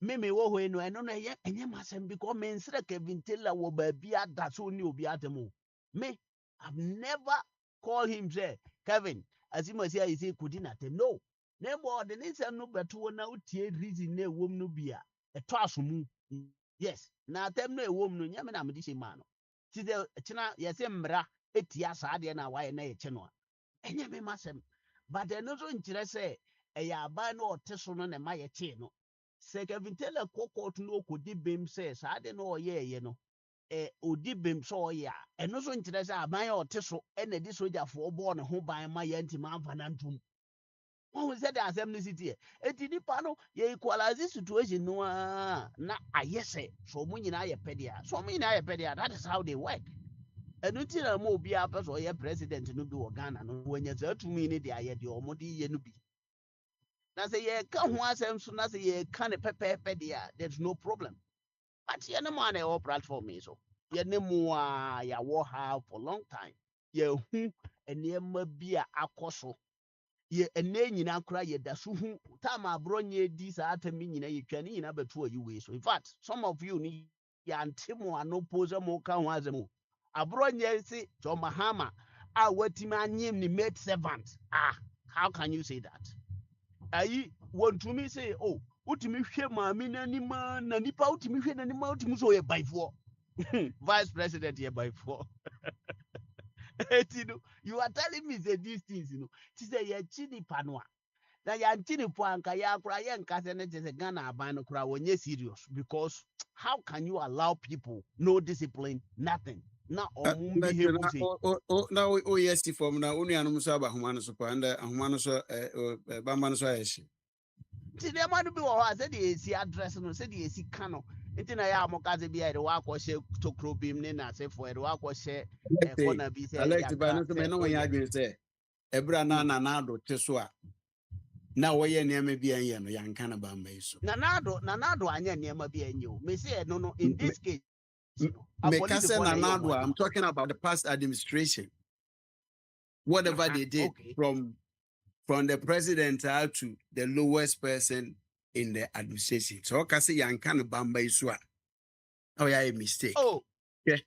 me wo hɔ no ɛno no ɛnyɛ masɛm because mensrɛ Kevin Taylor wɔ baabi ada so ne obi atem me I've never called him say Kevin asimasi ayi say kudi na tem no na mo de ne nsɛm no bɛto na wotie reason na ɛwom no bia ɛtɔ asomu yes na tem no ɛwom no nyame na mede hyɛ ma no ti sɛ kyena yɛsɛ mmra etia saa deɛ na wayɛ na yɛkye no a ɛnyɛ me masɛm but ɛno so nkyerɛ sɛ ɛyɛ aban no ɔte so no na ma yɛkye no sɛ Kevin Taylor kɔkɔɔto no ɔkɔdi bem sɛ saa de no ɔyɛɛyɛ no ɔdi bem sɛ ɔyɛ a ɛno so nkyerɛ sɛ aban a ɔte so ɛna de sogyafoɔ bɔɔ ne ho ban ma yɛntimi amfa no ntom wɔhu sɛ de asɛm no si teɛ ɛnti nnipa no yɛ equalize situation no a na ayɛ sɛ sɛ ɔmo nyinaa yɛ pɛdeɛ a sɛ ɔmo nyinaa yɛ pɛdeɛ a that is how they work ɛno nti na ma obiara pɛ sɛ ɔyɛ president no bi wɔ Ghana no wɔanya saa tumi no de ayɛ deɛ ɔmo de yɛ no bi na sɛ yɛka ho asɛm so na sɛ yɛka ne pɛpɛɛpɛ deɛ a there's no problem but yɛne mu a na ɛwɔ platform yi so yɛne mu a yɛwɔ ha for long time yɛhu nneɛma bi a akɔ so ɛnɛ nyinaa koraa yɛda so hu time aborɔ nyɛ di saa atɛm nyinaa yɛtwa ne nyinaa bɛto ayi wei so in fact some of you ni yɛante mo ano po sɛ moka ho asɛm o aborɔ nyɛ se John Mahama a watimi anyem ne maid servant how can you say that ayi wɔntumi sɛ o wotumi hwɛ maame n'anim na nipa wotumi hwɛ n'anim wotumi sɛ ɔyɛ baifoɔ vice president yɛ baifoɔ you are telling me that these things ti sɛ yɛkyi nipa no a na yɛnkyi nipa anka yɛakora yɛnka sɛ ne te sɛ Ghana aban no koraa wɔnyɛ serious because how can you allow people no discipline nothing na ɔmo behave say na o yes form na onu anom so aba homa no so pa and homa no so bamba no so ayɛhye ti de ma no bi wɔ hɔ a sɛ de esi address no sɛ de esi ka no nti na yɛ amoka sɛ bi a de wakɔhyɛ tokro bim ne na sefo de wakɔhyɛ kɔna bi sɛ elect ba no so me no wɔnyɛ adwene sɛ ɛbra na ado te so a na wɔyɛ nneɛma bi anyɛ no yanka na bamba yi so na ado anyɛ nneɛma bi anyɛ o me say no in this case I'm talking about the past administration. Whatever they did from the president out to the lowest person in the administration. So I say Yankana Bamba Iswa. Oh, yeah, a mistake. Oh, yeah.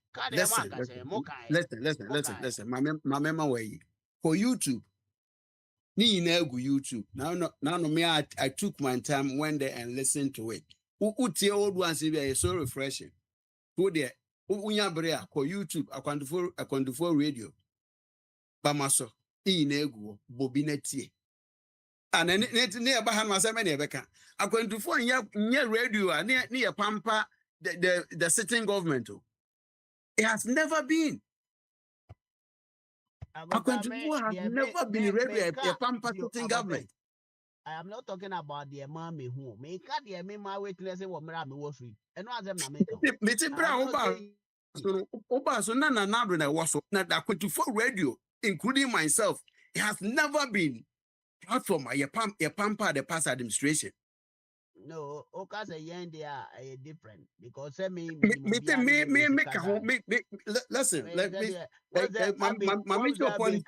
Listen. My mema way for YouTube. Ni YouTube. Now me I took my time, went there and listened to it. Uti old ones is so refreshing. Go there. Unya brea ko YouTube Akwantufuo radio. Bamaso inegu bobineti. And ne aba han masema ne beka. Akwantufuo nya radio ne pampa the sitting government. It has never been. Akwantufuo has never been radio a pampa sitting government. I am not talking about the mommy who make the my witness what me was free. And no them na make. So na was na Akwantufuo radio, including myself, it has never been platform a pampa the past administration. No, okay, say they are different because listen. Let me make your point.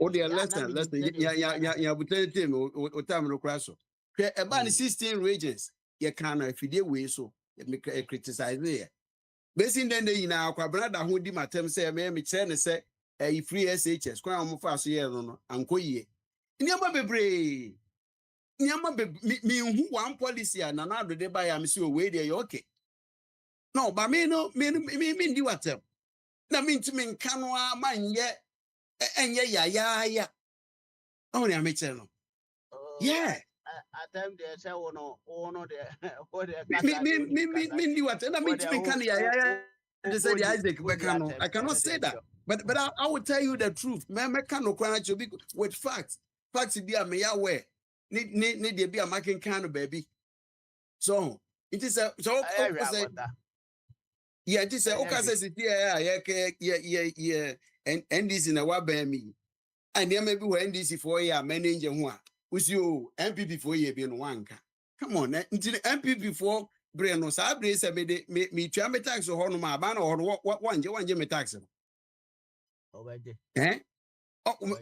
Oh, dear, listen. Yeah, we tell him o time no crash. About 16 regions, you can if you deal with so you criticize there. Basing then the na kwa brother who di matem say me say free SHS kwa mo fa so ye no anko yie. Niam bebre. Niam be me hu one policy na na do de buy am say we dey okay. No, but me di watem. Na me ntimi nka no a man ye enye ya. Oh, na me no. Yeah. At them they say no me di watem. Na me ntimi nka ya. They said Isaac Bekano. I cannot say that. But I will tell you the truth. Me can with facts. Facts be a me aware. Need there be a making kind of baby. So it is a so yeah, it is a okay says yeah and this in a wabami. And there may be when this for ya manager who with you MPP for ye being one. Come on, until MPP for Breno Sabre said me try tax or honor my ban or what one you me tax. Eh?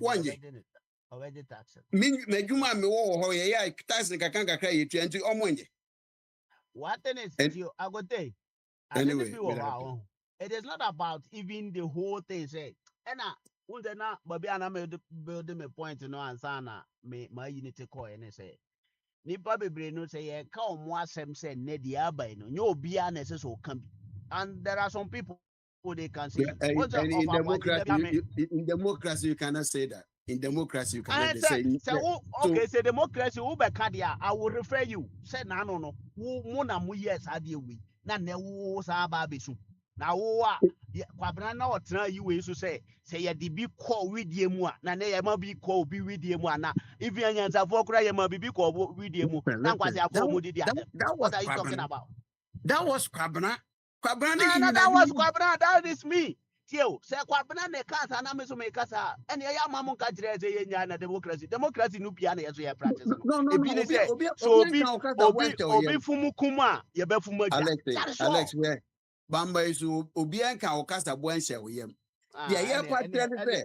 wanye already taxed. me juma me wo ho ye ya tax nka kan ye twenty omonye. What then is you I go day. Anyway, it is not about even the whole thing say. And na baby ana me build me point no answer na me my unity call and say. Nipa bebre no say ye ka omo asem say ne dia abai no nyo bia na say so kan. And there are some people who they can say and in democracy you cannot say that. In democracy you cannot say okay, say democracy who be kadia I will refer you. Say na no wo na mu yes ade wi. Na ne wo sa ba besu. Na wo a kwabena na otena yi we so say ye de bi call widie mu a na ne ye ma bi call bi widie mu ana if you anyansa for kra ye ma bi call widie mu na kwase akọ mu didi ade. What are you talking about? That was Kwabena. Kwabena no, that was Kwabena. That is me. Tio, say Kwabena ne kasa na me so me kasa. And ya mamu ka jire say ye nya na democracy. Democracy no bia na ye so ye practice no. No. So obi fumu kuma ye be fumu ja. Alex where Bamba is obi anka okasa bo anhye wo yam. Yeah, ye kwatre say.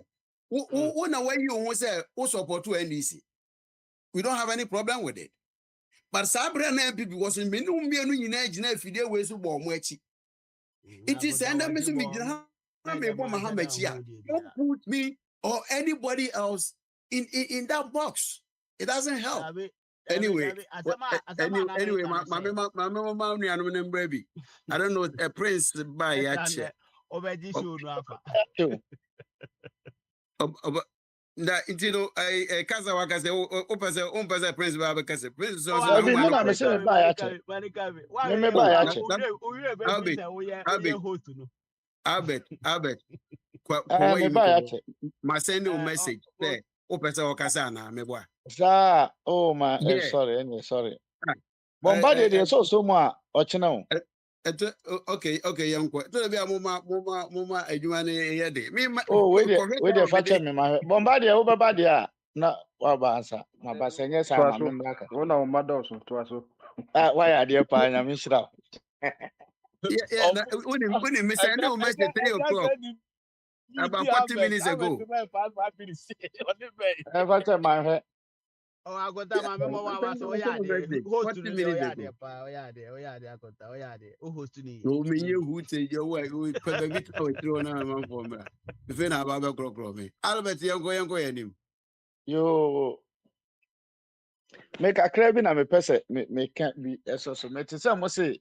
Who na way you who say who support to NDC. We don't have any problem with it. But Sabre na MPP was in menu mienu nyina gina afide we so bo mo achi. It is send me so me gina me bo Mahamechi a. Don't put me or anybody else in that box. It doesn't help. Anyway, mama nuanu ne mbrabi. I don't know a prince by yache. Obedi show no afa. Na intino I kaza wakase o pese prince ba be kase prince so so me na me say ba ya che me ba ya che we say we host no Albert kwa me ba ya che ma send a message say o pese o kasa na me boa sa oh my sorry bomba de so mu a o chena o okay yanko to be mama adwuma ne ye de me we dey fache me ma bomba de wo baba de a na wa ba ansa ma ba senye sa ma me mraka wona o madoso to aso why are there pa nya me shira yeah when me send a message 3 o'clock about 40 minutes ago fache ma he I got that my mama was so yeah host to the yeah akota host ni no me you who say your way we could be throw na man for me if na baba krokro me Albert yanko yanim yo make a crab na me pese me can't be so me te say mo say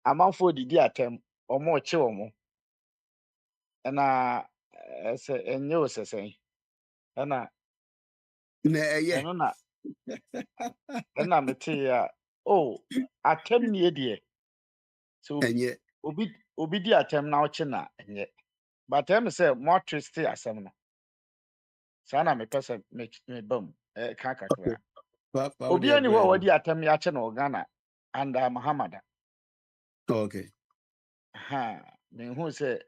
amanfo didi atem omo che omo na se enye osesen na yeah na me te ya atem nie de so obi di atem na oche na enye but em say more twisty asem na sana me pese me bam ka kakra obi ani wo wadi atem ya che na Ghana and Muhammad okay me hu say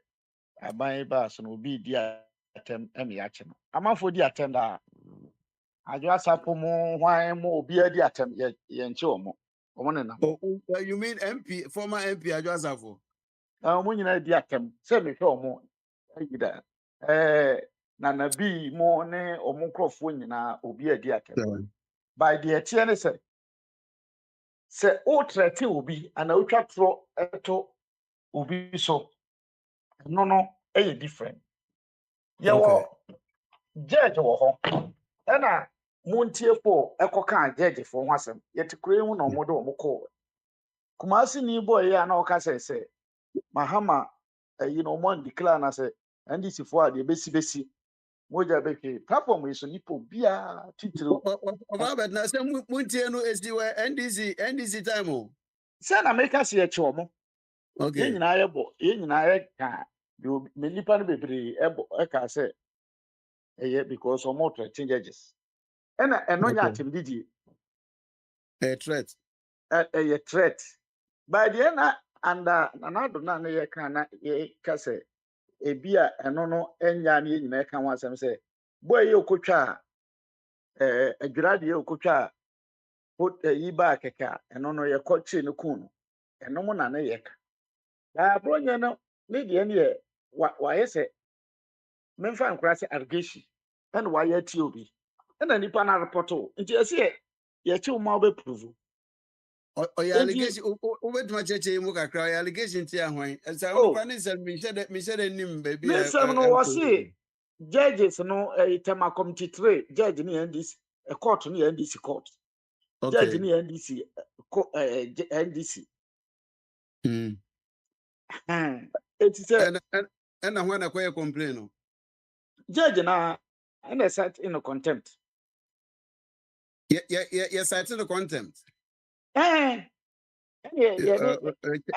aban ba so no obi di atem ya che no amanfo di atem da ajo asapo mo hwan mo obi adi atem ye nche omo ne na you mean MP former MP ajo asafo mo nyina di atem se me hwe omo ayida na bi mo ne omo krofo nyina obi adi atem by the etienne se o trete obi ana otwa tro eto obi so no different yawo judge wo ho na montie po ekoka judge fo ho asem yete kure hu na omodo omoko kumasi ni boy ya na oka se mahama mon declare na se ndc fo ade besi moja beke platform is nipo bia titiro Robert na se montie no esiwe NDC time o se na make se ye che omo okay ye nyina ye ka me nipa no bebre ka se because of more changes and nya atem didi a threat a threat by the end and another na ye kan na ye ka se ebia eno no enya na ye nyina ka wan asem se boy ye okotwa adwirade ye okotwa put yi ba keka eno no ye kochi ne kun eno mo na ne ye ka da bronya no ne de ne ye wa ye se memfa nkra se argeshi and why yet TOB. And then nipa na report nti ese ye che ma be prove Oya allegation over to my church mu kakra allegation ti ahwan esa no kwa ne se me shede nim ba bi listen no was say judges no tema committee 3 judge ni NDC court ni NDC court judge ni NDC NDC it is and when I complain no judge na and set in contempt yeah site in contempt and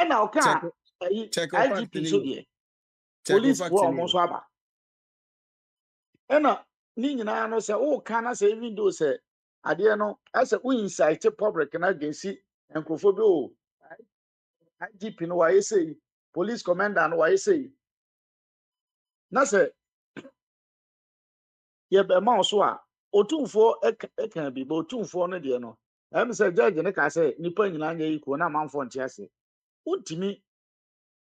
now can IGP so there police were almost aba and ni nyina no say o kana say even though say ade no as a we incite public na against enkrofo bi o IGP no why say police commander no why say na say ye be ma so a otumfo e kan bi bo otumfo no de no am say judge ne ka say nipa nyina nya iko na manfo nte ase untimi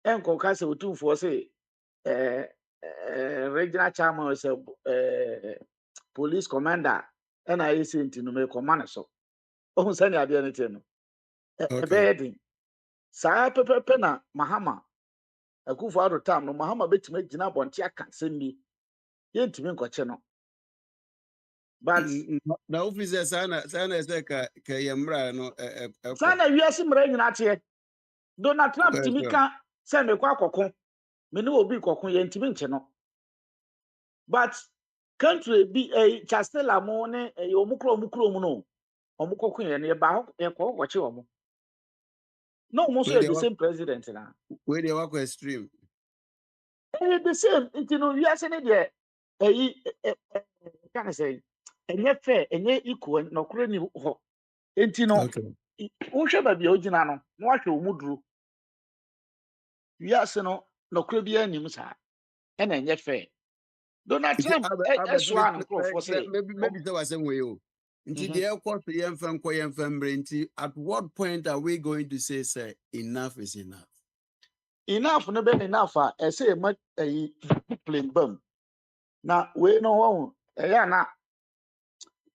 enko ka say otumfo say regional chairman say police commander and I say ntino me command so ohun sani ade ne te no e be yedin saa pepepe na mahama akufo ado tam no mahama betima gina bonte aka sembi yentimi nkoche no but na officer sana say ka yemra no sana wiase mra nyina te Donald Trump timi ka se me kwa akoko me ne obi kokko yentimi nche no but country bi chastela mo ne omukro mu no omukoko ye ne ba ho ye kokko che omo no mo so the same president na we dey work extreme the same you know we are saying there can I say enye fair enye equal no kure ni ho enti no wo hwe ba bia ogina no no ahwe omuduru we are saying no kure bia nim sa e na enye fair Donald Trump one for say maybe there was some way o nti the court yemfam at what point are we going to say enough is enough no be enough e say ma plain bam na we no ho ya na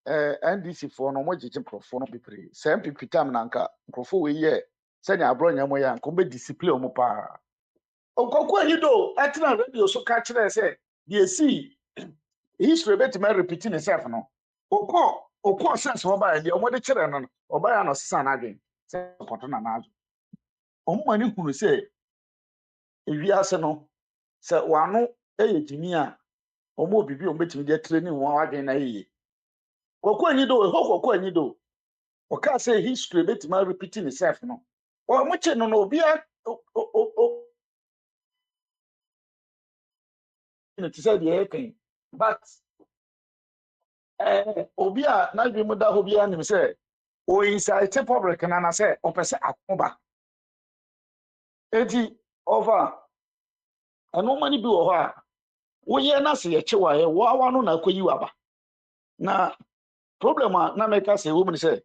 NDC for no mo jiji profo no bepre say MPP tam na nka profo we ye say nya abro nya mo ya nko be discipline mo pa okoko hido atina radio so ka kire say dey see history bet me repeating itself no okọ sense oba ya dey omo de kire no oba ya no sesa na adwen say poto na nazo omo ni hunu say ewiase no say wano eyejimi a omo bibi omo betimi de training won adwen na yeye kokko anyi do o ka say history bet me repeating itself no o mo che no obi a it said the but obi a na dwe mu da ho bia nim say o incite public na say o pese akoba eti over ano mani bi wo ho a wo ye na se ye chewa ye wo awa no na akoyi waba na problem na make say wo mu say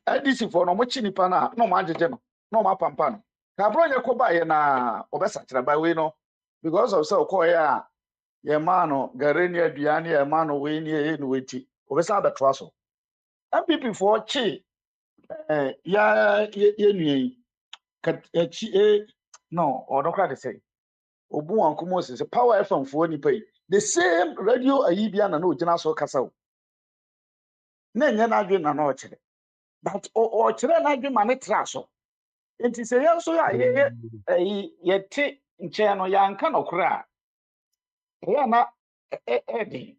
IDC for no mo chi nipa na no ma ajeje no ma pampa no ka bro nye ko ba ye na obesa kira ba we no because of say ko ya ye man no gareni aduane ye man no we ni ye no weti obesa be traso MPP for chi ya ye nui ka chi no odokra de say obu an komo say power FM for ni pay the same radio ayibia na no gina so kasa o na nya na adwe na no kire but o kire na adwe ma ne traso enti say ye so ya ye te nche no ya nka no kra ya na edi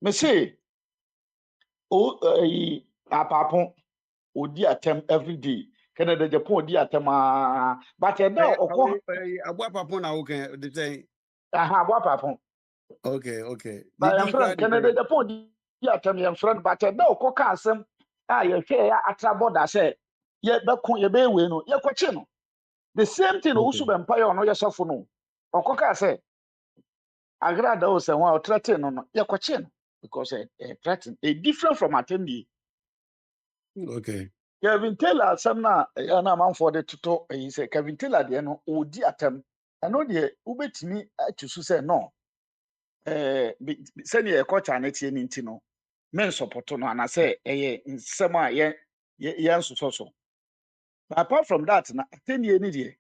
me say o apapon odi atem every day Canada Japan odi atem but e da okọ abua papon na wo kan the say abua papon okay but your friend Canada Japan odi atem your friend but e da okọ ka asem ye hwe ya atra border say ye be be we no ye kwache no the same thing o su be empire no ye sofo no okọ ka say agrada o say one o threaten no ye kwache no because threaten a different from attendee. Okay. Kevin Taylor, some na man for the tuto. He said Kevin Taylor, the no odi atem. I know the ubet me to say no. send ye culture na tie ni ntino men support no ana say nsem a ye nsoso. But apart from that na 10 year ni die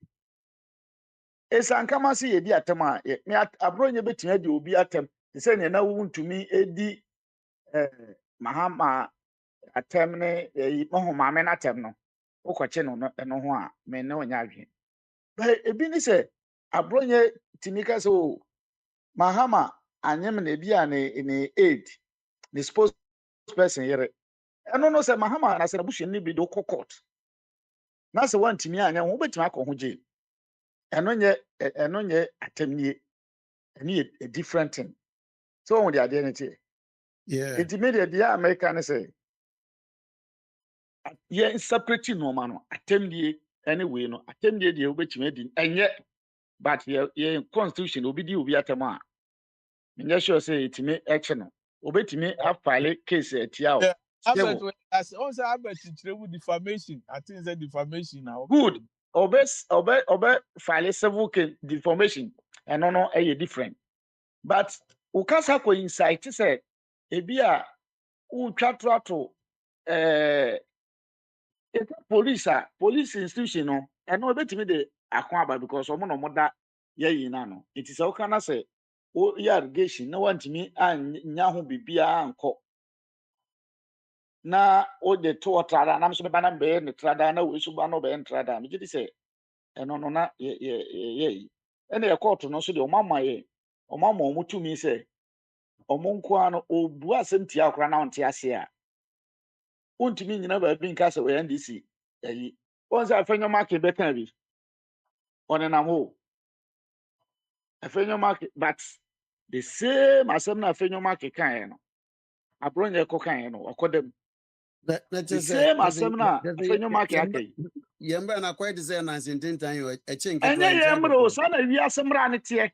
esankama se ye di atem a me abro nye betime di obi atem say ne na wuntumi edi mahama atem ne mahoma me na atem no ukoche no no ho a me ne onya adwen. But ebi ni say abro nye timika so mahama anyem na ebi a ne aid the spokesperson yere eno no say mahama na say buhye ni bi do court na say wantimi anya ho betimi akọ ho jail eno nye atemnie any a different thing so on the identity it media the American say yeah separate no man no atemnie anyway no atemnie the obetimi adi enye but yeah constitution obi di obi atema menye sure say it me action no obetimi afile case etia o Albert, also Albert with defamation. I think it's defamation now. Good. Obe file civil case defamation and no a different. But ukasa ko insight say ebi a utwa to police institution no and no betimi de akon aba because omo no moda ye na no. It is okana say o irrigation no wantimi anya ho bibia anko na o de to trada na mso be na be ne trada na we so ba no be trada me gidi say eno no na ye ene ye court no so de omama ye omama omutumi say omonko ano obu asem tia akora na onte ase a ontumi nyina ba bi nka say we NDC eyi won say afenyo market be kan bi one na ho afenyo market but the same asem na afenyo market kan no abronye ko kan no akodam the same asem na afenyo market akai Yemba na quite say na sententan yo eche nke enye ye mro so na wi asemra ne te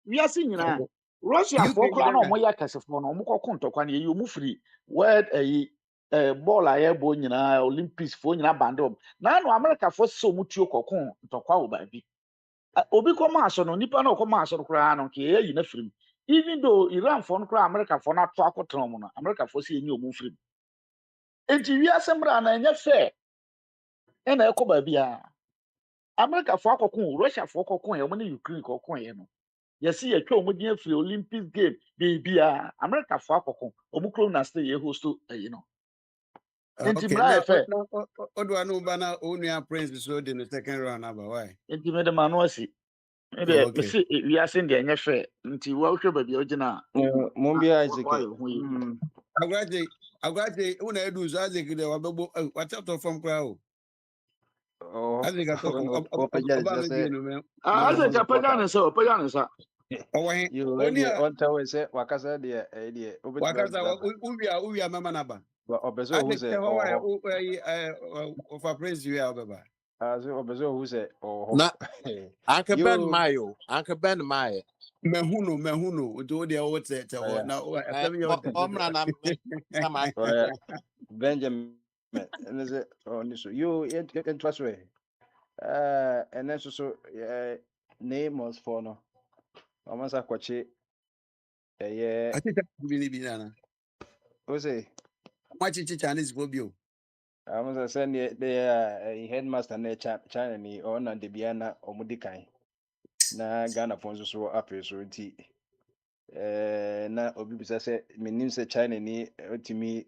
wi ase nyina Russia for kra na omo ya kasefo na omo kokko ntokwa na ye omu free world ball aye bo nyina Olympics fo nyina bandom na no America fo so mu tuo kokko ntokwa wo ba bi obi koma aso no nipa na koma aso kra no ke ye yi na free even though Iran fo no kra America fo na to akotron mu no America fo se ye omu free enti wi asemra na enye fair na ekoba bia America fo akokko Russia fo akokko ye omo na Ukraine kokko ye no yes ye twa omo din afri Olympic game bibia America fo akokko omo kro na stay ye host you know enti okay, mra now efe Odwa no bana onua prince so in the second round about why? enti me de manu asi de me Okay. se wi ase de enye fe nti wa hwe ba bia ogina Mumbi Isaac. Agwaje una edu so Isaac de wabebo what out from crowd. Oh, Isaac atok Opajal oba me say di no me. ase ja pagana sa Owa you ready onia on tower say wakasa de wakaza uwia mama naba. obeso who Isaac say te ho oh of a praise you obeba. so obeso who say oh Na Uncle Ben you Mayo, Uncle Ben Mayo. Mehuno do de o te oh ho yeah na o afem yo Omra na sama oh yeah Benjamin and is it on this you interest way and then so name was for no amasa kwache yeah I think that really be na. who say Watch it Chinese phobia. amasa send the headmaster na China ni on and the biana omudikan na Ghana pon so apre so nti na obi bisa sɛ menim sɛ China ni otimi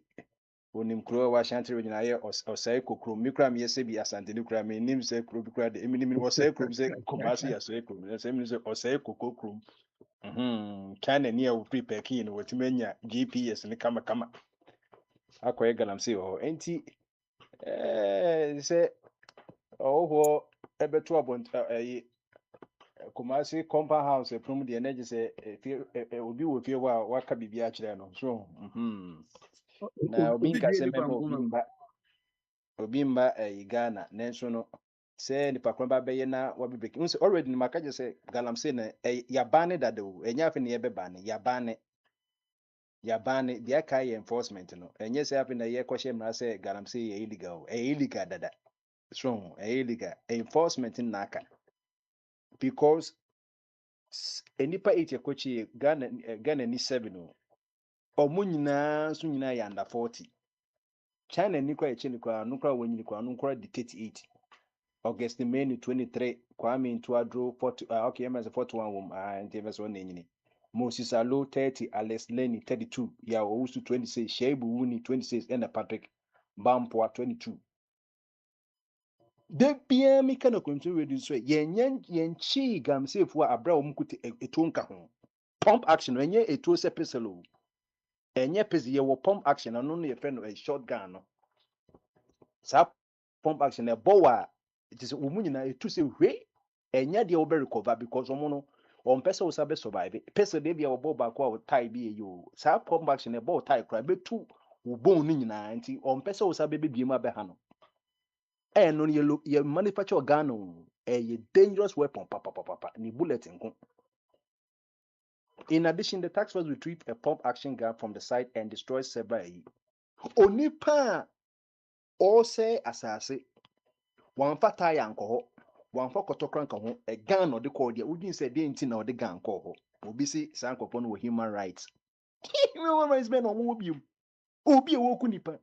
onim kuro wa shantere nyina yɛ ɔsɛe kokro mi kura mi yɛsɛ bi asante ni kura menim sɛ kuro bi kura de eminim ɔsɛe kuro sɛ Kumasi yɛsɛ kuro mi sɛ menim sɛ ɔsɛe kokro kuro China ni a ofiri pɛkin no wɔtumi anya GPS ne kama kama akɔyɛ galamsey wɔ hɔ enti sɛ ɔwɔ hɔ ɛbɛto abɔnta ɛyi Kumasi compound house from the energy say obi wo fie wa waka bibi akyerɛ no so na obi nka sɛ mɛma obi mba Ghana nanso no sɛ nipa kron ba bɛyɛ na wabɛbɛki nso already no maka gye sɛ galamsey na yabane dada o ɛnyɛ afi ne yɛbɛbane yabane deɛ aka yɛ enforcement no ɛnyɛ sɛ afi na yɛkɔhyɛ mmara sɛ galamsey yɛ illegal ɛyɛ illegal dada so ɛyɛ illegal enforcement na aka because enipa 8 yakochi Ghana ni 7 no omo nyinaa so nyinaa ya under 40 China ni kwa eche ni kwa nukra wonyi kwa nukra di 38 August May ni 23 Kwame Ntuadro 40 okay MS 41 wom NTFS one nyini Moses Alo 30 Alex Lenny 32 ya Owusu 26 Shaibu Wuni 26 and Patrick Bampoa 22 de bia mi kana kontu redu so yenchi gamsefo abra omkuti etonka ho pump action enye eto se peselo enye pesi ye wo pump action no no ye friend no a shotgun no sa pump action e bowa it is umunyina etu se hwe enye de wo be recover because omo no on pese wo sabe survive pese de bia wo bo ba ko tie bi yo sa pump action e bo tie kra betu wo bon ni nyina nti on pese wo sabe be biem abe ha no no ye manufacture gun a dangerous weapon papa ni bullet nko. In addition, the task force retrieved a pump action gun from the site and destroyed several. Onipa all say asase one fa tire anko one fa kotokran ho a gun or the call there wouldn't say the intin or the gun call obi say sankopon with human rights. Human rights men on obi a woku nipa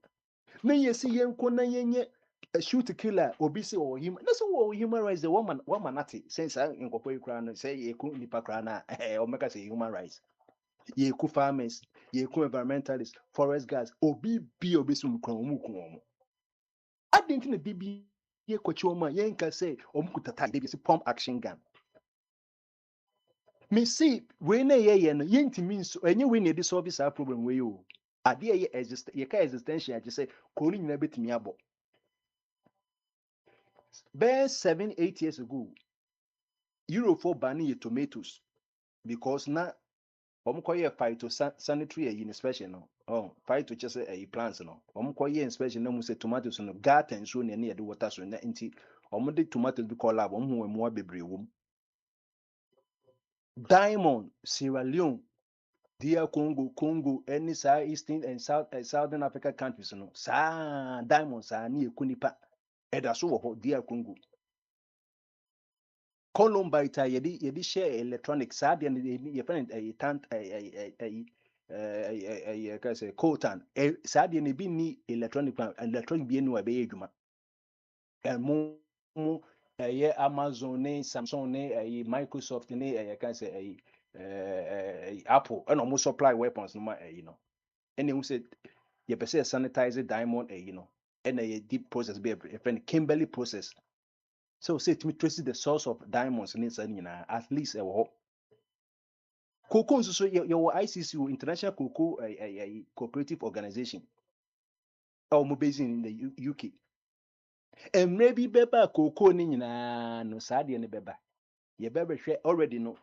na yesi yenko na yenye a shoot killer obi say or him na so human rights the woman nati since nkopon ikra no say yeku nipa kra na o meka say human rights yeku farmers yeku environmentalists forest guards obi sum kra omuku adinti na bibi ye kwachi oma yenka say omukutata de bi pump action gun me see we na ye no yentimi nso enye we na dey solve this problem we yo ade ye existential je say ko ni nyina betimi abo be 7-8 years ago Euro for banning tomatoes because na omkoye phytosanitary inspection no phyto just a plants no omkoye inspection na mu say tomatoes no garden so na ye de water so na nti omde tomatoes bi call lab omhu emu bebre wom Diamond Sierra Leone DR Congo any Eastern and Southern Africa countries no sa diamond sa ni ekunipa eda so wo DR Congo Columbite yedi share electronics sa de ye friend coltan sa de ne bi ni electronic bi ni wa be adwuma mo Amazon ne Samsung ne Microsoft ne can say Apple and almost supply weapons no and who said you per se sanitize diamond and a deep process be a friend Kimberley process so say to me trace the source of diamonds in at least a cocoa so your ICC International Cocoa Cooperative Organization or based in the UK and maybe beba cocoa ni no sadi and beba ye beba share already no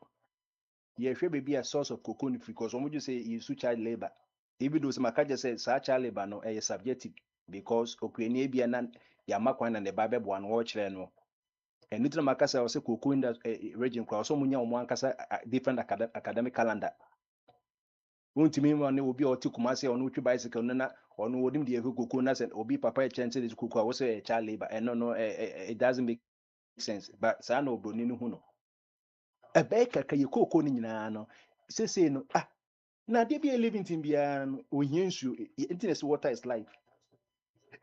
ye share be a source of cocoa because when you say you child labor even though some just say such child labor no a subjective because okweni bia na ya makwan na the bible one watch no and little makasa say cocoa in that region cross so munya omo ankasa different academic calendar won't mean one will be or two kumasi or no bicycle na or no wodim the cocoa na say obi papa chance this cocoa was a child labor and no it doesn't make sense but sa no broni no hu no e be kaka ye cocoa ni nyina no say no na there be a living thing bia no ohiansu interest water is life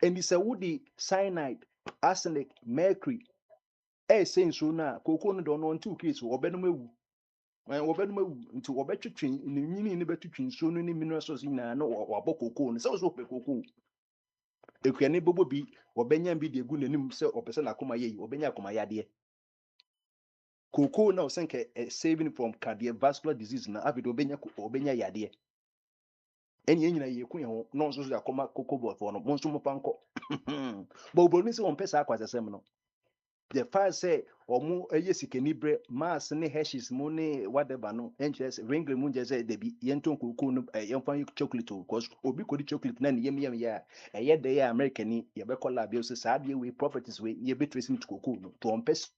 and it's a woody cyanide arsenic mercury say so na cocoa no don on two case obenum ewu nti obetwetwe ni nyini ni betwetwe nsuo no ni mineral source nyina no wabɔ cocoa no so pe cocoa ekuane bobo bi obenya bi de gu nanim se opese na akoma yei obenya akoma yade cocoa na osenke saving from cardiovascular disease na avido obenya yade eni nyina ye ku ye ho no so akoma cocoa boy for no monso mo panko bo obroni se on pesa akwasesem no the fire say omu eye sikeni bre mass ne hashes mu ne whatever no enches ringle mu je say debi yenton kuku no yenfan chocolate because obi kodi chocolate na ne yem ya eye de ya American ni ye be call abi so sa de we properties we ye be tracing to kuku no to on pes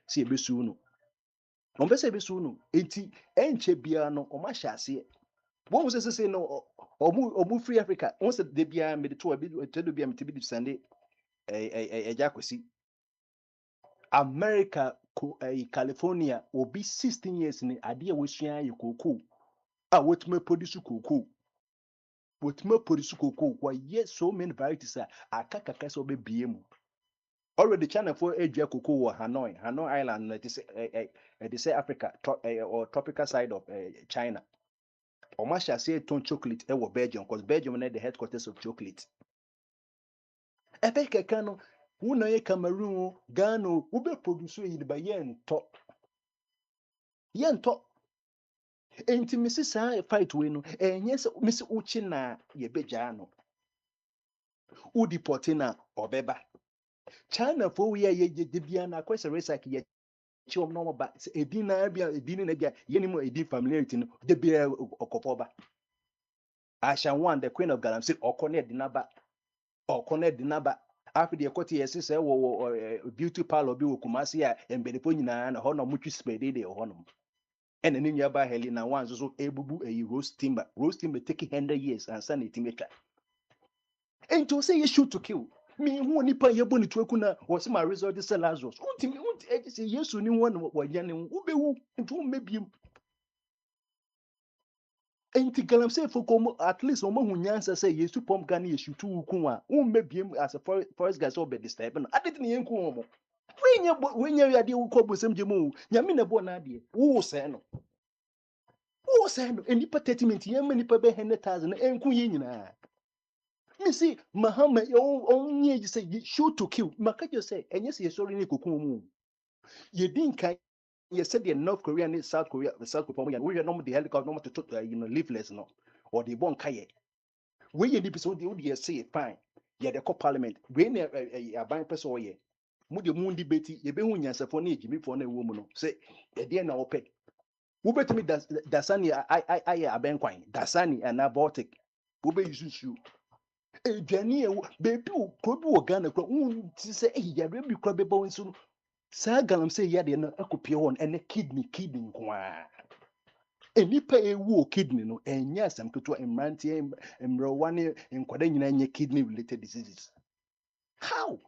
si ebe su no on pes ebe su no enti enche bia no o ma hyase won wo say no omu free Africa won say de bia me de to abi tedo bia me tibi descend Jakosi America California will be 16 years in the idea we share you cocoa. Ah, what me produce cocoa. What me produce cocoa. Why yes, so many varieties are akaka so be BM. Already China for a cocoa or Hanoi Island, it is Africa or tropical side of China. Or much shall say ton chocolate or Belgium, because Belgium is the headquarters of chocolate. Ebeka kano, una ye Cameroon, Ghana, ube produce in by yen top. Yen top. Enti Mrs. Sa fight wino, and yes, Miss Uchina ye bejano. Udi potina or beba. China for we ye dibiana, quest a race like ye chom no ba edina bia edina na bia yenimo edi familiarity no de bia okopoba. Asha one the queen of Galamsey or connect dinaba or connect dinaba. After the ekoti yesi say wo beauty parlor bi wo Kumasi a embelepo nyina na ho no mutwi spede de ho no. And then you buy Helena one so ebubu a roast timber taking 100 years and san it make. And to say you shoot to kill. Me who nipa ye boni to kuna was my result the Lazarus. Untimi unti say yes ni one wa yane ubewu into maybe. Enti galam say for come at least omo hu nyansa say yesu pom gani yesu tu kunwa umbebiem as a forest guy so be disturb no adeti ne yenku omo wenye yade ukọ bosem jemu nyame na bo na ade wo se no enipa 30 minutes yem nipa be 100,000 enku ye nyina me see mahama onye say shoot to kill makajo say enye say sorry ne kokun mu ye din kan ye said the North Korea and South Korea we are not the helicopter not to leafless no or the bon kaye we ye episode the say fine ye the parliament we na aban person ye mu de mu debate ye be hu nyansafo na ejimi fo na ewo mu no say ye de na ope wo betimi dasani I aban kwan dasani and Baltic wo be yusu edwani e bebi o krobi wo Ghana kro ti say ya rebi kro be bo nso saa galam say ya de na akopie won ene kidney nkwa enipa ewu kidney no enya asam keto emrantie emrowane nkwada nyina nye kidney related diseases how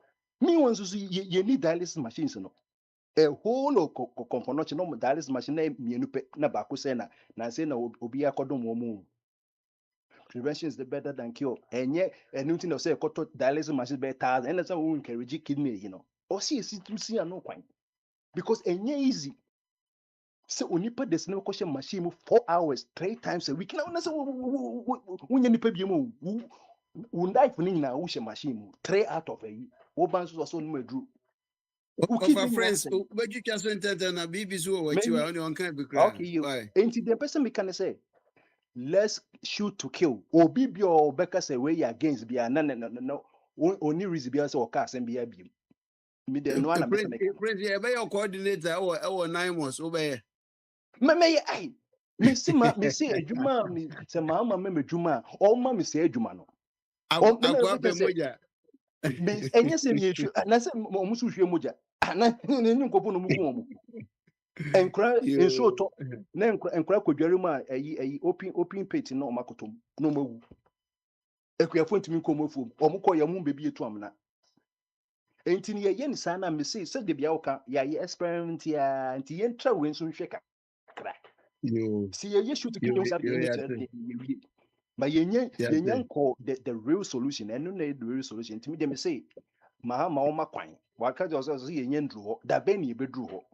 me won so you need dialysis machines no a whole of component no dialysis machine na mienu pe na ba ko say na say na obi akodom wo mu prevention is the better than cure enye anything say koto dialysis machine be 1,000 and say we encourage kidney or see no kwan because enye easy. So onipa des no question machine 4 hours 3 times a week. Now na say when nipa bi mu life ni na wo she machine 3 out of a year. Wo ban so no madru. Of our friends, but you can't enter na BBC or what you are on kind of okay, you. And the person me can say, let's shoot to kill. Or be or Becca say way against be no. Only reason be also cast and be a beam. Me the no one Prince, yeah, be your coordinator or 9 months obey. Me I me see adwuma me say mama me adwuma o ma me say adwuma no. O me say me enye say me hwe na say mo musu hwe moja. Na ni nkopo no muku omo. Enkra enso to na enkra kodware mu a ayi open page no makotom no mawu. Ekuafo ntimi nkomo afuom. Omukọ ya mu bebi etu amna. Enti ne ye ni sana me say de bia woka ya ye experiment ya enti ye ntra we nso hwe ka kra. See ye shoot to kill that but yenye nko the real solution and no the real solution to me dem say mahama o makwan waka just so yenye ndru ho da be ni bedru ho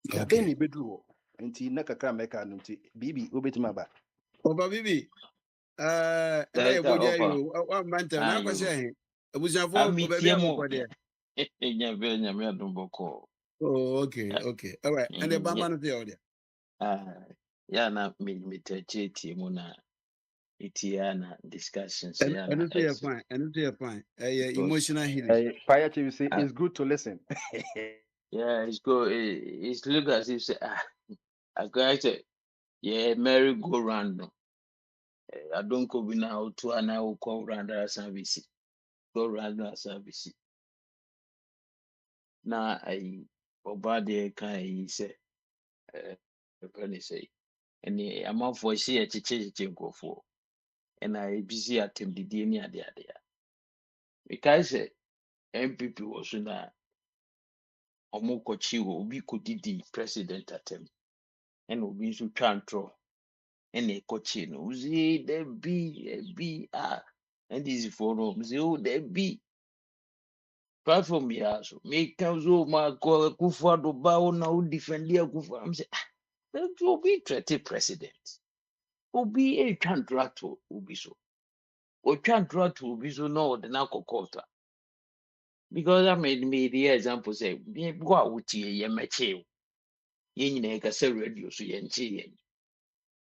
da be ni bedru ho enti na kakra meka no enti bibi obetima ba oba bibi na ye Bogyae yo one man na kwa say abusafo obabi amokode nyame adumboko. Oh, okay. All right. And the Bama no there. Yeah, na me teaching mu na itiana discussions yeah. And it's fine. Emotional healing. Fire to say it's good to listen. Yeah, it's good. It's look as if say I go say yeah, merry go round no. I don't go be now to an hour call round service. Go round service. Na I obade kai say penny say any amount for see a chiche nkofo and I busy at him the DNA there because MPP was na ɔmo kɔkyi wɔ obi kɔdidi president atem ɛna obi nso twa ntorɔ ɛna ɛkɔkyi no ozie dabi NDC foɔ no mze o dabi platform ya so meka so ma kɔ Akufo-Addo ba wo na wo defend Akufo am say obi threat president obi twa ntorɔ ato obi so otwa ntorɔ ato obi so na ɔde no akɔ court a because I made the example say go a wotie yɛ mɛkye wo yɛn nyinaa yɛkasa radio so yɛnkye yɛn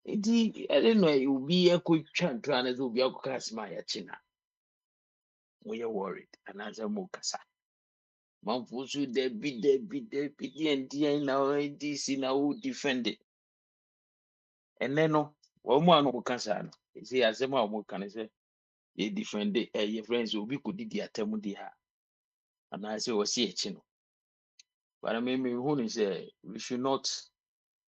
nti ɛde no obi akɔtwa ntorɔ na sɛ obi akɔka asɛm a yɛkye na moyɛ worried anaasɛ mokasa manfo so dabi deɛn na NDC na wo defend it ɛnɛ no wɔn mu a no wɔka saa no ɛsɛ asɛm a wɔka no sɛ yɛ defend it ɛyɛ friends obi kɔdidi atam di ha anaasɛ wɔsi akyi no but me who is say we should not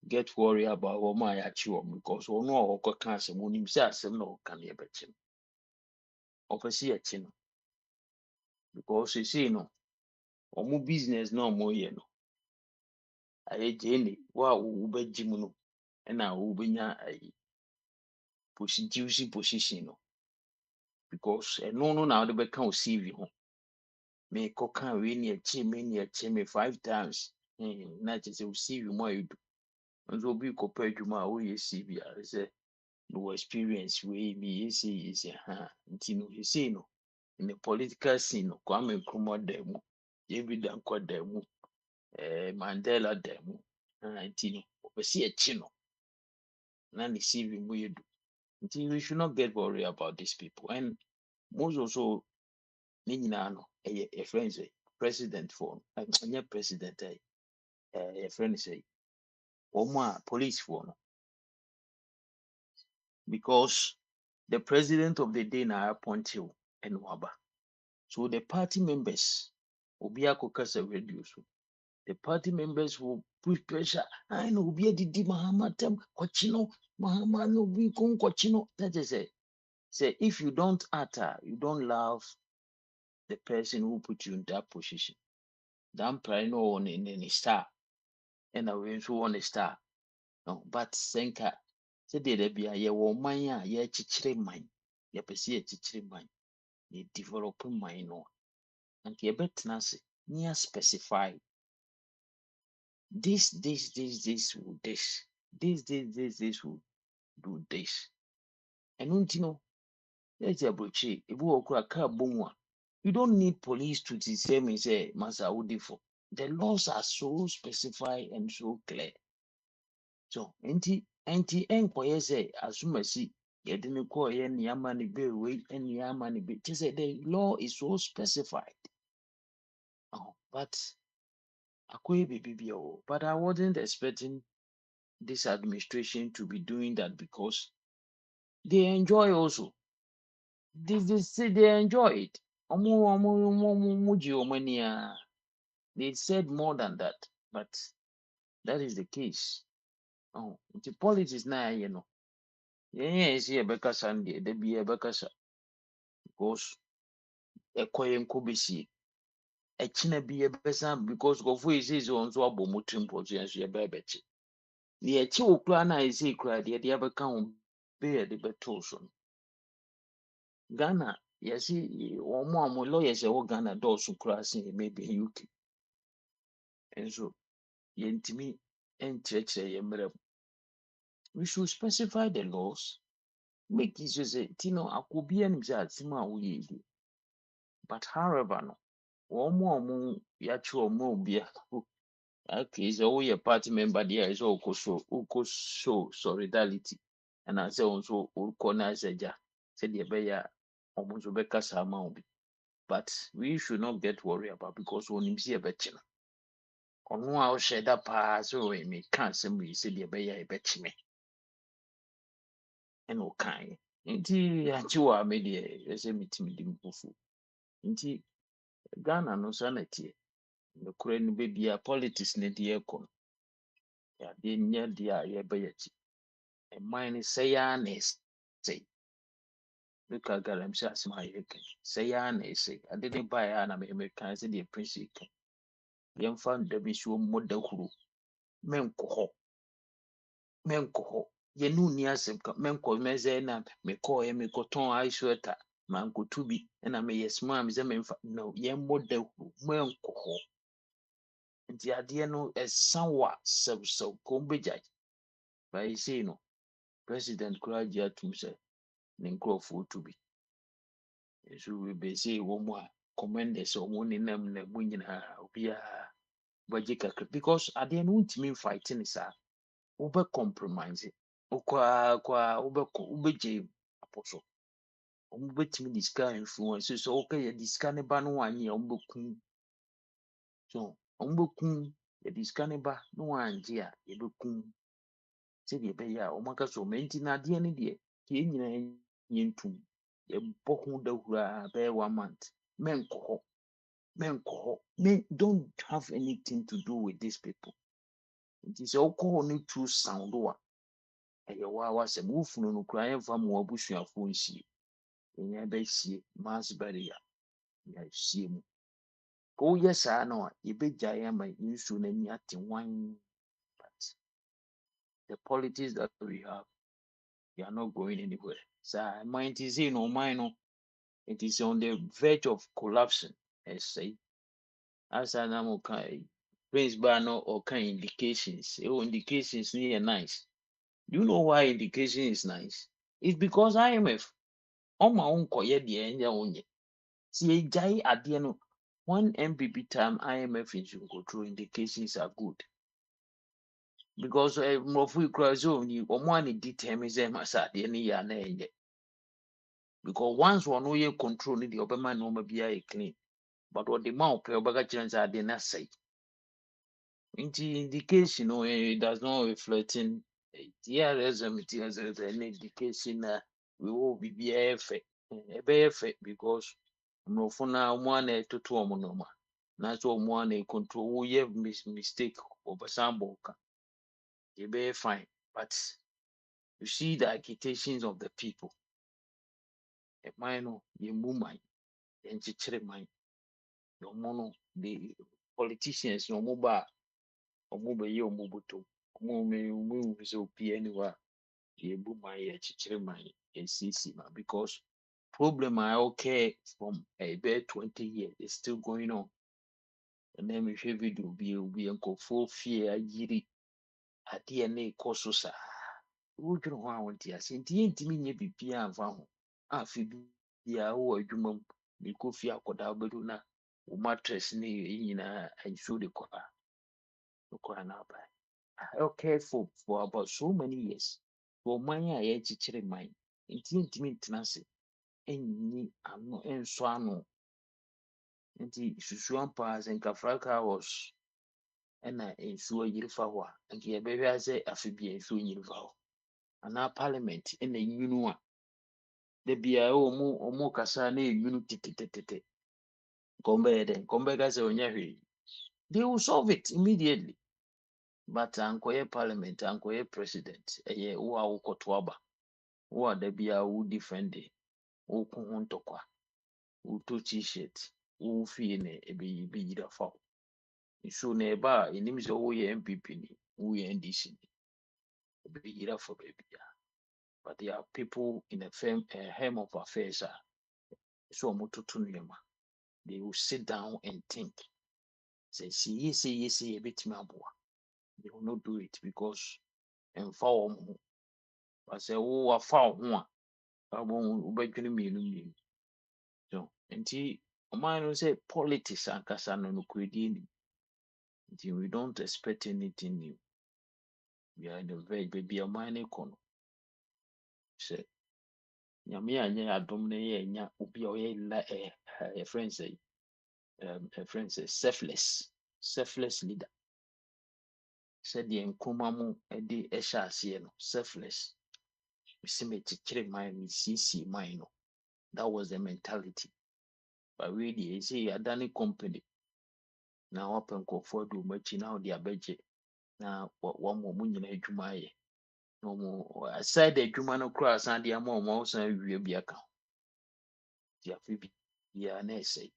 get worried about what my actual because we know our cancer when him say asem no can be better. Obviously a chin because you see no omo business no more ye no. Aye jeni wa ube jimuno and na ubenya a position no because no now the back can see you me coca we near me 5 times not just see you more you do and so be compared to my own CV say no experience we me say until you say no in the political scene no Kwame Nkrumah demo David Dankwa demo Mandela demo until no obesi a chino na the CV we do until we should not get worried about these people and most also ni nyinaa no a friend say president for any president a friend say or police for no because the president of the day na appoint you and waba. So the party members will be a caucus radio. So the party members will put pressure. I know be a didi Mahamatem Kochino, Mahamano be con Kochino. That is it. Say if you don't utter, you don't love the person who put you in that position. Then probably no one in any star. And I will so on a star. No, but Senka said there be a ye woman, ye chichire mine. Ye perceive chichire mine. Ye develop mine no. And ye bet nasi near specify this will this will do this. And you know, let's say broche, if we okra car bomwa, you don't need police to say me say Masa Udifo. The laws are so specified and so clear. So anti enquire say asumasi yedini ko ye niyama ni be we and niyama ni be. Just say the law is so specified. Oh, but but I wasn't expecting this administration to be doing that because they enjoy also. They enjoy it. They said more than that, but that is the case. Oh, the politics now, you know. Yeah, is here Becca Sunday, they be a Becca because a coin kubisi. A china be a besan because go for his own so abomutrim positions, your baby. The chill plana is a cry, the other count bear the betoson. Ghana, yes, one more lawyers are Ghana doors who cross in maybe UK. And so, yentimi and church we should specify the laws. Make it just say, Tino, I could be an Sima we. But however, no, one more yacho more be okay, so we a party member there is all show solidarity. And I say also, Ukona said, said the bear almost Rebecca Sama. But we should not get worried about because when you see a betting. On one share that pass away me can't simply say the bay a bet me. And okay. Inti achiwa media as a meeting bufu. Inti Ghana no sanity. The Korean baby a politics ne dear con. Ya de near dear ye bayeti. And mine is say say. Look at Galam Sas my say say. I didn't buy an American, say the principle. yɛmfa ndabisuo mmɔ dahuro menkɔ hɔ yɛne nni asɛm ka menkɔ mɛsɛ na mekɔtɔn aisweta mankoto bi ɛna meyɛ smart me sɛ memfa no yɛmmɔ dahuro menkɔ hɔ nti adeɛ no ɛsa wɔ a sɛwsɛw kɔn bɛgyae bayi sei no president koraa gye atom sɛ ne nkurɔfoɔ to bi nso bɛsei wɔ mu a commanders a ɔmo nenam na mu nyinaa obiara bɛgye kakra because adeɛ no wontumi mfight ne saa wobɛ compromise wokɔa wobɛgye apɔ so ɔmo bɛtumi de sika influence so woka yɛde sika ne ba no wanyɛ ɔmo bɛkum so ɔmo bɛkum yɛde sika ne ba no wangye a yɛbɛkum sɛdeɛ ɛbɛyɛ a ɔmo aka so ɔmo nti na adeɛ no deɛ yɛn nyinaa yɛntum yɛbɔ ho dahuro a bɛyɛ 1 month menkɔ hɔ don't have anything to do with these people nti sɛ wokɔ hɔ no too sound a ɛyɛ wasɛm wofunu no koraa yɛmfa ma w'abusuafoɔ nsie ɛnyɛ bɛsie mass barrier yɛasie mu ka woyɛ saa no a yɛbɛgyae ama nsuo no ani ate wan but the politics that we have they are not going anywhere saa man ti sei no ɔman no it is on the verge of collapsing ɛsɛe asa na mo ka Prince Bar no or kind indications indications near nice. Do you know why indication is nice? It's because IMF on my own koye the end onye. See jai adiano 1 MPP time IMF is go through indications are good. Because mofu krazo ni omwani determines them as at any ya na enye. Because once one way control the obama no be clean. But what the mouth pe obaga chance are the na say. Indication it does not reflecting TRSM as an indication we will be BFA because no for now one to 2 monoma. That's all one control we have mistake over Samboka. You be fine, but you see the agitations of the people. A minor you move mine, then chichire mine. No mono the politicians no mobile. Ọmụ bɛyɛ ọmụ bụtụ ọmụ sɛ opi anywhere yɛbu ma yɛkyekyere ma yɛsiesie ma because problem a okay from about 20 years is still going on and then mehwɛ video bi obi nkɔfoɔ fie ayiri adeɛ ne ɛkɔ so saa wodwene ho a wonte ase nti yɛntumi nyɛ biribiaa amfa ho afe biaa wowɔ adwuma mu mekɔ fie akɔda wobɛdu na wo mattress ne yɛ nyinaa nsuo de kɔa okay for about so many years. For many a yɛkyekyere man nti ntumi ntena ase ɛnni ano ɛnsɔ ano nti susu ampa sɛ nkafraka was ɛna nsuo yiri fa hɔ a nka yɛbɛhwɛ sɛ afe bia nsuo yiri fa hɔ anaa parliament ɛna nwunu a da bia ɔmo kasa na ɛnwunu tetetete nkɔmbɛyɛ dɛ nkɔmbɛka sɛ ɔnyɛ hwee they will solve it immediately. But ankoye parliament, ankoye president, wo a wokoto aba, wo a da bia wo defend wo ko ho ntokwa, wo to t-shirt, wo fie ne ebe yira fa. So na eba enim se wo ye MPP ni, wo ye NDC ni. Ebe yira fa baby. But there are people in a helm of affairs so mototo nema. They will sit down and think. Say yes, a bit aboa. They will not do it because and fall I say, oh, I found one. I won't bedroom me. So, and mine will say politics and Cassano no credini. Until we don't expect anything new. We are in the very baby a mine econo. Say, Yamia, ya domine, ya ubi la a friend say, selfless leader. Said the encomamu edi esha sieno, selfless. We see me to mine, we see mine. That was the mentality. But really, say a Danny company. Now open nkɔfoɔ do machi na ɔde abɛgye na wɔn mo nyina adwuma ayɛ na wɔn aside adwuma no koraa san de ama wɔn ɔsan awie bi aka ho ti afi bi bia na ɛsɛ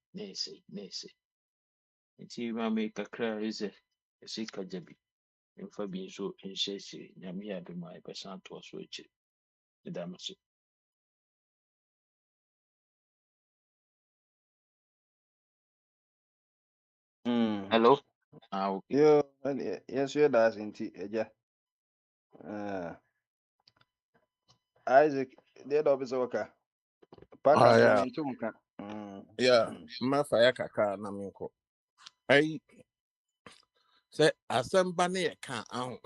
Nti ma me kakra is a sika jabi. Mfa bi nso nhyehyɛ nyame yɛ adom a yɛbɛsan toa so akyiri. Meda mo so. Hello? Okay. Yo, yes, you're that inti, yeah. Isaac, the officer worker. Paka me Yeah. mentumka. Yeah. Mafaya kaka na minko. I say asamba ne ka ahụ.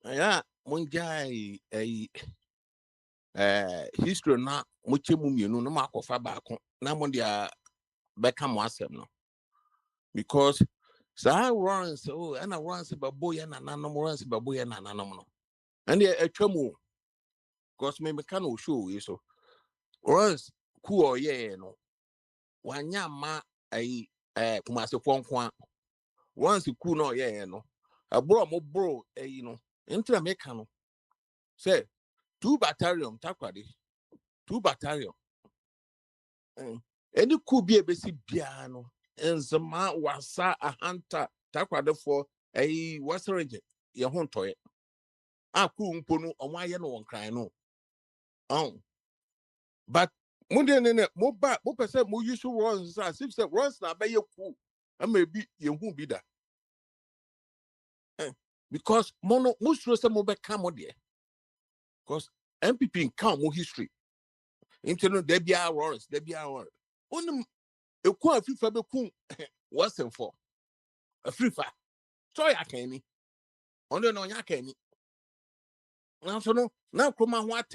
Ya munjai history na muche mu mienu na makofa baako na mo dia beka mo asem no. Because sa runs and runs babo ya nananom runs babo ya nananom no. And the atwamu because me can show you so. Runs cool yeah no. Wanya ma kumase fonkwa. Once cool no yeah no. A bro mo bro you know. Intra meka no. Say 2 battalion takwade. 2 battalion. Any could be a basic piano. And Zama wasa a hunter takwade for a what's region. Your home toy. A coon pono on my one cry no. But Mundian more back, more percent more usual runs as if the runs now by your cool. And maybe you won't be there. Because mono most of them will become more there. Because MPP in count more history. Internal there be our runs, there be our on a quite free fabric what's them for a free fire. So I can't on the no ya can't. Now so no now come what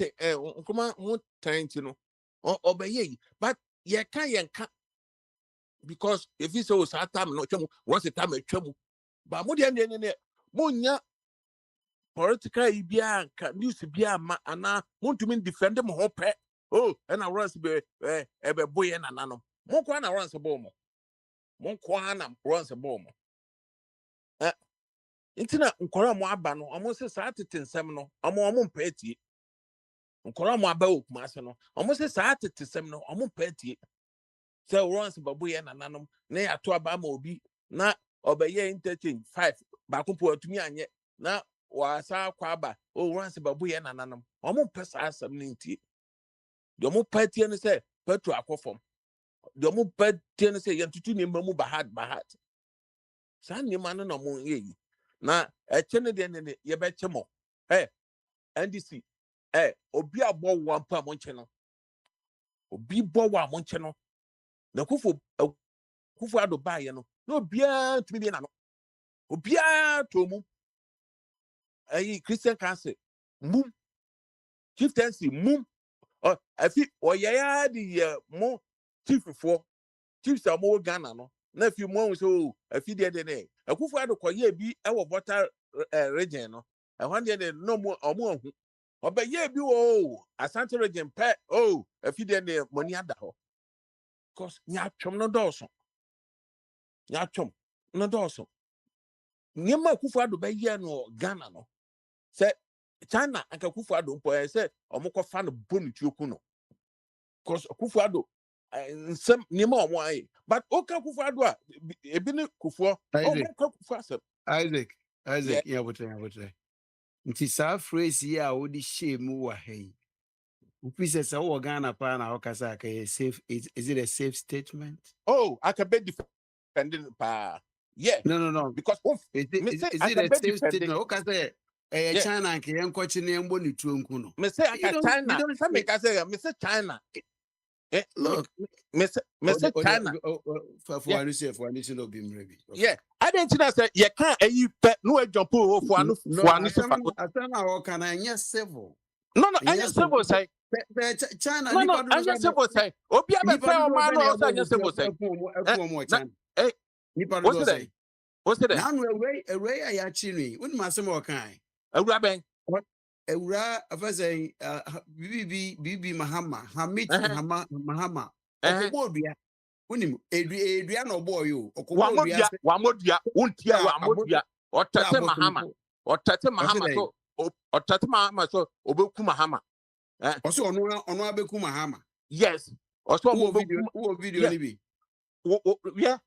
come on time to know or obey but you can't because if it's so sad time no trouble what's the time trouble but more than munya political ibia news bia ma ana want to mean defend them hope oh and I runs be boy and anano mo kwa na runs ball mo kwa na runs ball mo intina nkora mo aba no omo se saa tete nsem no omo mpatie nkora mo aba okumase no omo se saa tete nsem no omo mpatie se runs baboye na nanom na ya to aba ma obi na obeye interchange 5 ba kompo atumi anye na wasa kwa aba runs baboye na nanom omo mpesa asem ne ntie de omo patie ne se petro akofom de omo patie ne se yantutu ne mamu bahat sa ne ma no mo yeyi na echene de ne ye beche mo NDC obi abo wampa mo nche no obi bo wa mo nche no na kufu ado ba ye no na obia tumi bi na no obia to mu Christian council mum chieftaincy mum afi oyaya di mo chiefs amo Ghana no na fi mo so afi de ne akufu ado koye bi e wo border region no ehwan de no mo omo hu obaye bi wo Asante region pe afi de ne money ada ho cause nya twom no doso nyema akufu ado ba ye no Ghana no se China aka akufu ado mpo se omukọ fa no bonu tioku no cause akufu ado nsem nyema omo ayi but oka akufu ado a ebi ne kufuo omuka kufu asem Isaac yeah but nti saa phrase yi a wodi shame wa hai upise sa wo Ghana pa na okasa ka safe is it a safe statement? I can be defending pa no because is it a safe statement okasa China nke yenkochi ne mbo ni tuo nku no me say China some me say me say China look me say China for anu no be mrebi I didn't know say you can't pe no jump for anu atana o kana anya civil no anya civil say China no anya civil say obi abefe o ma no say anya civil say what's it now away ya chini wouldn't my some kind awura ben awura afase bibi mahama hamit mahama okobodua unim edua no boy o okobodua wamodua untia wamodua otete mahama so otete mahama so obeku mahama oso ono abeku mahama yes oso obeku video ni bi yeah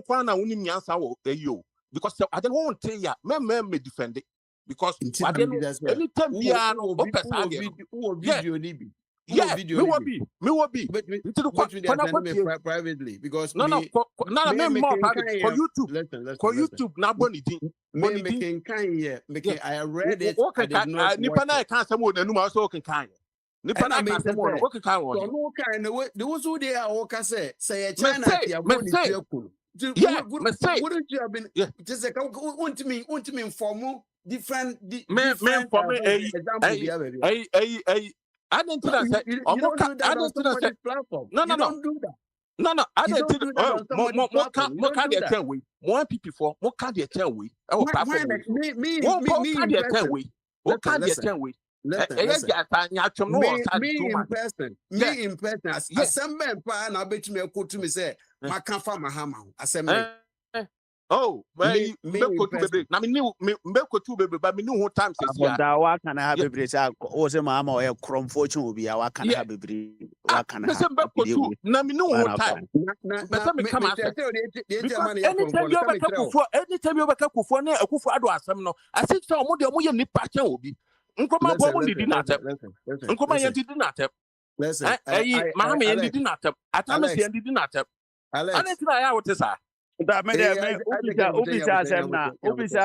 kwana uni nyansa wo eyo because I don't want to ya me defend it because I don't anytime bia no video ni bi yeah me will be into the privately because no me more private for YouTube listen for YouTube na boni din me can here I read it I did not nipa na kan say mo nanu ma so kan nipa na kan say mo no kan wo no kind the was who they are work say China ya boni tuekun yeah, wouldn't you have been just like want me inform different example I didn't do that. You don't do that on somebody's platform. No. Don't do that. No, I didn't do that. More can't get 10 way. More people for more can't get 10 way. Oh, me, what can't get 10 way. Me in person. Assemble and I bet me a to me say, my can't my hammer. Assembly. Oh, me go to baby. Na me go to baby, but me know what time says yeah. That wa kana ha baby say o se mama o ye krom fortune obi ya wa kana ha baby wa kana ha. Na me know what time. Na me come answer. Anytime you back Akufo na Akufo ado asem no. I say so mo de mo ye nipa chen obi. Nkoma bo mo didi na tep. Nkoma ye didi na tep. Listen. Mahama ye didi na tep. Atama se ye didi na tep. Alex. Ane tina ya wote sa. Da me ubisa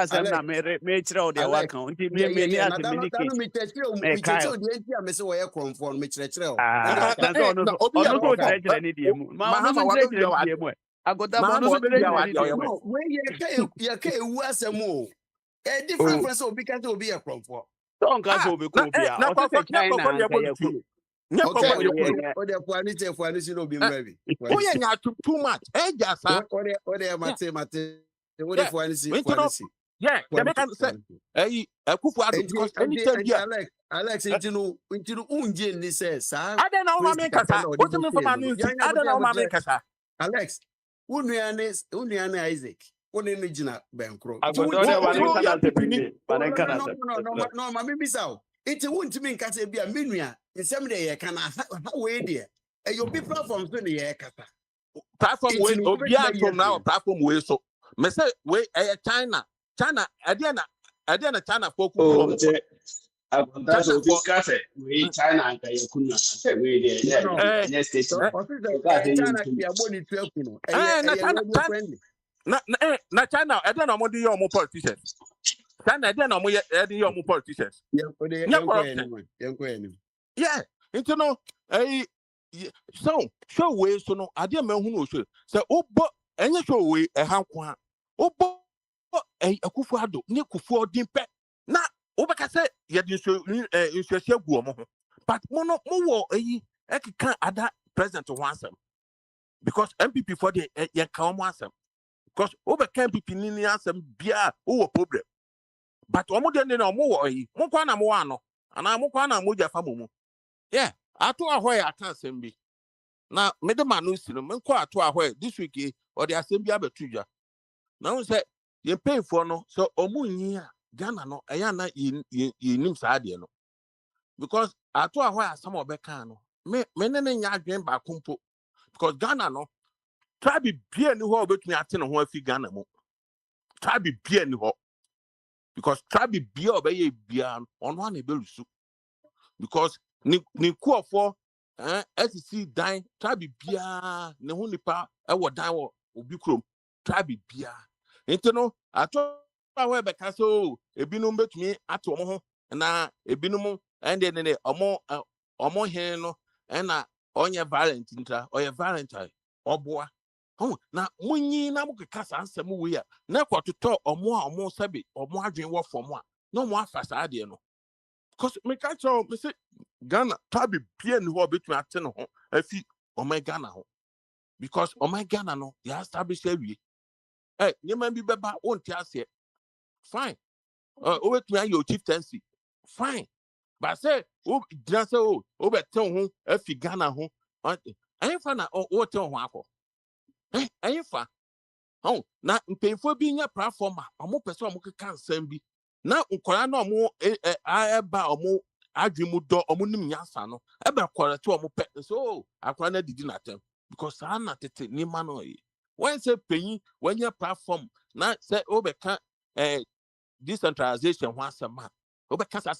asem na me chira o de wa kan nti me ni communicate me chira o de nti am say we ye conform me chira o ono to chira ni de mu ma ono to chira ni de mu agoda ma ono to chira ni de mu we ye ka ewu asem o e different friends obi ka say obi ye conform don ka so obi ko bia o to China ka ye ku o de fuani si no bi mbabi o ye nya too much e ja sa o de mate o de fuani si yeah they can say Akufo ado because anytime bia Alex intinu unje ni say sa I don't know what make kasa o to me for my news I don't know what make kasa Alex unuane Isaac one ni gina benkro no ma me bisa iti wuntimi nkasa bia menua nsem de ye kana ha we de your people platform so ye kasa platform we obia from now platform we so me say we China China China focus that's what discuss it we China and yakuna say we there next station China ya boni tuekuno na China na mo di your politicians China na mo di your politicians yeah you know so show way so no ade ma hu no show say obo enye show way e hankwa obo Akufo ado ni Akufo din pe na obeka say ye din so insuasia gu omo ho but mo wo ekeka ada president ho ansem because MPP for the ye ka omo ansem because obeka MPP ni ansem bia o problem but omo de na omo wo mo kwa na mo wa no ana mo kwa na mo ja fa mo yeah ato ahoy aka asem bi na me de manu si no me kwa ato ahoy this week or the asem bi abetuja na won say ye pay for no so omo nyi a Ghana no eya na ye nim sa de no because ato ahoy asem obeka no me ne nya adwen ba kompo because Ghana no tribe bia ni ho obetumi ate ne ho afi Ghana mo tribe bia ni ho because tribe bia obeye bia ono na ebelusu because ni kuofo SC dan tribe bia ne ho nipa e wo dan wo obi krom tribe bia enti no ato awe be ka so ebinum betumi ato omo ho na ebinum ende ne omo hen no na onye valentine oye valentine oboa na munyi na mo keka ansem we a na kwatoto omo sabe omo adwen wo fom a na omo afasa ade no because me catch me say Ghana tabi pia ni ho betumi ate no ho afi omo Ghana ho because omo Ghana no ya establish awie nyema bi beba wonti ase fine o betumi ayo chieftaincy fine but say o dina say o beten ho afi Ghana ho ayefa na o ten ho akọ ayefa na mpemfo bi nya platform a omo pese omo keka nsam bi na nkora na omo eba omo adwimu do omo nim nyansa no ebe kwara to omo pe so akora na didi na tem because ana tete ni ma no when say penny when your platform now say obeka decentralization once a month. Obeka say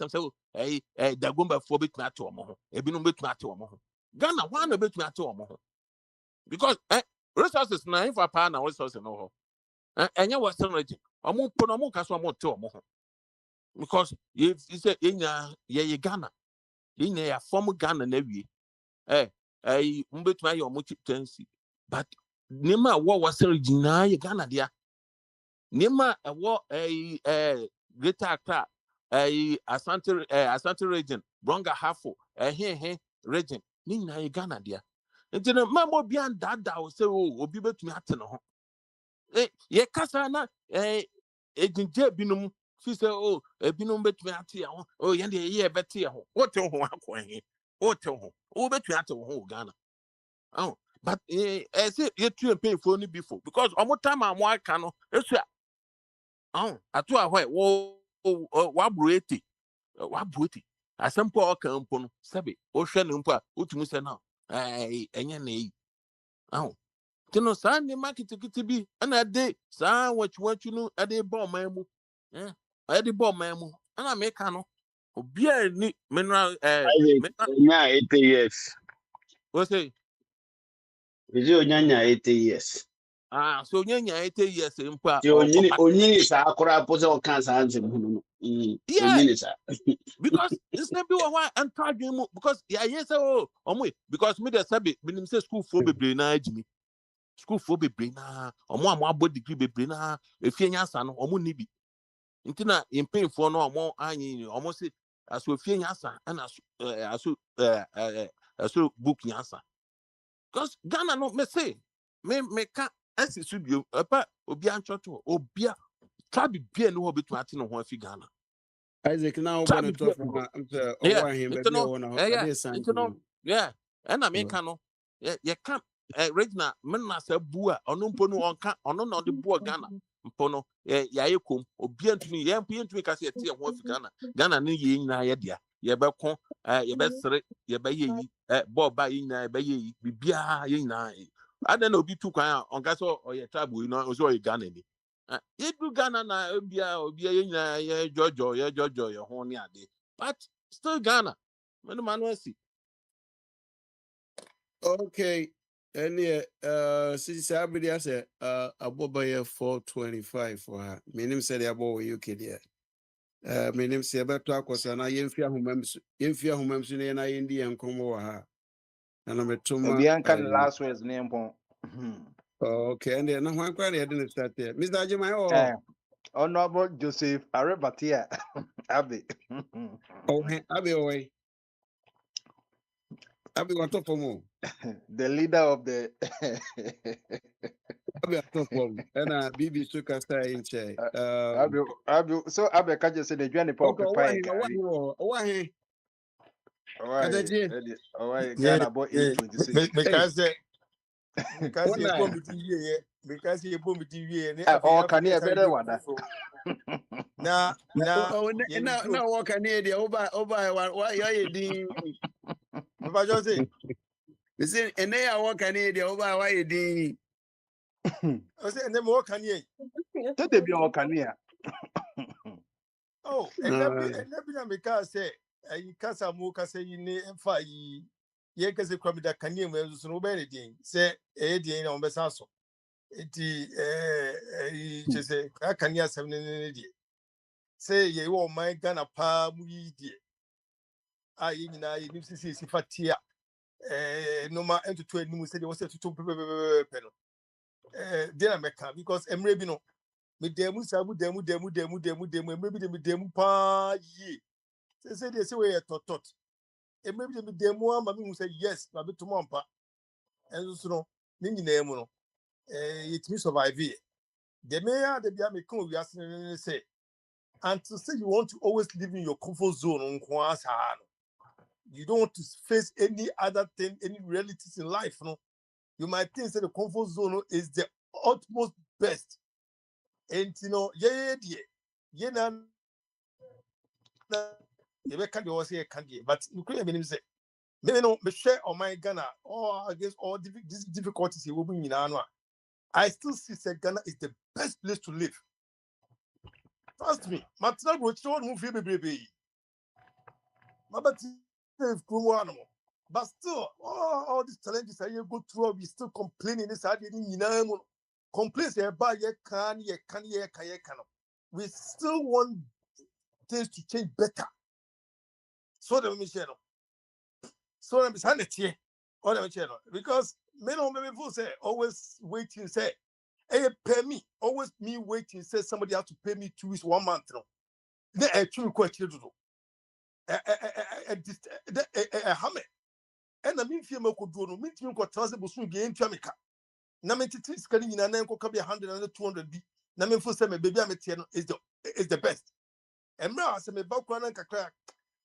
the gumba for bit na to omo ho ebinom betu ate omo ho Ghana why no betu ate omo ho because resources na info pa na resources no ho enya western region omo po no mo ka so omo te omo ho because you say enya ye Ghana enya ya form Ghana na wie mbetu aye omo chieftaincy but nema wo western region na ye Ghana dia nema wo Greater Accra Asante region Bronga Hafo region ni na ye Ghana dia nti na mamo bia dada o se obi betumi ate no ho ye kasa na ejinje binum fi se ebinum betumi ate ya ho ye de ye bete ya ho wote ho akwan wote ho wo betumi ate ho Ghana but say ye tue painful ni before because omo time amo aka no esu ato ahwe wo wabrueti asempo aka mpo no sebe o hwe ne mpo a otumi se na enye na yi tino sa ni market bi na de sa wachu no ade bo man mu ade bo man mu na me ka no obi a ni mineral Onya 80 years. What say? Is it Onya 80 years? So Onya 80 years mpo a Onyini sa akora po se o kan sa ansem no. Onyini sa. Because it's not be why and mu because yes because me the sabi minim say school for bebre na agimi school for bebre na omo abo degree bebre na efie nyasa no omo ni bi ntina impin for no omo anyi omo say aso efie nyasa na aso book nyasa because Ghana no me say me ka asisu bio apa obi anchoto obi a trabi bia no obetu ate no ho afi Ghana Isaac now going to talk from and America no you can't Regina menna say bua ono mpo no onka ono na de bua Ghana mpo no ya yekom obi antuni ye mpo antuni ka se tie ho afi Ghana ne ye nyina ye dia ye be ko ye be sere ye be ye yi bob ba ye nyina ye be ye yi bibia ye nyina ada na obi tu kwan onka so oye tabu no so oye Ghana ni you do Ghana na obia ye jojo ye ho ni ade but still Ghana man see. Okay, and since I said about 425 for her. Minim said about UK there. Minim say about talk was an I yemfia humams in I Indian come over her. And I'm a tuma. Last words name. Okay, and then one query I didn't start there. Mr. Ajimai, Honorable Joseph Arebatia Abbey. Abby away. Abby want to for more. The leader of the Abby top of and BB Suka stay in chair. Abby, so Abby can just say the journey for why Ghana about 826. Because you bomb TV, because you bomb TV, oh, can you better one? Now, what can you do? Why you doing? Papa Jose. Listen, and they are what can you do? Why you doing? I said, and then what can you? Tell them you can you? Oh, and that because say, you can't say more, say you need fight. Ye kase kwami da kanye mo so no be den se den na on besa so enti chese ka kanye asem ne die se ye wo man Ghana pa mu yi die ayi nyina ye nimsisi sifatia no ma entutu animu se de wo se tutu pe no dey na meka because emre bi no me demu sa mu demu emre bi de me demu pa yi se de se we totot maybe the demo ama me say yes na beto mo ampa enso so no ni nyina mu no it me survive the mayor the bia me kan wi asene say and to say you want to always live in your comfort zone nko asa no you don't want to face any other thing any realities in life no you might think that the comfort zone is the utmost best and you know ye na you be can you say can but you could even say maybe no me share on my Ghana or against all these difficulties you will be in. I still see that Ghana is the best place to live. Trust me. But still, all these challenges I go through, we still complaining. This complaints we still want things to change better. So the mission. So I'm saying here. All the channel because men on people say always waiting say hey pay me always me waiting say somebody has to pay me 2 weeks 1 month no then I try to do hammer and I mean fear me could do no mean to me ko transfer so be entua me ka na me titi scan nyina na enko ka be 100 and 200 bi na me fo say me baby ametie no is the best and me say me ba kwa na kakra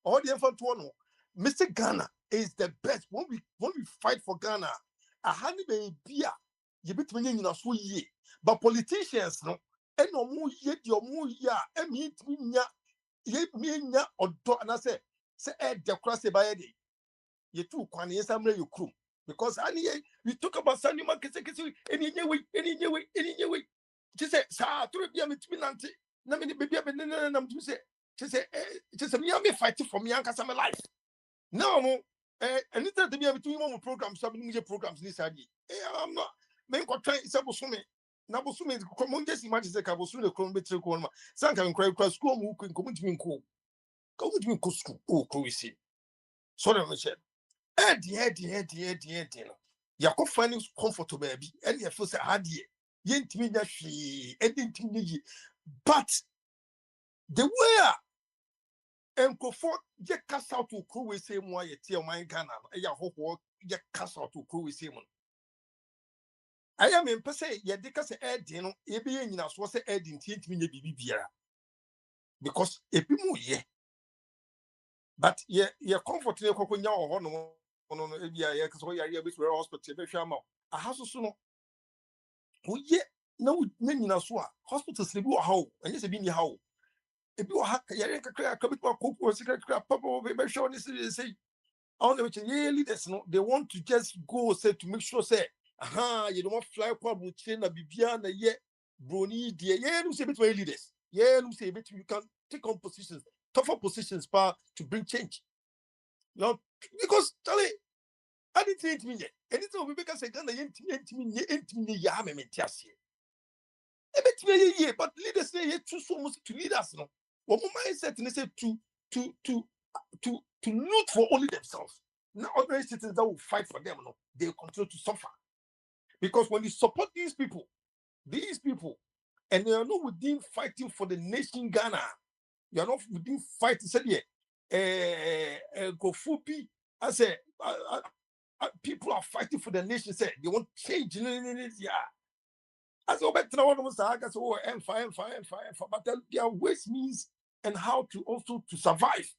all the infant one Mr. Ghana is the best. When we fight for Ghana, a honey baby, you bet me in a sweet ye. But politicians, no, and no more yet your more ya, and me or do and I say the cross by a day. You too, Kwani, yes, I'm you crew. Because we talk about Sunday market, any way. Just say, Sir, to be a mitminante, Namini baby, and I'm to say, just a me fighting for me, because I'm alive. No, anytime to be between one programs, some media programs this idea. I'm not men got trying Sabosumi. Nabosumi is common just imagine the Cabosu, the Chrome Betty Colma. Some can cry across school who can come to me cool. Come to me school. Oh, Cruisy. Sorry, Michelle. Eddie. Yako finding comfortable, baby. And your first idea. Yent me that she, but the way and go for get cast out to crew with same way tell my Ghana. I hope get cast out to crew with same. I am in per se, yet they can say, you know, a be in us was a in tea to me, because a bit more ye. But ye comfortable when you're on because we are with hospital, a house soon. Oh, ye, no, men in us hospitals, they go how, and yes, a been how. If you have a commit my cook or secret crap, Papa, maybe sure this is say. On the leaders, no, they want to just go say to make sure say, you don't want fly club with chain a bibiana yet, brony dear, yeah, you say between leaders, yeah, you say between you can take on positions, tougher positions, to bring change. Now, because Charlie, I didn't say it me yet. Anything we make us say, Gana, me, but leaders say it too so much to lead us, no. What my mindset and they say to loot for only themselves. Now, ordinary citizens that will fight for them, no, they will continue to suffer. Because when you support these people, and they are not within fighting for the nation Ghana, you are not within fighting, said, go Fupi, I say, people are fighting for the nation, say, they want change, yeah. As I bet almost I guess and fire, but there are ways, means, and how to also to survive.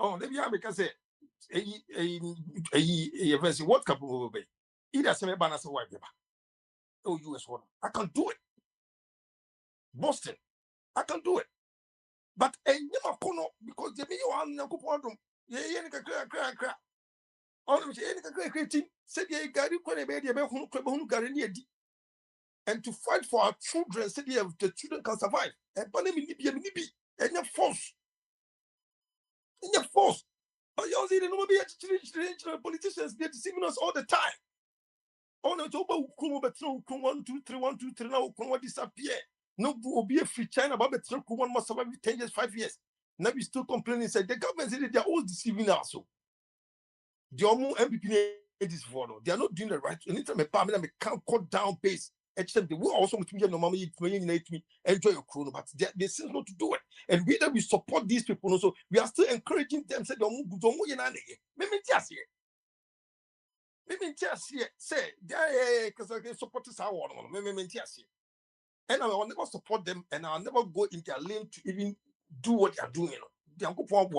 Oh, let me because a what couple will be either semi banner or white paper. Oh, US one. I can do it. Boston, I can do it. But a never corner because the me one no kupodum. Ye crack. All of the creating said ye got it when a baby who and to fight for our children, said the children can survive. And Panami and your force. In your force. But you see, the no politicians, they're deceiving us all the time. Oh no, to about Kumo Betro, 1, 2, 3, 1, 2, 3 now, Kumo disappear. No, will be a free China about Betro, Kumo must survive 10 years, 5 years. Now we still complaining, said the government said they're all deceiving us. So the Omo MPP is for they are not doing the right. Anytime a parliament can't cut down pace. Except they will also with me normally enjoy your chrono, but they seem not to do it. And we that we support these people also, we are still encouraging them. Say, maybe just here, say, because I support this hour, and I will never support them, and I'll never go in their lane to even do what they are doing. They are going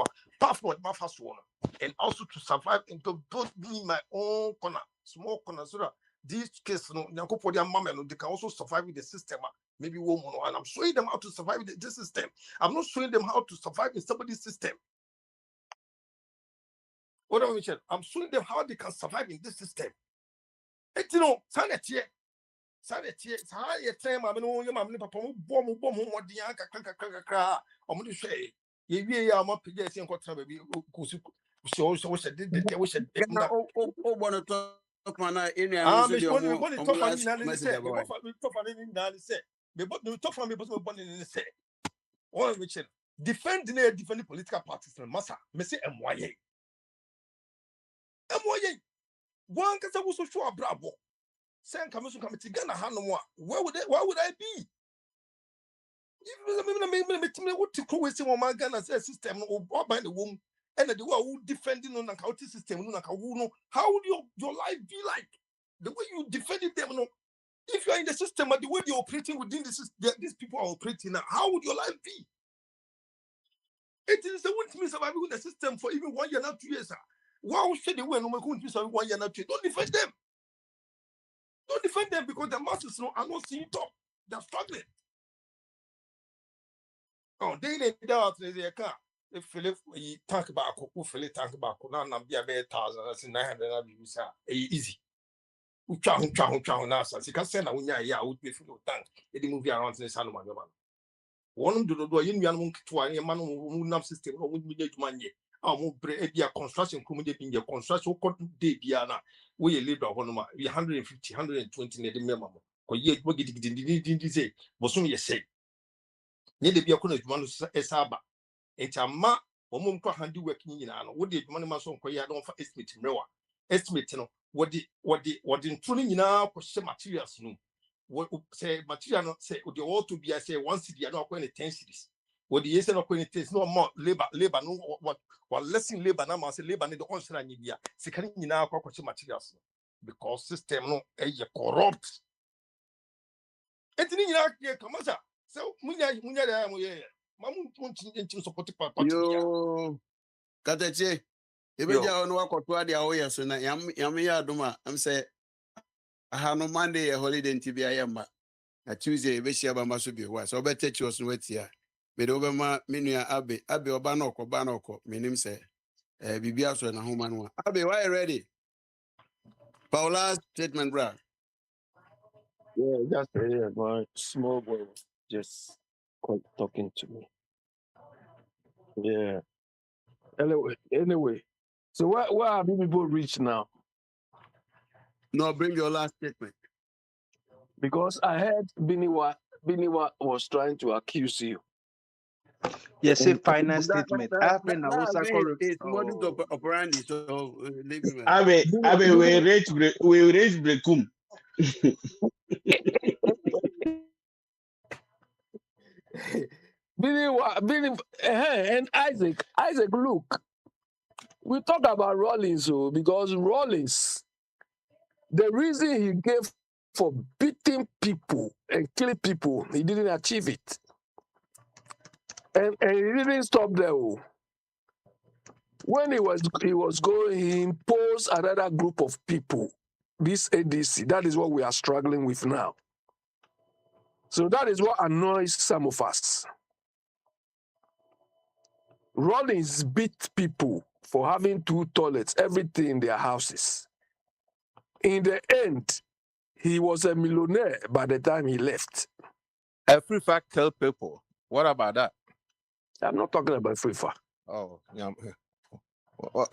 my first one, and also to survive and to build me my own corner, small corner, so that these cases, they can also survive with the system. Maybe woman, and I'm showing them how to survive with the system. I'm not showing them how to survive in somebody's system. What am I saying? I'm showing them how they can survive in this system. You know, sanity. Sorry, it's high a time. I mean, your mammy, papa, bomb, what the yanka, cra, or what to say. You are more pigeons and what baby, she also wish I did the wish I did. One of the man in Miss Bonnie, top of me, say, we top of it, say, but no top from me, but no bonnie in the say. All which defending political parties and massa, Messi MYA. MYA. One can say, so sure, bravo. Saying commission committee Ghana Hanwa. Where would I be? Even what to call with my Ghana system or by the womb and the who defending on a county system. How would your life be like? The way you defended them. If you are in the system and the way you're operating within the system, these people are operating now, how would your life be? It is the one to me surviving the system for even 1 year, not 2 years. Why should they win? No, 1 year, not 2 years. Don't defend them. Don't defend them because the masses are not seeing top. They're struggling. Oh, they need that they can't. If Philip talk about who Philip talk about now be a better 1,900 easy. Who now so you can send a winya ya would be full tank. It move around the sun man. One do you know to a man who system or would be money. Our construction community in your construction day Diana. We live on 150, 120 near the minimum. Or yet, what did say? Was soon you say. Near the Biacono one Esaba. It's a ma or mum to handy working in an what did money mason quay don't for estimate mewa. Estimate what the tuning in our materials no. What say material not say the all to be I say 1 city are not going to 10 cities. What the yes and not no more labor no what lesson labor now say labor need the answer and India. Second in our materials because system no corrupt. Etini nyina come on so munya da moye mamu tuntin support party yo katache ebeja ono wakoto ade awoye so na yam ya doma am say aha no Monday a holiday ntibi ayamba na Tuesday ebeshia ba maso bi wa so obetech was no wetia me do be ma menua abe oba na okọ menim say bibia so na homa no abe why ready Paula's statement bra. Yeah, just my small boy was just talking to me. Yeah. Anyway. So where have people reached now? No, bring your last statement. Because I heard Biniwa was trying to accuse you. Yes, a final statement. It's modus operandi, so leave me. Abe, we raise brekum. And Isaac, look, we talk about Rollins, because Rollins, the reason he gave for beating people and killing people, he didn't achieve it. And he didn't stop there. When he was going, he imposed another group of people, this ADC. That is what we are struggling with now. So that is what annoys some of us. Rollins beat people for having 2 toilets, everything in their houses. In the end, he was a millionaire by the time he left. A free fact tell people. What about that? I'm not talking about free fact. Oh, yeah.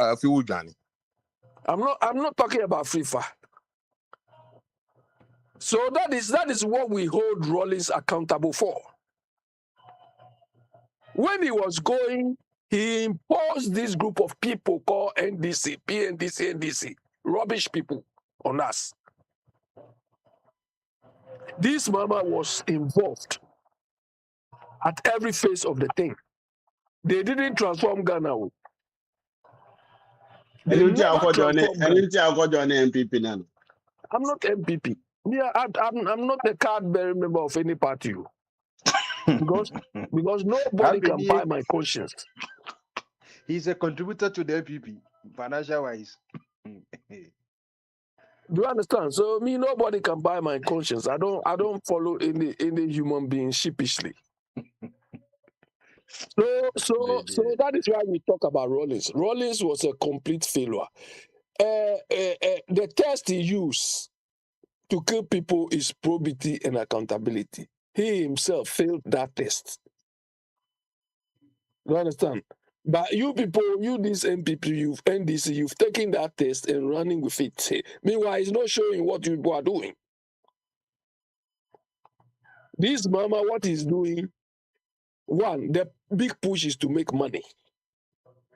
If you would, Johnny. I'm not talking about free fact. So that is what we hold Rollins accountable for. When he was going, he imposed this group of people called NDC, PNDC, NDC, rubbish people on us. This mama was involved at every phase of the thing. They didn't transform Ghana. They never transformed Ghana. MPP now. I'm not MPP. Yeah, I'm not a card-bearing member of any party. because nobody can buy my conscience. He's a contributor to the MPP, financial wise. Do you understand? So nobody can buy my conscience. I don't follow any human being sheepishly. So that is why we talk about Rollins. Rollins was a complete failure. The test he used to kill people is probity and accountability. He himself failed that test. You understand? But you people, you this MPP, you've NDC, you've taken that test and running with it. Meanwhile, it's not showing what you people are doing. This mama, what he's doing, one, the big push is to make money.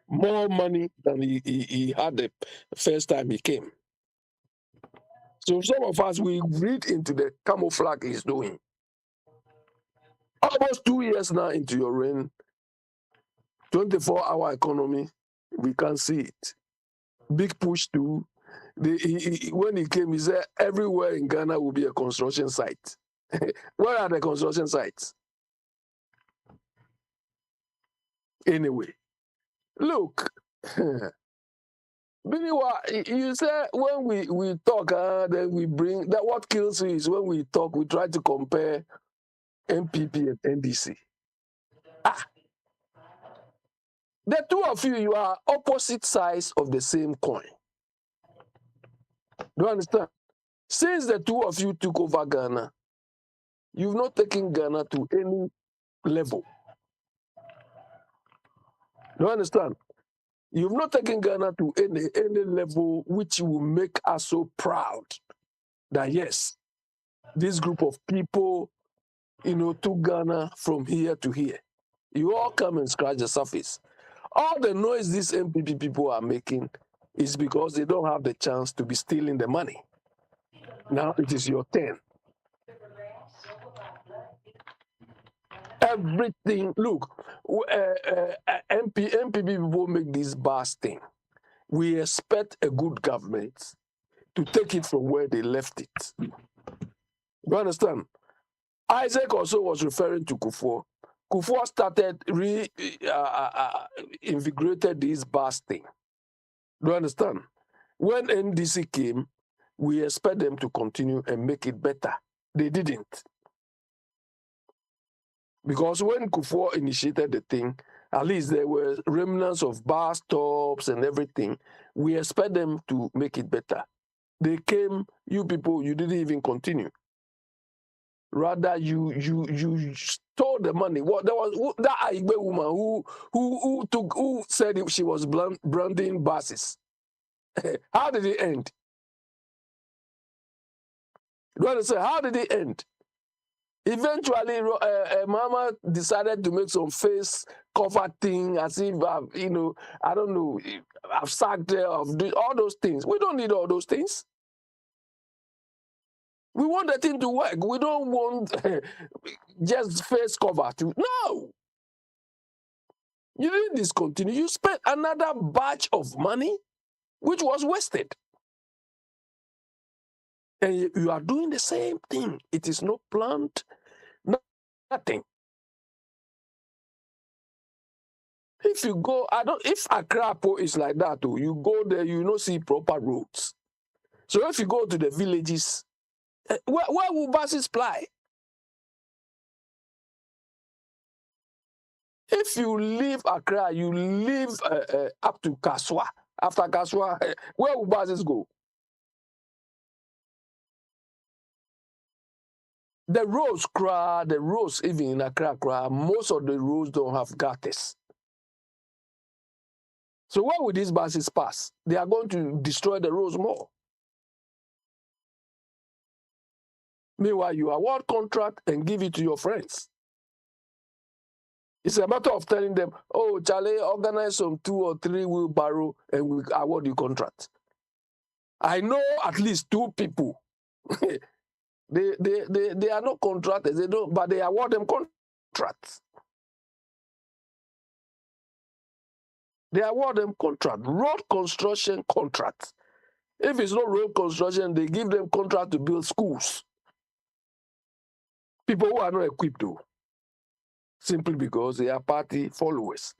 More money than he had the first time he came. So some of us, we read into the camouflage he's doing. Almost 2 years now into your reign, 24-hour economy, we can see it. Big push to, when he came, he said everywhere in Ghana will be a construction site. Where are the construction sites? Anyway, look, meanwhile, you say when we talk, then we bring, that what kills you is when we talk, we try to compare MPP and NDC. The two of you are opposite sides of the same coin. Do you understand? Since the two of you took over Ghana, you've not taken Ghana to any level. Do you understand? You've not taken Ghana to any level which will make us so proud that yes, this group of people, took Ghana from here to here. You all come and scratch the surface. All the noise these MPP people are making is because they don't have the chance to be stealing the money. Now it is your turn. Everything, look, MPP people make this bad thing. We expect a good government to take it from where they left it. You understand? Isaac also was referring to Akwantufuo. Akwantufuo started invigorated this bad thing. Do you understand? When NDC came, we expect them to continue and make it better. They didn't. Because when Akwantufuo initiated the thing, at least there were remnants of bar stops and everything. We expect them to make it better. They came, you people, you didn't even continue. Rather, you stole the money. What there was that Igbe woman who said she was branding buses. How did it end? You want to say how did it end? Eventually, Mama decided to make some face cover thing as if I don't know, I've sacked her, of all those things. We don't need all those things. We want the thing to work. We don't want just face cover to. No! You didn't discontinue. You spent another batch of money, which was wasted. And you are doing the same thing. It is not planned, nothing. If you go, if Accra is like that, you go there, you don't see proper roads. So if you go to the villages, where will buses ply? If you leave Accra, you leave up to Kaswa. After Kaswa, where will buses go? The roads even in Accra, most of the roads don't have gutters. So where will these buses pass? They are going to destroy the roads more. Meanwhile, you award contract and give it to your friends. It's a matter of telling them, oh, Charlie, organize some 2 or 3 wheelbarrow and we award you contract. I know at least 2 people. they are not contractors, they don't, but they award them contracts. They award them contract, road construction contracts. If it's not road construction, they give them contract to build schools. People who are not equipped to, simply because they are party followers.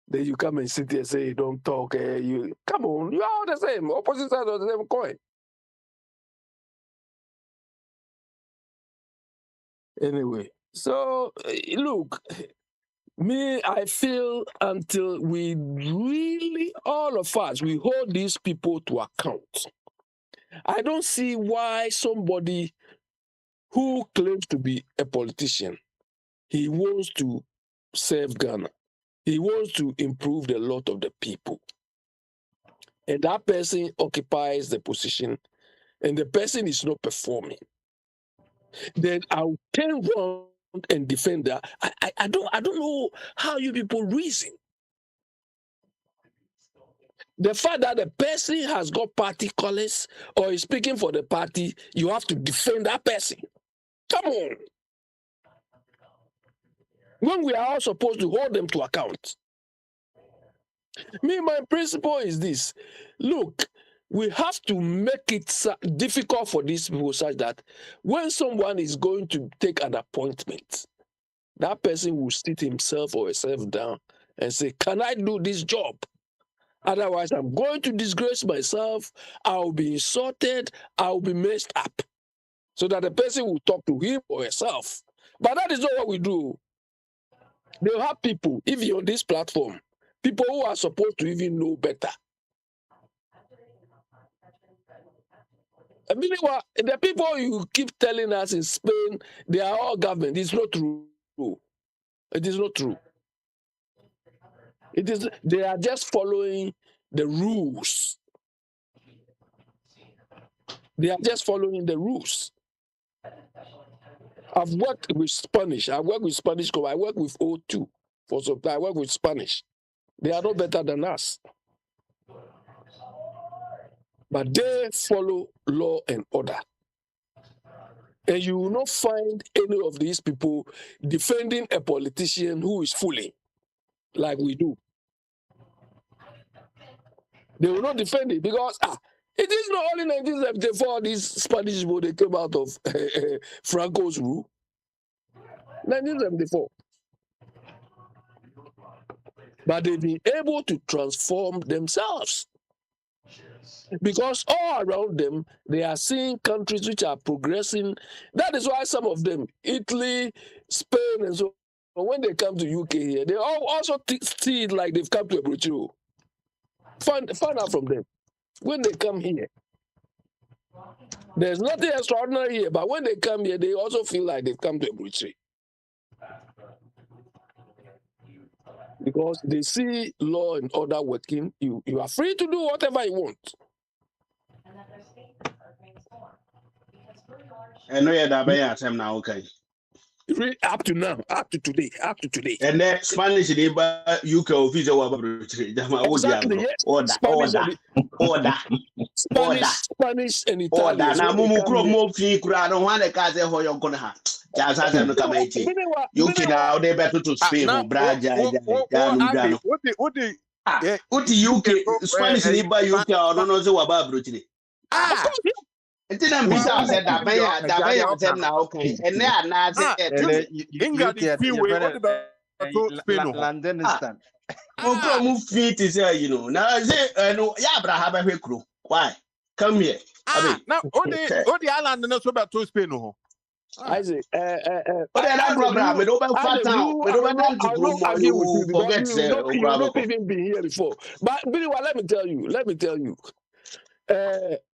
Then you come and sit here and say, don't talk. You come on, you are all the same, opposite sides of the same coin. Anyway, so look, me, I feel until we really, all of us, we hold these people to account. I don't see why somebody who claims to be a politician, he wants to serve Ghana. He wants to improve the lot of the people. And that person occupies the position and the person is not performing. Then I'll turn around and defend that. I don't know how you people reason. The fact that the person has got party colors or is speaking for the party, you have to defend that person. Come on. When we are all supposed to hold them to account. My principle is this. Look, we have to make it difficult for these people such that when someone is going to take an appointment, that person will sit himself or herself down and say, can I do this job? Otherwise, I'm going to disgrace myself. I'll be insulted. I'll be messed up. So that the person will talk to him or herself. But that is not what we do. They'll have people, if you're on this platform, people who are supposed to even know better. I mean, the people you keep telling us in Spain, they are all government. It's not true. It is not true. They are just following the rules. They are just following the rules. I've worked with Spanish. I work with Spanish. I work with O2 for supply. I work with Spanish. They are no better than us. But they follow law and order. And you will not find any of these people defending a politician who is fooling, like we do. They will not defend it because it is not only 1974 these Spanish people they came out of Franco's rule. 1974. But they've been able to transform themselves. Because all around them, they are seeing countries which are progressing. That is why some of them, Italy, Spain, and so on, when they come to UK here, they also see it like they've come to a brochure. Find out from them. When they come here, there's nothing extraordinary here, but when they come here, they also feel like they've come to a brochure. Because they see law and order working, you are free to do whatever you want. And no, yeah, now, okay. Up to now, up to today. And then Spanish, they UK official. Exactly. Order. Spanish and Italian. Order. Now, Mumu Kro Mofi, Kurano, one a case how you're gonna have. Just as I'm coming. UK now, they better to Spain, Braja, what the UK, Spanish, they buy UK, or don't know about Brutiny. It didn't be said that by said now, okay, and they are not London is done. Move feet is here, you know. Now I say, no, Yabra have a crew. Why? Come here. Now, the island knows about two Spain. I say, that program, we don't fat town, we don't want to forget, you've not even been here before. But let me tell you.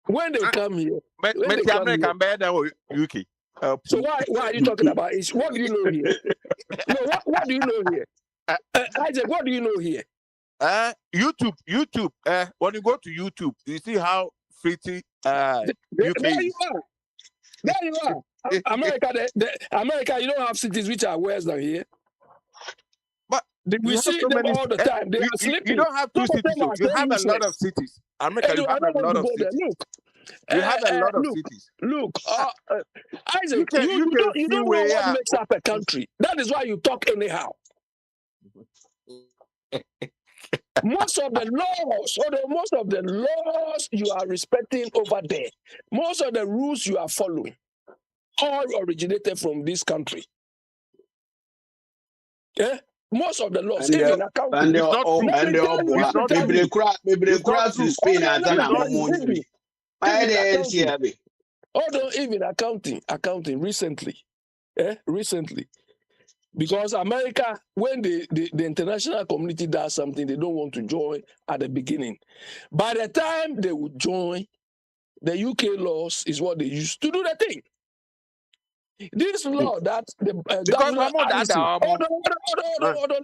When they come here, American better UK. So why are you talking about it? What do you know here? No, what do you know here? Isaac, what do you know here? YouTube. When you go to YouTube, you see how pretty UK there you are. There you are. America, you don't have cities which are worse than here. But we see them all the time. They are sleeping. You don't have two cities. You have a lot of cities. America, you have a lot of cities. You have a lot of cities. Look, Isaac, you don't know what makes up a country. That is why you talk anyhow. Most of the laws you are respecting over there, most of the rules you are following, all originated from this country. Yeah? Most of the laws, even accounting, even accounting recently. Because America, when the international community does something, they don't want to join at the beginning. By the time they would join, the UK laws is what they use to do the thing. This law that the governor Alice, hold on,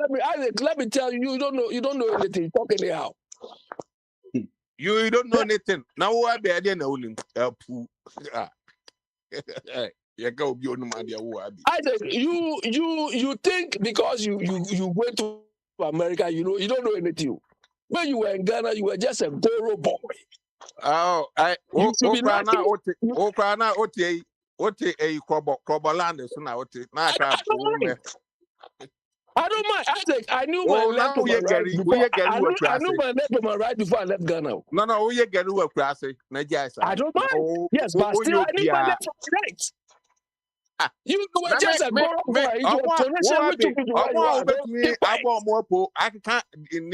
let me tell you, you don't know anything. Talk anyhow. You don't know anything. Now what be there now? I said you think because you went to America, you don't know anything. When you were in Ghana, you were just a Goro boy. Oh, I a Kroboland so now na I don't mind. I knew my left on my right before. I knew my left on my right before I left Ghana. No, we get work I don't mind. Yes, but still I need my left on my right. You were just a Goro boy. You were donation which you where you are. Keep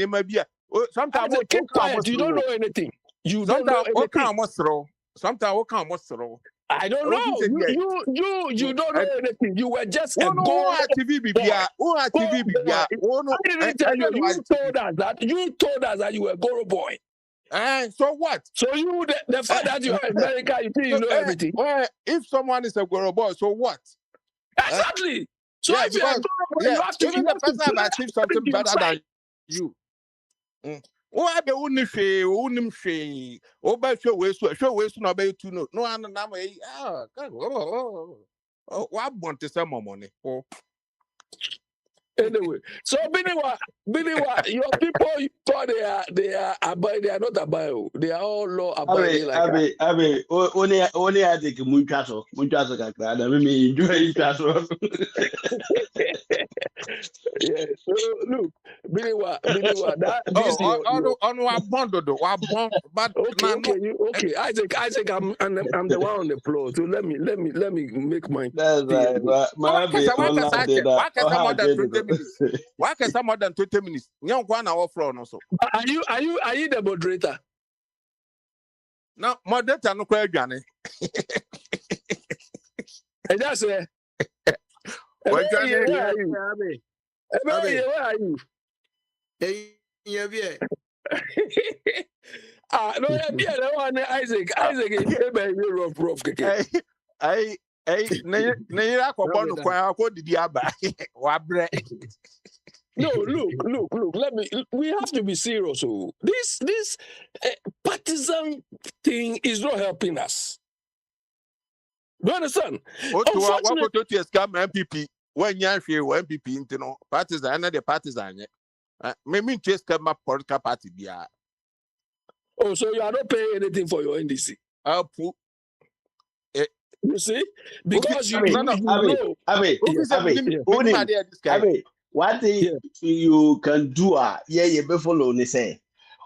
quiet. Sometimes keep quiet. You don't know anything. You don't know anything. Sometimes I don't know. You don't know anything. You were just a Goro TV boy. I didn't tell you. You told us that you were a Goro boy. So what? So you the fact that you are in America, you think you know everything. If someone is a Goro boy, so what? Exactly. So if you're a Goro boy, you have to even the person have achieved something better than you. I be unim she oba show we no be to no na what want to some money. Anyway, so Biniwa, your people you thought they are not abide. They are all law abiding like that. Abe, only I take munchaso kakra. Na me enjoy chaso. Yeah. So look, Biniwa, that this but okay. Isaac, I'm the one on the floor. So let me make my. That's right. Why can some more than 20 minutes? You want our floor also. Are you the moderator? No, moderator no quite Johnny. And that's it. Where are you? No, the one Isaac is rough. No, look. We have to be serious. So this partisan thing is not helping us. Do you understand? Unfortunately, MPP when you MPP into partisan, the partisan. Maybe just come up political party. Oh, so you are not paying anything for your NDC? You see, because what you can do, you be follow me say.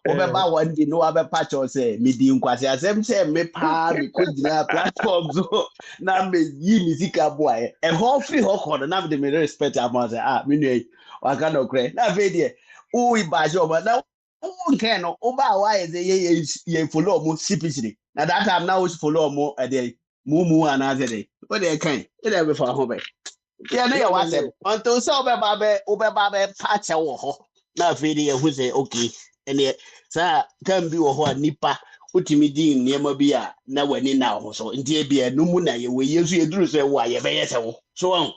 Obeba one day no abe patch or say me di nkwase asem say me pa me ko gina platform so na me yi music boy e ho free ho ko na me dey respect am say me no wa ka no kre na fe dey o iba jo ba na o nke no oba wa ye follow mo CPC na that time now we follow mo e dey mumu ana say dey what dey kan e dey be for ho be yeah na ya wa say until so obeba be patch wo ho na fe dey who say okay and sa can be a nipa utimi din niema bi a na wani na ho so ntie bia no mu na ye we yesu eduru so wa ye be yese wo so on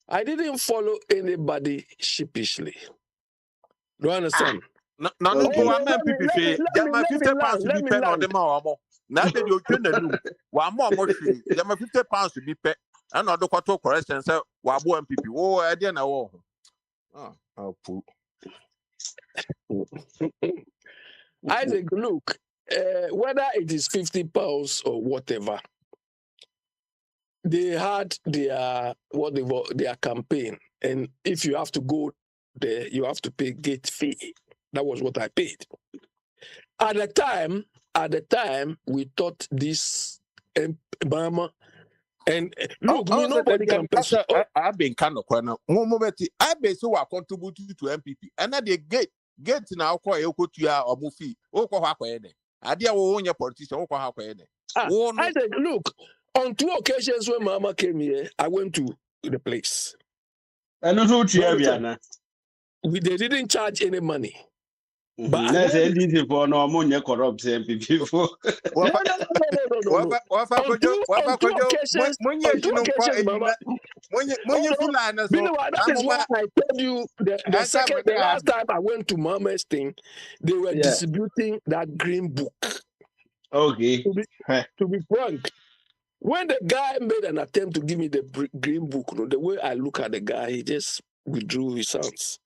I didn't follow anybody sheepishly. Do you understand? No, MPP. Jama 50 pounds to be pen on the more. Now that you turn the room, one more motion. Jama 50 pounds to be pen. And not the quarter correction, sir. Wabo MPP. Oh, I didn't know. Isaac, look, whether it is 50 pounds or whatever, they had their campaign, and if you have to go there, you have to pay gate fee. That was what I paid. At the time, we thought this Obama. And look, nobody can pass. I've been kind of corner. I've been so I contributed to MPP, and at the gate now call you to your or movie. Oh, I dear own your politician. I said, look, on 2 occasions when Mama came here, I went to the place. And not they didn't charge any money. But let's say this for no money corrupt MPP for. No. On two occasions, Mama. That is why I told you the last time I went to Mama's thing, they were distributing that green book. Okay. To be frank, when the guy made an attempt to give me the green book, the way I look at the guy, he just withdrew his hands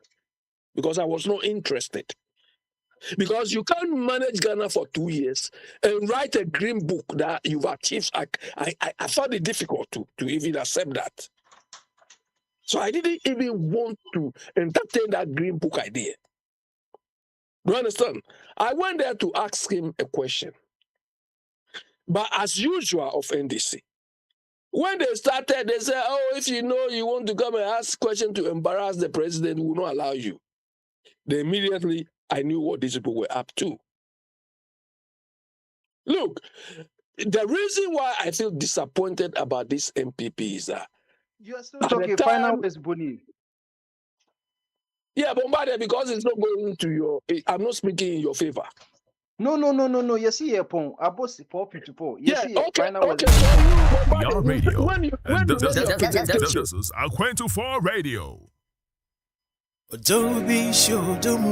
because I was not interested. Because you can't manage Ghana for 2 years and write a green book that you've achieved. I found it difficult to even accept that. So I didn't even want to entertain that green book idea. Do you understand? I went there to ask him a question. But as usual of NDC, when they started, they said, oh, if you know you want to come and ask questions to embarrass the president, we will not allow you. Then immediately, I knew what these people were up to. Look, the reason why I feel disappointed about this MPP is that you are still talking final best Boni. Yeah, Bombarded, because it's not going to your. I'm not speaking in your favor. No. You see a pon. I boss 454. Yeah, okay. Your radio. This is Akwantufuo Radio. Adobe showed them